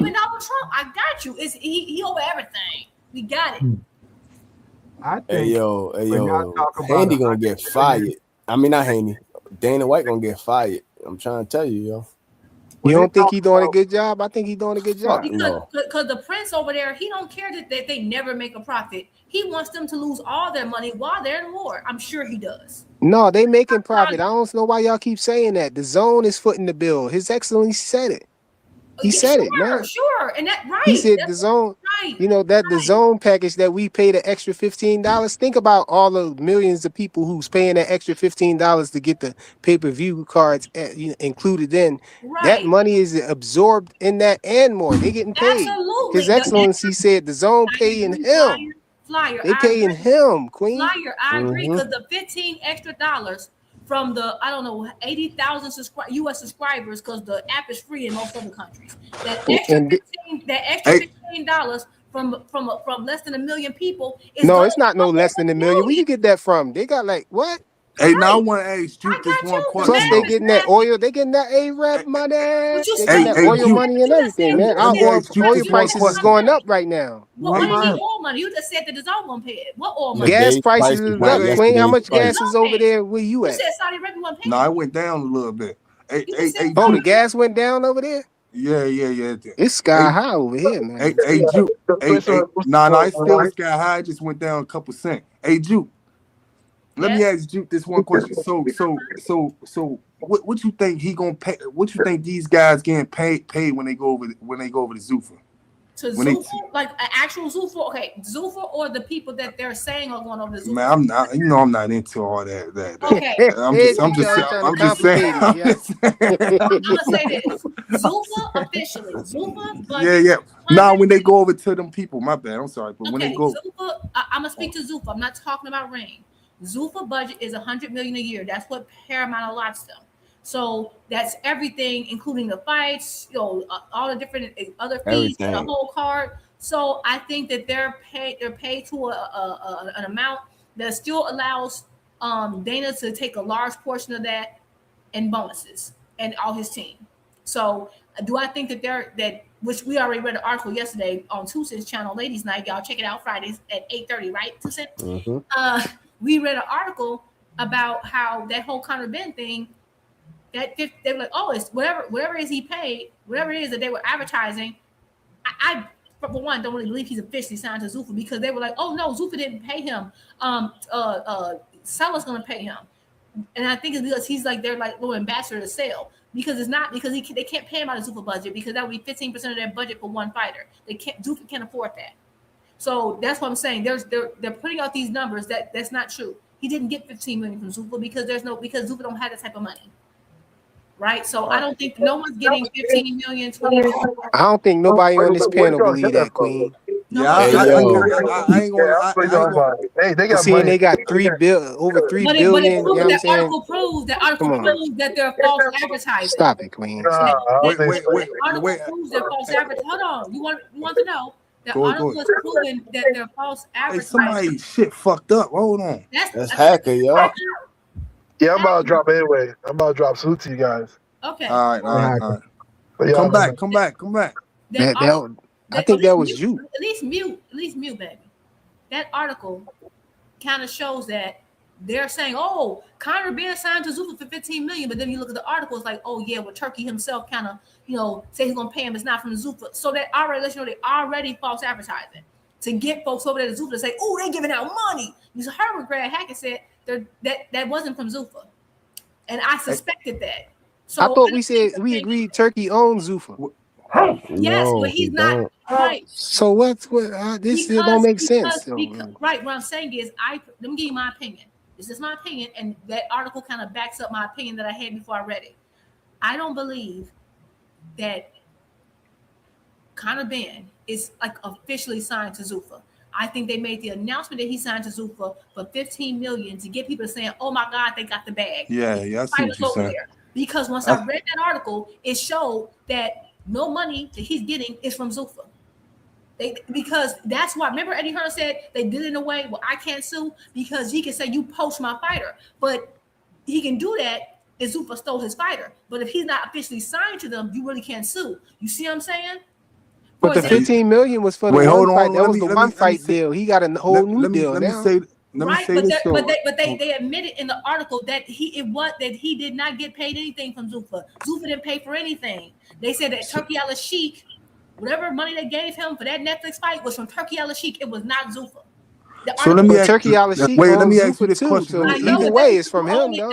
even Donald Trump. I got you. It's he over everything. We got it. I think Hey yo, when y'all talk about Handy gonna 100 get million, fired. I mean, not Handy. Dana White gonna get fired. I'm trying to tell you, yo. You when they don't think talk he doing a about good job? I think he doing a good job. Fuck no. Because the prince over there, he don't care that they never make a profit. He wants them to lose all their money while they're in war. I'm sure he does. No, they making profit. I don't know why y'all keep saying that. The zone is footing the bill. His Excellency said it. He Yeah, said it, man. sure, and that He right. said That's the zone, right. you know, that the zone package that we pay the extra $15. Think about all the millions of people who's paying that extra $15 to get the pay-per-view cards included in. That Right. money is absorbed in that and more. They getting paid. Absolutely. His Excellency said the zone paying him. Flyer, They I paying agree. him, Queen. Flyer, I agree, because the $15 extra from the 80,000 U.S. subscribers, because the app is free in most other countries. That extra $15 from less than 1 million people is No, going it's not no less than 1 million. Where you get that from? They got like what? Hey, now I want to ask Juke this one Plus, question. they getting that oil. They getting that A-Rap money. They getting that hey, oil Juke. money and everything, man. Let me Our ask Juke oil this one prices is question. going up right now. What do you mean oil money? You just said that the zone won't pay it. What oil money? Gas prices is up, Queen. How much gas is over there where you You at? said Saudi Arabia won't pay No, it went down a little bit. Hey, Oh, the Juke. gas went down over there? Yeah. It's sky high over here, man. Hey, Juke. Nah, it's still sky high. It just went down a couple cents. Hey, Juke. Let me ask Juke this one question. So, what you think he gonna pay? What you think these guys getting paid when they go over to Zuffa? To Zuffa, like an actual Zuffa, okay, Zuffa or the people that they're saying are going over to Zuffa. Man, I'm not. You know, I'm not into all that. Okay. I'm just saying. I'm gonna say this: Zuffa officially, Zuffa budget. Yeah. Now when they go over to them people, my bad. I'm sorry, but when they go, Zuffa, I'm gonna speak to Zuffa. I'm not talking about Rain. Zuffa budget is $100 million a year. That's what Paramount allots them. So that's everything, including the fights, all the different other fees for the whole card. So I think that they're paid to an amount that still allows Dana to take a large portion of that and bonuses and all his team. So do I think that which we already read an article yesterday on 2 Cents channel, Ladies Night. Y'all check it out Fridays at 8:30, right? 2 Cents. We read an article about how that whole Conor Ben thing, that they were like, oh, it's whatever it is he paid, whatever it is that they were advertising. I for one don't really believe he's officially signed to Zuffa, because they were like, oh no, Zuffa didn't pay him. Sellers gonna pay him, and I think it's because he's like they're like little ambassador to sell, because it's not because they can't pay him out of Zuffa budget, because that would be 15% of their budget for one fighter. Zuffa can't afford that. So that's what I'm saying. They're putting out these numbers that's not true. He didn't get 15 million from Zuffa because Zuffa don't have that type of money. Right? So I don't think no one's getting 15 million, 20 million. I don't think nobody on this panel believe that, Queen. Yeah, I ain't gonna. Hey, they got seeing money. they got over 3 billion. You know what I'm saying? Article proves that they're false advertising. Stop it, Queen. Wait. Article proves they're false advertising. Hold on. You want to know? The article is proving that they're false advertising. Somebody shit fucked up. Hold on. That's hacker, yo. Yeah, I'm about to drop anyway. I'm about to drop salute to you guys. Okay. All right. Yeah, Come back. I think that was you. At least mute, baby. That article kind of shows that they're saying, oh, Conor Ben signed to Zuffa for 15 million, but then you look at the article, it's like, oh yeah, well, Turkey himself kind of, say he's gonna pay him. It's not from Zuffa. So that already lets you know they already false advertising to get folks over there to Zuffa to say, oh, they giving out money. You heard what Greg Hackett said that wasn't from Zuffa, and I suspected that. So I thought we said we agreed Turkey owns Zuffa. Yes, but he's not right. So what? This don't make sense. Right. What I'm saying is, let me give you my opinion. This is my opinion, and that article kind of backs up my opinion that I had before I read it. I don't believe that Conor Ben is like officially signed to Zuffa. I think they made the announcement that he signed to Zuffa for 15 million to get people saying, "Oh my God, they got the bag." Yeah, I see what you're saying. Because once I read that article, it showed that no money that he's getting is from Zuffa. Because that's why, remember Eddie Hearn said they did it in a way where I can't sue, because he can say you poached my fighter, but he can do that if Zuffa stole his fighter. But if he's not officially signed to them, you really can't sue. You see what I'm saying? But the 15 million was for the one fight. That was the one fight deal. He got a whole new deal now. Right, but they admitted in the article that he did not get paid anything from Zuffa. Zuffa didn't pay for anything. They said that Turkey Al Sheikh, whatever money they gave him for that Netflix fight was from Turkey Al Sheikh. It was not Zuffa. So let me ask Turkey Al Sheikh. Wait, let me ask you this question. So either way, it's from him, though.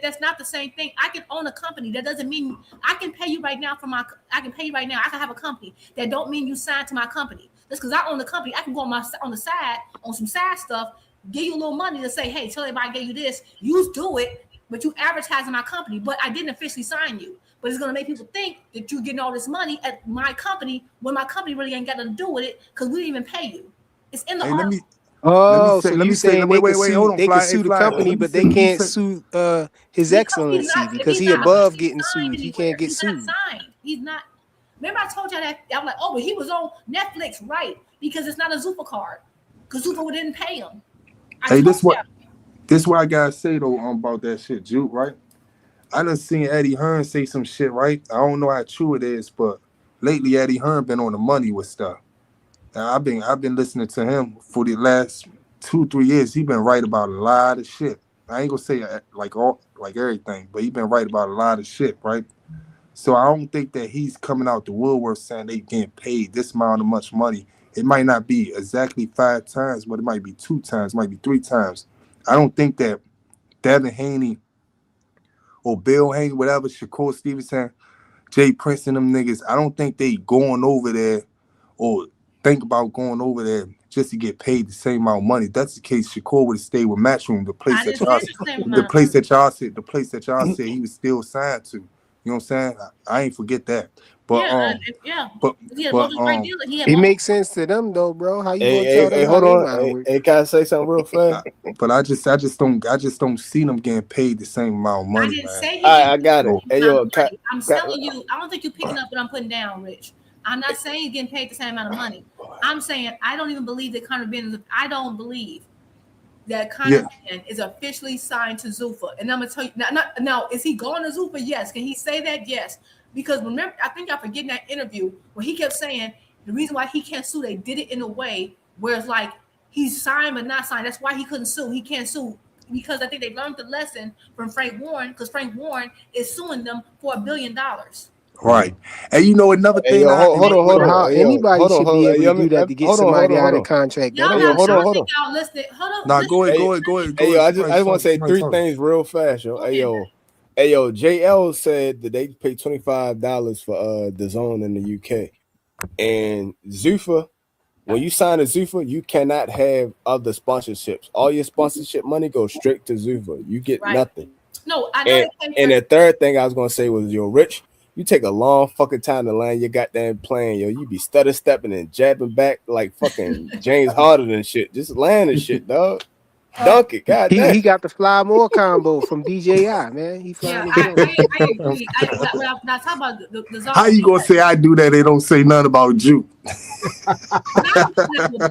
That's not the same thing. I can own a company. That doesn't mean I can pay you right now for my. I can pay you right now. I can have a company. That don't mean you signed to my company. Just because I own the company, I can go on the side on some side stuff, give you a little money to say, hey, tell everybody I gave you this. You do it, but you advertising my company. But I didn't officially sign you. But it's gonna make people think that you're getting all this money at my company when my company really ain't got nothing to do with it because we didn't even pay you. It's in the article. So you saying they can sue the company, but they can't sue His Excellency because he above getting sued. He can't get sued. He's not. Remember I told you that I was like, oh, but he was on Netflix, right? Because it's not a Zuffa card. Because Zuffa didn't pay him. This what I gotta say though about that shit, Juke, right? I done seen Eddie Hearn say some shit, right? I don't know how true it is, but lately Eddie Hearn been on the money with stuff. Now, I've been listening to him for the last 2-3 years. He been right about a lot of shit. I ain't gonna say like everything, but he been right about a lot of shit, right? So I don't think that he's coming out the woodwork saying they getting paid this amount of much money. It might not be exactly 5 times, but it might be 2 times, might be 3 times. I don't think that Devin Haney or Bill Haney, whatever, Shakur Stevenson, Jay Prince and them niggas, I don't think they going over there or think about going over there just to get paid the same amount of money. If that's the case, Shakur would have stayed with Matchroom, the place that y'all said he was still signed to. You know what I'm saying? I ain't forget that. But it makes sense to them though, bro. How you gonna tell them? Hold on. Hey, can I say something real fast? But I just don't see them getting paid the same amount of money. I didn't say I got it. Hey, yo, I'm telling you, I don't think you're picking up what I'm putting down, Rich. I'm not saying you're getting paid the same amount of money. I'm saying I don't even believe that Conor Benn is officially signed to Zuffa. And I'm gonna tell you now, is he going to Zuffa? Yes. Can he say that? Yes. Because remember, I think y'all forgetting that interview where he kept saying the reason why he can't sue, they did it in a way where it's like he's signed but not signed. That's why he couldn't sue. He can't sue because I think they learned the lesson from Frank Warren because Frank Warren is suing them for $1 billion. Right. And you know another thing. Hold on. Anybody should be able to do that to get somebody out of contract. Hold on. Nah, go ahead. Hey, yo, I just want to say 3 things real fast, yo. Hey, yo, JL said that they pay $25 for the zone in the UK. And Zuffa, when you sign a Zuffa, you cannot have other sponsorships. All your sponsorship money goes straight to Zuffa. You get nothing. No, I know. And the third thing I was gonna say was, yo, Rich, you take a long fucking time to land your goddamn plane, yo. You be stutter stepping and jabbing back like fucking James Harden and shit. Just land and shit, dog. Dunk it, goddamn. He got the fly more combo from DJI, man. He flying I agree. When I talk about the zone, how you gonna say I do that? They don't say nothing about you.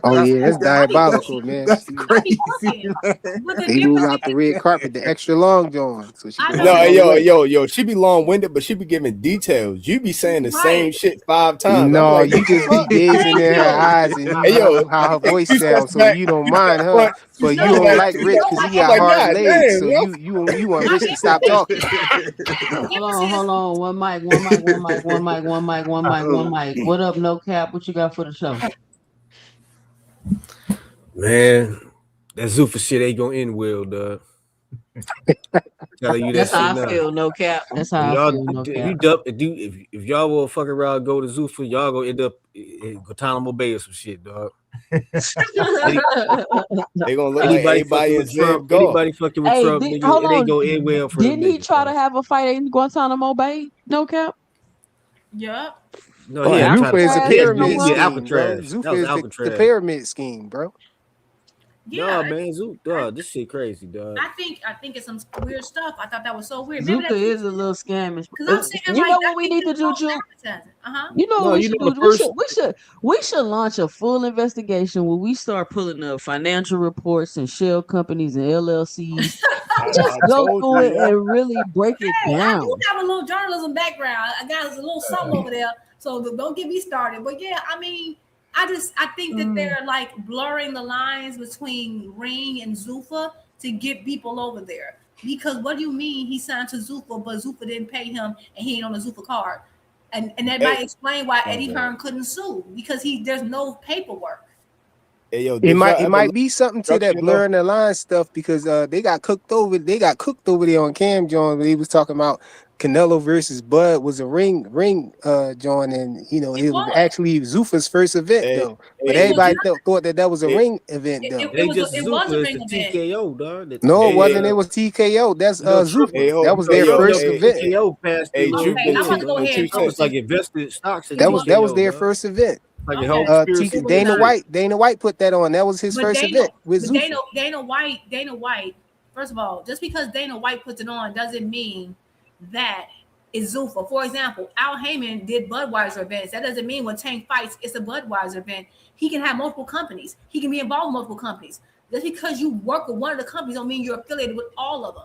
Oh yeah, that's diabolical, man. That's crazy. They move out the red carpet, the extra long john. So she yo, she be long-winded, but she be giving details. You be saying the same shit 5 times. No, like, you just be gazing in her eyes and you know how her voice sounds, so you don't mind her, but you don't like Rich because he got hard legs, so you want Rich to stop talking. Hold on. One mic. What up, No Cap? What you got for the show? Man, that Zuffa shit ain't gonna end well, dog. Telling you that's how I feel, No Cap. That's how I feel, No Cap. If y'all will fuck around, go to Zuffa, y'all gonna end up in Guantanamo Bay or some shit, dog. They gonna look anybody fucking with Trump. Anybody fucking with Trump, nigga, it ain't gonna end well for Didn't he try to have a fight in Guantanamo Bay? No Cap. Yeah. No, Zuffa is a pyramid scheme, bro. Alcatraz. Zuffa is the pyramid scheme, bro. Yeah, man, dog, this shit crazy, dog. I think it's some weird stuff. I thought that was so weird. Zuffa is a little scammish. You know what we need to do, Juke? You know what we should do? We should launch a full investigation where we start pulling up financial reports and shell companies and LLCs. Just go through it and really break it down. I do have a little journalism background. I got a little something over there. So don't get me started. But yeah, I mean, I think that they're like blurring the lines between Ring and Zuffa to get people over there. Because what do you mean he signed to Zuffa, but Zuffa didn't pay him and he ain't on the Zuffa card? And that might explain why Eddie Hearn couldn't sue, because there's no paperwork. Hey, yo, It might be something to that blurring the line stuff, because they got cooked over there on Cam John when he was talking about Canelo versus Bud was a ring John, and it was actually Zuffa's first event though. But everybody thought that was a ring event though. It was a ring event. TKO, dog. No, it wasn't. It was TKO. That's Zuffa. That was their first event. TKO passed. I'm about to go ahead. It's like invested stocks. That was their first event. Like a whole conspiracy. Dana White put that on. That was his first event with Zuffa. Dana White. First of all, just because Dana White puts it on doesn't mean that it's Zuffa. For example, Al Heyman did Budweiser events. That doesn't mean when Tank fights, it's a Budweiser event. He can have multiple companies. He can be involved in multiple companies. Just because you work with one of the companies don't mean you're affiliated with all of them.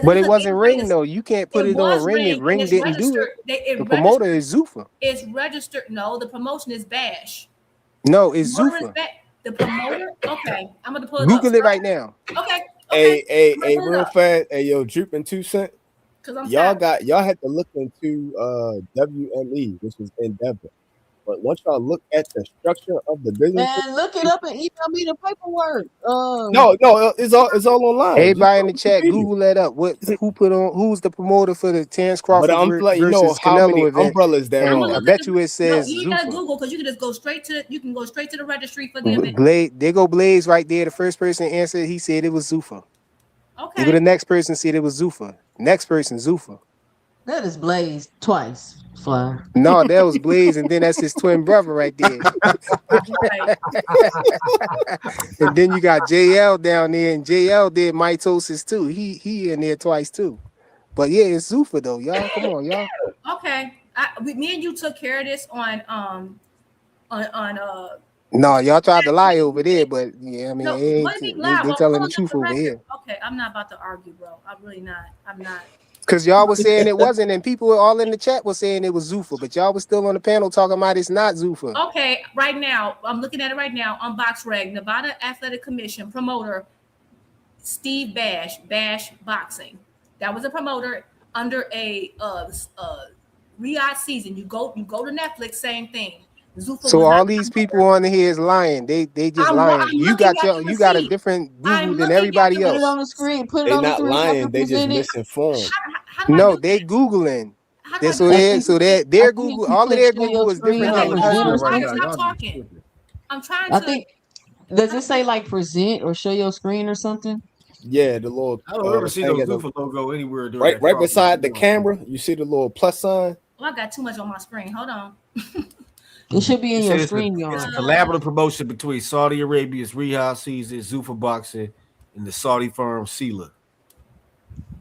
But it wasn't Ring though. You can't put it on Ring if Ring didn't do it. The promoter is Zuffa. It's registered. No, the promotion is Bash. No, it's Zuffa. The promoter. Okay, I'm gonna pull it Google up. it right now. Okay. Hey, real fast. Hey, yo, Drooping 2 Cent. Y'all had to look into WME, which is in Denver. But once y'all look at the structure of the business, man, look it up and email me the paperwork. No, it's all online. Everybody in the chat, Google that up. Who's the promoter for the Terrence Crawford versus Canelo event? Umbrellas that I bet you it says you gotta Google, because you can just go straight to the registry for the event. There go Blaze right there. The first person answered, he said it was Zuffa. Okay. The next person said it was Zuffa. Next person, Zuffa. That is Blaze twice. Fly. No, that was Blaze, and then that's his twin brother right there. And then you got JL down there, and JL did mitosis too. He in there twice too. But yeah, it's Zuffa though, y'all. Come on, y'all. Okay, me and you took care of this on No, y'all tried to lie over there, but yeah, I mean, no, they telling the truth over here. Okay, I'm not about to argue, bro. I'm really not. I'm not. Because y'all was saying it wasn't, and people were all in the chat was saying it was Zuffa, but y'all was still on the panel talking about it's not Zuffa. Okay, right now, I'm looking at it right now on BoxReg, Nevada Athletic Commission promoter Steve Bash Boxing. That was a promoter under a Riyadh season. You go to Netflix, same thing. Zuffa so all these people on here is lying. They just lying. You got a different Google than everybody else. Put it on the screen. They not lying. They just misinformed. No, they Googling. Their Google, all of their Google is different than I'm talking. I'm trying to. I think. Does it say like present or show your screen or something? Yeah, the little. I don't ever see no Zuffa logo anywhere. Right beside the camera, you see the little plus sign. Well, I got too much on my screen. Hold on. It should be in your screen, y'all. It's a collaborative promotion between Saudi Arabia's Riyadh season, Zuffa Boxing, and the Saudi firm Sela.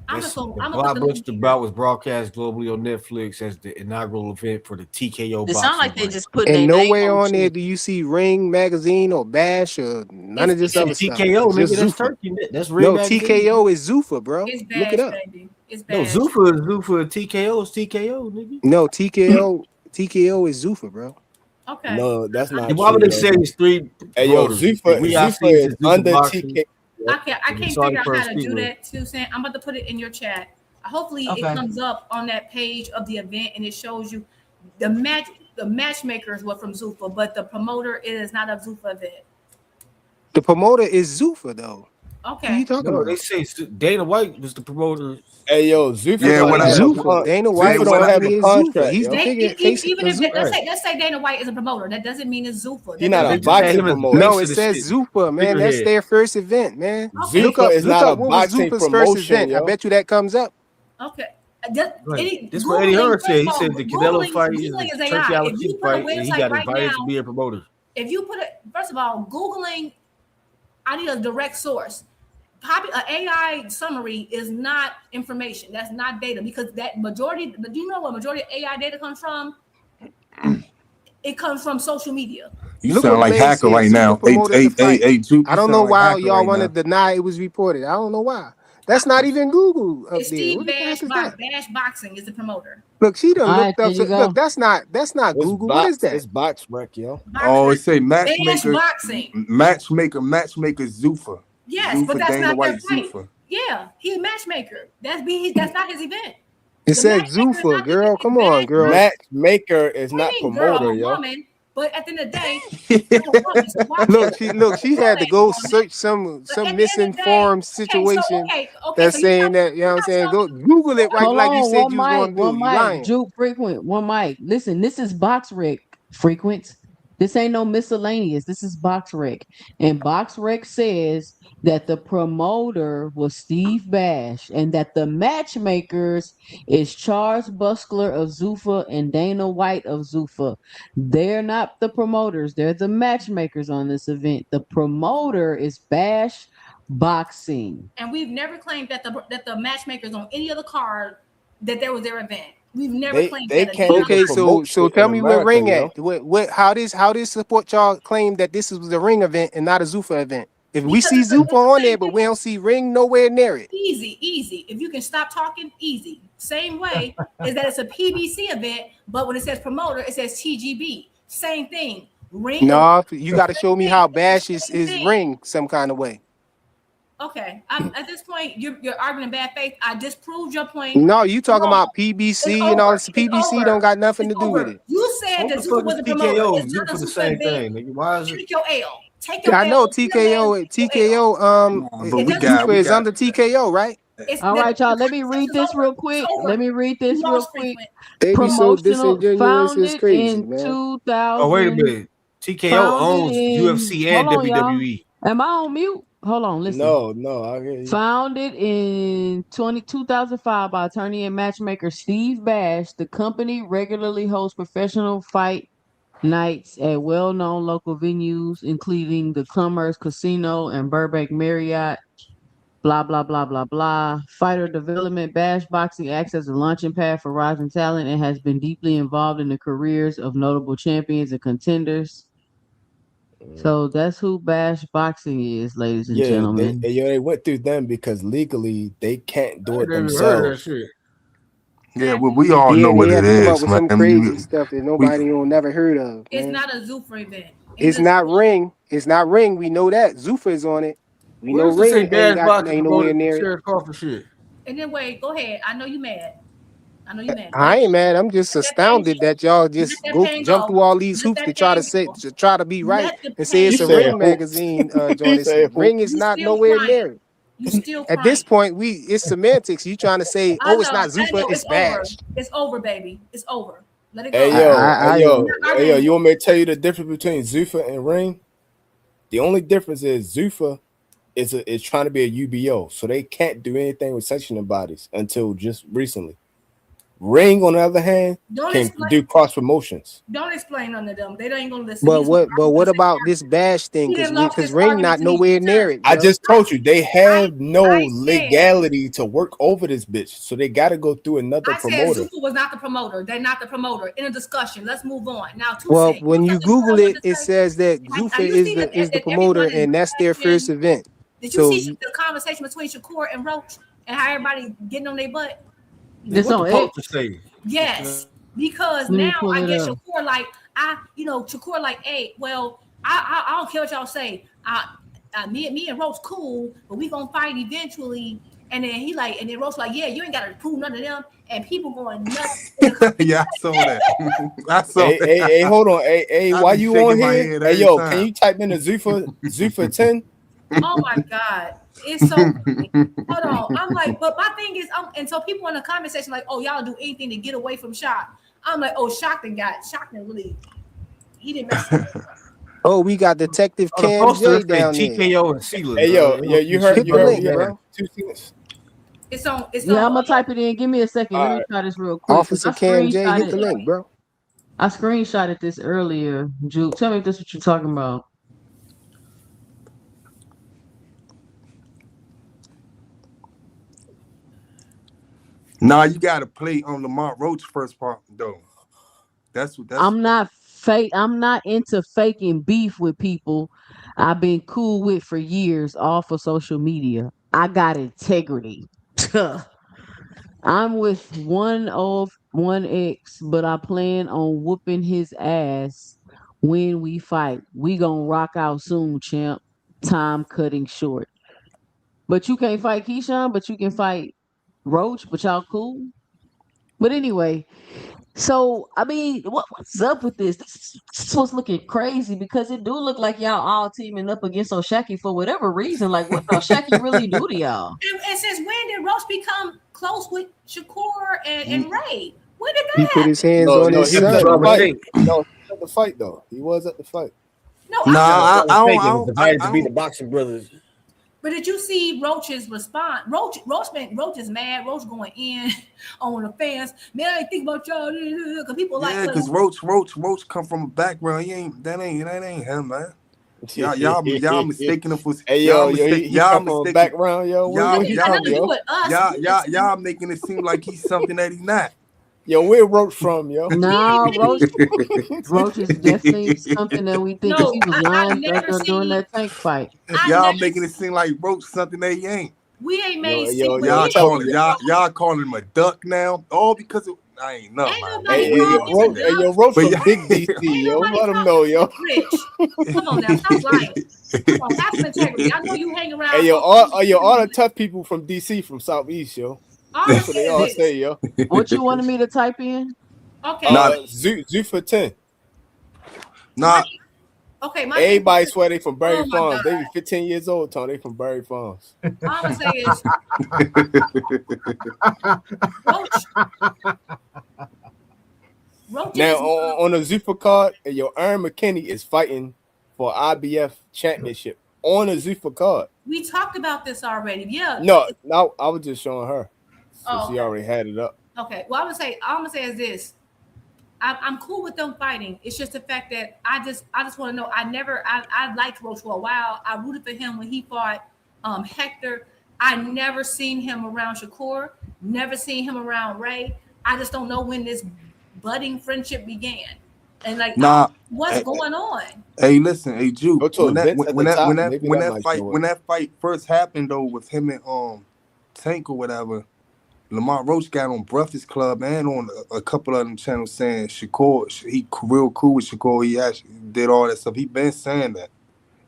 The bout was broadcast globally on Netflix as the inaugural event for the TKO. It sounds like they just put. And nowhere on there do you see Ring Magazine or Bash or none of this other stuff. TKO, nigga, that's Turkey. That's Ring Magazine. TKO is Zuffa, bro. It's Bash, look it up. Baby. It's Bash. No, Zuffa is Zuffa. TKO is TKO, nigga. No, TKO is Zuffa, bro. Okay. No, that's not. Why would they say it's three? Hey, yo, Zuffa is under TKO. I can't figure out how to do that too, Sam. I'm about to put it in your chat. Hopefully it comes up on that page of the event and it shows you the matchmakers were from Zuffa, but the promoter is not a Zuffa event. The promoter is Zuffa though. Okay. What are you talking about? They say Dana White was the promoter. Hey yo, Zuffa. Yeah, Zuffa. Dana White don't have a contract. He's the even if let's say Dana White is a promoter, that doesn't mean it's Zuffa. He's not a boxing promoter. No, it says Zuffa, man. That's their first event, man. Zuffa is not a boxing promotion. I bet you that comes up. Okay. This what Eddie Hearn said. He said the Canelo fight is a Turkey fight, and he got invited to be a promoter. If you put it, first of all, Googling, I need a direct source. An AI summary is not information. That's not data, because that majority. Do you know what majority of AI data comes from? It comes from social media. You sound like hacker right now. I don't know why y'all want to deny it was reported. I don't know why. That's not even Google up It's there. Steve What the Bash heck is that? Bash Boxing is the promoter. Look, she done All right, looked there up. you go. Look, that's not Google. What is that? It's box wreck, yo. Oh, it say Bash matchmaker, Boxing. matchmaker Zuffa. Yes, but Zuffa, that's Dana not their White, fight. Zuffa. Yeah, he's a matchmaker. That's not his event. It The said matchmaker is Zuffa, not his girl. event. Come on, girl. Matchmaker is What do not you mean, girl? I'm promoter, a yo. woman, but at the end of the day, I'm a woman. So watch it. Look, she had to go Woman. search some But at the end of the misinformed day, situation okay, that's so saying that, you know what I'm saying? Go Google it right Hold like you on, said you was gonna do. one You mic, lying. Juke frequent, one mic. Listen, this is box rec frequent. This ain't no miscellaneous. This is box rec. And box rec says that the promoter was Steve Bash and that the matchmakers is Charles Buskler of Zuffa and Dana White of Zuffa. They're not the promoters, they're the matchmakers on this event. The promoter is Bash Boxing. and we've never claimed that the matchmakers on any other card that there was their event. We've never claimed They that. can't even Okay, promote so shit tell in me where America, Ring yo. at. How this support y'all claim that this was a Ring event and not a Zuffa event? If we Because see it's the Zuffa on same there, but we don't see Ring nowhere near it. Easy. If you can stop talking, easy. Same way is that it's a PBC event, but when it says promoter, it says TGB. Same thing. Ring. No, you got to show me how Bash is Ring some kind of way. Okay, at this point, you're arguing in bad faith. I disproved your point. No, you talking about PBC and all this. PBC don't got nothing to do with it. You said that Zuffa was a promoter. It's not a Zuffa event. Nigga. Why is it? Take your L. Take your I know L. TKO. But Zuffa is under TKO, right? All right, y'all. Let me read this real quick. They be so Promotional disingenuous. It's founded crazy, in man. 2000. Oh, wait a minute. TKO founded owns in- UFC and hold on, y'all. WWE. Am I on mute? Hold on, listen. No, I hear you. Founded in 2005 by attorney and matchmaker Steve Bash, the company regularly hosts professional fight nights at well-known local venues, including the Commerce Casino and Burbank Marriott. Blah, blah, blah, blah, blah. Fighter development, Bash Boxing acts as a launching pad for rising talent and has been deeply involved in the careers of notable champions and contenders. So that's who Bash Boxing is, ladies and gentlemen. They went through them because legally they can't do it Heard that themselves. shit. Yeah, well, we all know what they it have to come up is, with man. some crazy stuff that nobody will never heard of. It's Man. not a Zuffa event. It's not Ring. It's not Ring. We know that Zuffa is on it. We know Where's Ring this Bash Boxing ain't nowhere promoted near it. Sheriff Crawford shit? And then wait, go ahead. I know you mad. I ain't mad. I'm just astounded that y'all just jump through all these hoops to try to be right and say it's a Ring magazine. Ring is not nowhere near it. You still At this point, it's semantics. You trying to say, I it's know, not Zuffa, it's Bash. It's over, baby. It's over. Let it go. Hey yo, you want me to tell you the difference between Zuffa and Ring? The only difference is Zuffa is trying to be a UBO, so they can't do anything with sanctioning bodies until just recently. Ring, on the other hand, can do cross promotions. Don't explain none of them. They ain't gonna listen. But what about this Bash thing? Because Ring not nowhere near it. I bro. just told you they have no legality to work over this bitch, so they got to go through another I said promoter. Zuffa was not the promoter. They're not the promoter. In a discussion, let's move on. Now, Well, when you Google it, it says that Zuffa is the promoter, and that's their first event. Did you see the conversation between Shakur and Roach and how everybody getting on their butt? This What on the poster say? Yes, because Let me now pull I it guess up. Shakur like, hey, well, I don't care what y'all say. Me and Roach cool, but we gonna fight eventually. And then and then Roach like, yeah, you ain't gotta prove none of them. And people going nuts. Yeah, I saw that. I saw that. Hey, hold on. Hey, I why be you shaking on my here? head Hey, every yo, time. can you type in the Zuffa 10? Oh my God. It's so funny. Hold on. I'm like, but my thing is, and so people in the comment section like, oh, y'all do anything to get away from Shock. I'm like, oh, Shockton really, he didn't mess up. Oh, we got Detective The Cam poster J down there. TKO and Sealer. Hey, yo, you heard Hit the link, we had bro. 2 seconds. It's on. Yeah, I'm gonna type it in. Give me a second. Let me try this real quick. 'Cause Officer I Cam J, hit the screenshotted- link, bro. I screenshotted this earlier. Juke, tell me if this is what you're talking about. Nah, you gotta play on Lamont Roach first part though. That's I'm not fake. I'm not into faking beef with people I've been cool with for years, all for social media. I got integrity. I'm with one of one ex, but I plan on whooping his ass when we fight. We gonna rock out soon, champ. Time cutting short. But you can't fight Keyshawn, but you can fight Roach, but y'all cool. But anyway, so I mean, what's up with this? This was looking crazy because it do look like y'all all teaming up against Oshaki for whatever reason. Like, what did Oshaki really do to y'all? And since when did Roach become close with Shakur and Ray? When did He that put his happen? hands on his he was at son. the fight. No, he was at the fight though. He was at the fight. No, Nah, I I was divided to be the boxing brothers. But did you see Roach's response? Roach is mad. Roach going in on the fans. Man, I ain't think about y'all because people Yeah, like because Roach come from a background. That ain't him, man. Y'all mistaking him for Hey y'all yo, mistake he y'all come from a mistaking background, yo. Where he from, yo? y'all making it seem like he's something that he's not. Yo, where Roach from, yo? Nah, Roach is definitely something that we think because he was lying during that tank fight. Y'all making it seem like Roach something that he ain't. We ain't made Y'all calling him a duck now, all because of I ain't know, man. Yo, Roach from Big DC, yo. Let him know, yo. Rich, come on now, stop lying. Come on, have some integrity. I know you hang around. Hey, yo, all the tough people from DC from Southeast, yo. That's what they all say, yo. What you wanted me to type in? Okay. Zuffa 10. Nah. Okay, my everybody swear they from Berry Oh my Farms. God. They be 15 years old, Tony. They from Berry Farms. All I'm gonna say is Roach Now is on the Zuffa card, your Aaron McKinney is fighting for IBF championship on the Zuffa card. we talked about this already. Yeah. No, I was just showing her. So she okay. already had it up. Okay. Well, all I'm gonna say is this. I'm cool with them fighting. It's just the fact that I just want to know. I liked Roach for a while. I rooted for him when he fought Hector. I never seen him around Shakur. Never seen him around Ray. I just don't know when this budding friendship began. And like, what's going on? Hey, listen, hey, Juke. When that fight first happened though with him and Tank or whatever, Lamont Roach got on Breakfast Club and on a couple of them channels saying Shakur, he real cool with Shakur. He actually did all that stuff. He been saying that.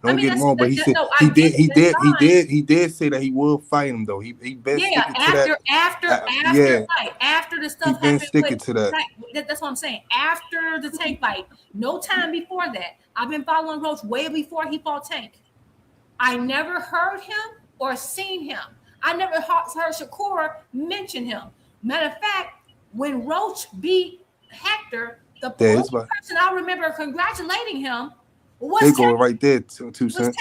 Don't get me wrong, but he said he did say that he will fight him though. He been sticking to that. After the stuff he been happened sticking to that. That's what I'm saying. After the Tank fight, no time before that. I've been following Roach way before he fought Tank. I never heard him or seen him. I never heard Shakur mention him. Matter of fact, when Roach beat Hector, the only person I remember congratulating him was they go Tank. right there, 2 cents.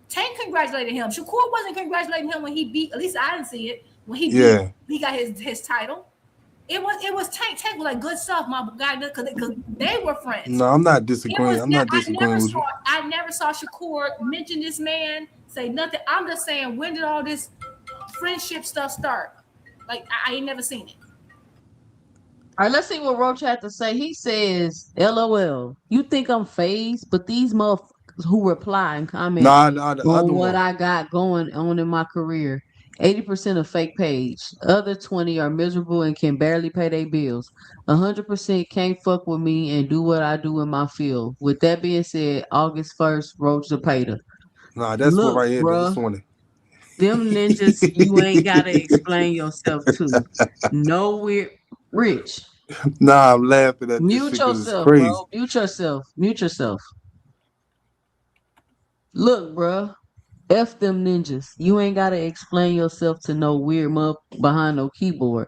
Tank congratulated him. Shakur wasn't congratulating him when he beat. At least I didn't see it when he beat. He got his title. It was Tank. Tank was like good stuff, my guy, because they were friends. No, I'm not disagreeing. I'm not disagreeing with you. I never saw Shakur mention this man, say nothing. I'm just saying, when did all this friendship stuff start? Like I ain't never seen it. All right, let's see what Roach had to say. He says, LOL, you think I'm phased, but these motherfuckers who reply and comment on what I got going on in my career, 80% are fake page. Other 20 are miserable and can barely pay their bills. 100% can't fuck with me and do what I do in my field. With that being said, August 1st, Roach the Pater. Nah, that's what right here. This one. Them ninjas, you ain't gotta explain yourself to. No weird Rich. Nah, I'm laughing at Mute this shit because yourself, it's crazy. bro. Mute yourself. Look, bro. F them ninjas. You ain't gotta explain yourself to no weird mug behind no keyboard.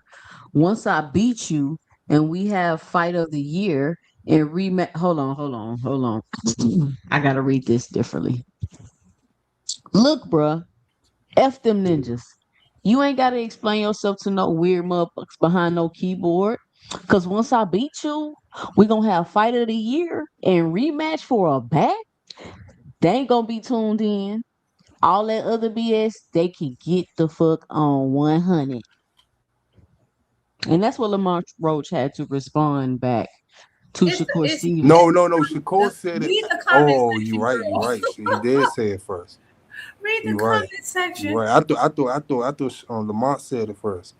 Once I beat you and we have fight of the year and rematch. Hold on. I gotta read this differently. Look, bruh. F them ninjas. You ain't gotta explain yourself to no weird motherfuckers behind no keyboard. Cause once I beat you, we gonna have fight of the year and rematch for a back. They ain't gonna be tuned in. All that other BS, they can get the fuck on 100. And that's what Lamont Roach had to respond back to Shakur Stevens. No. Shakur said it. Oh, you're right. He did say it first. Read the You comment right. section. You right. I thought Lamont said it first.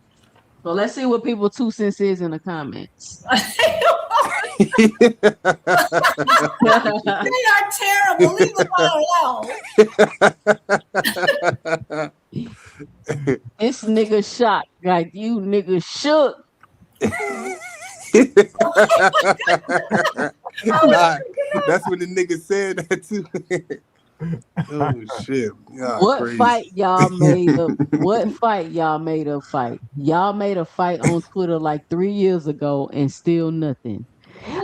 So let's see what people 2 cents is in the comments. They are terrible. Leave them alone. This nigga shocked like you nigga shook. Nah, that's when the nigga said that too. Oh shit! Yeah, What crazy. fight y'all made up? What fight y'all made up fight? Y'all made a fight on Twitter like 3 years ago and still nothing.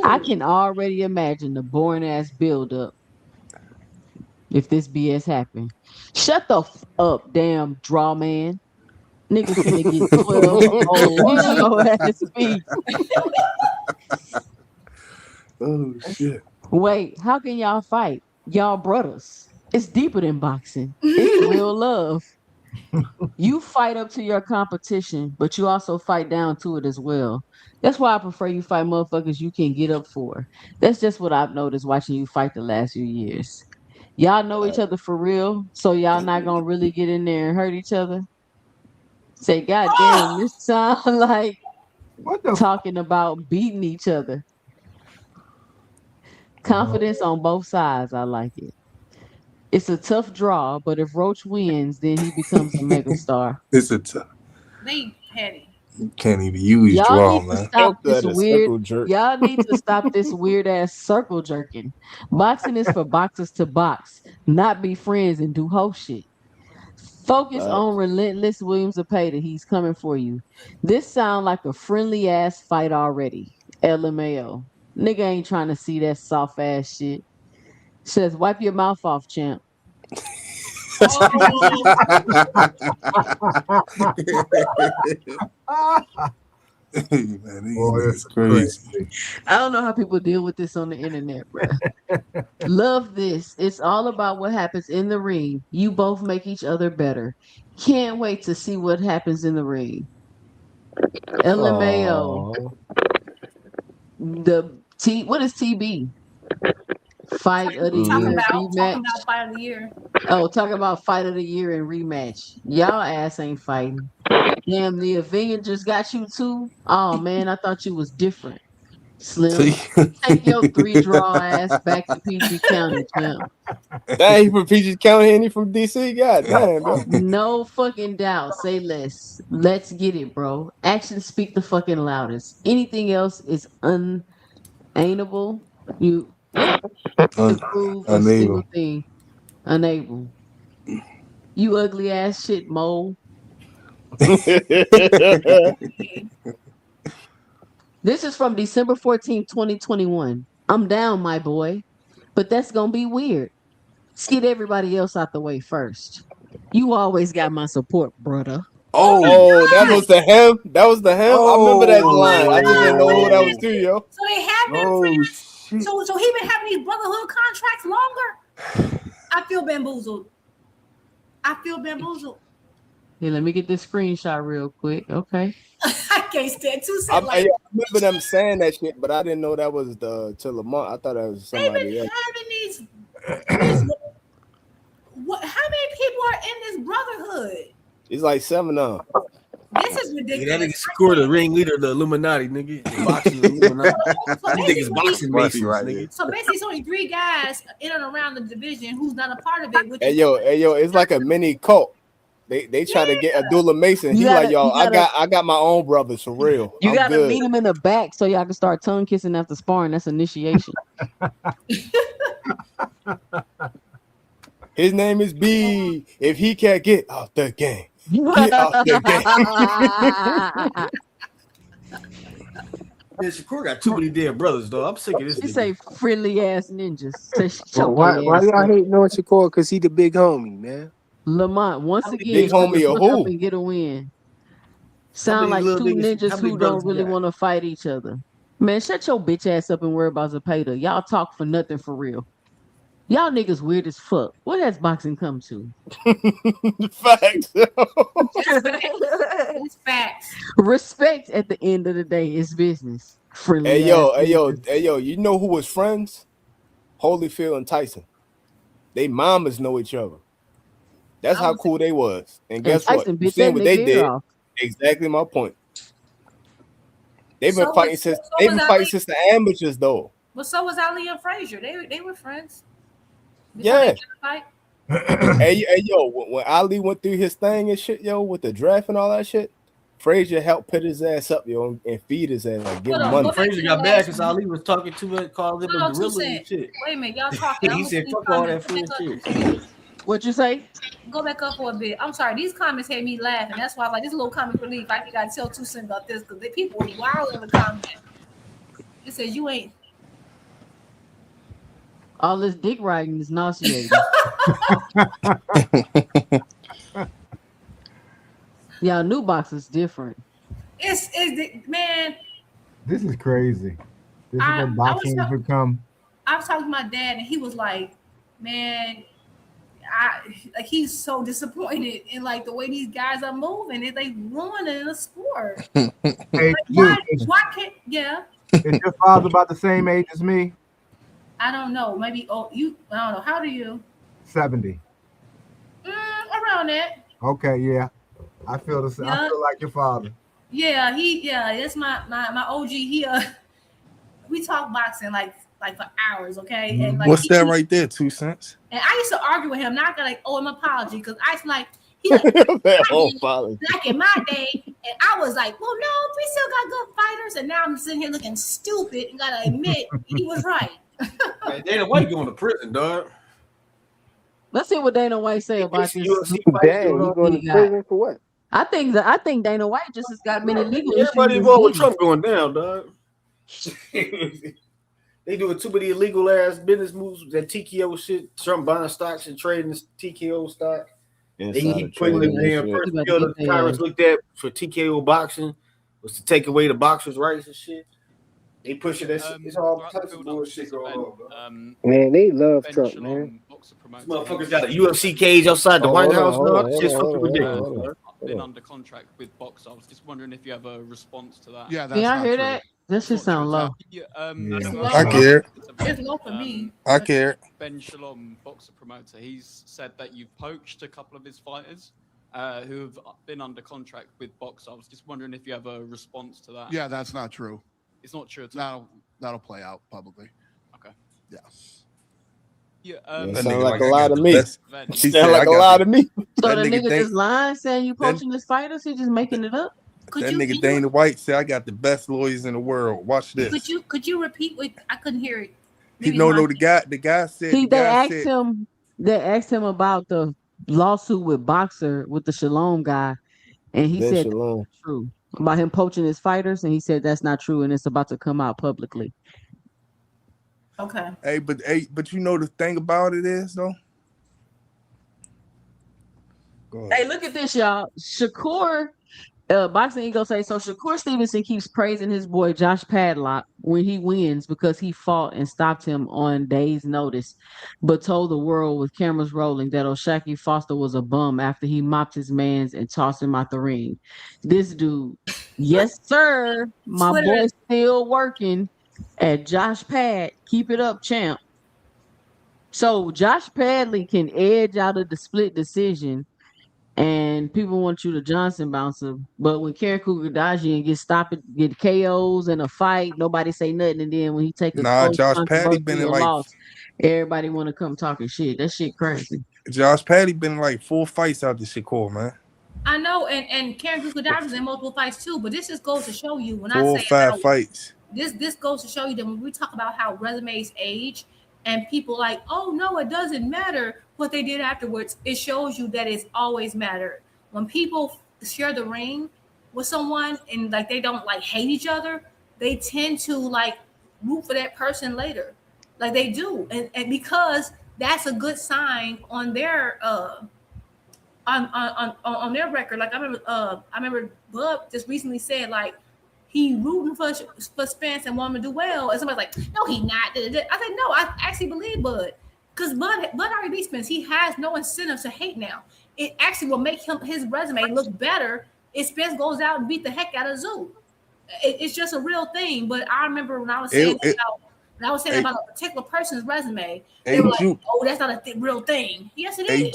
I can already imagine the boring ass build up if this BS happened. Shut the up, damn draw man. Nigga finna get 12 on his show ass feet. Oh shit! Wait, how can y'all fight? Y'all brothers. It's deeper than boxing. It's real love. You fight up to your competition, but you also fight down to it as well. That's why I prefer you fight motherfuckers you can get up for. That's just what I've noticed watching you fight the last few years. Y'all know each other for real, so y'all not gonna really get in there and hurt each other. Say, God damn, this sound like talking about beating each other. Confidence on both sides. I like it. It's a tough draw, but if Roach wins, then he becomes a megastar. It's a tough. They petty. You can't even use Y'all draw, need to man. stop this weird. Y'all need to stop this weird ass circle jerking. Boxing is for boxers to box, not be friends and do hoe shit. Focus on relentless Williams Zepeda. He's coming for you. This sound like a friendly ass fight already. LMAO. Nigga ain't trying to see that soft ass shit. Says wipe your mouth off, champ. Man, it's crazy. I don't know how people deal with this on the internet, bro. Love this. It's all about what happens in the ring. You both make each other better. Can't wait to see what happens in the ring. LMAO. What is TB? Fight of the Talking year about rematch. fight of the year. Oh, talk about fight of the year and rematch. Y'all ass ain't fighting. Damn, the Avengers got you too. Oh man, I thought you was different. Slim, take your 3 draw ass back to PG County, champ. Dang, he from PG County and he from DC. God damn, bro. No fucking doubt. Say less. Let's get it, bro. Actions speak the fucking loudest. Anything else is unattainable. You to prove a single Unable. thing. Unable. You ugly ass shit, mole. This is from December 14th, 2021. I'm down, my boy. But that's gonna be weird. Let's get everybody else out the way first. You always got my support, brother. Oh, that was the him. That was the him. I remember that line. I just didn't know who that was Oh. too, yo. So they have been friends. So he been having these brotherhood contracts longer. I feel bamboozled. Here, let me get this screenshot real quick. Okay. I can't stand 2 I cents. Like remember them saying that shit, but I didn't know that was to Lamont. I thought that was somebody else. having these how many people are in this brotherhood? It's like 7 of them. This is ridiculous. Yeah, that nigga scored the ringleader of the Illuminati, nigga. The boxing Illuminati. These niggas boxing masons, nigga. So basically, it's only 3 guys in and around the division who's not a part of it. Which Hey yo, it's like a mini cult. They try to get Abdullah Mason. He like, yo, I got my own brothers for real. You I'm gotta good. meet him in the back so y'all can start tongue kissing after sparring. That's initiation. His name is B. If he can't get out the game, get out the game. Yeah, Shakur got too many damn brothers, though. I'm sick of this. She nigga. say friendly ass ninjas. Why y'all hating on Shakur? Because he the big homie, man. Lamont, once Big again, homie or look up who? and get a win. Sound like little 2 niggas- ninjas how many who brothers don't you really got? want to fight each other. Man, shut your bitch ass up and worry about Zepeda. Y'all talk for nothing for real. Y'all niggas weird as fuck. What has boxing come to? Facts. It's facts. Respect at the end of the day is business. Friendly Hey yo, ass hey yo, niggas. hey yo. You know who was friends? Holyfield and Tyson. They mamas know each other. That's how cool they was. And guess what? Tyson You bit seen that what nigga they ear did? off. Exactly my point. They've been So fighting was since so was Ali. the amateurs, though. Well, so was Ali and Frazier. They were friends before Yeah. they got a fight. Hey, yo, when Ali went through his thing and shit, yo, with the draft and all that shit, Frazier helped put his ass up, yo, and feed his ass, like give him money. Frazier got mad because Ali was talking to it, called him a gorilla and shit. Wait a minute, y'all talking. He said, "Fuck all that fool shit." What you say? Go back up for a bit. I'm sorry. These comments had me laughing. That's why, like, this little comic relief. I got to tell 2 cents about this because the people were wild in the comments. It says you ain't. All this dick riding is nauseating. Y'all new box is different. It's man. This is crazy. This is what boxing has become. I was talking to my dad, and he was like, "Man, he's so disappointed in like the way these guys are moving. It's like ruining the sport. Hey, Like, why can't? Yeah, is your father about the same age as me? I don't know. Maybe I don't know. How do you? 70. Around that. Okay, yeah. I feel the same. I feel like your father. Yeah, that's my OG. We talk boxing like for hours, okay? And like What's that right there? 2 cents. And I used to argue with him, not like, an apology, because I was like, he like, like in my day, and I was like, well, no, we still got good fighters, and now I'm sitting here looking stupid and gotta admit he was right. Man, Dana White going to prison, dog. Let's see what Dana White say about this. Damn, you going to prison for what? I think Dana White just has got many legal issues. Everybody involved with Trump going down, dog. They doing too many illegal ass business moves. That TKO shit. Trump buying stocks and trading TKO stock. He putting the damn first bill that Congress looked at for TKO boxing was to take away the boxers' rights and shit. They pushing that shit. It's all types of bullshit going on. Man, they love Trump, man. These motherfuckers got a UFC cage outside the White House. It's fucking ridiculous. Been under contract with Box. I was just wondering if you have a response to that. Yeah, that's I hear that? This should sound low. I care. It's low for me. I care. Ben Shalom, boxer promoter, he's said that you've poached a couple of his fighters who have been under contract with Box. I was just wondering if you have a response to that. Yeah, that's not true. It's not true at all. That'll play out publicly. Okay. Yeah. Yeah, that sound like a lot of me. Sound like a lot of me. So the nigga just lying, saying you poaching his fighters? He just making it up? That nigga Dana White said, "I got the best lawyers in the world. Watch this." Could you repeat what I couldn't hear it? The guy said. They asked him about the lawsuit with Boxer with the Shalom guy, and he said that's not true about him poaching his fighters, and he said that's not true, and it's about to come out publicly. Okay. Hey, but you know the thing about it is though. Hey, look at this, y'all. Shakur, Boxing Ego say, so Shakur Stevenson keeps praising his boy Josh Padlock when he wins because he fought and stopped him on days' notice, but told the world with cameras rolling that O'Shaquie Foster was a bum after he mopped his mans and tossed him out the ring. This dude, yes, sir, my boy still working at Josh Pad. Keep it up, champ. So Josh Padley can edge out of the split decision, and people want you to Johnson bouncer. But when Karen Kugadajian gets stopped, get KOs in a fight, nobody say nothing. And then when he take a Josh Paddy been in loss, everybody want to come talking shit. That shit crazy. Josh Paddy been in like 4 fights out this Shakur, man. I know, and Karen Kugadajian's in multiple fights too. But this just goes to show you when 4 or 5 fights. This goes to show you that when we talk about how resumes age, and people like, oh no, it doesn't matter what they did afterwards. It shows you that it's always mattered. When people share the ring with someone and like they don't like hate each other, they tend to like root for that person later. Like they do. And because that's a good sign on their on their record. Like I remember Bub just recently said like he rooting for Spence and want him to do well, and somebody's like, no, he not. I said, no, I actually believe Bud, because Bud already beat Spence. He has no incentive to hate now. It actually will make his resume look better if Spence goes out and beat the heck out of Zoo. It's just a real thing. But I remember when I was saying And I was saying about a particular person's resume. They were like, "Oh, that's not a real thing." Yes, it is.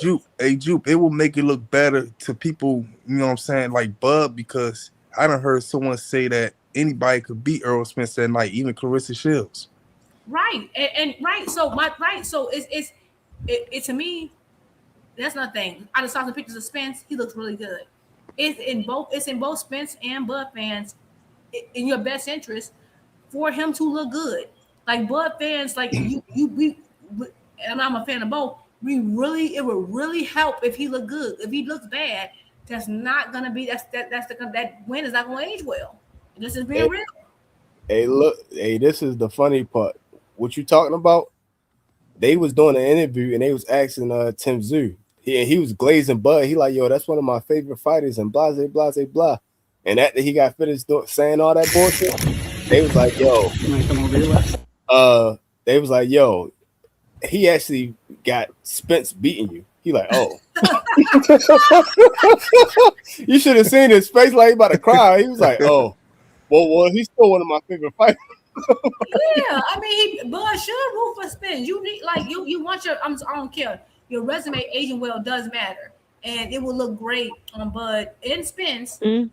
Jupe, it will make it look better to people. You know what I'm saying, like Bud, because I done heard someone say that anybody could beat Earl Spence that night, even Clarissa Shields. Right, and right. So so it's to me. That's nothing. I just saw some pictures of Spence. He looks really good. It's in both Spence and Bud fans in your best interest for him to look good. Like Bud fans, like we and I'm a fan of both. It would really help if he looked good. If he looks bad, that's not gonna be that win is not gonna age well. This is being real. Hey, look, this is the funny part. What you talking about? They was doing an interview and they was asking Tim Tszyu. He was glazing Bud. He like, yo, that's one of my favorite fighters and blah, blah, blah, blah. And after he got finished saying all that bullshit, they was like, yo, they was like, yo, he actually got Spence beating you. He like, oh. You should have seen his face like he about to cry. He was like, oh, well, he's still one of my favorite fighters. Yeah, I mean, Bud should root for Spence. You need you want your. I don't care. Your resume aging well does matter, and it will look great on Bud and Spence to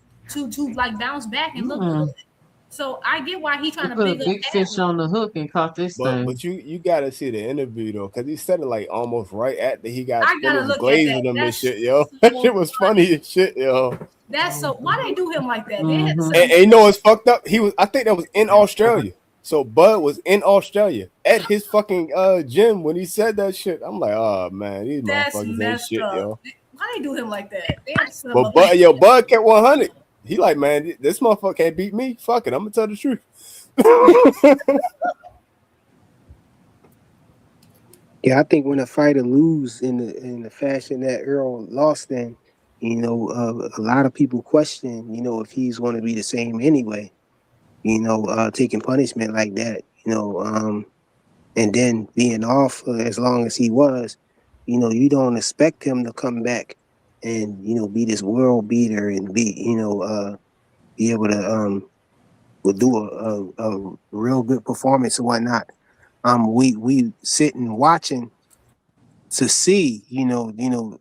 like bounce back and look good. So I get why he's trying to put a big fish on the hook and caught this thing. But you gotta see the interview though, because he said it like almost right after he got glazing them and shit, yo. That shit was funny as shit, yo. That's so. Why they do him like that? And you know what's fucked up? I think that was in Australia. So Bud was in Australia at his fucking gym when he said that shit. I'm like, oh man, these motherfuckers ain't shit, yo. Why they do him like that? But Bud kept 100. He like, man, this motherfucker can't beat me. Fuck it, I'm gonna tell the truth. Yeah, I think when a fighter lose in the fashion that Earl lost in, you know, a lot of people question, you know, if he's going to be the same anyway. You know, taking punishment like that, you know, and then being off as long as he was, you know, you don't expect him to come back and, you know, be this world beater and be, you know, be able to do a real good performance and whatnot. We sitting watching to see, you know,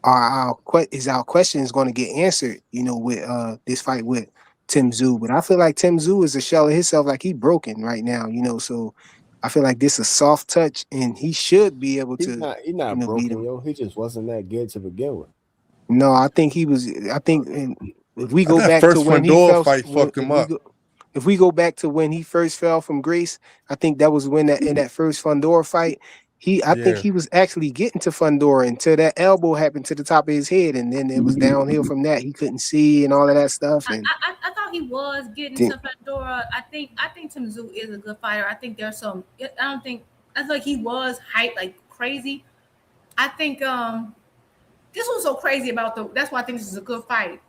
our questions going to get answered, you know, with this fight with Tim Tszyu. But I feel like Tim Tszyu is a shell of himself, like he's broken right now, you know. So I feel like this is a soft touch, and he should be able to. He's not broken, yo. He just wasn't that good to begin with. No, I think he was. I think if we go back to when he fell, fight fucked him up. If we go back to when he first fell from grace, I think that was when in that first Fundora fight. I think he was actually getting to Fundora until that elbow happened to the top of his head, and then it was downhill from that. He couldn't see and all of that stuff. And I thought he was getting to Fundora. I think Tim Tszyu is a good fighter. I think there's some. I feel like he was hyped like crazy. I think this was so crazy about that's why I think this is a good fight.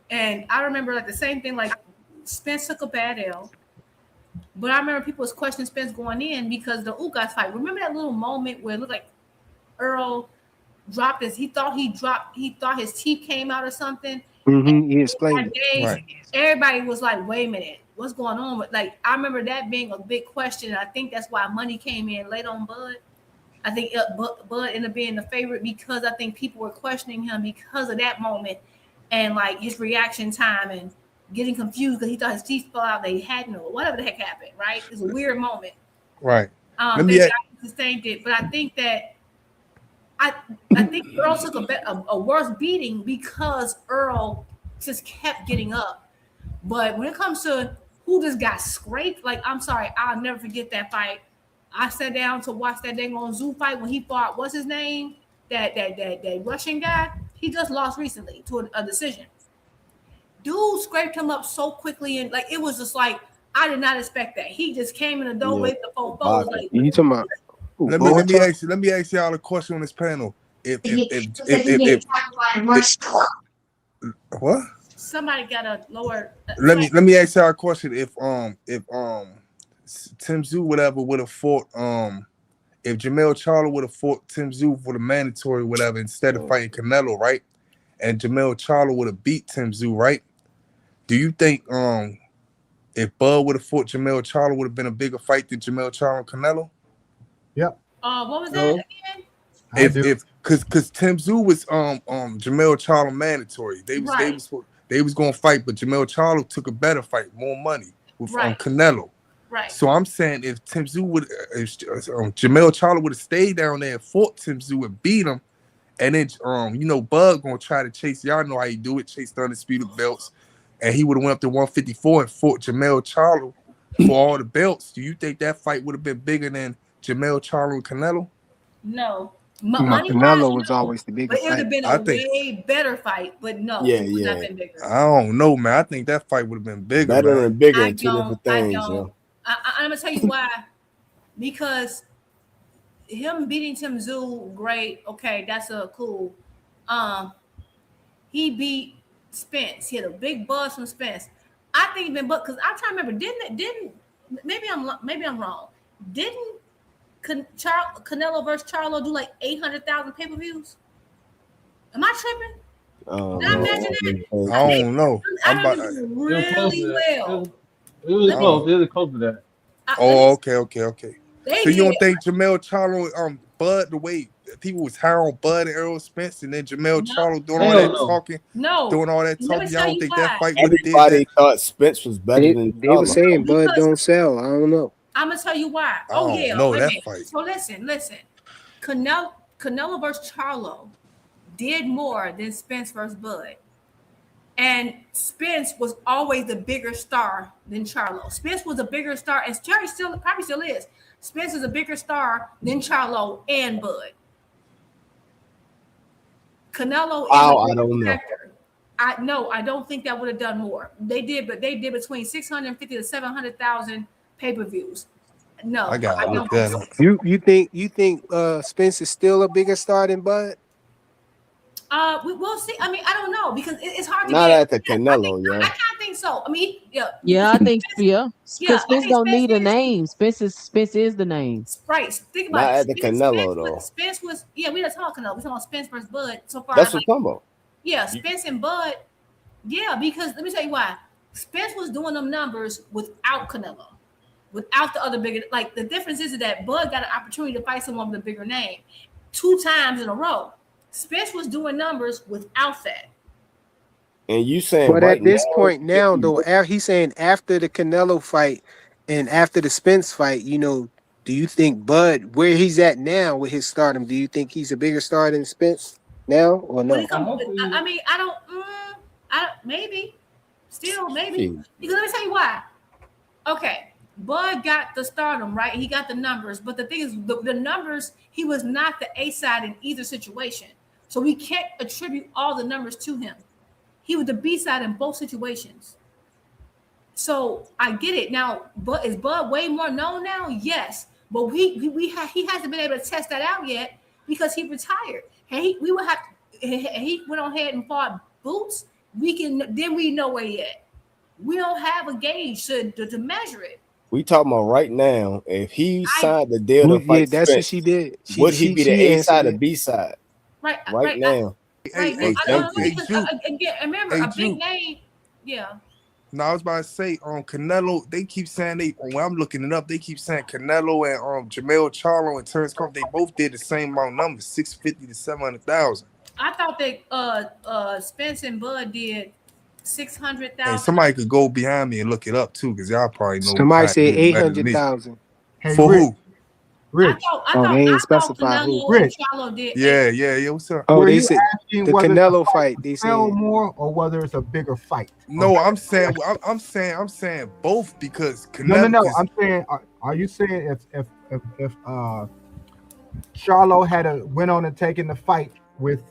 And I remember like the same thing. Like Spence took a bad L. But I remember people was questioning Spence going in because the Ugas fight. Remember that little moment where it looked like Earl dropped he thought his teeth came out or something. He explained it. Right. Everybody was like, wait a minute, what's going on? But like I remember that being a big question. I think that's why money came in late on Bud. I think Bud ended up being the favorite because I think people were questioning him because of that moment and like his reaction time and getting confused because he thought his teeth fell out. They hadn't, or whatever the heck happened, right? It was a weird moment. Right. Sustained it, but I think that I think Earl took a worse beating because Earl just kept getting up. But when it comes to who just got scraped, like I'm sorry, I'll never forget that fight. I sat down to watch that dang on Zuffa fight when he fought. What's his name? That Russian guy. He just lost recently to a decision. Dude scraped him up so quickly and like it was just like I did not expect that. He just came in the door with the four foes. Like, you talking about? Let me ask y'all a question on this panel. If what? Somebody got a lower. Let me ask y'all a question. If Tim Tszyu would have fought if Jermell Charlo would have fought Tim Tszyu for the mandatory whatever instead of fighting Canelo, right? And Jermell Charlo would have beat Tim Tszyu, right? Do you think if Bud would have fought Jermell Charlo, would have been a bigger fight than Jermell Charlo and Canelo? Yep. What was that again? If because Tim Tszyu was Jermell Charlo mandatory. They was gonna fight, but Jermell Charlo took a better fight, more money with Canelo. Right. So I'm saying if Tim Tszyu would, if Jermell Charlo would have stayed down there and fought Tim Tszyu and beat him, and then Bud gonna try to chase. Y'all know how you do it, chase the undisputed belts, and he would have went up to 154 and fought Jermell Charlo for all the belts. Do you think that fight would have been bigger than Jermell Charlo and Canelo? No. Canelo was always the biggest fight. But it would have been a way better fight, but no, it would not have been bigger. I don't know, man. I think that fight would have been bigger. Better and bigger in two different things. I'm gonna tell you why. Because him beating Tim Tszyu, great. Okay, that's cool. He beat Spence. He had a big buzz from Spence. I think even because I'm trying to remember, didn't maybe I'm wrong. Didn't Canelo versus Charlo do like 800,000 pay-per-views? Am I tripping? Did I imagine that? I don't know. I remember really well. It was close. It was close to that. Okay. So you don't think Jermell Charlo, Bud, the way people was high on Bud and Errol Spence, and then Jermell Charlo doing all that talking, doing all that talking? Y'all don't think that fight would have did that? Everybody thought Spence was better than they were saying Bud don't sell. I don't know. I'm gonna tell you why. Fight. So listen. Canelo versus Charlo did more than Spence versus Bud. And Spence was always the bigger star than Charlo. Spence was a bigger star, and Terry probably still is. Spence is a bigger star than Charlo and Bud. Canelo is I don't know. I don't think that would have done more. They did between 650 to 700,000 pay-per-views. No, I don't think so. You think Spence is still a bigger star than Bud? We'll see. I mean, I don't know because it's hard to not get at the Canelo, I kind of think so. I mean, I think because Spence don't need a name. Spence is the name. Right. Think about not it. At the Canelo though. Spence was we not talking Canelo. We're talking about Spence versus Bud. So far, that's what I'm talking about. Yeah, Spence and Bud. Yeah, because let me tell you why. Spence was doing them numbers without Canelo, without the other bigger. Like the difference is that Bud got an opportunity to fight someone with a bigger name 2 times in a row. Spence was doing numbers without that. And you saying, but at this point now, though, he's saying after the Canelo fight and after the Spence fight, do you think Bud, where he's at now with his stardom, do you think he's a bigger star than Spence now or no? I mean, I don't. Maybe. Still, maybe. Because let me tell you why. Okay. Bud got the stardom, right? He got the numbers, but the thing is, the numbers, he was not the A side in either situation. So we can't attribute all the numbers to him. He was the B side in both situations. So I get it. Now, but is Bud way more known now? Yes. But he hasn't been able to test that out yet because he retired. He went on ahead and fought Boots. Then we know where he at. We don't have a gauge to measure it. We talking about right now. If he signed the deal to fight that's Spence, what she did. Would he be the A side or B side? Right now. Remember a big name. Yeah. No, I was about to say, Canelo. They keep saying when I'm looking it up, they keep saying Canelo and Jermell Charlo and Terrence Crawford, they both did the same amount of numbers, 650 to 700,000. I thought that Spence and Bud did 600,000. And somebody could go behind me and look it up too, because y'all probably know. Somebody said 800,000. For who? Rich. They ain't specify who. Rich. Yeah. What's up? They said the Canelo fight. They said more or whether it's a bigger fight. No, I'm saying both because Canelo. No. I'm saying, are you saying if Charlo had went on and taken the fight with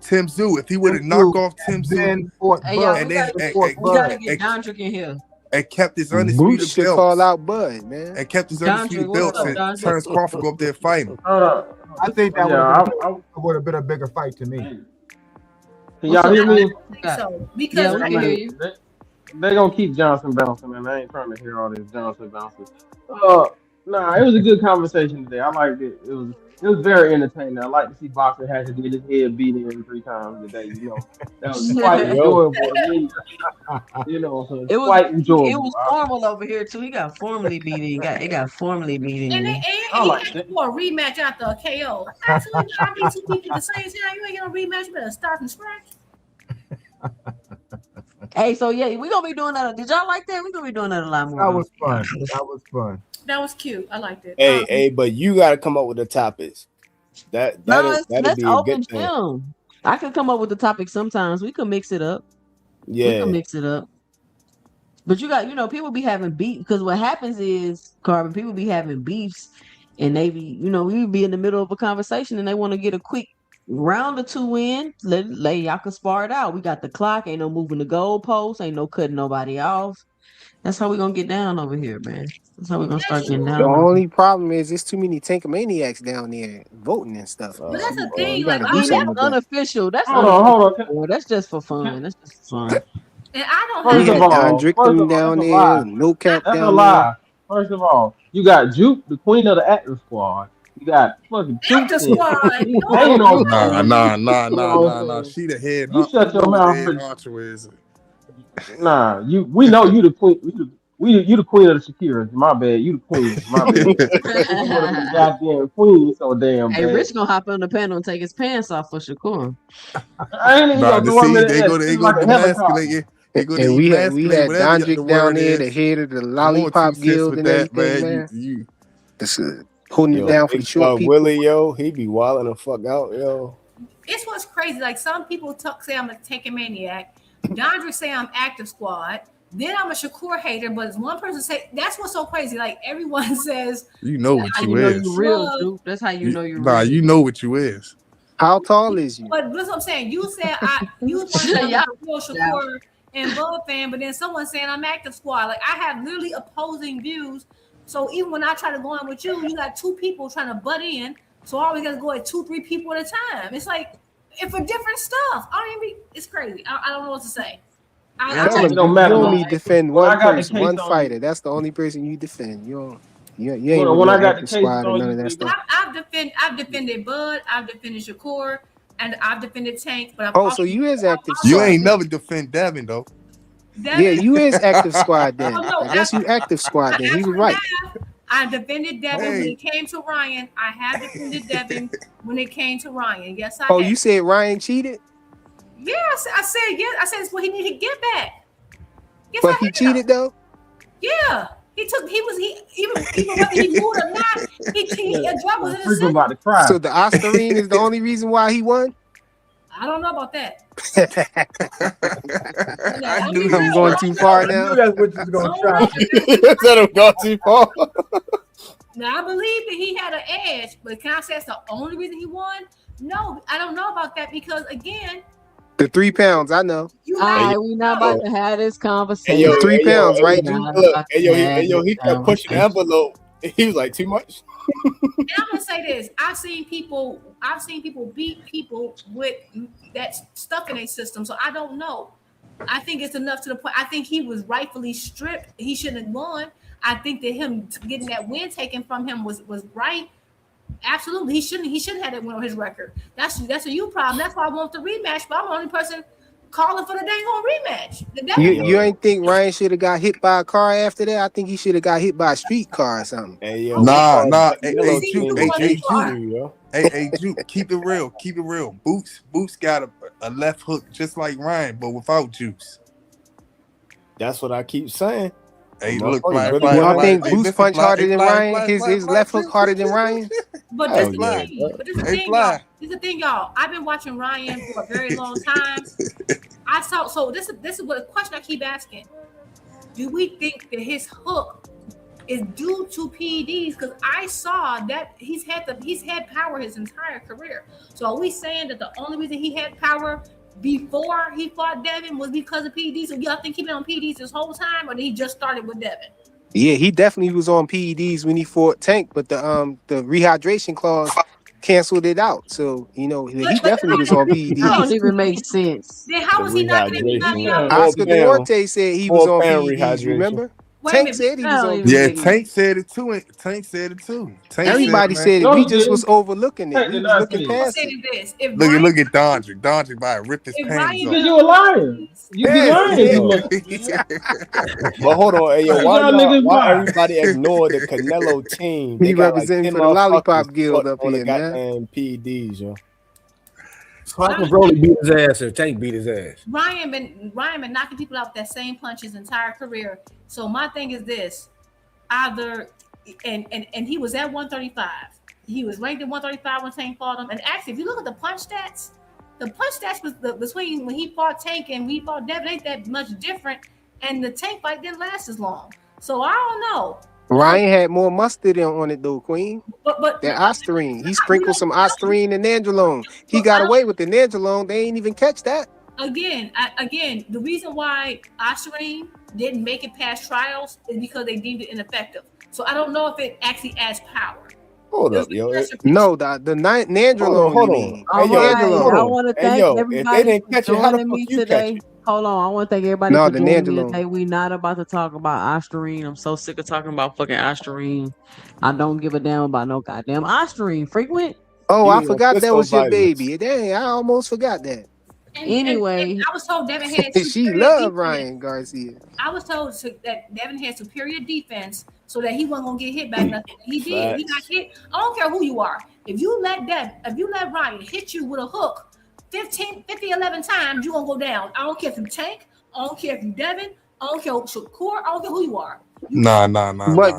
Tim Tszyu, if he would have knocked off Tim Tszyu, we gotta get Dondrick in here. And kept his undisputed belts. Call out Bud, man. And kept his undisputed belts and Terrence Crawford go up there fighting. I think that would have been a bigger fight to me. Can y'all hear me? So because we can hear you. They gonna keep Johnson bouncing, man. I ain't trying to hear all this Johnson bouncing. Nah, it was a good conversation today. I liked it. It was very entertaining. I like to see Boxer had to get his head beat in 3 times today. That was quite enjoyable. You know, so it's It was quite it enjoyable. was formal over here too. He got formally beaten. It got formally beaten. And I he like asked that. for a rematch after a KO. Absolutely, I beat two people at the same time. You ain't gonna rematch, you better start from scratch. Hey, so yeah, we gonna be doing that. Did y'all like that? We gonna be doing that a lot more. That was fun. That was fun. That was cute. I liked it. Hey, but you got to come up with the topics. No, That'd let's be a open good thing. film. I can come up with the topic sometimes. We can mix it up. We Yeah. can mix it up. But people be having beef because what happens is, Carbon, people be having beefs and they be, we be in the middle of a conversation and they want to get a quick round or two in. Let y'all can spar it out. We got the clock, ain't no moving the goalposts, ain't no cutting nobody off. That's how we gonna get down over here, man. That's how we gonna start getting The down. only problem is there's too many Tankamaniacs down there voting and stuff. But that's the You thing. gotta Like, do That's something with that. unofficial. That's Hold unofficial. on. Boy. That's just for fun. That's just for fun. and I don't We First have. of had Don all, Drickman down that's a there, lie. No Cap That's a down there. lie. First of all, you got Juke, the queen of the active squad. You got fucking two Actor cents. squad. He No, hanging on Nah, something. nah, nah, You nah, know what nah, I'm nah. saying? She the head You honcho. You shut your know who the mouth, head Rich. honcho is. Nah, we know you the queen. You the queen of the security. My bad. You the queen. My bad. Rich wanna be goddamn queen so damn Hey, bad. Rich gonna hop on the panel and take his pants off for Shakur. I ain't even Nah, gonna to throw him see in the air. they It's go like a demasculate helicopter. you. They go to And we emasculate had whatever the Dondrick down word there, the is. head of the Come on, 2 Lollipop cents Guild with and that, everything, man. man. You That's holding it Yo, down for the Big short Dog people. Willie, yo, he be wilding the fuck out, yo. It's what's crazy. Like some people say I'm a taking maniac. Dondrick say I'm active squad. Then I'm a Shakur hater, but it's one person say that's what's so crazy. Like everyone says, know That's what how you you know you is. real, love. Duke. That's how you know you're Nah, real. you know what you is. How tall is you? But that's what I'm saying. You said you one said I'm Yeah. a real Shakur and Bud fan, but then someone saying I'm active squad. Like I have literally opposing views. So even when I try to go in with you, you got two people trying to butt in. So I always got to go at 2-3 people at a time. It's like if for different stuff. I don't even. It's crazy. I don't know what to say. I Devin, take it don't You matter. only defend When I one got the person, case one on you, fighter. That's the only person you defend. You ain't with when I no got the active cases squad or on none you, of that Big, stuff. I've defended Bud. I've defended Shakur, and I've defended Tank. But I've Oh, also so you is active You squad ain't then. never defend Devin though. Yeah, Devin. you is active squad Oh then. no, I guess you active squad I then. He was actually right. have. I defended Devin when Hey. it came to Ryan. I have defended Devin when it came to Ryan. Yes, I Oh, have. you said Ryan cheated? Yes, I said yes. I said it's what he needed to get back. Yes, But I he have. cheated though? Yeah, even whether he moved or not, a drug was in his Freak system. about to cry. So the Oscarine is the only reason why he won? I don't know about that. I knew you I'm was going gonna too try far I knew now. that's what you was gonna Don't try. know. Let him go too far. Now I believe that he had an edge, but can I say it's the only reason he won? No, I don't know about that because again, The 3 pounds, I know. you All have right, we not about to have this Hey conversation. yo, The 3 hey yo, pounds, hey, right, We Juke? not look, about hey to yo, have this he kept pushing the conversation. envelope. He was like, too much. And I'm gonna say this: I've seen people beat people with that stuff in their system. So I don't know. I think it's enough to the point. I think he was rightfully stripped. He shouldn't have won. I think that him getting that win taken from him was right. Absolutely, he shouldn't have that win on his record. That's a you problem. That's why I want the rematch. But I'm the only person calling for the dang on rematch. You ain't think Ryan should have got hit by a car after that? I think he should have got hit by a street car or something. Hey yo, Nah. Hey, Juke, Hey, Juke, keep it real. Keep it real. Boots got a left hook just like Ryan, but without juice. That's what I keep saying. Hey, look, Y'all think Boots listen, punch harder than Ryan? Fly, His left hook harder than Ryan? But this is the thing. But this is the thing, y'all. This is the thing, y'all. I've been watching Ryan for a very long time. This is what a question I keep asking. Do we think that his hook is due to PEDs? Because I saw that he's had power his entire career. So are we saying that the only reason he had power before he fought Devin was because of PEDs? So y'all think he's been on PEDs this whole time, or did he just started with Devin? Yeah, he definitely was on PEDs when he fought Tank, but the rehydration clause canceled it out. So he definitely was on PEDs. That don't even make sense. Then how was he not getting Oscar Duarte said he was on PEDs. Remember? Tank said he was on Yeah, BT. Tank said it too. Tank said it too. Tank Everybody said, said it. We just was overlooking it. We was looking I'm past saying it. this: if man, Ryan, look at Dondrick. Dondrick about to rip his if panties Ryan off. Because you a liar. You be Yeah, lying yeah. too much, man. But hold on, hey, yo, Because y'all niggas why lie. everybody ignore the Canelo team? They He got like representing 10 for the motherfuckers Lollipop Guild put up on the here, man. goddamn PEDs, yo. So how can Broly beat his ass or Tank beat his ass? Ryan been knocking people out with that same punch his entire career. So my thing is this: either and he was at 135. He was ranked at 135 when Tank fought him. And actually, if you look at the punch stats was between when he fought Tank and we fought Devin ain't that much different. And the Tank fight didn't last as long. So I don't know. Ryan had more mustard on it though, Queen. But that Osterine. He sprinkled some Osterine and Nandrolone. He got away with the Nandrolone. They ain't even catch that. Again, the reason why Osterine didn't make it past trials is because they deemed it ineffective. So I don't know if it actually adds power. Hold up, yo. No, the Nandrolone. Hold on. Hey, All right, I want to Hey, thank yo, if they everybody didn't for catch it, how the joining fuck me you catch today. it? Hold on, I want to thank everybody No, for the joining me Nandrolone. today. We not about to talk about Osterine. I'm so sick of talking about fucking Osterine. I don't give a damn about no goddamn Osterine. Frequent. Oh, You I need no forgot that was your vitamins. baby. Dang, I almost forgot that. And I was told Devin had She superior loved defense. Ryan Garcia. I was told that Devin had superior defense so that he wasn't gonna get hit by nothing. He did. He got hit. I don't care who you are. If you let Ryan hit you with a hook 50, 11 times, you're gonna go down. I don't care if you Tank, I don't care if you Devin, I don't care Shakur, I don't care who you are. Nah.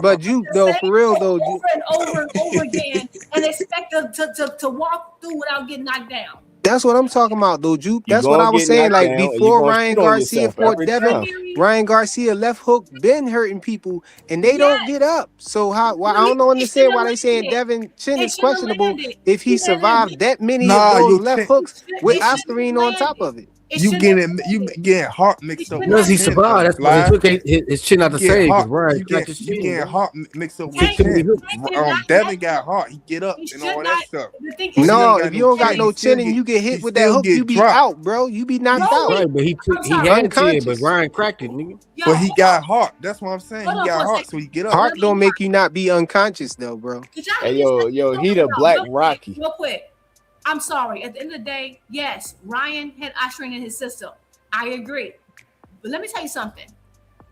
But you though, for real though, you over and over again and expect to walk through without getting knocked down. that's what I'm talking about, though, Juke. You That's what gonna I was get saying. knocked Like down and you before gonna Ryan shit on Garcia yourself fought every Devin, time. Ryan Garcia left hook been hurting people, and they don't get up. So I don't understand why they saying Devin chin is questionable if he survived that many of Nah, those your left chin. hooks with Osterine on top of it. You getting heart mixed up with Because he chin, survived. That's why he Fly. took his chin out You the get save because heart. Ryan You cracked his getting chin. heart mixed up with Took too many chin. hooks. Devin got heart. He get up and all that stuff. But he No, ain't got if you don't got chin. no He still chin and you get he hit with that still hook, you get be dropped. out, bro. You be knocked out. Right, but he had chin, but Ryan cracked it, nigga. But he got heart. That's what I'm saying. Hold He on got for a heart, second. so he get up. Heart don't make you not be unconscious though, bro. Hey, yo, he the Black Rocky. Real quick. I'm sorry. At the end of the day, yes, Ryan had Osterine in his system. I agree. But let me tell you something.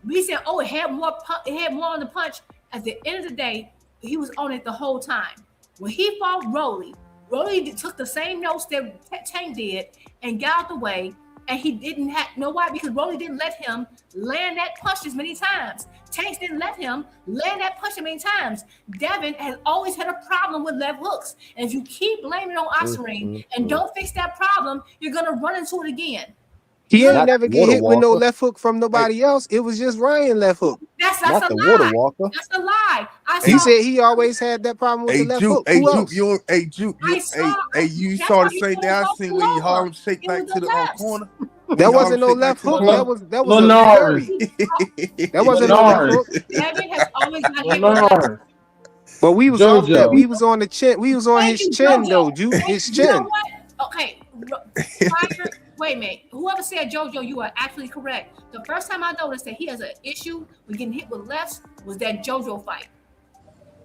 We said, it had more on the punch. At the end of the day, he was on it the whole time. When he fought Rolly took the same notes that Tank did and got out the way. And he didn't know why, because Rolly didn't let him land that punch as many times. Tanks didn't let him land that punch as many times. Devin has always had a problem with left hooks. And if you keep blaming it on Osterine and don't fix that problem, you're going to run into it again. He ain't never get hit with no left hook from nobody else. It was just Ryan left hook. That's a lie. That's a lie. He said he always had that problem with the left hook. Who else? You saw the same thing I seen when he Harlem shake back to the corner. That wasn't no left hook. That was Lenard. That wasn't no left hook. Devin has always got hit with left hook. But we was off that. We was on the chin. We was on his chin though, Juke. His chin. You know what? Okay. Wait a minute. Whoever said JoJo, you are actually correct. The first time I noticed that he has an issue with getting hit with lefts was that JoJo fight.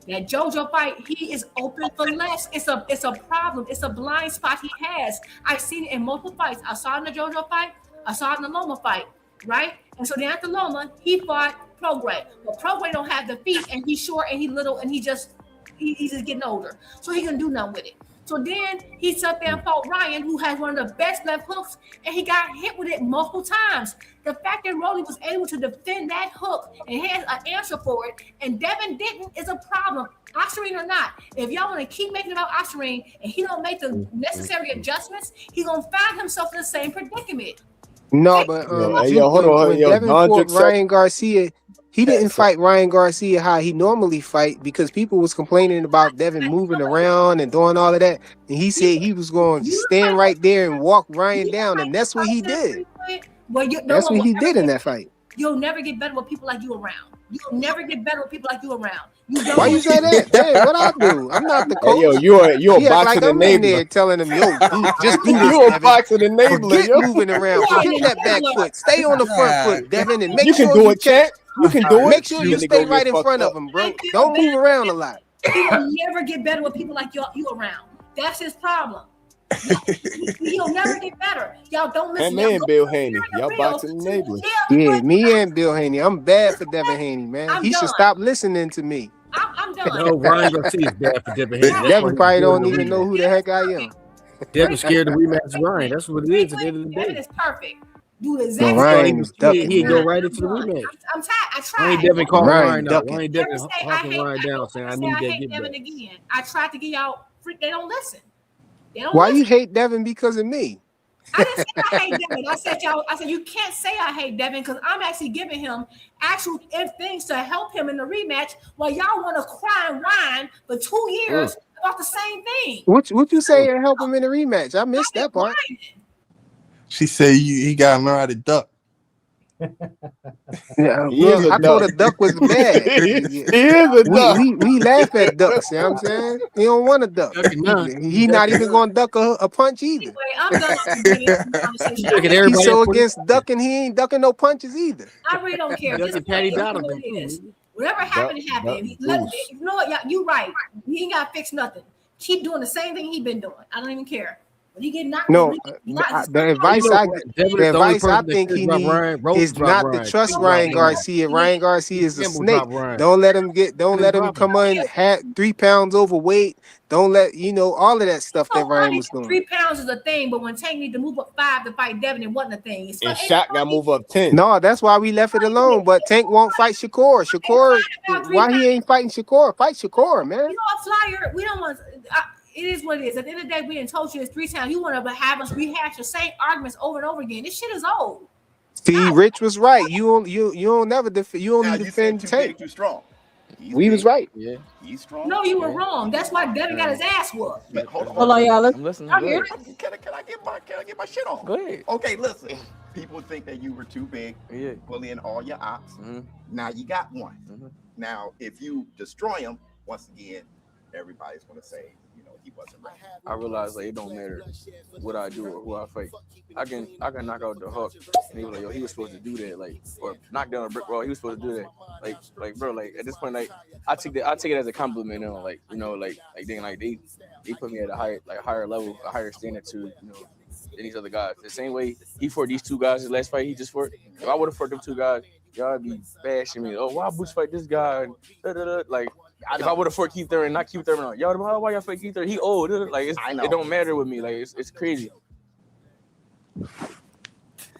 That JoJo fight, he is open for lefts. It's a problem. It's a blind spot he has. I've seen it in multiple fights. I saw it in the JoJo fight. I saw it in the Loma fight, right? And so then after Loma, he fought Prograde. But Prograde don't have the feet, and he's short and he's little, and he's just getting older. So he can do nothing with it. So then he sat there and fought Ryan, who has one of the best left hooks, and he got hit with it multiple times. The fact that Rolly was able to defend that hook and has an answer for it, and Devin didn't, is a problem. Osterine or not, if y'all want to keep making about Osterine and he don't make the necessary adjustments, he's gonna find himself in the same predicament. No, but when Devin fought Ryan Garcia, he didn't fight Ryan Garcia how he normally fight because people was complaining about Devin moving around and doing all of that. And he said he was going to stand right there and walk Ryan down, and that's what he did. That's what he did in that fight. You'll never get better with people like you around. You'll never get better with people like you around. Why you say that? Hey, what I do? I'm not the coach. Hey, yo, you're a boxing I'm in there enabler. telling him, yo, just do this, You're a Devin. boxing enabler, Forget yo. moving around. Forget that back foot. Stay on the front foot, Devin, and make You sure can do you it, champ. You can do it. Make sure you Then they go stay right get in front fucked of up. him, bro. Don't move around a lot. He will never get better with people like you around. That's his problem. He'll never get better. Y'all don't listen. Him and Bill Haney, y'all boxing neighbors. Yeah, me and Bill Haney. I'm bad for Devin Haney, man. I'm He should done. stop listening to me. I'm done. No, Ryan Garcia is bad for Devin Haney. That's why Devin he's probably scared don't of the even know rematch. who the heck I am. Devin scared to rematch Ryan. That's what it is at the end of the Devin day. is perfect. Do the No, exact same. Ryan is ducking. He'd go Man. right into the rematch. I'm tired. I Why tried. ain't Devin calling Ryan Ryan out? ducking. Why ain't Never Devin say I hawking hate. Ryan down saying, I Say need I that hate get Devin back? again. I tried to get y'all. They don't listen. They don't Why listen. you hate Devin because of me? I didn't say I hate Devin. I said you can't say I hate Devin because I'm actually giving him actual things to help him in the rematch while y'all want to cry and whine for 2 years about the same thing. What you say to help him in the rematch? I missed that part. She said he got to learn how to duck. Yeah, He is well, a I duck. thought a duck was bad. He is a duck. We laugh at ducks. You know what I'm saying? He don't want to duck. He not even going to duck a punch either. Anyway, I'm done with the conversation. He's so against ducking, he ain't ducking no punches either. I really don't care. Just Patty play. It is Donovan, what it is. too. Whatever happened, Duck, happened. Bruce. You know what? You right. He ain't got to fix nothing. Keep doing the same thing he been doing. I don't even care. When he get knocked, No, knocked the advice I think he need is not to trust Ryan Garcia. Ryan Garcia is a snake. Don't let him come on 3 pounds overweight. Don't let all of that stuff that Ryan was doing. 3 pounds is a thing, but when Tank need to move up 5 to fight Devin, it wasn't a thing. And Shaq got to move up 10. No, that's why we left it alone. But Tank won't fight Shakur. Shakur, why he ain't fighting Shakur? Fight Shakur, man. You know what, Flyer? We don't want. It is what it is. At the end of the day, we done told you this 3 times. You want to have us rehash the same arguments over and over again. This shit is old. See, Rich was right. You don't never defend. You only defend Tank. Too strong. We was right. Yeah, he's strong. No, you were wrong. That's why Devin got his ass whooped. But hold on, y'all. I'm listening. I'm here. Can I get my shit on? Go ahead. Okay, listen. People think that you were too big, bullying all your ops. Now you got one. Now, if you destroy him, once again, everybody's gonna say, he wasn't right. I realized like it don't matter what I do or who I fight. I can knock out the Hulk, and he was like, yo, he was supposed to do that, like, or knock down a brick wall. He was supposed to do that, like, bro, like at this point, like, I take it as a compliment, like, they put me at a higher level, a higher standard to, than these other guys. The same way he fought these 2 guys his last fight, he just fought. If I would have fought them 2 guys, y'all be bashing me. Oh, why Boots fight this guy? Like. If I would have fought Keith Thurman, not Keith Thurman, why y'all fight Keith Thurman? He old. Like it don't matter with me. Like it's crazy.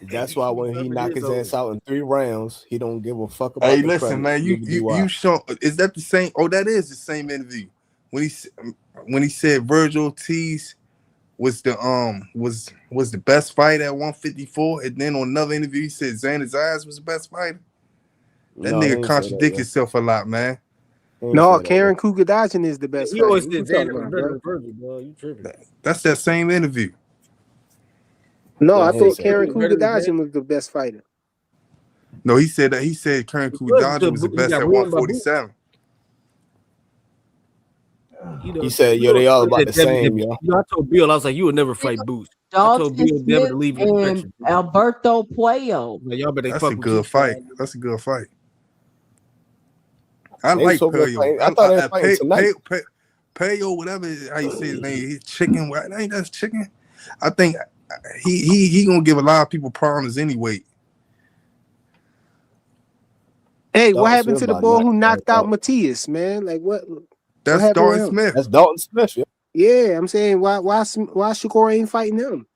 That's why when he knock his ass out in 3 rounds, he don't give a fuck about. Hey, listen, man, you show. Is that the same? Oh, that is the same interview when he said Virgil Ortiz was the best fighter at 154, and then on another interview he said Xander Zayas was the best fighter. That nigga contradict himself a lot, man. No, Karen Kugadajian is the best. He always said Xander was better than Virgil, bro. You tripping? That's that same interview. No, I thought Karen Kugadajian was the best fighter. No, he said Karen Kugadajian was the best at 147. He said, "Yo, they all about the same, yo." I told Bill, I was like, "You would never fight Boots." I told Bill never to leave him in the picture. Alberto Puello. Y'all better That's fuck a with good fight. That's a good fight. I They like so good Puello. fighting. I thought they were fighting tonight. Puello, whatever how you say his name, he's chicken. Ain't that chicken? I think he gonna give a lot of people problems anyway. Hey, what happened to the boy who knocked out Matias, man? Like what? That's Dalton Smith. That's Dalton Smith. Yeah. Yeah, I'm saying why Shakur ain't fighting him?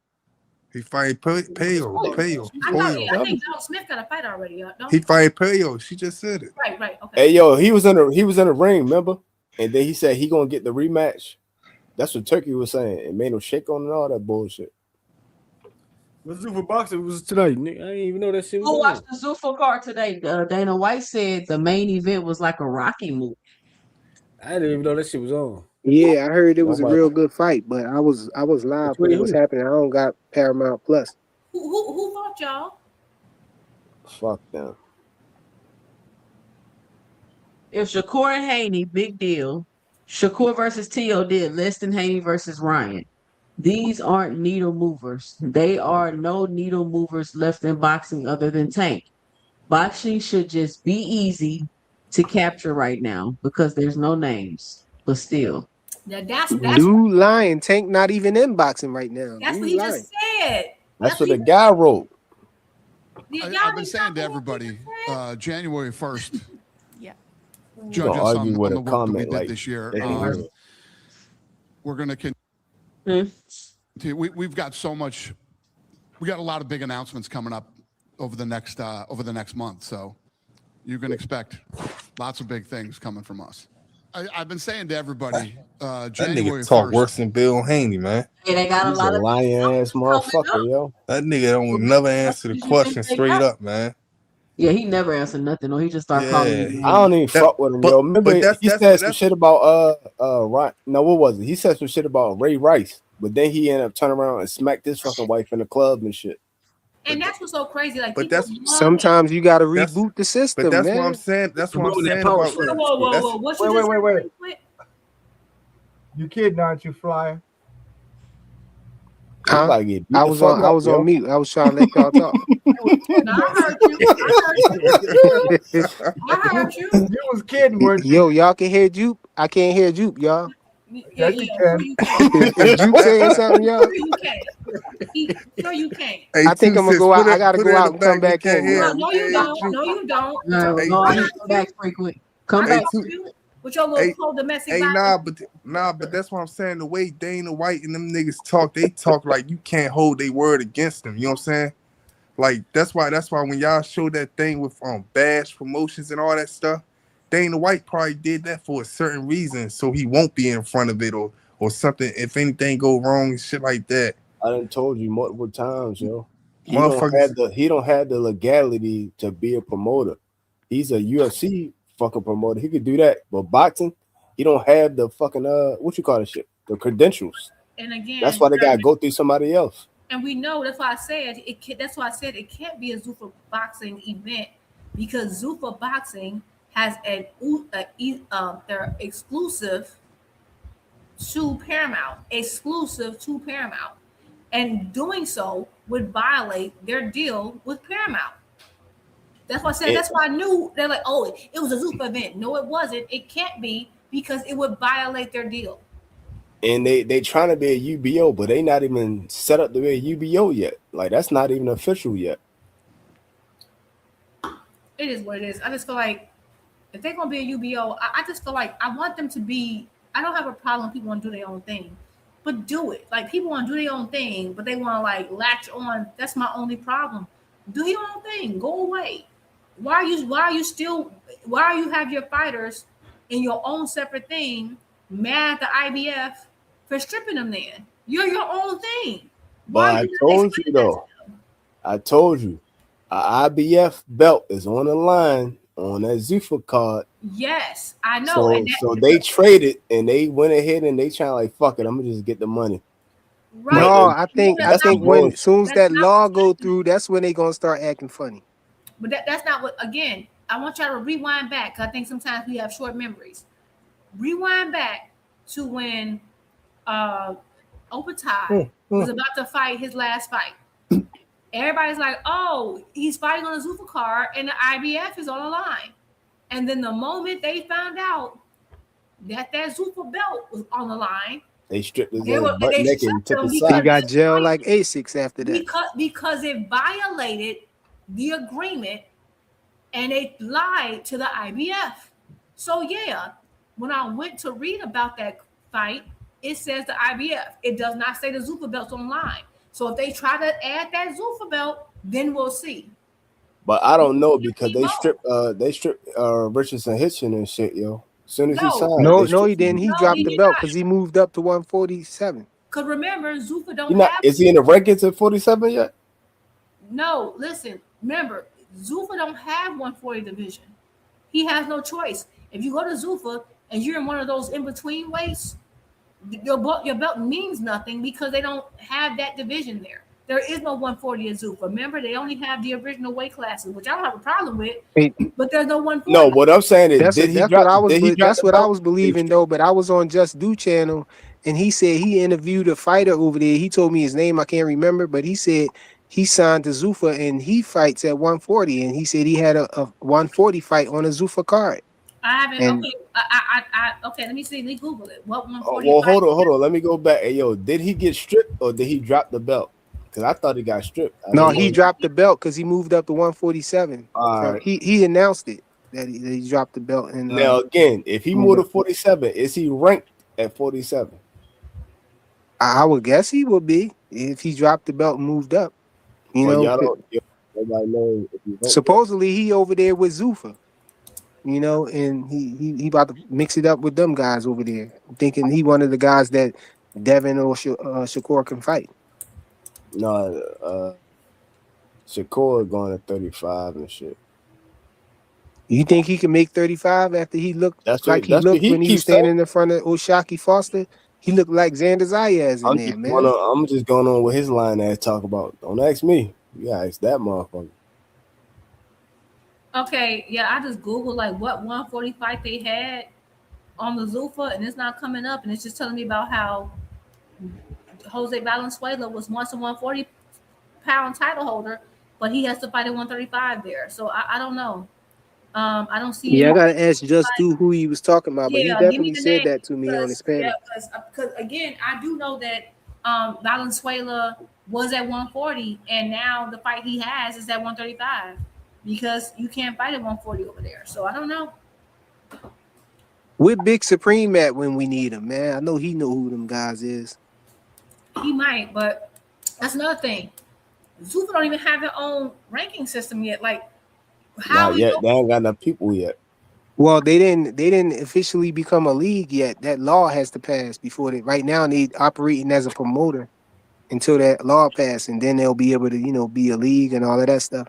He fight Puello. I think Dalton Smith got a fight already. He fight Puello. She just said it. Right. Okay. Hey, yo, he was in the ring, remember? And then he said he gonna get the rematch. That's what Turkey was saying. It made him shake on and all that bullshit. What Zuffa boxing was tonight? I didn't even know that shit was Who on. watched the Zuffa card today? Dana White said the main event was like a Rocky movie. I didn't even know that shit was on. Yeah, I heard it was a real good fight, but I was live when it was happening. I don't got Paramount Plus. Who fought y'all? Fuck them. If Shakur and Haney, big deal. Shakur versus T.O. did less than Haney versus Ryan. These aren't needle movers. They are no needle movers left in boxing other than Tank. boxing should just be easy to capture right now because there's no names. But still, That's Dude lying. Tank not even in boxing right now. what Dude he lying. just said. That's what the guy wrote. I've been saying to everybody, January 1st. Yeah. Judge Gonna us argue on with the a work that we comment did like this year. that he wrote. We're going to we've got so much. We got a lot of big announcements coming up over the next month. So you can expect lots of big things coming from us. I've been saying to everybody, that January nigga talk 1st. worse than Bill Haney, man. hey, they got He's a lot a of lying ass motherfucker, yo. That nigga don't never answer the you think question they straight got? up, man. Yeah, he never answered nothing. No, he just started calling Yeah, me. I don't even fuck with him, yo. Remember but he said some shit about right? No, what was it? He said some shit about Ray Rice, but then he ended up turning around and smacked his fucking wife in the club and shit. And that's what's so crazy. Like, but people that's love Sometimes you got to That's- reboot the system, But that's man. what I'm saying. That's what I'm Ruin that saying power about. structure. Whoa. What you just said? Wait. You kidding, aren't you, Flyer? Huh? About to get beat I the was fuck on. up, I was yo. on mute. I was trying to let y'all talk. No, I heard you. I heard you. You was kidding, weren't you? Yo, y'all can hear Jupe. I can't hear Jupe, y'all. Yeah, you sure can. you can. Is Jupe saying something, y'all? Sure you can. Sure you can. Hey, I think I'm gonna go out. I gotta put go it in out the and come back. back We can't in. hear y'all. him. No, We you can't don't. hear No, you don't. All right, well, Hey, go on Hey, and come back frequent. Come I back. got you with your little pro-domestic violence. But that's what I'm saying. The way Dana White and them niggas talk, they talk like you can't hold their word against them. You know what I'm saying? Like that's why when y'all show that thing with Bash Promotions and all that stuff, Dana White probably did that for a certain reason, so he won't be in front of it or something. If anything go wrong and shit like that. I done told you multiple times, yo. He Motherfuckers- don't have the legality to be a promoter. He's a UFC fucking promoter. He could do that, but boxing, he don't have the fucking what you call this shit, the credentials. And again, That's why they gotta go through somebody else. and we know that's why I said it. That's why I said it can't be a Zuffa boxing event because Zuffa boxing has they're exclusive to Paramount, and doing so would violate their deal with Paramount. That's why I said. That's why I knew they're like, oh, it was a Zuffa event. No, it wasn't. It can't be because it would violate their deal. And they trying to be a UBO, but they not even set up to be a UBO yet. Like that's not even official yet. It is what it is. I just feel like if they're gonna be a UBO, I just feel like I want them to be. I don't have a problem if people want to do their own thing, but do it. Like people want to do their own thing, but they want to like latch on. That's my only problem. Do your own thing. Go away. Why are you have your fighters in your own separate thing mad at the IBF for stripping them then? You're your own thing. But I told you though. I told you. A IBF belt is on the line on that Zuffa card. Yes, I know. So they traded and they went ahead and they trying like fuck it. I'm gonna just get the money. Right. No, I think when bullshit. as soon as that law go through, that's when they gonna start acting funny. But that's not what. Again, I want y'all to rewind back because I think sometimes we have short memories. Rewind back to when Opatai was about to fight his last fight. Everybody's like, "Oh, he's fighting on a Zuffa card, and the IBF is on the line." And then the moment they found out that Zuffa belt was on the line, they stripped his they butt naked and took his He side. got jail like Asics after that. because it violated the agreement and they lied to the IBF. So yeah, when I went to read about that fight, it says the IBF. It does not say the Zuffa belt's online. So if they try to add that Zuffa belt, then we'll see. But I don't know because they stripped Richardson Hitchin and shit, yo. As soon as he signed, No, he didn't. He dropped the belt because he moved up to 147. Because remember, Zuffa don't have. Is he in the rankings at 47 yet? No, listen. Remember, Zuffa don't have 140 division. He has no choice. If you go to Zuffa and you're in one of those in between weights, your belt means nothing because they don't have that division there. There is no 140 at Zuffa. Remember, they only have the original weight classes, which I don't have a problem with. But there's no 140. No, what I'm saying is, that's what I was believing though. But I was on Just Do channel, and he said he interviewed a fighter over there. He told me his name, I can't remember, but he said he signed to Zuffa and he fights at 140, and he said he had a 140 fight on a Zuffa card. I haven't. And Okay, okay. Let me see. Let me Google it. What 140? Well, hold on. Let me go back. Hey, yo, did he get stripped or did he drop the belt? Because I thought he got stripped. no, he dropped the belt because he moved up to 147. All right. He announced it that he dropped the belt. And now again, if he moved to 47, is he ranked at 47? I would guess he would be if he dropped the belt and moved up. You know, nobody knows if he supposedly he over there with Zuffa. You know, and he about to mix it up with them guys over there, thinking he one of the guys that Devin or Shakur can fight. No, Shakur going at 35 and shit. You think he can make 35 after he looked That's like he looked when he was standing in front of Oshaki Foster? He looked like Xander Zayas in there, man. I'm just going on with his line ass talk about. Don't ask me. You gotta ask that motherfucker. Okay, yeah, I just Googled like what 140 fight they had on the Zuffa, and it's not coming up, and it's just telling me about how Jose Valenzuela was once a 140-pound title holder, but he has to fight at 135 there. So I don't know. I don't see. Yeah, I gotta ask Just Do who he was talking about, but he definitely said that to me on his panel. Yeah, because again, I do know that Valenzuela was at 140, and now the fight he has is at 135 because you can't fight at 140 over there. So I don't know. Where Big Supreme at when we need him, man? I know he know who them guys is. He might, but that's another thing. Zuffa don't even have their own ranking system yet. Like, how Not yet. They ain't got enough people yet. Well, they didn't officially become a league yet. That law has to pass before they. Right now, they operating as a promoter until that law passes, and then they'll be able to, be a league and all of that stuff.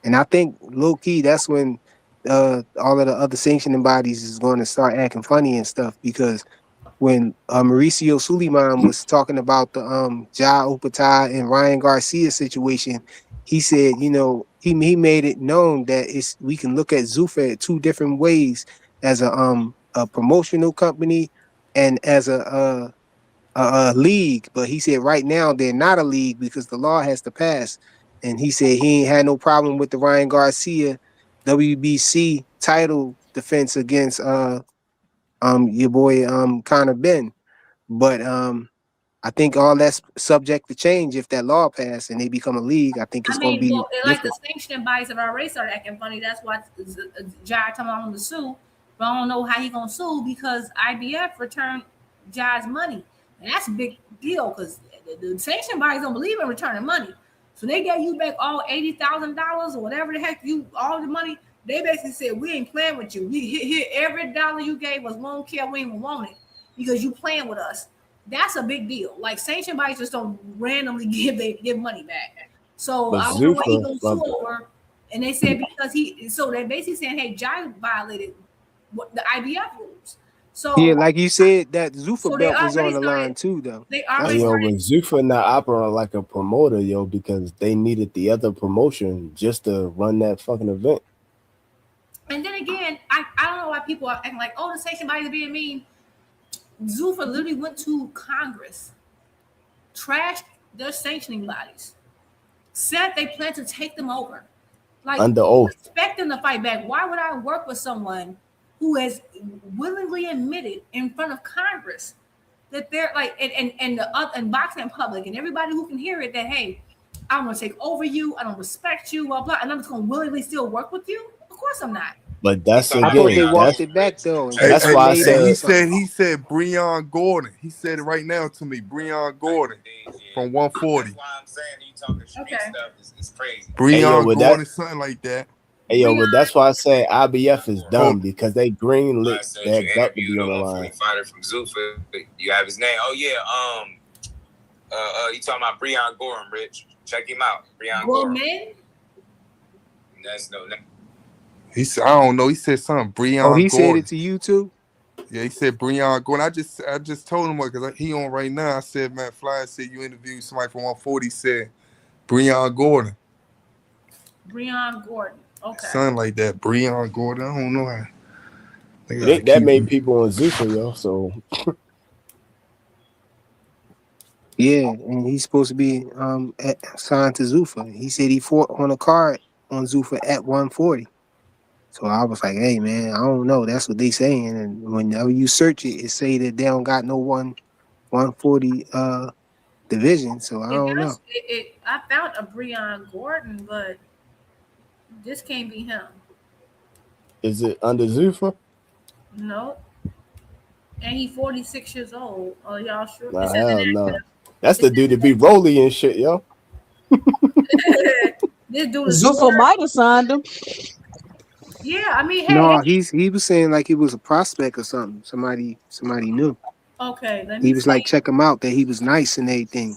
And I think low key, that's when all of the other sanctioning bodies is going to start acting funny and stuff, because when Mauricio Suleiman was talking about the Ja Opatai and Ryan Garcia situation, he said, he made it known that we can look at Zuffa at two different ways, as a promotional company and as a league. But he said right now they're not a league because the law has to pass. And he said he ain't had no problem with the Ryan Garcia WBC title defense against your boy Conor Ben. But I think all that's subject to change if that law passed and they become a league. I think it's going to be like the sanctioning bodies have already started acting funny. That's why Jai talking about him to sue, but I don't know how he gonna sue because IBF returned Jai's money, and that's a big deal because the sanctioning bodies don't believe in returning money. So they gave you back all $80,000 or whatever the heck all the money. They basically said, we ain't playing with you. We hit every dollar you gave us. We don't care. We even want it because you playing with us. That's a big deal. Like sanctioned bodies just don't randomly give money back. So I don't know what he gonna sue over. And they said because so they're basically saying, hey, Jai violated the IBF rules. So yeah, like you said, that Zuffa belt was on the line too, though. They already but Zuffa not operating like a promoter, because they needed the other promotion just to run that fucking event. And then again, I don't know why people are acting like, the sanctioned bodies are being mean. Zuffa literally went to Congress, trashed their sanctioning bodies, said they plan to take them over. Like under oath. Expect them to fight back. Why would I work with someone who has willingly admitted in front of Congress that they're like, and boxing public and everybody who can hear it that, hey, I want to take over you, I don't respect you, blah blah, and I'm just going to willingly still work with you? Of course I'm not. But that's I thought they walked it back though. That's why I said he said Breon Gordon. He said it right now to me. Breon Gordon from 140. That's why I'm saying you talking street stuff is crazy. Breon Gordon, something like that. Hey yo, but that's why I say IBF is dumb because they greenlit that belt to be on the line. Fighter from Zuffa, you have his name. Oh yeah, you talking about Breon Gordon, Rich? Check him out, Breon Gordon. That's no. He said, I don't know. He said something. Breon Gordon. He said it to you too? Yeah, he said Breon Gordon. I just told him what, because he on right now. I said, man, Fly said you interviewed somebody from 140. He said Breon Gordon. Breon Gordon. Okay. Something like that. Breon Gordon. I don't know how. That made people on Zuffa, yo. So Yeah, and he's supposed to be signed to Zuffa. He said he fought on a card on Zuffa at 140. So I was like, hey man, I don't know. That's what they saying. And whenever you search it, it say that they don't got no 140 division. So I It don't know. does. I found a Breon Gordon, but this can't be him. Is it under Zuffa? No. And he's 46 years old. Oh, y'all sure? Nah, It says hell inactive. no. That's the dude to be Rolly and shit, yo. This dude is Zuffa might have signed him. Yeah, I mean, hey. No, he was saying like he was a prospect or something. Somebody knew. Okay, let me He was see. like, check him out, that he was nice and everything.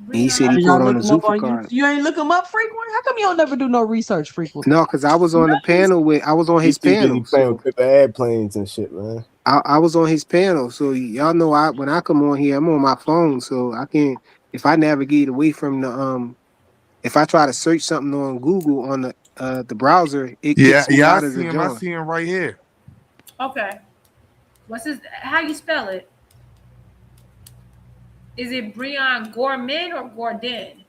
And he said he Did fought y'all on look the him up Zuffa on you? card. You ain't look him up frequent? How come you don't never do no research frequent? No, because I was on the panel I was on his He's too busy panel. playing with paper airplanes and shit, man. I was on his panel, so y'all know when I come on here, I'm on my phone, so I can't. If I navigate away from the if I try to search something on Google on the browser, it kicks me I out as see a him. I joint. see him right here. Okay. What's his? How you spell it? Is it Breon Gorman or Gordon?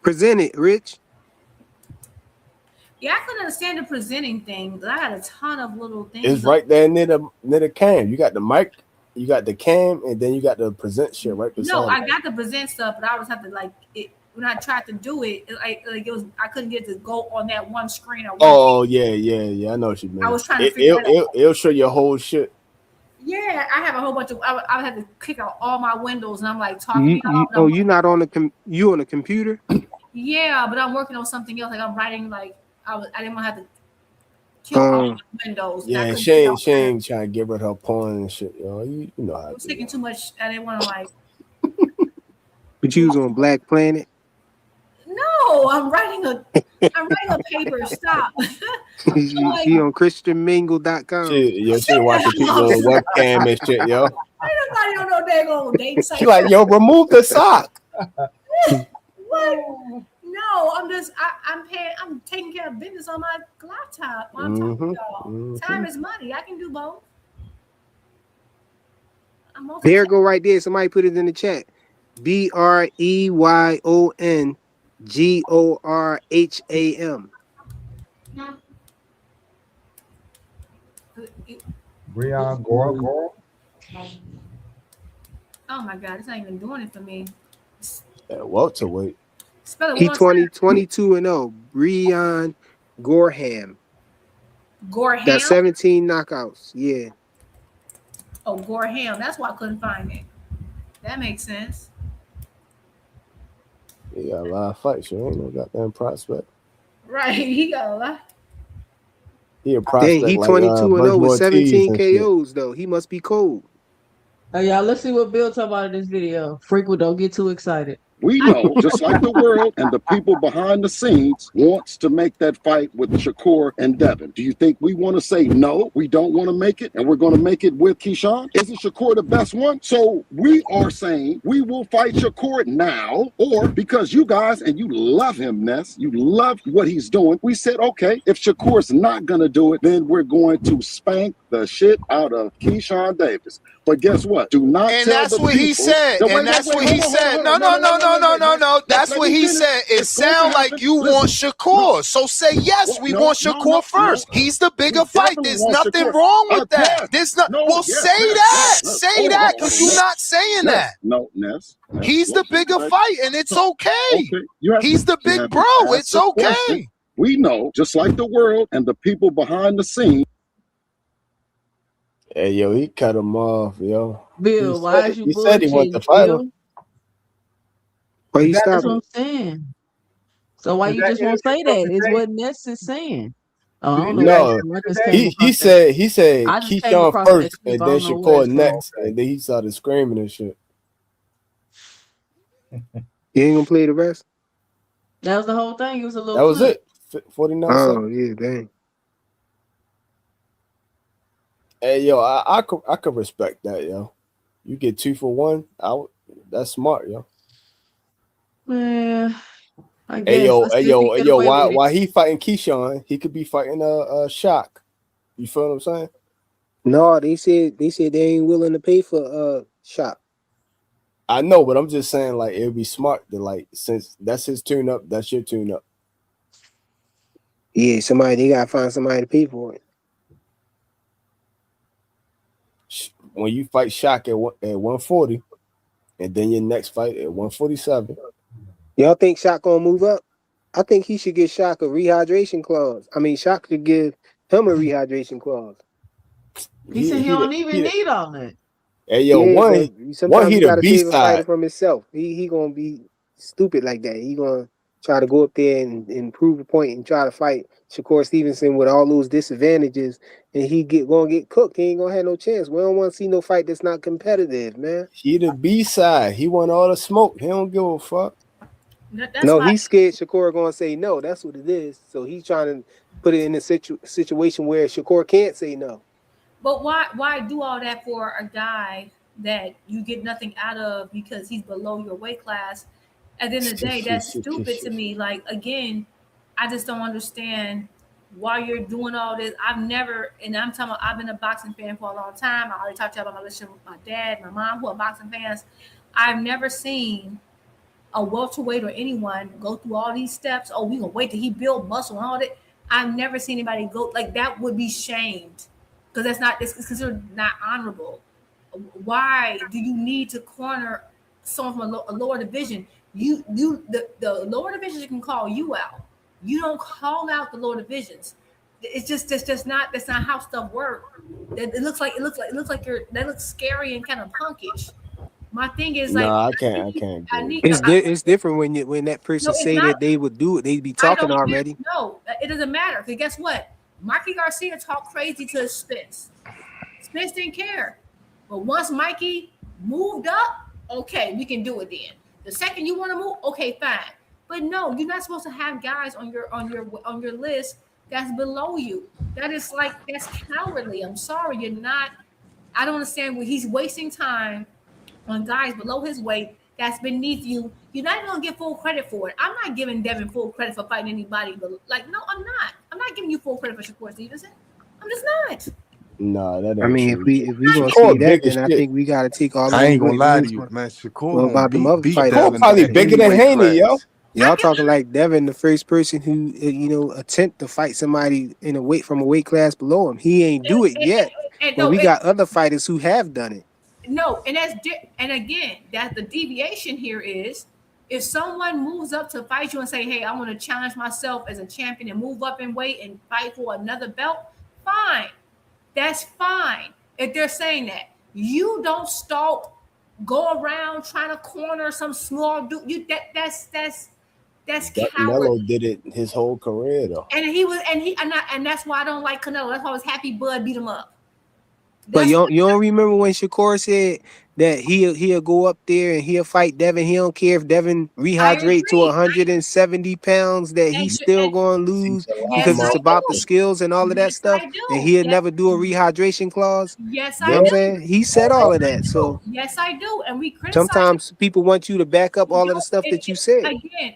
Present it, Rich. Yeah, I couldn't understand the presenting thing, but I had a ton of little things. It's right there near the cam. You got the mic, you got the cam, and then you got the present shit right beside No, it. I got the present stuff, but I always have to like it when I tried to do it. It was I couldn't get it to go on that one screen. Oh yeah. I know what you mean. I was trying to figure that out. It'll show your whole shit. Yeah, I have a whole bunch of. I had to kick out all my windows, and I'm like talking. You not on you on the computer? Yeah, but I'm working on something else. Like I'm writing. Like I didn't want to have to kill all my windows. Yeah, she ain't trying to give her porn and shit, yo. You know how I was taking too much. I didn't want to like. But you was on Black Planet? No, I'm writing a paper. Stop. She on ChristianMingle.com. She watching people on webcam and shit, yo. Ain't nobody on no daggone date site. She like, yo, remove the sock. What? No, I'm taking care of business on my laptop. I'm talking to y'all. Time is money. I can do both. There go right there. Somebody put it in the chat. BREYONGORHAM. Breon Gordon. Oh my God, it's not even doing it for me. Welterweight. Spell it He one more time. 22-0. Breon Gorham. Gorham? Got 17 knockouts. Yeah. Oh, Gorham. That's why I couldn't find it. That makes sense. He got a lot of fights. You ain't no goddamn prospect. Right. He got a lot. He a prospect. Dang, he like 22-0 with 17 Ortiz KOs though. He must be cold. Hey, y'all, let's see what Bill talk about in this video. Frequent, don't get too excited. We know, just like the world and the people behind the scenes wants to make that fight with Shakur and Devin. Do you think we want to say no, we don't want to make it, and we're going to make it with Keyshawn? Isn't Shakur the best one? So we are saying we will fight Shakur now, or because you guys, and you love him, Ness, you love what he's doing, we said, okay, if Shakur's not going to do it, then we're going to spank the shit out of Keyshawn Davis. But guess what? Do not and tell that's the what he people- said. No, And wait, that's wait, what hold he on, said. hold No, on, no, no, no, no, no, no. That's Let what me he finish. said. It It's going to sounds like happen. you Listen. want Shakur. So say yes, Well, we no, want no, Shakur no, first. no. He's the bigger We fight. definitely There's want nothing Shakur. wrong with that. Yes. There's not. No, Well, yes, say Ness, that. Ness, Say hold on, that hold on, because hold on, you're Ness. not saying Ness, that. no, Ness. He's the bigger fight, and it's okay. Okay. He's the you big haven't bro. asked It's the question. okay. We know, just like the world and the people behind the scenes. Hey, yo, he cut him off, yo. Bill, why is you He said he wanted to bullshitting, fight him. Bill? Why you That's stop what I'm it? saying. So why Is you that just won't interview say from that? It's today? what Ness is saying. Oh, I Did he don't do know that what No, I interview just today? came he across that. said I just came Keyshawn across that first, clip. and I then don't know where Shakur it's from. next, and then he started screaming and shit. You ain't gonna play the rest? That was the whole thing. It was a little That was clip. it. 49 Oh seconds. yeah, dang. Hey, yo, I could respect that, yo. You get 2 for 1. That's smart, yo. Man, I Hey, guess. yo, Let's see if he get away with it. Why he fighting Keyshawn, he could be fighting a Shock. You feel what I'm saying? No, they said they ain't willing to pay for Shop. I know, but I'm just saying, like, it would be smart to, like, since that's his tune up, that's your tune up. Yeah, they gotta find somebody to pay for it. When you fight Shaq at 140, and then your next fight at 147. Y'all think Shaq gonna move up? I think he should give Shaq a rehydration clause. I mean, Shaq should give him a rehydration clause. He said he don't even need all that. Hey, yo, sometimes you gotta save a fighter from himself. He gonna be stupid like that. He gonna try to go up there and prove a point and try to fight Shakur Stevenson with all those disadvantages, and he gonna get cooked. He ain't gonna have no chance. We don't want to see no fight that's not competitive, man. He the B side. He want all the smoke. He don't give a fuck. He's scared Shakur gonna say no. That's what it is. So he's trying to put it in a situation where Shakur can't say no. But why do all that for a guy that you get nothing out of because he's below your weight class? At the end of the day, that's stupid to me. Like, again, I just don't understand why you're doing all this. I've never, and I'm talking about, I've been a boxing fan for a long time. I already talked to you about my relationship with my dad, my mom, who are boxing fans. I've never seen a welterweight or anyone go through all these steps. Oh, we gonna wait till he build muscle and all that. I've never seen anybody go like that. Would be shamed because it's considered not honorable. Why do you need to corner someone from a lower division? The lower divisions can call you out. You don't call out the lower divisions. It's just not. That's not how stuff works. It looks like that looks scary and kind of punkish. My thing is like, I can't. It's different when that person say that they would do it. They'd be talking already. No, it doesn't matter. Because guess what? Mikey Garcia talked crazy to Spence. Spence didn't care. But once Mikey moved up, okay, we can do it then. The second you want to move, okay, fine. But no, you're not supposed to have guys on your list that's below you. That's cowardly. I'm sorry, you're not. I don't understand where he's wasting time on guys below his weight that's beneath you. You're not even gonna get full credit for it. I'm not giving Devin full credit for fighting anybody, but no, I'm not. I'm not giving you full credit for Shakur Stevenson. I'm just not. No, that ain't I mean, true. if we gonna say that, then I think we gotta take all. I ain't gonna lie to you, man. Shakur about the mother fight. Probably bigger than Haney, yo. Y'all talking like Devin, the first person who attempt to fight somebody from a weight class below him. He ain't do it yet, but we got other fighters who have done it. No, and again, that the deviation here is if someone moves up to fight you and say, "Hey, I want to challenge myself as a champion and move up in weight and fight for another belt," fine. That's fine. If they're saying that, you don't go around trying to corner some small dude. That's Canelo did it his whole career though. And that's why I don't like Canelo. That's why I was happy Bud beat him up. But you don't remember when Shakur said that he'll go up there and he'll fight Devin. He don't care if Devin rehydrate to 170 pounds, that he's still going to lose because it's about the skills and all of that stuff. And he'll never do a rehydration clause. Yes, you know what I'm saying? He said all of that. So yes, I do. And we criticize. Sometimes people want you to back up all of the stuff that you said. Again,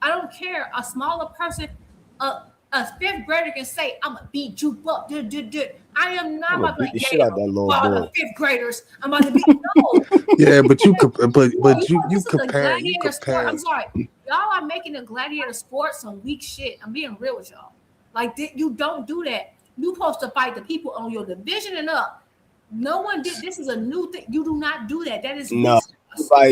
I don't care. A smaller person, a fifth grader can say, "I'm gonna beat you up." I am not about to beat the shit out that little boy. Fifth graders. I'm about to beat no. Yeah, but you compare. I'm sorry, y'all are making the gladiator sport some weak shit. I'm being real with y'all. Like you don't do that. You supposed to fight the people on your division and up. No one did. This is a new thing. You do not do that. That is no.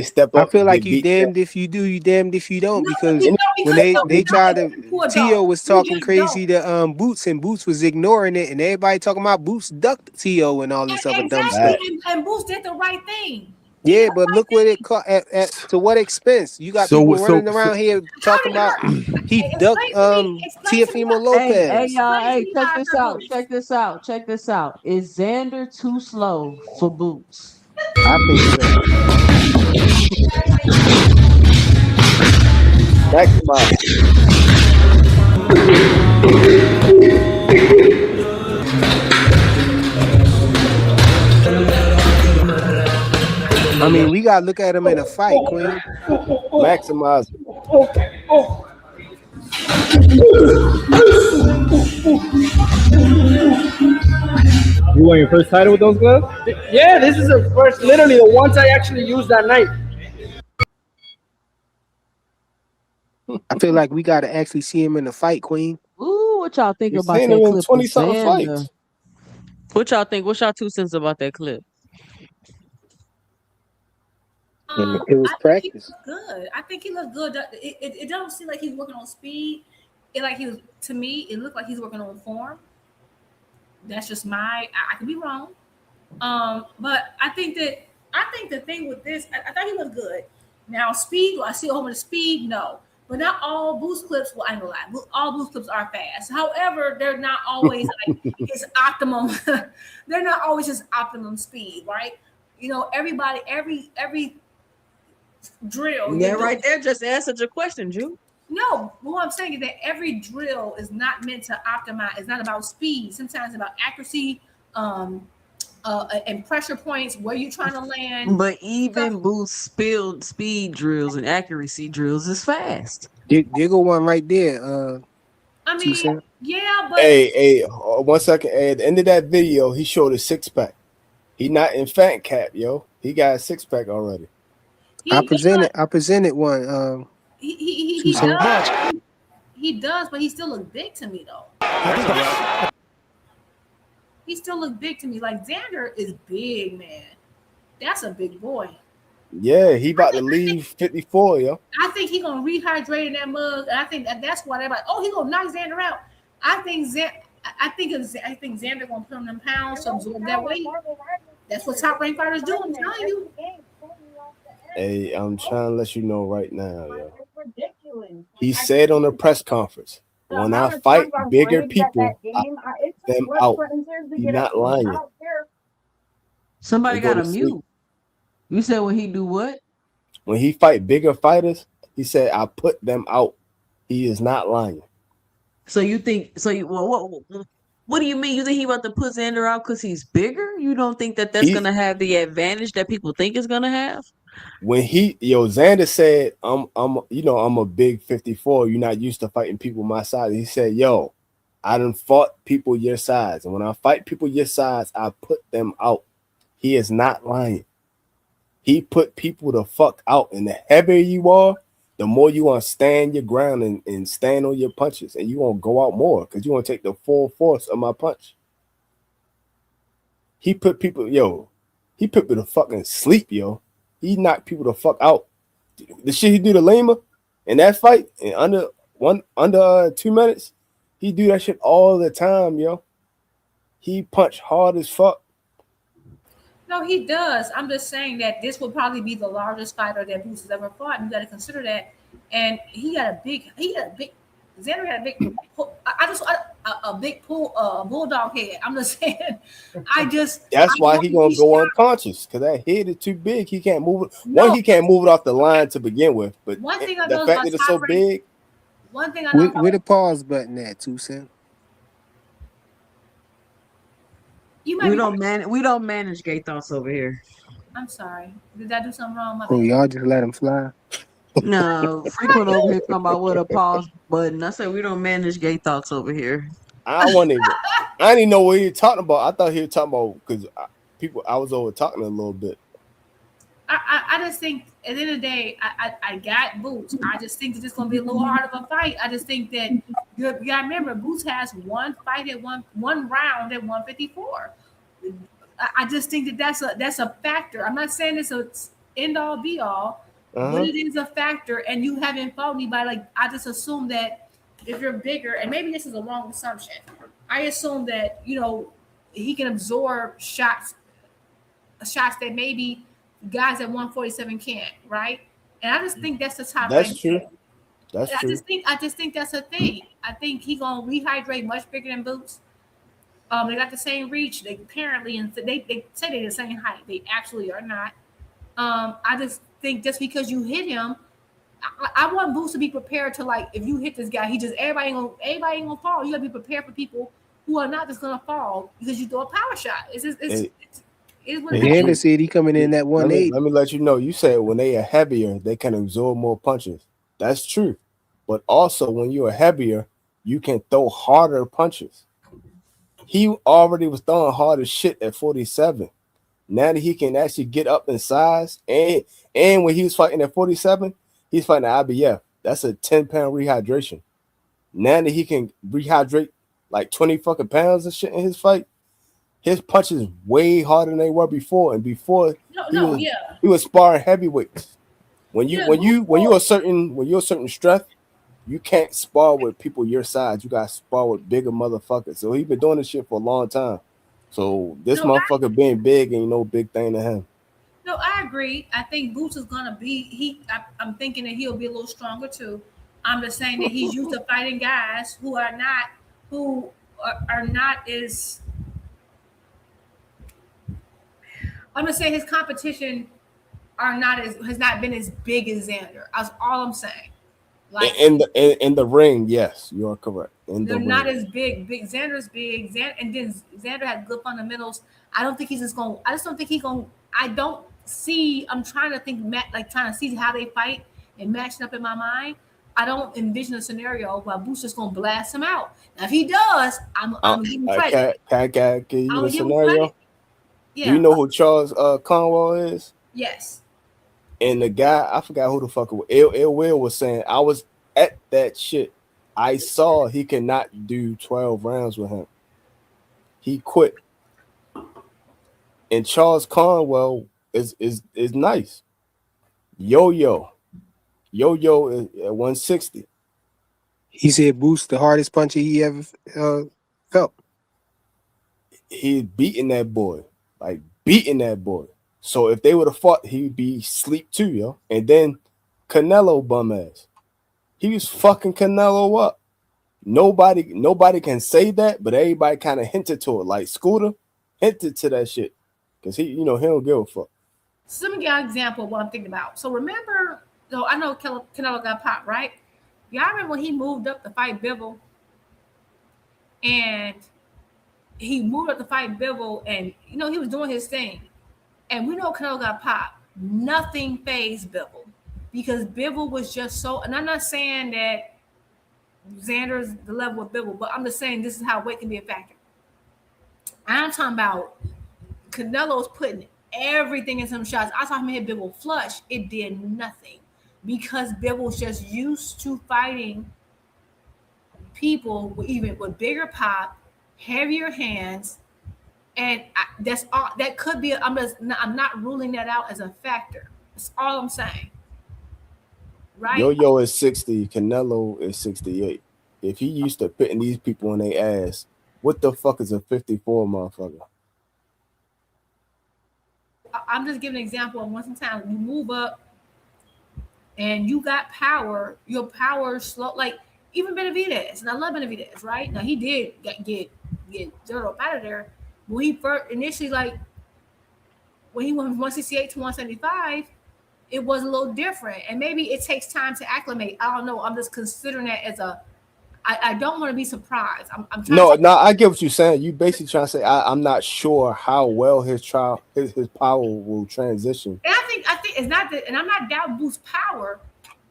Step up. I feel like you damned if you do, you damned if you don't. Because when they tried to, Tio was talking crazy to Boots, and Boots was ignoring it, and everybody talking about Boots ducked Tio and all this other dumb stuff. And Boots did the right thing. Yeah, but look what it cost. To what expense? You got people running around here talking about he ducked Teofimo Lopez. Hey, y'all, check this out. Is Xander too slow for Boots? I think so. I mean, we gotta look at him in a fight, Queen. Maximize. You won your first title with those gloves? Yeah, this is the first, literally the ones I actually used that night. I feel like we got to actually see him in the fight, Queen. Ooh, what y'all think We've about seen that him in clip of 20-something Xander? fights. What y'all think? What's y'all 2 cents about that clip? It was I think he practice. looked good. I think he looked good. It don't seem like he's working on speed. To me, it looked like he's working on form. That's just I could be wrong. But I think the thing with this, I thought he looked good. Now speed, do I see a whole bunch of speed? No. But not all boost clips, well, I ain't gonna lie. All boost clips are fast. However, they're not always like his optimum. They're not always his optimum speed, right? You know, everybody, every drill. Yeah, right there just answered your question, Ju. No, what I'm saying is that every drill is not meant to optimize. It's not about speed. Sometimes it's about accuracy, and pressure points, where you're trying to land. But even boost speed drills and accuracy drills is fast. There go one right there. I mean, yeah, but Hey, 1 second. Hey, at the end of that video, he showed a 6-pack. He not in fat cap, yo. He got a 6-pack already. I presented one. He does. He does, but he still looks big to me though. He still looks big to me. Like Xander is big, man. That's a big boy. Yeah, he about to leave 54, yo. I think he gonna rehydrate in that mug, and I think that's why they're like, oh, he gonna knock Xander out. I think Xander gonna put on them pounds to absorb that weight. That's what top ranked fighters do. I'm telling you. Hey, I'm trying to let you know right now, yo. He said on the press conference, when I fight bigger people, I put them out. He's not lying. Somebody They go got to a sleep. mute. You said when he do what? When he fight bigger fighters, he said, I put them out. He is not lying. So you think? So you what do you mean? You think he about to put Xander out because he's bigger? You don't think that that's gonna have the advantage that people think it's gonna have? When Xander said, I'm a big 54. You're not used to fighting people my size. He said, yo, I done fought people your size. And when I fight people your size, I put them out. He is not lying. He put people the fuck out. And the heavier you are, the more you want to stand your ground and stand on your punches. And you want to go out more because you want to take the full force of my punch. He put people to fucking sleep, yo. He knocked people the fuck out. The shit he do to Lima in that fight in under 2 minutes, he do that shit all the time, yo. He punched hard as fuck. No, he does. I'm just saying that this will probably be the largest fighter that Boots has ever fought. And you got to consider that. And Xander had a big, a big bulldog head. I'm just saying, That's why he gonna go unconscious because that head is too big. He can't move it. He can't move it off the line to begin with. But one thing I the know fact about that it's so big. One thing I know where the pause button at, 2 cents? We don't manage gay thoughts over here. I'm sorry. Did I do something wrong? My Oh, bad. y'all just let him fly. No, frequent over here talking about what a pause button. I said we don't manage gay thoughts over here. I didn't even know what he was talking about. I thought he was talking about because I was over talking a little bit. I just think at the end of the day, I got Boots. I just think that it's going to be a little hard of a fight. I just think that you got to remember, Boots has one fight at one round at 154. I just think that that's a factor. I'm not saying it's a end all be all, but it is a factor. And you haven't fought anybody. Like I just assume that if you're bigger, and maybe this is a wrong assumption, I assume that he can absorb shots that maybe guys at 147 can't, right? And I just think that's the top. That's true. That's true. I just think that's a thing. I think he's gonna rehydrate much bigger than Boots. They got the same reach. They apparently, and they say they're the same height. They actually are not. I just think just because you hit him, I want Boots to be prepared to, like, if you hit this guy, everybody ain't gonna fall. You gotta be prepared for people who are not just gonna fall because you throw a power shot. Xander said he coming in at 180. Let me let you know. You said when they are heavier, they can absorb more punches. That's true. But also when you are heavier, you can throw harder punches. he already was throwing hard as shit at 47. Now that he can actually get up in size, and when he was fighting at 47, he's fighting at IBF. That's a 10-pound rehydration. Now that he can rehydrate like 20 fucking pounds of shit in his fight, his punches way harder than they were before. And before he was sparring heavyweights. When you're a certain strength, you can't spar with people your size. You got to spar with bigger motherfuckers. So he been doing this shit for a long time. So this motherfucker being big ain't no big thing to him. No, I agree. I think Boots is gonna be. I'm thinking that he'll be a little stronger too. I'm just saying that he's used to fighting guys who are not as. I'm just saying his competition has not been as big as Xander. That's all I'm saying. Like in the ring, yes, you are correct. They're not as big. Xander's big. And then Xander has good fundamentals. I don't think he's just going. I just don't think he's going. I don't see. I'm trying to think. Trying to see how they fight and matching up in my mind. I don't envision a scenario where Boots just going to blast him out. Now, if he does, I'm gonna give him credit. Can you give a scenario? Yeah. Do you know who Charles Conwell is? Yes. And the guy, I forgot who the fuck it was. Ill Will was saying, I was at that shit. I saw he cannot do 12 rounds with him. He quit. And Charles Conwell is nice. Yo-Yo is at 160. He said Boost the hardest puncher he ever felt. He's beating that boy. Like beating that boy. So if they would have fought, he'd be sleep too, yo. And then Canelo bum ass. He was fucking Canelo up. Nobody can say that, but everybody kind of hinted to it. Like Scooter hinted to that shit. Because he don't give a fuck. So let me give you an example of what I'm thinking about. So remember, I know Canelo got popped, right? Y'all remember when he moved up to fight Bivol? And he moved up to fight Bivol, and he was doing his thing. And we know Canelo got popped. Nothing fazed Bivol because Bivol was just so. And I'm not saying that Xander's the level of Bivol, but I'm just saying this is how weight can be a factor. I'm talking about Canelo's putting everything in some shots. I saw him hit Bivol flush. It did nothing because Bivol's just used to fighting people with bigger pop, heavier hands. And that's all. That could be. I'm not ruling that out as a factor. That's all I'm saying. Right? Yo-Yo is 60. Canelo is 68. If he used to putting these people on their ass, what the fuck is a 54 motherfucker? I'm just giving an example of once in time you move up and you got power. Your power slow. Like even Benavidez, and I love Benavidez. Right now he did get dirt up out of there. When he first initially, when he went from 168 to 175, it was a little different. And maybe it takes time to acclimate. I don't know. I'm just considering that as I don't want to be surprised. I'm trying No, I get what you're saying. You basically trying to say I'm not sure how well his power will transition. And I think it's not that, and I'm not doubting Boost's power.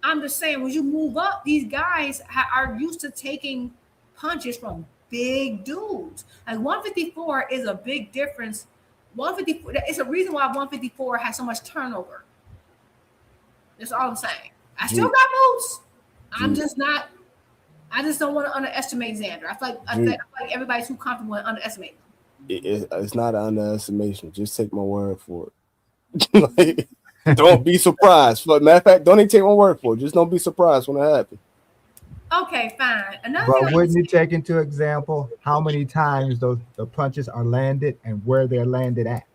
I'm just saying when you move up, these guys are used to taking punches from big dudes. Like 154 is a big difference. 154, it's a reason why 154 has so much turnover. That's all I'm saying. I still got moves. I just don't want to underestimate Xander. I feel like everybody's too comfortable with underestimating. It's not an underestimation. Just take my word for it. Don't be surprised. Matter of fact, don't even take my word for it. Just don't be surprised when it happens. Okay, fine. But wouldn't you take into example how many times the punches are landed and where they're landed at?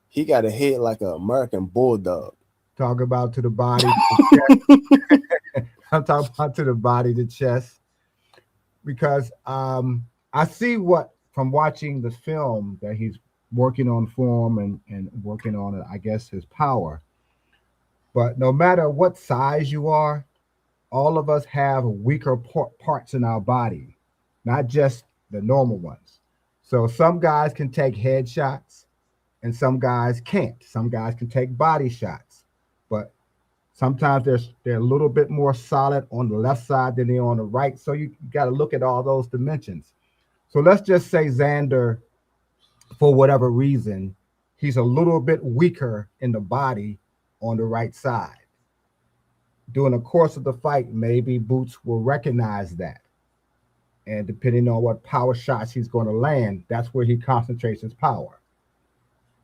He got a head like an American bulldog. Talk about to the body. I'm talking about to the body, the chest. Because I see from watching the film that he's working on form and working on, I guess, his power. But no matter what size you are, all of us have weaker parts in our body, not just the normal ones. So some guys can take head shots and some guys can't. Some guys can take body shots, but sometimes they're a little bit more solid on the left side than they're on the right. So you got to look at all those dimensions. So let's just say Xander, for whatever reason, he's a little bit weaker in the body on the right side. During the course of the fight, maybe Boots will recognize that. And depending on what power shots he's going to land, that's where he concentrates his power.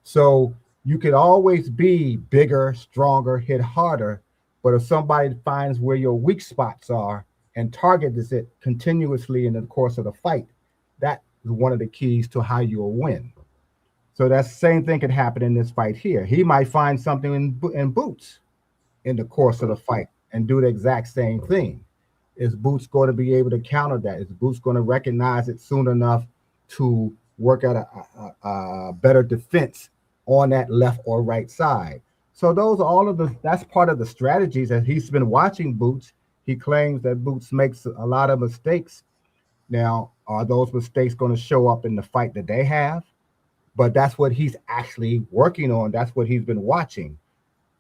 So you could always be bigger, stronger, hit harder. But if somebody finds where your weak spots are and targets it continuously in the course of the fight, that is one of the keys to how you'll win. So that same thing could happen in this fight here. He might find something in Boots in the course of the fight and do the exact same thing. Is Boots going to be able to counter that? Is Boots going to recognize it soon enough to work at a better defense on that left or right side? So those are all of that's part of the strategies that he's been watching Boots. He claims that Boots makes a lot of mistakes. Now, are those mistakes going to show up in the fight that they have? But that's what he's actually working on. That's what he's been watching.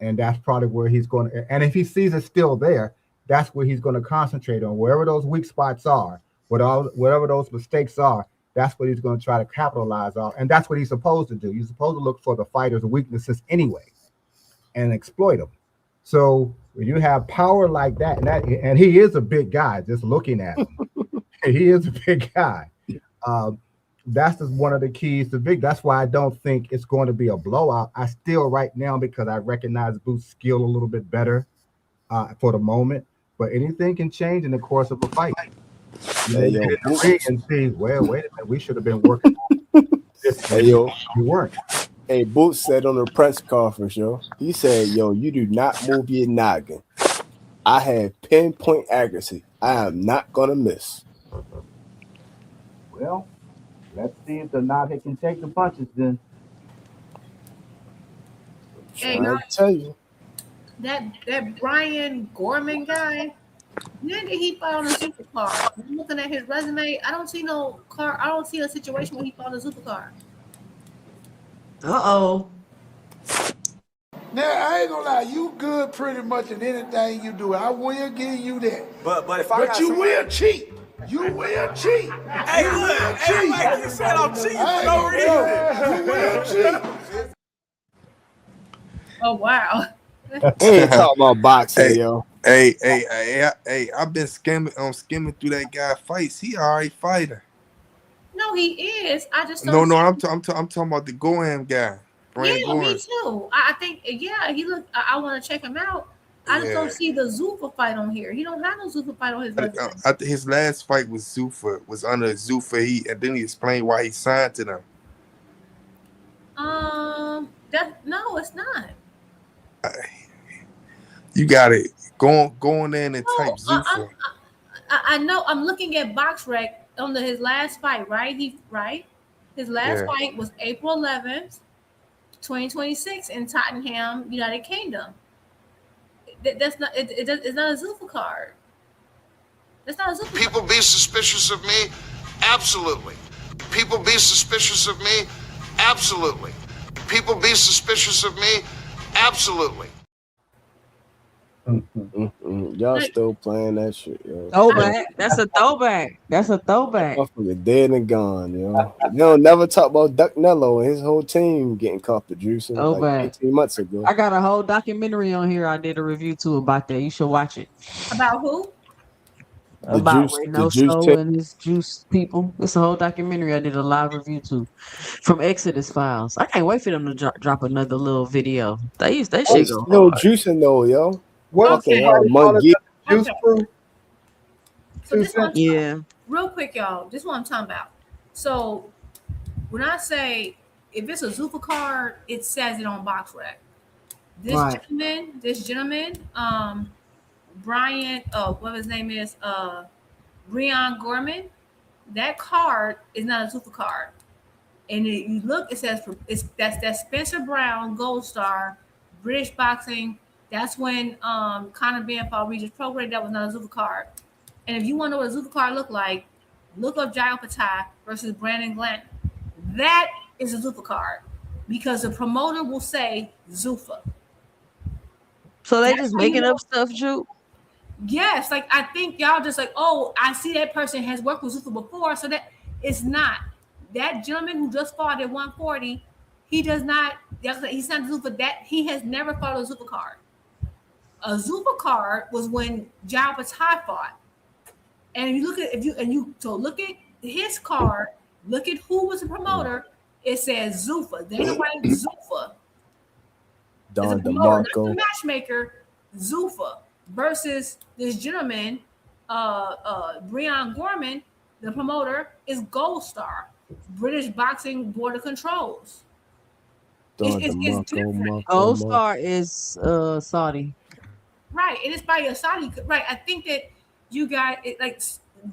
And that's probably where he's going to, and if he sees it still there, that's where he's going to concentrate on. Wherever those weak spots are, whatever those mistakes are, that's what he's going to try to capitalize on. And that's what he's supposed to do. He's supposed to look for the fighter's weaknesses anyway and exploit them. So when you have power like that, and he is a big guy, just looking at him, he is a big guy. That's just one of the keys to big. That's why I don't think it's going to be a blowout. I still right now, because I recognize Boots' skill a little bit better for the moment. But anything can change in the course of a fight. Hey, yo, and see, well, wait a minute, we should have been working on this. Hey, yo. We weren't. Hey, Boots said on the press conference, yo, he said, yo, you do not move your noggin. I have pinpoint accuracy. I am not going to miss. Well, let's see if the knobhead can take the punches then. Hey, I tell you. that Brian Gorman guy, when did he fight on a supercar? I'm looking at his resume. I don't see no car. I don't see a situation where he fought on a supercar. Uh-oh. Now, I ain't gonna lie, you good pretty much in anything you do. I will give you that. But if I got you somebody- will cheat. You will cheat. Hey, you look, will hey, cheat. like you said, I'm cheating I for ain't no gonna reason. You will cheat. Oh wow. He ain't talking about boxing, Hey, yo. Hey, I've been skimming through that guy fights. He alright fighter. No, he is. I just No, don't. I'm talking about the Goham guy. Brian Yeah, me Goham. too. I think he look. I want to check him out. I just don't see the Zuffa fight on here. He don't have no Zuffa fight on his resume. I think his last fight was Zuffa, was under Zuffa. And then he explained why he signed to them. No, it's not. You got it. Go on in and type Zuffa. I know. I'm looking at BoxRec on his last fight. Right. His last fight was April 11th, 2026 in Tottenham, United Kingdom. That's not. It's not a Zuffa card. That's not a Zuffa. People be suspicious of me? Absolutely. People be suspicious of me? Absolutely. People be suspicious of me? Absolutely. Y'all still playing that shit, yo. Throwback. That's a throwback. That's a throwback. Motherfucker dead and gone, yo. They don't never talk about Duck Nello and his whole team getting caught producing Throwback. 18 months ago. I got a whole documentary on here. I did a review to about that. You should watch it. About who? About the Reynoso juice tape. and his juice people. It's a whole documentary I did a live review to from Exodus Files. I can't wait for them to drop another little video. That shit go No hard. juicing though, yo. What Fucking somebody call it monkey. the juice crew? So this one, Yeah. real quick, y'all. This is what I'm talking about. So when I say if it's a Zuffa card, it says it on BoxRec. This gentleman, Brian, what his name is, Brian Gorman. That card is not a Zuffa card, and you look, it says that's Spencer Brown Gold Star British Boxing. That's when Conor Benn fought Regis Prograis. That was not a Zuffa card. And if you want to know what a Zuffa card look like, look up Jairo Patai versus Brandon Glanton. That is a Zuffa card because the promoter will say Zuffa. So they just making up stuff, Drew? Yes, like I think y'all just like, oh, I see that person has worked with Zuffa before, so that It's not. That gentleman who just fought at 140, he does not. He's not Zuffa. That he has never fought a Zuffa card. A Zuffa card was when Jao Patai fought. And you look at look at his card. Look at who was the promoter. It says Zuffa. They don't write Zuffa. It's a Don promoter, not DeMarco. the matchmaker. Zuffa versus this gentleman, Breon Gorman. The promoter is Gold Star, British Boxing Board of Controls. Don It's different. Gold Star is Saudi. Right, and it's by your Saudi. Right, I think that you got it. Like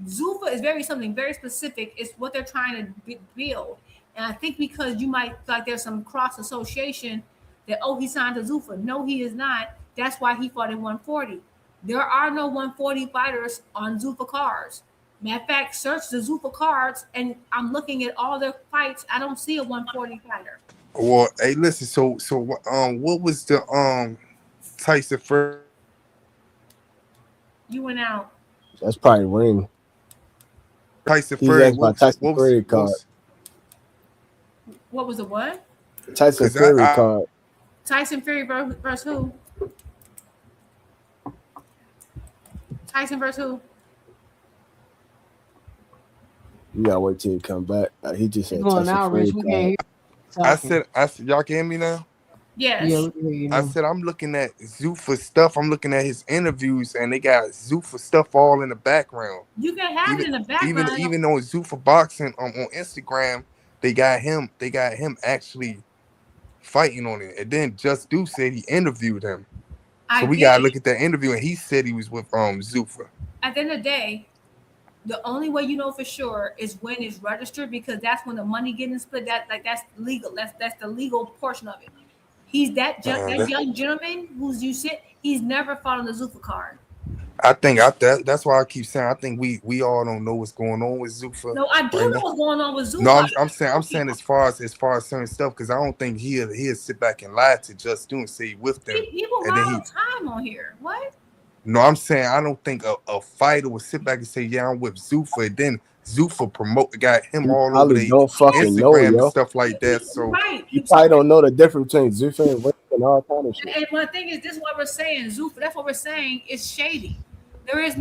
Zuffa is something very specific. It's what they're trying to build, and I think because you might like there's some cross association that he signed to Zuffa. No, he is not. That's why he fought in 140. There are no 140 fighters on Zuffa cards. Matter of fact, search the Zuffa cards, and I'm looking at all their fights. I don't see a 140 fighter. Well, hey, listen. So what was the Tyson first? You went out. That's probably Ring. Tyson He's Fury. asked about Tyson Fury card. What was the what? Tyson Fury card. Tyson Fury versus who? Tyson versus who? You gotta wait till he come back. He just said Going Tyson out, Fury Rich. We can't card. hear. I said, y'all can hear me now? Yes. Yeah, we can hear you I now. said I'm looking at Zuffa stuff. I'm looking at his interviews, and they got Zuffa stuff all in the background. You can have it in the background. Even on Zuffa Boxing on Instagram, they got him actually fighting on it. And then Just Do said he interviewed him. So we gotta look at that interview, and he said he was with Zuffa. At the end of the day, the only way you know for sure is when it's registered, because that's when the money getting split. That's legal. That's the legal portion of it. He's that young gentleman who's you said he's never fought on the Zuffa card. I think that's why I keep saying I think we all don't know what's going on with Zuffa. No, I do know what's going on with Zuffa. No, I'm saying as far as certain stuff, because I don't think he'll sit back and lie to Just Do and say he with them. People lie all the time on here. What? No, I'm saying I don't think a fighter would sit back and say, "Yeah, I'm with Zuffa," and then Zuffa got him all over the Instagram and stuff like that. So you probably don't know the difference between Zuffa and Wick and all kind of shit. And my thing is, this is what we're saying. Zuffa. That's what we're saying. It's shady. There's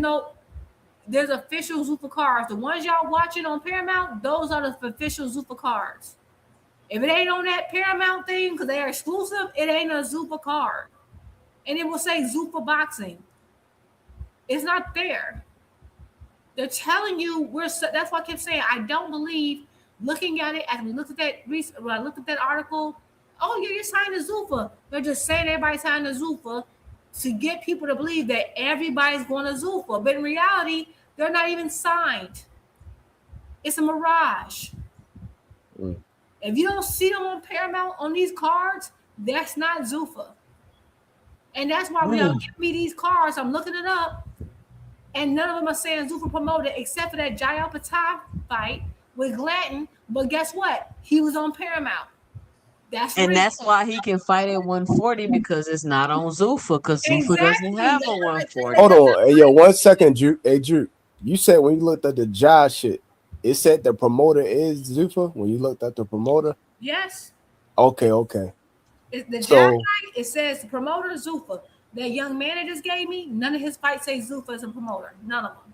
official Zuffa cards. The ones y'all watching on Paramount, those are the official Zuffa cards. If it ain't on that Paramount thing because they are exclusive, it ain't a Zuffa card, and it will say Zuffa Boxing. It's not there. They're telling you that's why I kept saying I don't believe. Looking at it, as we looked at that when I looked at that article, oh yeah, you're signing to Zuffa. They're just saying everybody's signing to Zuffa to get people to believe that everybody's going to Zuffa, but in reality, they're not even signed. It's a mirage. If you don't see them on Paramount on these cards, that's not Zuffa. And that's why when y'all give me these cards, I'm looking it up, and none of them are saying Zuffa promoted except for that Jai Patai fight with Glanton. But guess what? He was on Paramount. That's why he can fight at 140 because it's not on Zuffa because Zuffa doesn't have a 140. Hold on, hey, yo, 1 second, Drew. Hey, Drew, you said when you looked at the Jai shit, it said the promoter is Zuffa when you looked at the promoter? Yes. Okay. The Jai fight, it says the promoter Zuffa. That young man that just gave me, none of his fights say Zuffa as a promoter. None of them.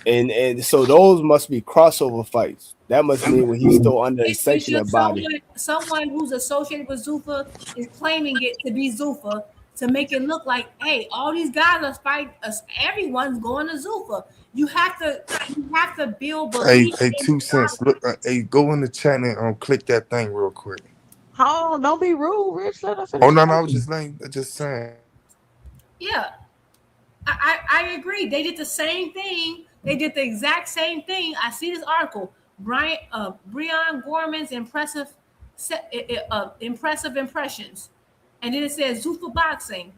And so those must be crossover fights. That must mean when he's still under a sanctioned body. Someone who's associated with Zuffa is claiming it to be Zuffa to make it look like, hey, all these guys are fighting us. Everyone's going to Zuffa. You have to build belief. Hey, 2 cents. Look, hey, go in the chat and click that thing real quick. Oh, don't be rude, Rich. Let us. Oh no, I was just saying. Yeah, I agree. They did the same thing. They did the exact same thing. I see this article. Breon Gorman's impressive impressions, and then it says Zuffa Boxing,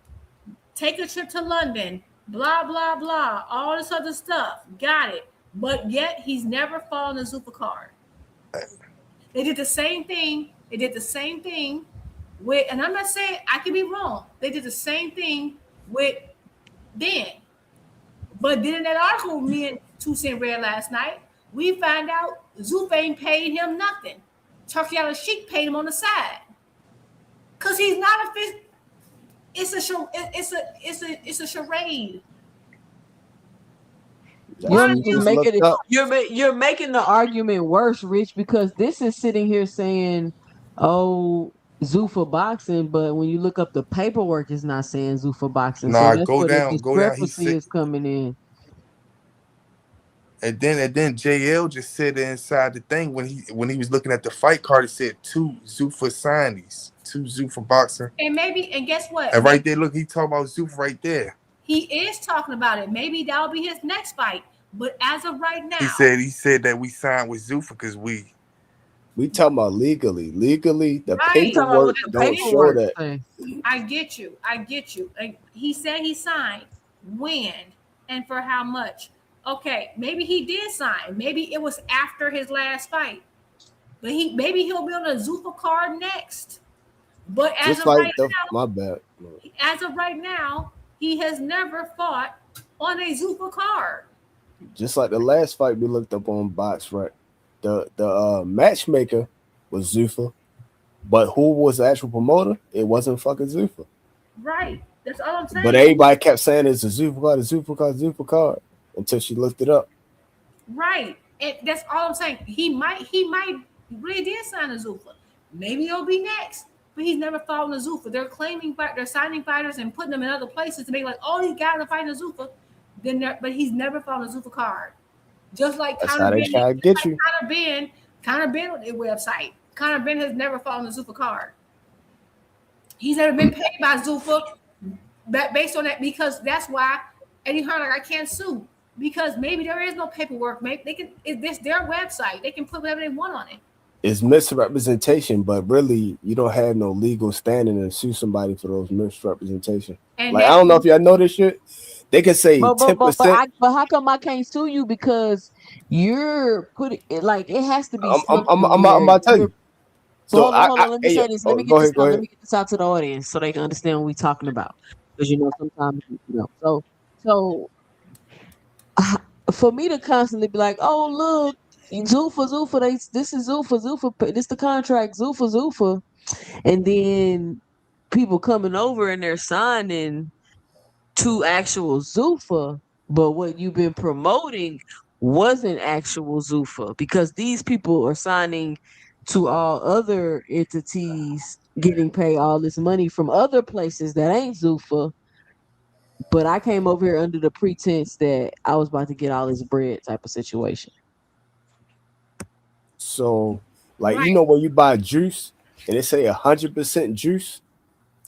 take a trip to London, blah blah blah, all this other stuff. Got it. But yet he's never fallen a Zuffa card. They did the same thing. They did the same thing with, and I'm not saying I could be wrong. They did the same thing with Dan. But then in that article me and 2 Cent read last night, We find out Zuffa ain't paid him nothing. Turkey Island Sheik paid him on the side. Cause he's not a fish. It's a charade. You're making the argument worse, Rich, because this is sitting here saying, "Oh, Zuffa boxing," but when you look up the paperwork, it's not saying Zuffa boxing. So Nah, that's go where the down. He discrepancy said, is coming in. and then JL just said inside the thing when he was looking at the fight card, it said 2 Zuffa signees, 2 Zuffa boxing. And guess what? And right there, look, he talking about Zuffa right there. He is talking about it. Maybe that'll be his next fight. But as of right now, He said that we signed with Zuffa because we talking about legally. Legally, the Right. paperwork don't show that. I get you. And he said he signed. When and for how much? Okay, maybe he did sign. Maybe it was after his last fight. But maybe he'll be on a Zuffa card next. But as of right now, my bad. As of right now, he has never fought on a Zuffa card. Just like the last fight we looked up on BoxRec, the matchmaker was Zuffa, but who was the actual promoter? It wasn't fucking Zuffa. Right. That's all I'm saying. But everybody kept saying it's a Zuffa card until she looked it up. Right. And that's all I'm saying. He might really did sign a Zuffa. Maybe it'll be next. But he's never fought on a Zuffa. They're signing fighters and putting them in other places to make like, oh, he got to fight a Zuffa. But he's never fought on a Zuffa card. Just like Conor Ben on their website. Conor Ben has never fought on a Zuffa card. He's never been paid by Zuffa based on that, because that's why Eddie Hearn, I can't sue, because maybe there is no paperwork. Maybe they can. It's their website. They can put whatever they want on it. It's misrepresentation, but really, you don't have no legal standing to sue somebody for those misrepresentation. And like, I don't know if y'all know this shit. They can say 10%. But how come I can't sue you? Because you're putting it like it has to be. I'm about to tell you. So hold on. Let me say this. Let me get this out to the audience so they can understand what we're talking about. Because sometimes So for me to constantly be like, oh look, Zuffa, this is Zuffa, this the contract, Zuffa, and then people coming over and they're signing to actual Zuffa, but what you've been promoting wasn't actual Zuffa, because these people are signing to all other entities, getting paid all this money from other places that ain't Zuffa. But I came over here under the pretense that I was about to get all this bread type of situation. So, like, you know, when you buy juice and they say 100% juice,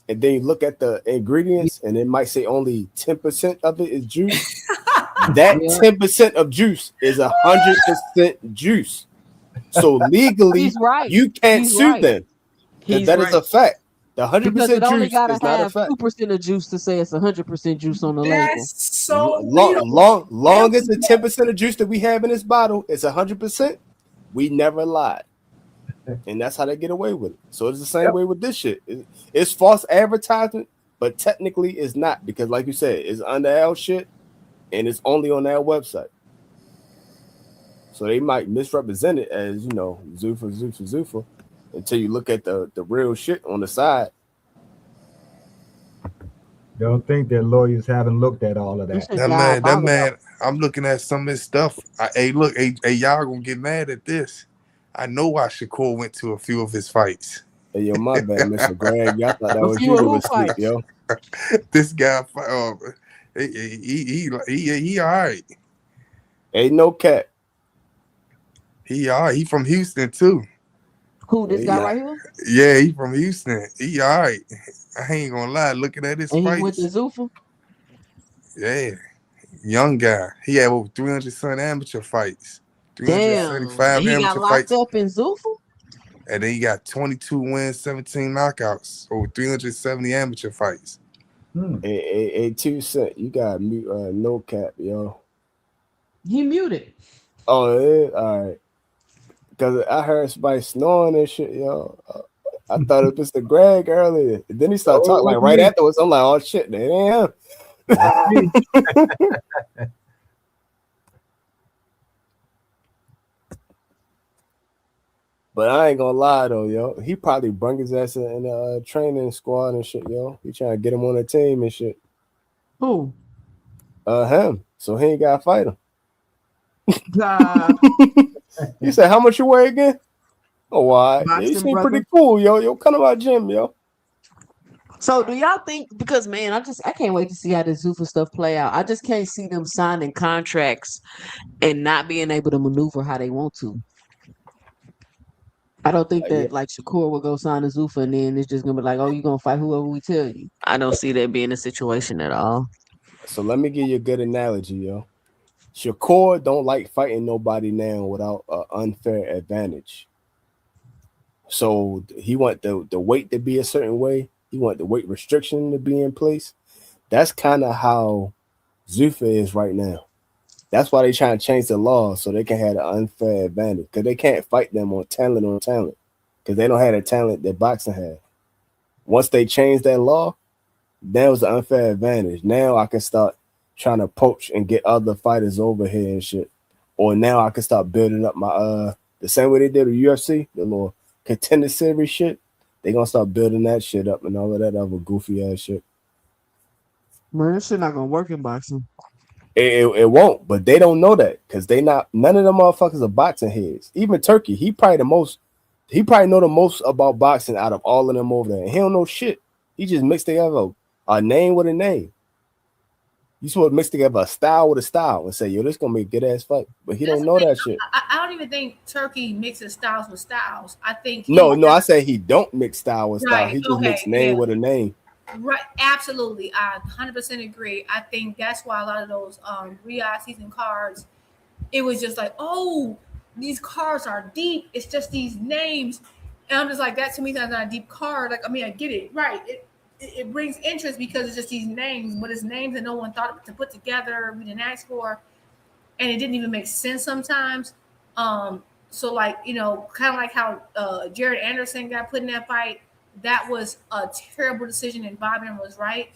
and then you look at the ingredients and it might say only 10% of it is juice. That 10% of juice is 100% juice. So legally, you can't sue them. That is a fact. The 100% because it only juice gotta is not a have fact. 2% of juice to say it's 100% juice on the label. That's so long as the 10% of juice that we have in this bottle is 100%, we never lied. And that's how they get away with it. So it's the same way with this shit. It's false advertisement, but technically it's not, because like you said, it's under our shit and it's only on our website. So they might misrepresent it as, Zuffa, until you look at the real shit on the side. Don't think that lawyers haven't looked at all of that. That man, I'm looking at some of his stuff. Hey, y'all gonna get mad at this. I know why Shakur went to a few of his fights. Hey, yo, my bad, Mr. Greg. Y'all thought that was you who was asleep, yo. This guy, he all right. Ain't no cat. He all right. He from Houston too. Who, this guy right here? Yeah, he from Houston. He all right. I ain't gonna lie. Looking at his and fights. He went to Zuffa? Yeah. Young guy. He had over 300 some amateur fights. 375 he amateur got locked fights. up in Zuffa? And then he got 22 wins, 17 knockouts, over 370 amateur fights. Hey, 2 Cent, you got no cap, yo. He muted. Oh, yeah? All right. Because I heard somebody snoring and shit, yo. I thought it was Mr. Greg earlier. And then he started talking like right afterwards. I'm like, oh shit, that ain't him. But I ain't gonna lie though, yo. He probably brung his ass in the training squad and shit, yo. He trying to get him on the team and shit. Who? Him. So he ain't gotta fight him. Uh, You said how much you weigh again? Oh, why? Yeah, you boxing seem pretty brother. cool, yo. Yo, come to my gym, yo. So do y'all think, because man, I can't wait to see how this Zuffa stuff play out. I just can't see them signing contracts and not being able to maneuver how they want to. I don't think Yeah. that like Shakur will go sign a Zuffa and then it's just gonna be like, oh, you're gonna fight whoever we tell you. I don't see that being a situation at all. So let me give you a good analogy, yo. Shakur don't like fighting nobody now without an unfair advantage. So he want the weight to be a certain way. He want the weight restriction to be in place. That's kind of how Zuffa is right now. That's why they trying to change the law so they can have an unfair advantage because they can't fight them on talent because they don't have the talent that boxing has. Once they change that law, that was an unfair advantage. Now I can start trying to poach and get other fighters over here and shit. Or now I can start building up my the same way they did with UFC, the little contender series shit. They gonna start building that shit up and all of that other goofy ass shit. Man, this shit not gonna work in boxing. It won't, but they don't know that because they not none of them motherfuckers are boxing heads. Even Turkey, he probably know the most about boxing out of all of them over there. And he don't know shit. He just mixed together a name with a name. You supposed to mix together a style with a style and say, yo, this gonna be a good ass fight. But he don't know that shit. I don't even think Turkey mixes styles with styles. I think No, I say he don't mix style with style. Right, He just mix okay, name yeah. with a name. Right, absolutely. I 100% agree. I think that's why a lot of those Riyadh season cards, it was just like, oh, these cards are deep. It's just these names. And I'm just like, that to me, that's not a deep card. Like, I mean, I get it. Right. It brings interest because it's just these names, but it's names that no one thought to put together, we didn't ask for, and it didn't even make sense sometimes. So like, you know, kind of like how Jared Anderson got put in that fight. That was a terrible decision, and Bobby was right.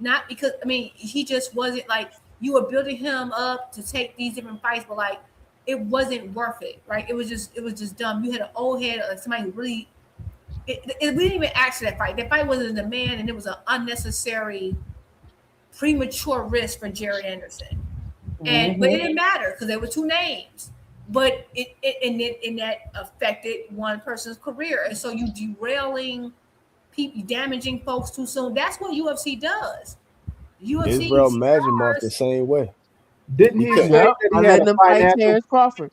Not because, I mean, he just wasn't like, you were building him up to take these different fights, but like it wasn't worth it, right? It was just dumb. You had an old head, like somebody who really we didn't even ask for that fight. That fight wasn't a demand, and it was an unnecessary premature risk for Jared Anderson. And but it didn't matter because there were two names. But it that affected one person's career. And so you derailing people, damaging folks too soon. That's what UFC does. UFC Israel Magimov the same way. Didn't he say Yep. that I he had let a them fight financial? Terrence Crawford.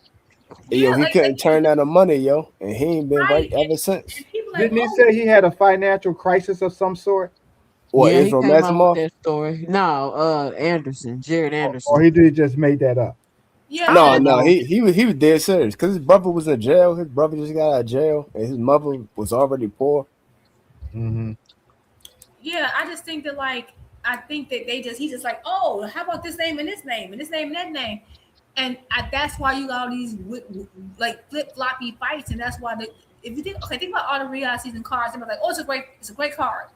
Yo, he couldn't turn down the money, yo, and he ain't been right ever since. Didn't he say he had a financial crisis of some sort? What, Yeah, he Israel came out with Magimov? that story. No, Anderson, Jared Anderson. Or he just made that up? Yeah. No, he was dead serious because his brother was in jail. His brother just got out of jail, and his mother was already poor. Mm-hmm. Yeah, I just think that I think that he's just like, oh, how about this name and this name and this name and that name, and that's why you got all these like flip floppy fights, and that's why if you think about all the Riyadh season cards, and like, oh, it's a great card.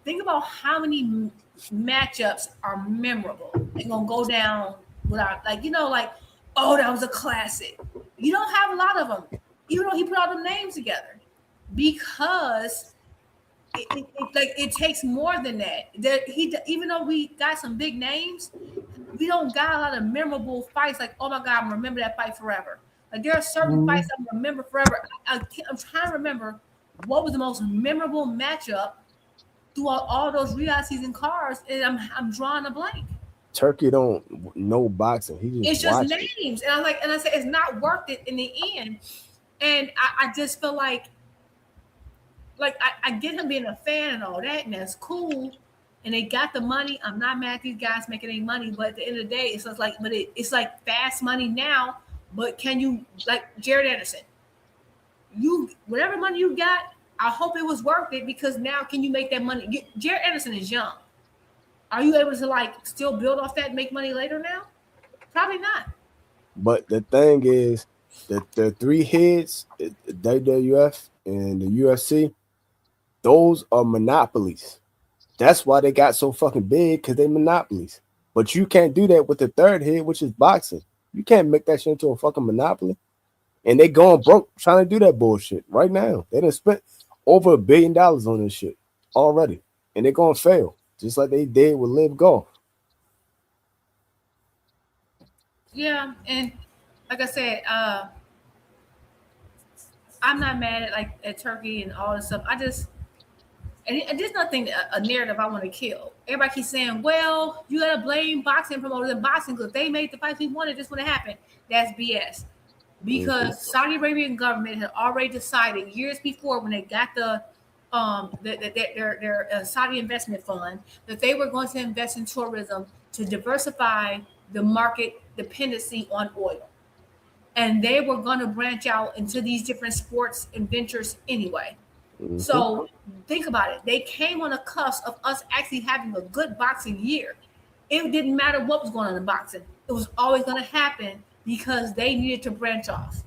Think about how many matchups are memorable and gonna go down without oh, that was a classic. You don't have a lot of them, even though he put all them names together, because it takes more than that. Even though we got some big names, we don't got a lot of memorable fights. Like, oh my God, I remember that fight forever. Like there are certain fights I remember forever. I'm trying to remember what was the most memorable matchup throughout all those Riyadh season cards, and I'm drawing a blank. Turkey don't know boxing. He It's just just names, and I say it's not worth it in the end. And I just feel like I get him being a fan and all that, and that's cool. And they got the money. I'm not mad at these guys making any money, but at the end of the day, it's just like, it's like fast money now. But can you, like Jared Anderson, whatever money you got, I hope it was worth it, because now can you make that money? Jared Anderson is young. Are you able to still build off that and make money later now? Probably not. But the thing is, the three heads, the WWF and the UFC, those are monopolies. That's why they got so fucking big, because they monopolies. But you can't do that with the third head, which is boxing. You can't make that shit into a fucking monopoly. and they going broke trying to do that bullshit right now. They done spent over $1 billion on this shit already, and they're gonna fail just like they did with Live Golf. Yeah, and like I said, I'm not mad at Turkey and all this stuff. I just and there's nothing a narrative I want to kill. Everybody keeps saying, "Well, you gotta blame boxing promoters and boxing because they made the fights we wanted. This would have happened." That's BS. Because Saudi Arabian government had already decided years before when they got their Saudi investment fund that they were going to invest in tourism to diversify the market dependency on oil. And they were going to branch out into these different sports and ventures anyway. So think about it. They came on the cusp of us actually having a good boxing year. It didn't matter what was going on in boxing. It was always going to happen because they needed to branch off.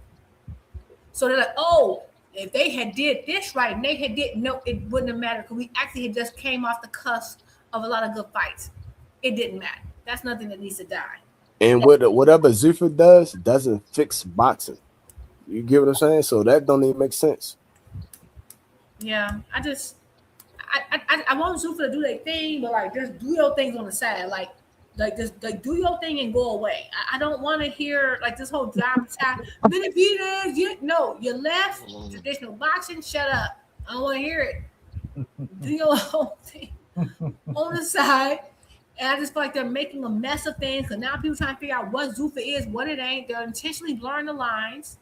So they're like, oh, if they had did this right and they had did no, it wouldn't have mattered because we actually had just came off the cusp of a lot of good fights. It didn't matter. That's nothing that needs to die. And whatever Zuffa does doesn't fix boxing. You get what I'm saying? So that don't even make sense. Yeah, I want Zuffa to do their thing, but like just do your things on the side, like just like do your thing and go away. I don't want to hear like this whole drama time. No, you left traditional boxing. Shut up. I don't want to hear it. Do your whole thing on the side. And I just feel like they're making a mess of things because now people trying to figure out what Zuffa is, what it ain't. They're intentionally blurring the lines.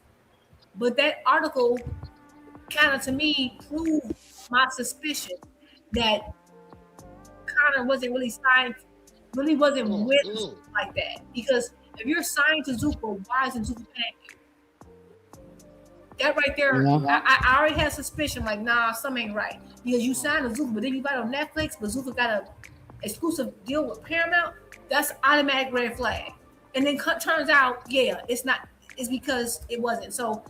But that article kind of, to me, proved my suspicion that Conor wasn't really signed, really wasn't with like that. Because if you're signed to Zuffa, why isn't Zuffa paying you? That right there, I already had suspicion, like, nah, something ain't right. Because you signed to Zuffa, but then you got on Netflix, but Zuffa got a exclusive deal with Paramount, that's automatic red flag. And then turns out, yeah, it's not. It's because it wasn't. So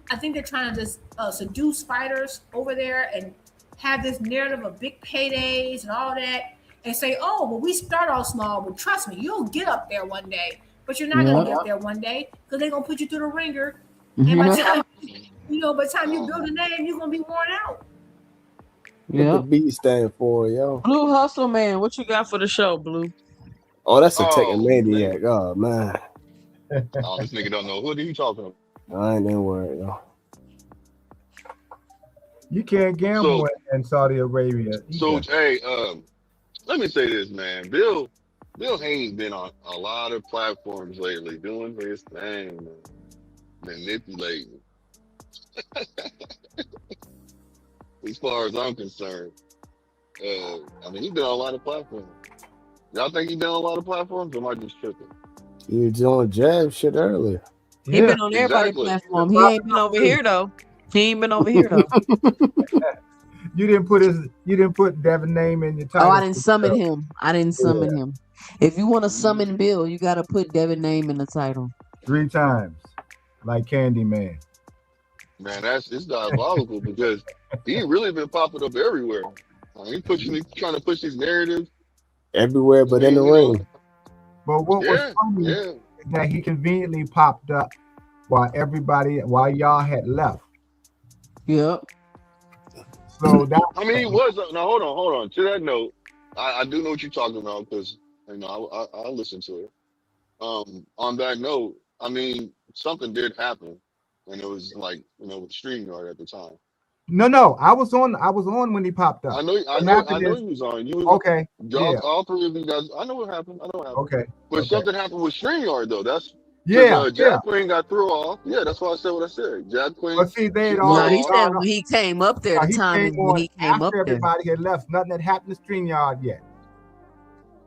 I think they're trying to just seduce fighters over there and have this narrative of big paydays and all that, and say, oh, well, we start off small, but trust me, you'll get up there one day. But you're not gonna get up there one day because they're gonna put you through the ringer. And by the time by the time you build a name, you're gonna be worn out. What the B stand for, yo? Blue Hustle Man, what you got for the show, Blue? Oh, that's a Tekken Maniac. Oh, man. Oh, this nigga don't know. Who are you talking about? I ain't even worried, yo. You can't gamble in Saudi Arabia. Hey, let me say this, man. Bill Haynes been on a lot of platforms lately doing his thing, man. Manipulating. As far as I'm concerned, I mean, he's been on a lot of platforms. Y'all think he's been on a lot of platforms, or am I just tripping? He was doing jab shit earlier. He been on everybody's platform. He ain't been over here though. He ain't been over here though. You didn't put Devin's name in your title. Oh, I didn't summon him. Him. If you want to summon Bill, you got to put Devin's name in the title 3 times, like Candyman. Man, it's diabolical because he really been popping up everywhere. He's trying to push these narratives everywhere, but in the ring. But what was funny is that he conveniently popped up while y'all had left. Yep. So that I mean, he was. Now hold on. To that note, I do know what you're talking about because I listened to it. On that note, I mean, something did happen, and it was like with StreamYard at the time. No, I was on when he popped up. I know he was on. You was okay. All 3 of you guys. I know what happened. Okay. But something happened with StreamYard though. That's Jack Queen got threw off. Yeah, that's why I said what I said. Jack Queen. But see, they had he said when he came up there, the time when he came up there, everybody had left. Nothing had happened to StreamYard yet.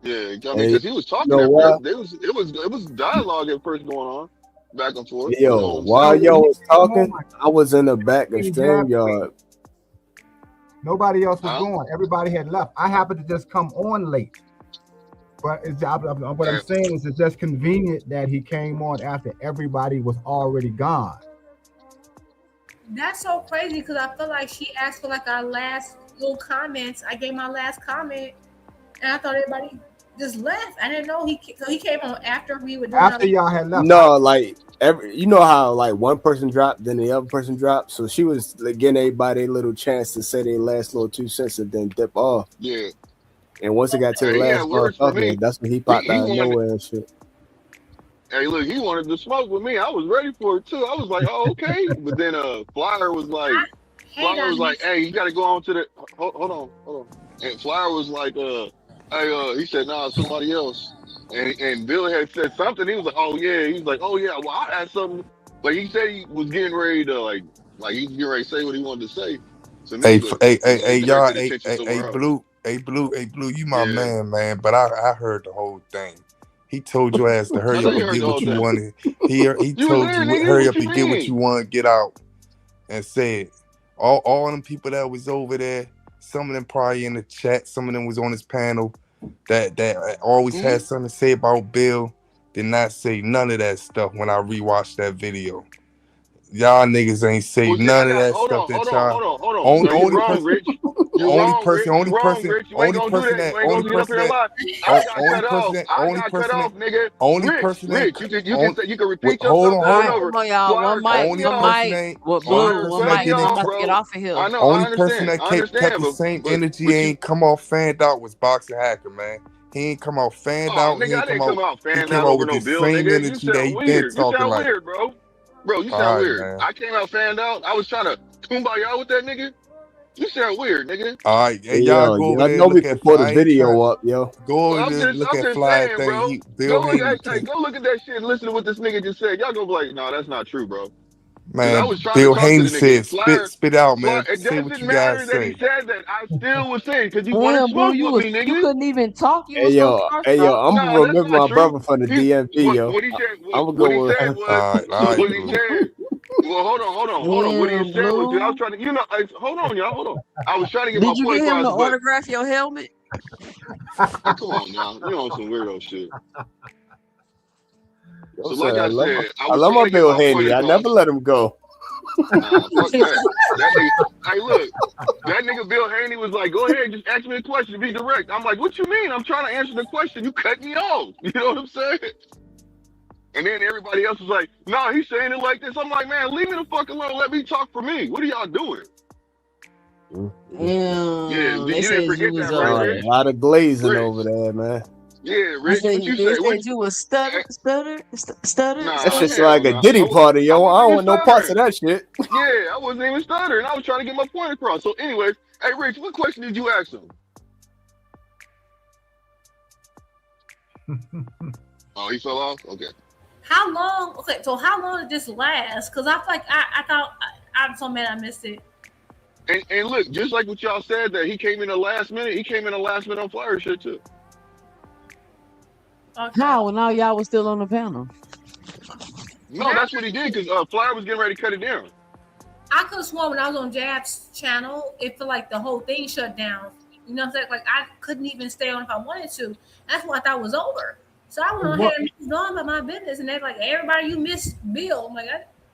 Yeah, I mean, because he was talking at first. It was dialogue at first going on, back and forth. Yo, while y'all was talking, I was in the back of StreamYard. Nobody else was going. Everybody had left. I happened to just come on late. But what I'm saying is it's just convenient that he came on after everybody was already gone. That's so crazy because I feel like she asked for like our last little comments. I gave my last comment, and I thought everybody just left. I didn't know he came on after we were done. After y'all had left. No, like you know how like one person dropped, then the other person dropped. So she was like, getting everybody a little chance to say their last little 2 cents and then dip off. Yeah. And once it got to the Hey, he had last words for me. motherfucker, that's when he He popped he out of wanted. nowhere and shit. Hey, look, he wanted to smoke with me. I was ready for it too. I was like, oh, okay. But then Flyer was like, hey, you got to go on to the. Hold on. And Flyer was like, hey, he said, nah, somebody else. And Bill had said something. He was like, oh yeah. He was like, oh yeah. Well, I had something. But he said he was getting ready to like he's getting ready to say what he wanted to say. So me, but Y'all, directed attention somewhere else. Blue, you my Yeah. man. But I heard the whole thing. He told your ass to I hurry know up you and heard get the what whole you thing. wanted. He You was told there, you nigga. hurry What up you and get what mean? you want, get out, and said all them people that was over there. Some of them probably in the chat. Some of them was on his panel that always had something to say about Bill. Did not say none of that stuff when I rewatched that video. Y'all niggas ain't say Well, see, none of that hold stuff on. that y'all. No, you wrong, Rich. You wrong, Rich. You wrong, Rich. You ain't gonna do that. You ain't gonna get up here and lie. I got cut off. Nigga. Rich. You can repeat Hold yourself on, over hold and on. over. Come on, y'all. Flyer cut me off. Flyer cut me I'm off, about to get bro. off of here. I know. I Only person understand. that I kept understand. the same But energy you. ain't come out fanned out was Boxing Hacker, man. He ain't come out fanned Oh, out. nigga, I didn't come out He fanned came out out over with no the bill, same nigga. You energy that sound he been weird. You talking sound like. weird, bro. Bro, you sound All right, weird. man. I came out fanned out. I was trying to kumbaya with that nigga. You sound weird, nigga. All right, hey, Hey, y'all yo, go over y'all there know and we look can at put a Fly. I ain't trying. video up, yo. Go over Well, there and look I'm at just Fly saying, thing. bro. Bill Haney Go look at that shit and listen to what this nigga just said. Y'all gonna be like, no, that's not true, bro. Because I man. was trying to Bill talk to Haney the nigga. said, Flyer, spit out, man. it Say what doesn't you guys matter that he say. said that. I still was saying because he wanted Damn, Blue, smoke with me, you nigga. couldn't even talk. You was gonna start Hey, yo, something. I'm No, gonna that's remember not my true. brother from the DMV, yo. What he said, I'm gonna what go he with. said was, All right, what he Blue. said. Well, hold on. What he Damn, said was, I was Blue. trying to, hold on, y'all, hold on. I was trying to get my Did you point get him to across, but autograph your helmet? hey, come on, y'all. You on some weirdo shit. Yo, So, like son, I said, I I was love trying my to get Bill my point Haney. I never across. let him go. Nah, fuck that. That nigga, hey, look, that nigga Bill Haney was like, go ahead, just ask me a question, be direct. I'm like, what you mean? I'm trying to answer the question. You cut me off. You know what I'm saying? And then everybody else was like, nah, he's saying it like this. I'm like, man, leave me the fuck alone. Let me talk for me. What are y'all doing? Yeah, They you didn't said you forget was that, right, A Rich? lot of glazing Rich. over there, man. Yeah, They Rich. What you say? said you was stutter. That Nah, shit's hell like a no. Diddy party, I yo. I wasn't don't even want no parts stuttering. of that shit. Yeah, I wasn't even stuttering. I was trying to get my point across. So, anyways, hey, Rich, what question did you ask him? Oh, he fell off? Okay. How long? Okay, so how long did this last? Because I feel like I thought I'm so mad I missed it. And look, just like what y'all said that he came in the last minute, he came in the last minute on Flyer shit too. Okay. How? When all y'all was still on the panel. No, that's what he did because Flyer was getting ready to cut it down. I could have sworn when I was on Jab's channel, it felt like the whole thing shut down. You know what I'm saying? Like I couldn't even stay on if I wanted to. That's what I thought was over. So I went ahead and moved on about my business, and they're like, everybody, you missed Bill. I'm like,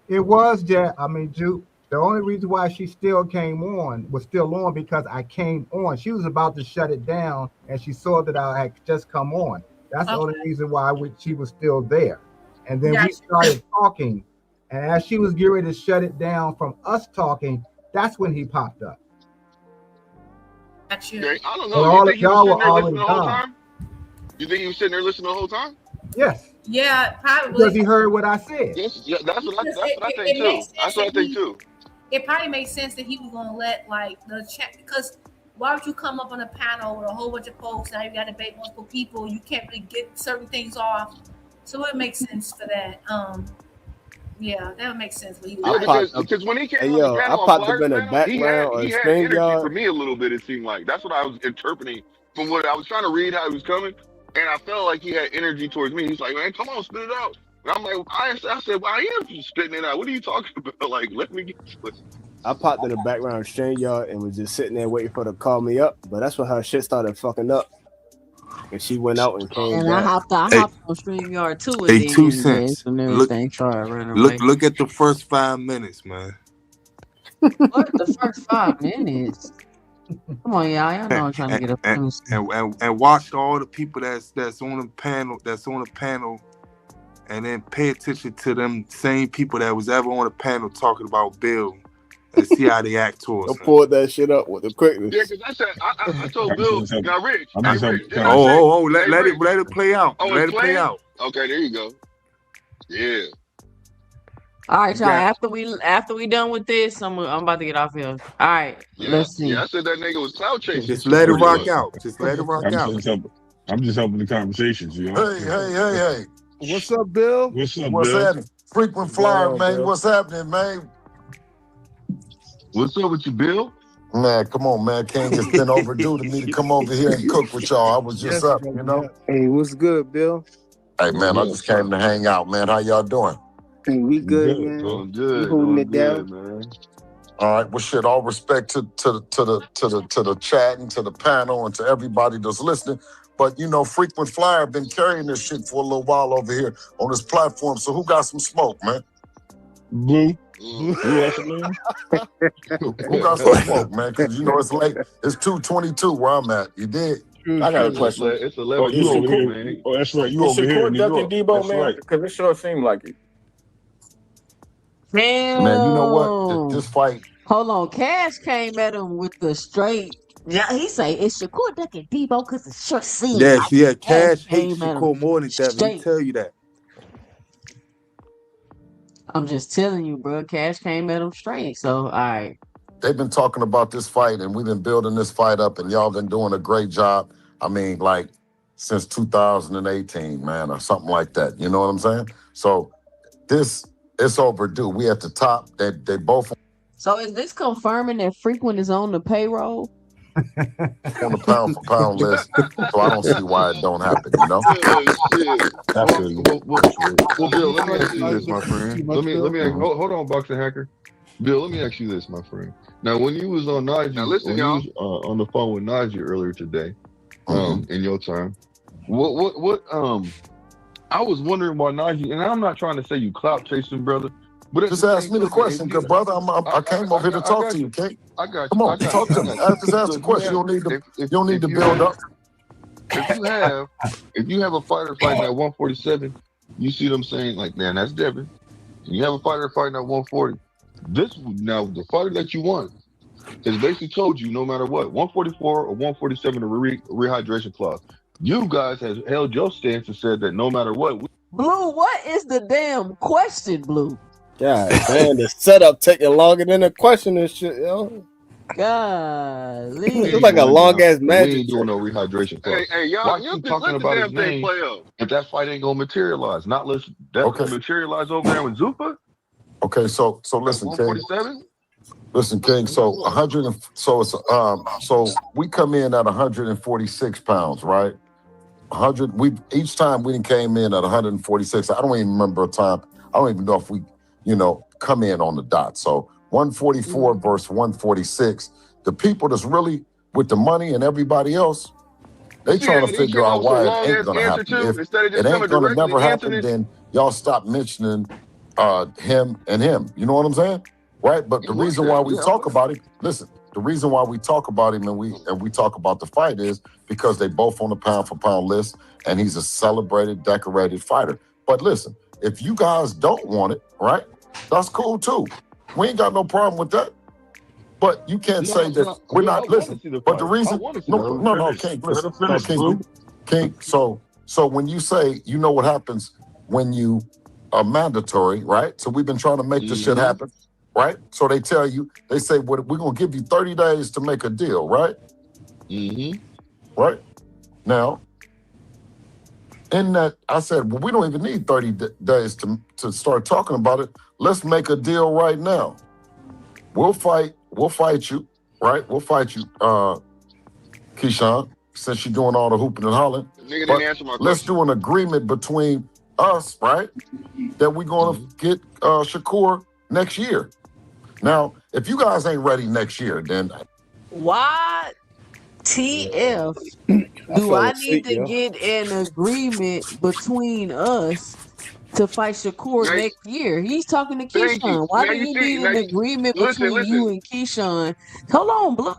It was Jack. I mean, Juke. The only reason why she still was still on because I came on. She was about to shut it down, and she saw that I had just come on. That's the only reason why she was still there. And then we started talking, and as she was getting ready to shut it down from us talking, that's when he popped up. Yeah, I don't And know. You all think of he was y'all sitting were there listening already the whole gone. time? You think he was sitting there listening the whole time? Yes. Yeah, probably. Because he heard what I said. Yes, yeah, that's what I think It too. makes sense That's what I think too. It probably makes sense that he was gonna let like the chat, because why would you come up on a panel with a whole bunch of folks? Now you got to debate multiple people. You can't really get certain things off, so it makes sense for that. Yeah, that would make sense. Yeah, because when he came on the panel I on popped up Flyers in the panel, background or he a had screen energy for yard. me a little bit. It seemed like that's what I was interpreting from what I was trying to read how he was coming, and I felt like he had energy towards me. He's like, man, come on, spit it out. And I'm like, I said, well, I am spitting it out. What are you talking about? Like, let me get to it. I popped in the background string yard and was just sitting there waiting for her to call me up. But that's when her shit started fucking up. And she went out and came And I back. hopped on StreamYard too, and Hey, 2 then cents. and Look, everything started running away. look at the first 5 minutes, man. What the first 5 minutes? Come on, y'all know I'm trying to get up. And watch all the people that's on the panel, and then pay attention to them same people that was ever on the panel talking about Bill and see how they act towards him. Pulled that shit up with the quickness. Yeah, because I said I told Bill, now Rich, hey Rich, didn't I say, Let it play out. Oh, Let it's it play playing? out. Okay, there you go. Yeah. All right, y'all. Yeah. After we done with this, I'm about to get off here. All right, let's see. Yeah, I said that nigga was clout chasing. Just let it rock out. Just let it rock out. I'm just helping the conversations, you know. Hey. What's up, Bill? What's up, What's Bill? happening? Frequent flyer, on, man. Bill? What's happening, man? What's up with you, Bill? Man, come on, man. Can't just been overdue to me to come over here and cook with y'all. I was just up, you know. Hey, what's good, Bill? Hey, man, I just came to hang out, man. How y'all doing? Hey, we good, man. Doing good. We holding it Doing down. good, man. All right, well, shit. All respect to the chat and to the panel and to everybody that's listening. But you know, Frequent Flyer been carrying this shit for a little while over here on this platform. So who got some smoke, man? Blue. Blue man. Who got some smoke, man? Because you know it's late. It's 2:22 where I'm at. You did. I got a question. It's 11. You over here, man. Oh, that's right. You over here in New York. Debo, That's man, right. because it sure seemed like it. Damn. Man, you know what? This fight. Hold on. Cash came at him with the straight. Yeah, he say it's Shakur ducking Debo because it sure seems like Yeah, Cash came hates at him Shakur more than Devin. He straight. tell you that. I'm just telling you, bro. Cash came at him straight. So, all right. They've been talking about this fight, and we've been building this fight up, and y'all been doing a great job. I mean, like, since 2018, man, or something like that. You know what I'm saying? So, it's overdue. We at the top. They both So, is this confirming that Frequent is on the payroll? on the pound for pound list, so I don't see why it don't happen, you know? Well, Bill, let me ask you this, my friend. Let me ask, hold on, Boxing Hacker. Bill, let me ask you this, my friend. Now, when you was on Najee, Now listen, you was on the phone with Najee earlier today, in your time, what I was wondering why Najee, and I'm not trying to say you clout chasing, brother, but Just ask me the question, because, brother, I came over here to talk to you, okay? I got you. Come on, talk to me. Just ask the question. You don't need to build up. If you have a fighter fighting at 147, you see them saying like, man, that's Devin. And you have a fighter fighting at 140. Now the fighter that you want has basically told you no matter what, 144 or 147 a rehydration clause. You guys have held your stance and said that no matter what. Blue, what is the damn question, Blue? God damn, the setup taking longer than the question and shit, yo. Golly. It's like a long ass magic. We ain't doing no rehydration clause. Hey, y'all, Why you keep just talking let the about damn his thing name play out. if that fight ain't gonna materialize? Not listen. That's gonna materialize over there with Zuffa. Okay, so listen, King. 147. Listen, King. So 100. So we come in at 146 pounds, right? 100. Each time we came in at 146. I don't even remember a time. I don't even know if we, come in on the dot. So 144 versus 146. The people that's really with the money and everybody else, they trying to figure out why it ain't gonna happen. If it ain't gonna never happen, then y'all stop mentioning him and him. You know what I'm saying? Right? But the reason why we talk about it, listen, the reason why we talk about him and we talk about the fight is because they both on the pound for pound list, and he's a celebrated, decorated fighter. But listen, if you guys don't want it, right? That's cool too. We ain't got no problem with that. But you can't say that we're not listening. But the reason, no, King, listen, no, King. So when you say, you know what happens when you are mandatory, right? So we've been trying to make this shit happen, right? So they tell you, they say, we're gonna give you 30 days to make a deal, right? Right? Now, in that, I said, well, we don't even need 30 days to start talking about it. Let's make a deal right now. We'll fight you, right? We'll fight you, Keyshawn, since you're doing all the hooping and hollering. Nigga But didn't answer my let's question. do an agreement between us, right? That we're gonna get Shakur next year. Now, if you guys ain't ready next year, then Why TF do I need to get an agreement between us to fight Shakur next year? He's talking to Thank you. Keyshawn. Why Now do you you see- need now an you- agreement listen, between you and Keyshawn? Hold on, Blue.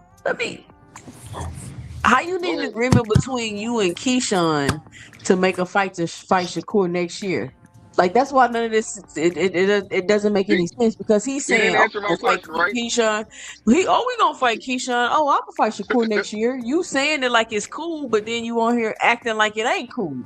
How you need an agreement between you and Keyshawn to make a fight to fight Shakur next year? Like that's why none of this it doesn't make any sense because he's He saying, didn't "Oh, answer my we're gonna fight question, right? Keyshawn." We gonna fight Keyshawn. Oh, I'm gonna fight Shakur next year. You saying it like it's cool, but then you on here acting like it ain't cool.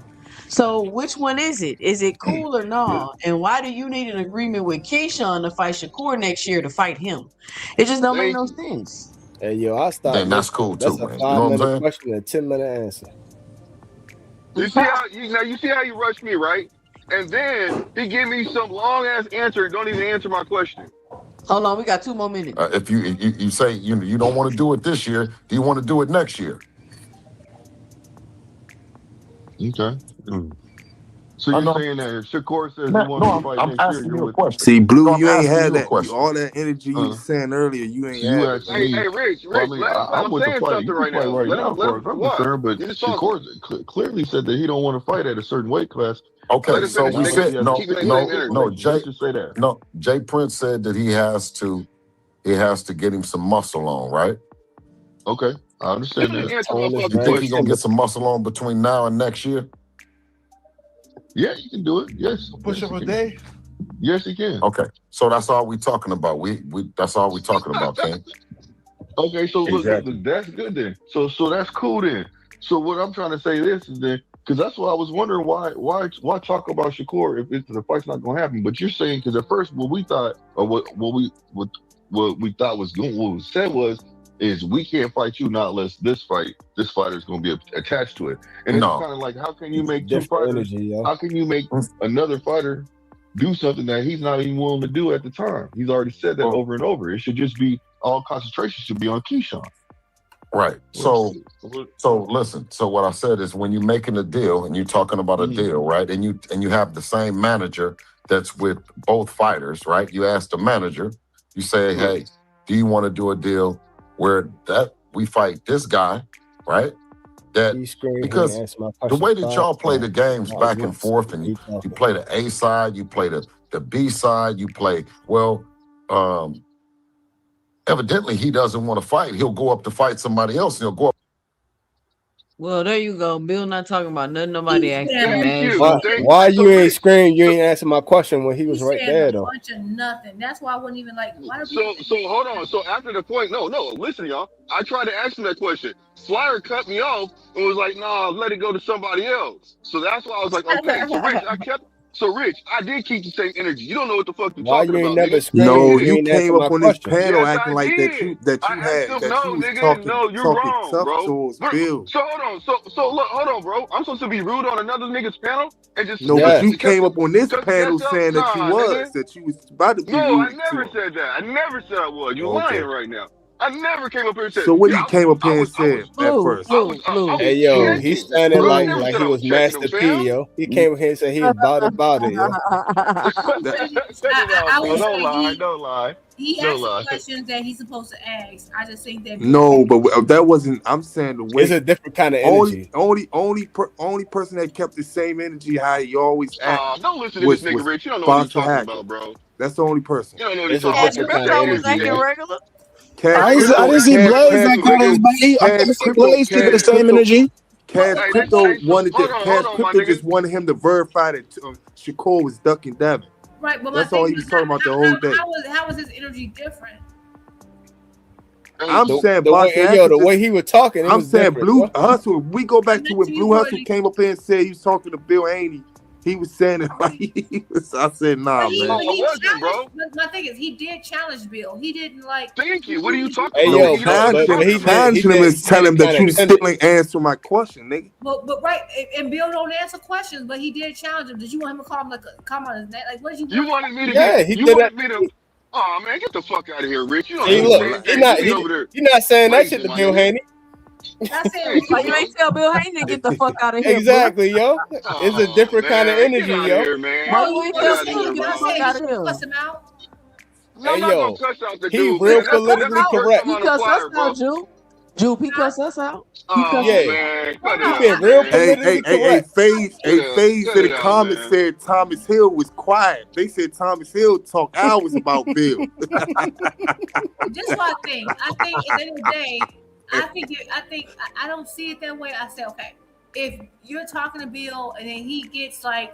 So which one is it? Is it cool or no? And why do you need an agreement with Keyshawn to fight Shakur next year to fight him? It just don't make Thank no you. sense. Hey, yo, I stopped Then that's listening. cool That's too, a man. You know what I'm 5-minute saying? question and a 10-minute answer. You see how you see how you rushed me, right? And then he give me some long ass answer and don't even answer my question. Hold on, we got 2 more minutes. If you say you don't want to do it this year, do you want to do it next year? Okay. So I you're know. saying that if Shakur says he No, wants to fight I'm next year, asking you're you a with him. question. See, Blue, No, I'm you ain't asking had you a that. question. All that energy you was saying earlier, you ain't So you had it, asking man. me? Hey, Rich, Well, I Rich, mean, let I'm him with the saying fight. something You can right fight now. right Let now, him as far as I'm why? concerned. But You just talking. Shakur clearly said that he don't want to fight at a certain weight class. Let Okay, him so finish, we Not nigga. like he said has a no, Keep the same stipulated energy. no. weight. Let's just say that. Jay Prince said that he has to get him some muscle on, right? Okay, I You understand didn't that. answer my On this You fucking think very he's gonna question. get some muscle on between now and next year? Yeah, you can do it. Yes, Push yes, up you a can. day. Yes, he can. Okay, so that's all we talking about. We that's all we talking about, King. Okay, so Exactly. that's good then. So that's cool then. So what I'm trying to say this is then because that's why I was wondering why talk about Shakur if the fight's not going to happen. But you're saying because at first what we thought or what we thought was going what was said was is we can't fight you not unless this fighter is going to be attached to it. And it's No. kind of like how can you make two Different fighters? energy, yo. How can you make another fighter do something that he's not even willing to do at the time? He's already said that Well, over and over. It should just be all concentration should be on Keyshawn. right. So listen. So what I said is when you're making a deal and you're talking about a deal, right? And you have the same manager that's with both fighters, right? You ask the manager, you say, hey, do you want to do a deal where that we fight this guy, right? That He screamed, he because answered my the question way that 5 y'all play the times. games Not back and once. forth, and He you talking. play the A side, you play the B side, you play evidently he doesn't want to fight. He'll go up to fight somebody else, and he'll go up. Well, there you go. Bill not talking about nothing nobody asked him, Thank man. you. Why So you ain't Rich, scream? You ain't answer my question when he He was right said there a though. bunch of nothing. That's why I wasn't even like, why do so hold on. So after the point, no, listen, y'all. I tried to ask him that question. Flyer cut me off and was like, "Nah, let it go to somebody else." So that's why I was like, "Okay." So Rich, I did keep the same energy. You don't know what the fuck you're Why talking you ain't about, never nigga. screamed? You No, You you ain't answer came my up on this question. panel Yes, acting I like did. I asked him, that you no, was nigga, no, you're talking wrong, tough bro. towards Bill. So hold on. So look, hold on, bro. I'm supposed to be rude on another nigga's panel and just No, but Yeah. you came up on this cut the panel guest out? saying that Nah, nigga. you was about to No, be I rude to never him. said that. I never said I was. You lying Okay. right now. I never came up here and said, So what yeah, you came up here and I said was, at Blue, first? blue, I blue, Hey was yo, blue, he checking, sounded bro. I like never blue. said he I was was checking him, Master P, fam. yo. He came here and said he about it, yo. That, Cut it out, I bro. would Don't say lie. Don't lie. he Don't asked the lie. questions that he's supposed to ask. I just think that Bill no, but that wasn't. I'm saying the It's way a different kind of only energy. only person that kept the same energy how he always act Don't listen to this was nigga, Rich. You don't know what you're Boxer talking Hacker. about, bro. That's the only person. You don't know what you're It's a talking about. Cash You different got kind of that Crypto was energy, energy, acting yo. nigga. regular. Cash I Crypto, didn't see That Blaze energy like was that. acting. I never see Blaze keeping the same energy. Cash Crypto just wanted him to verify that Shakur was ducking Devin. right, but my That's all thing he is, was talking about the whole day. how was his energy different? I'm saying The way, Boxer hey, yo, Hacker the way just. he was talking, it I'm was saying different, Blue yo. Hustle. We go back to when You Blue Hustle already, came up here and said he was talking to Bill Haney. He was saying it like he was. I said, nah, but he man. wasn't, bro. challenged. But my thing is, he did challenge Bill. He didn't like. Thank you. What are you talking Hey about, No, yo, nigga? You don't know what you're talking about. challenging him is telling him that you still ain't answering my question, nigga. But right, and Bill don't answer questions, but he did challenge him. Did you want him to call him come on his name? Like, what did you want? You wanted me to Yeah, get. he You did that. wanted me to. Oh man, get the fuck out of here, Rich. You don't know See, the look, same he thing. You not be over there he not saying that shit phrasing, to my Bill nigga. Haney. I said, Thank Why you, you bro. ain't tell Bill Haney to get the fuck out of here, bro? Exactly, yo. It's a different kind of Man, get energy, out of yo. here, man. Why you ain't Get tell out of Bill to here, get bro. the I fuck said he out of should here? cuss him out. No, Hey I'm not gonna yo, cuss out the he dude, real man. He cuss us That's politically the out. first correct. time He on the cuss us flyer, bro. out, Jupe. Jupe, he cuss us out. He cuss Oh us Yeah, out. man, cut Hold it he on, out, been real man. politically correct. FaZe Cut in the it out, comments man. said Thomas Hill was quiet. They said Thomas Hill talk hours about Bill. This is what I think. I think at the end of the day, I don't see it that way. I say, okay, if you're talking to Bill and then he gets like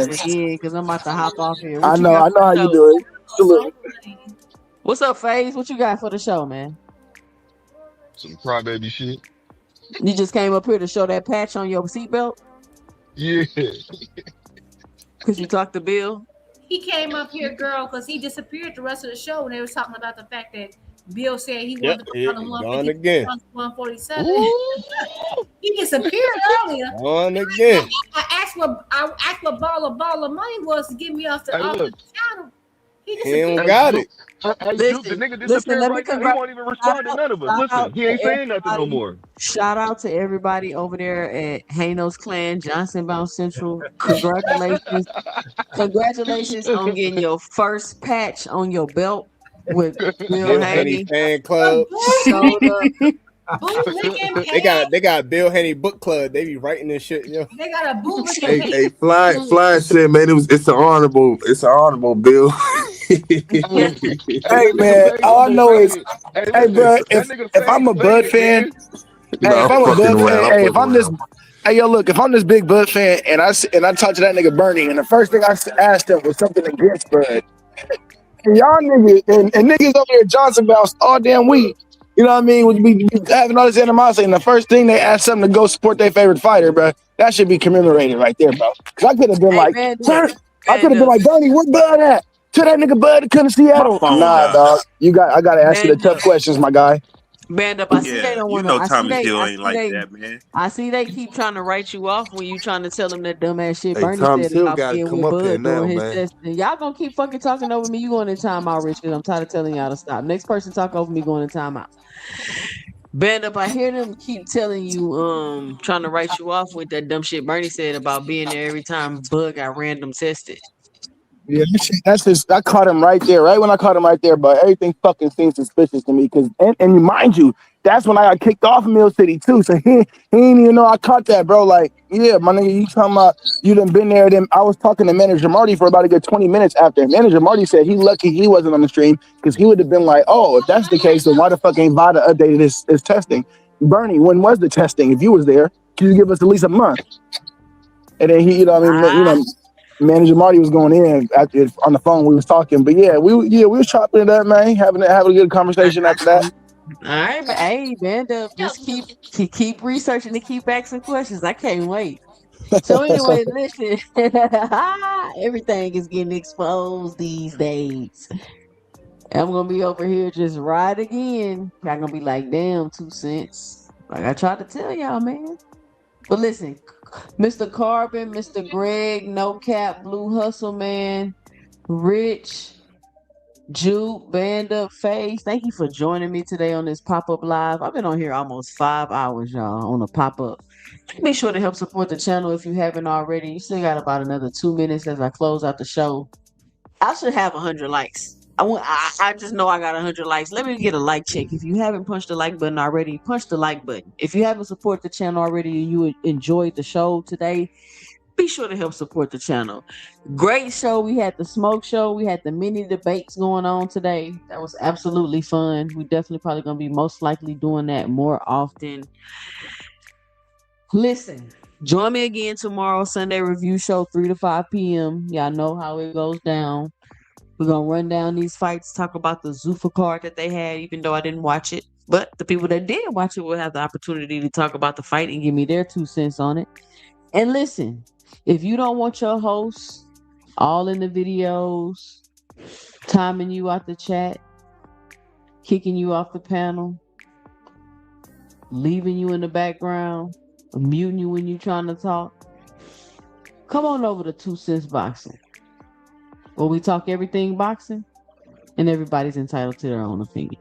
this again because I'm about to hop off here. I What you know got for how the you show? do it. Salute. What's up, FaZe? What you got for the show, man? Some crybaby shit. You just came up here to show that patch on your seatbelt Yeah. because you talked to Bill. He came up here, girl, because he disappeared the rest of the show when they was talking about the fact that Bill said he Yep, wanted to go down to gone 150, again. 147. He disappeared earlier. Gone again. I asked what ball of money was to get me off the Hey, look. channel. He He don't disappeared. got it. Hey, Duke, the Listen, nigga listen. disappeared Let me right now. He won't even respond to none of us. shout Listen, out he to ain't saying nothing no everybody. more. Shout out to everybody over there at Hanos Clan, Johnson Bound Central. Congratulations. Congratulations on getting your first patch on your belt with Bill Bill Haney Haney. fan club. Showed up. Bootlicking They pants. got Bill Haney book club. They be writing this shit, yo. They got a bootlicking Hey, pants. hey, Fly said, man, it's an honorable bill. Hey, Hey that nigga man, all I faded. know is, Faded. Hey, hey listen, bro, that nigga if I'm a Bud faded, fan, nigga. hey, Nah, if I'm I'm a fucking Bud around. fan, I'm hey, if fucking I'm this, around. hey yo, look, if I'm this big Bud fan and I talk to that nigga Bernie, and the first thing asked him was something against Bud, and y'all niggas and niggas over there Johnson bounced all damn week. You know what I mean? Would be having all this animosity, and the first thing they asked them to go support their favorite fighter, bro. That should be commemorated right there, bro. Because I could have been Hey, like, Band Up. I could Band have been Up. like, Bernie, where Bud at? To that nigga Bud to come to My Seattle. phone Nah, died. dog. I gotta ask you the Band tough Up. questions, my guy. Band Up. I see they Yeah, don't you want to. know Thomas Hill ain't like that, man. I see they keep trying to write you off when you trying to tell them that dumbass shit Hey, Bernie Thomas said Hill about got to being come with up here Bud now, during his man. test. And y'all gonna keep fucking talking over me. You going in timeout, Rich, because I'm tired of telling y'all to stop. Next person talk over me going in timeout. Band Up, I hear them keep telling you, trying to write you off with that dumb shit Bernie said about being there every time Bud got random tested. Yeah, that's just I caught him right there, right when I caught him right there. But everything fucking seems suspicious to me because, and mind you, that's when I got kicked off of Mill City too. So he didn't even know I caught that, bro. Like, yeah, my nigga, you talking about you done been there? Then I was talking to manager Marty for about a good 20 minutes after. Manager Marty said he lucky he wasn't on the stream because he would have been like, oh, if that's the case, then why the fuck ain't Vada updated his testing? Bernie, when was the testing? If you was there, can you give us at least a month? And then he, Manager Marty was going in on the phone. We was talking, but yeah, we was chopping it up, man, having a good conversation after that. All right, but hey, Band Up, just keep researching and keep asking questions. I can't wait. So anyway, listen, everything is getting exposed these days. I'm gonna be over here just right again. I'm gonna be like, damn, 2 cents. Like I tried to tell y'all, man. But listen, Mr. Carbon, Mr. Greg, No Cap, Blue Hustle, man, Rich, Juke, Band Up, Face. Thank you for joining me today on this pop-up live. I've been on here almost 5 hours, y'all, on a pop-up. Be sure to help support the channel if you haven't already. You still got about another 2 minutes as I close out the show. I should have 100 likes. I just know I got 100 likes. Let me get a like check. If you haven't punched the like button already, punch the like button. If you haven't supported the channel already and you enjoyed the show today, be sure to help support the channel. Great show. We had the smoke show. We had the mini debates going on today. That was absolutely fun. We definitely probably going to be most likely doing that more often. Listen, join me again tomorrow, Sunday review show, 3 to 5 p.m. Y'all know how it goes down. We're going to run down these fights, talk about the Zuffa card that they had, even though I didn't watch it. But the people that did watch it will have the opportunity to talk about the fight and give me their 2 cents on it. And listen, if you don't want your hosts all in the videos, timing you out the chat, kicking you off the panel, leaving you in the background, muting you when you're trying to talk, come on over to 2 Cents Boxing, where we talk everything boxing and everybody's entitled to their own opinion.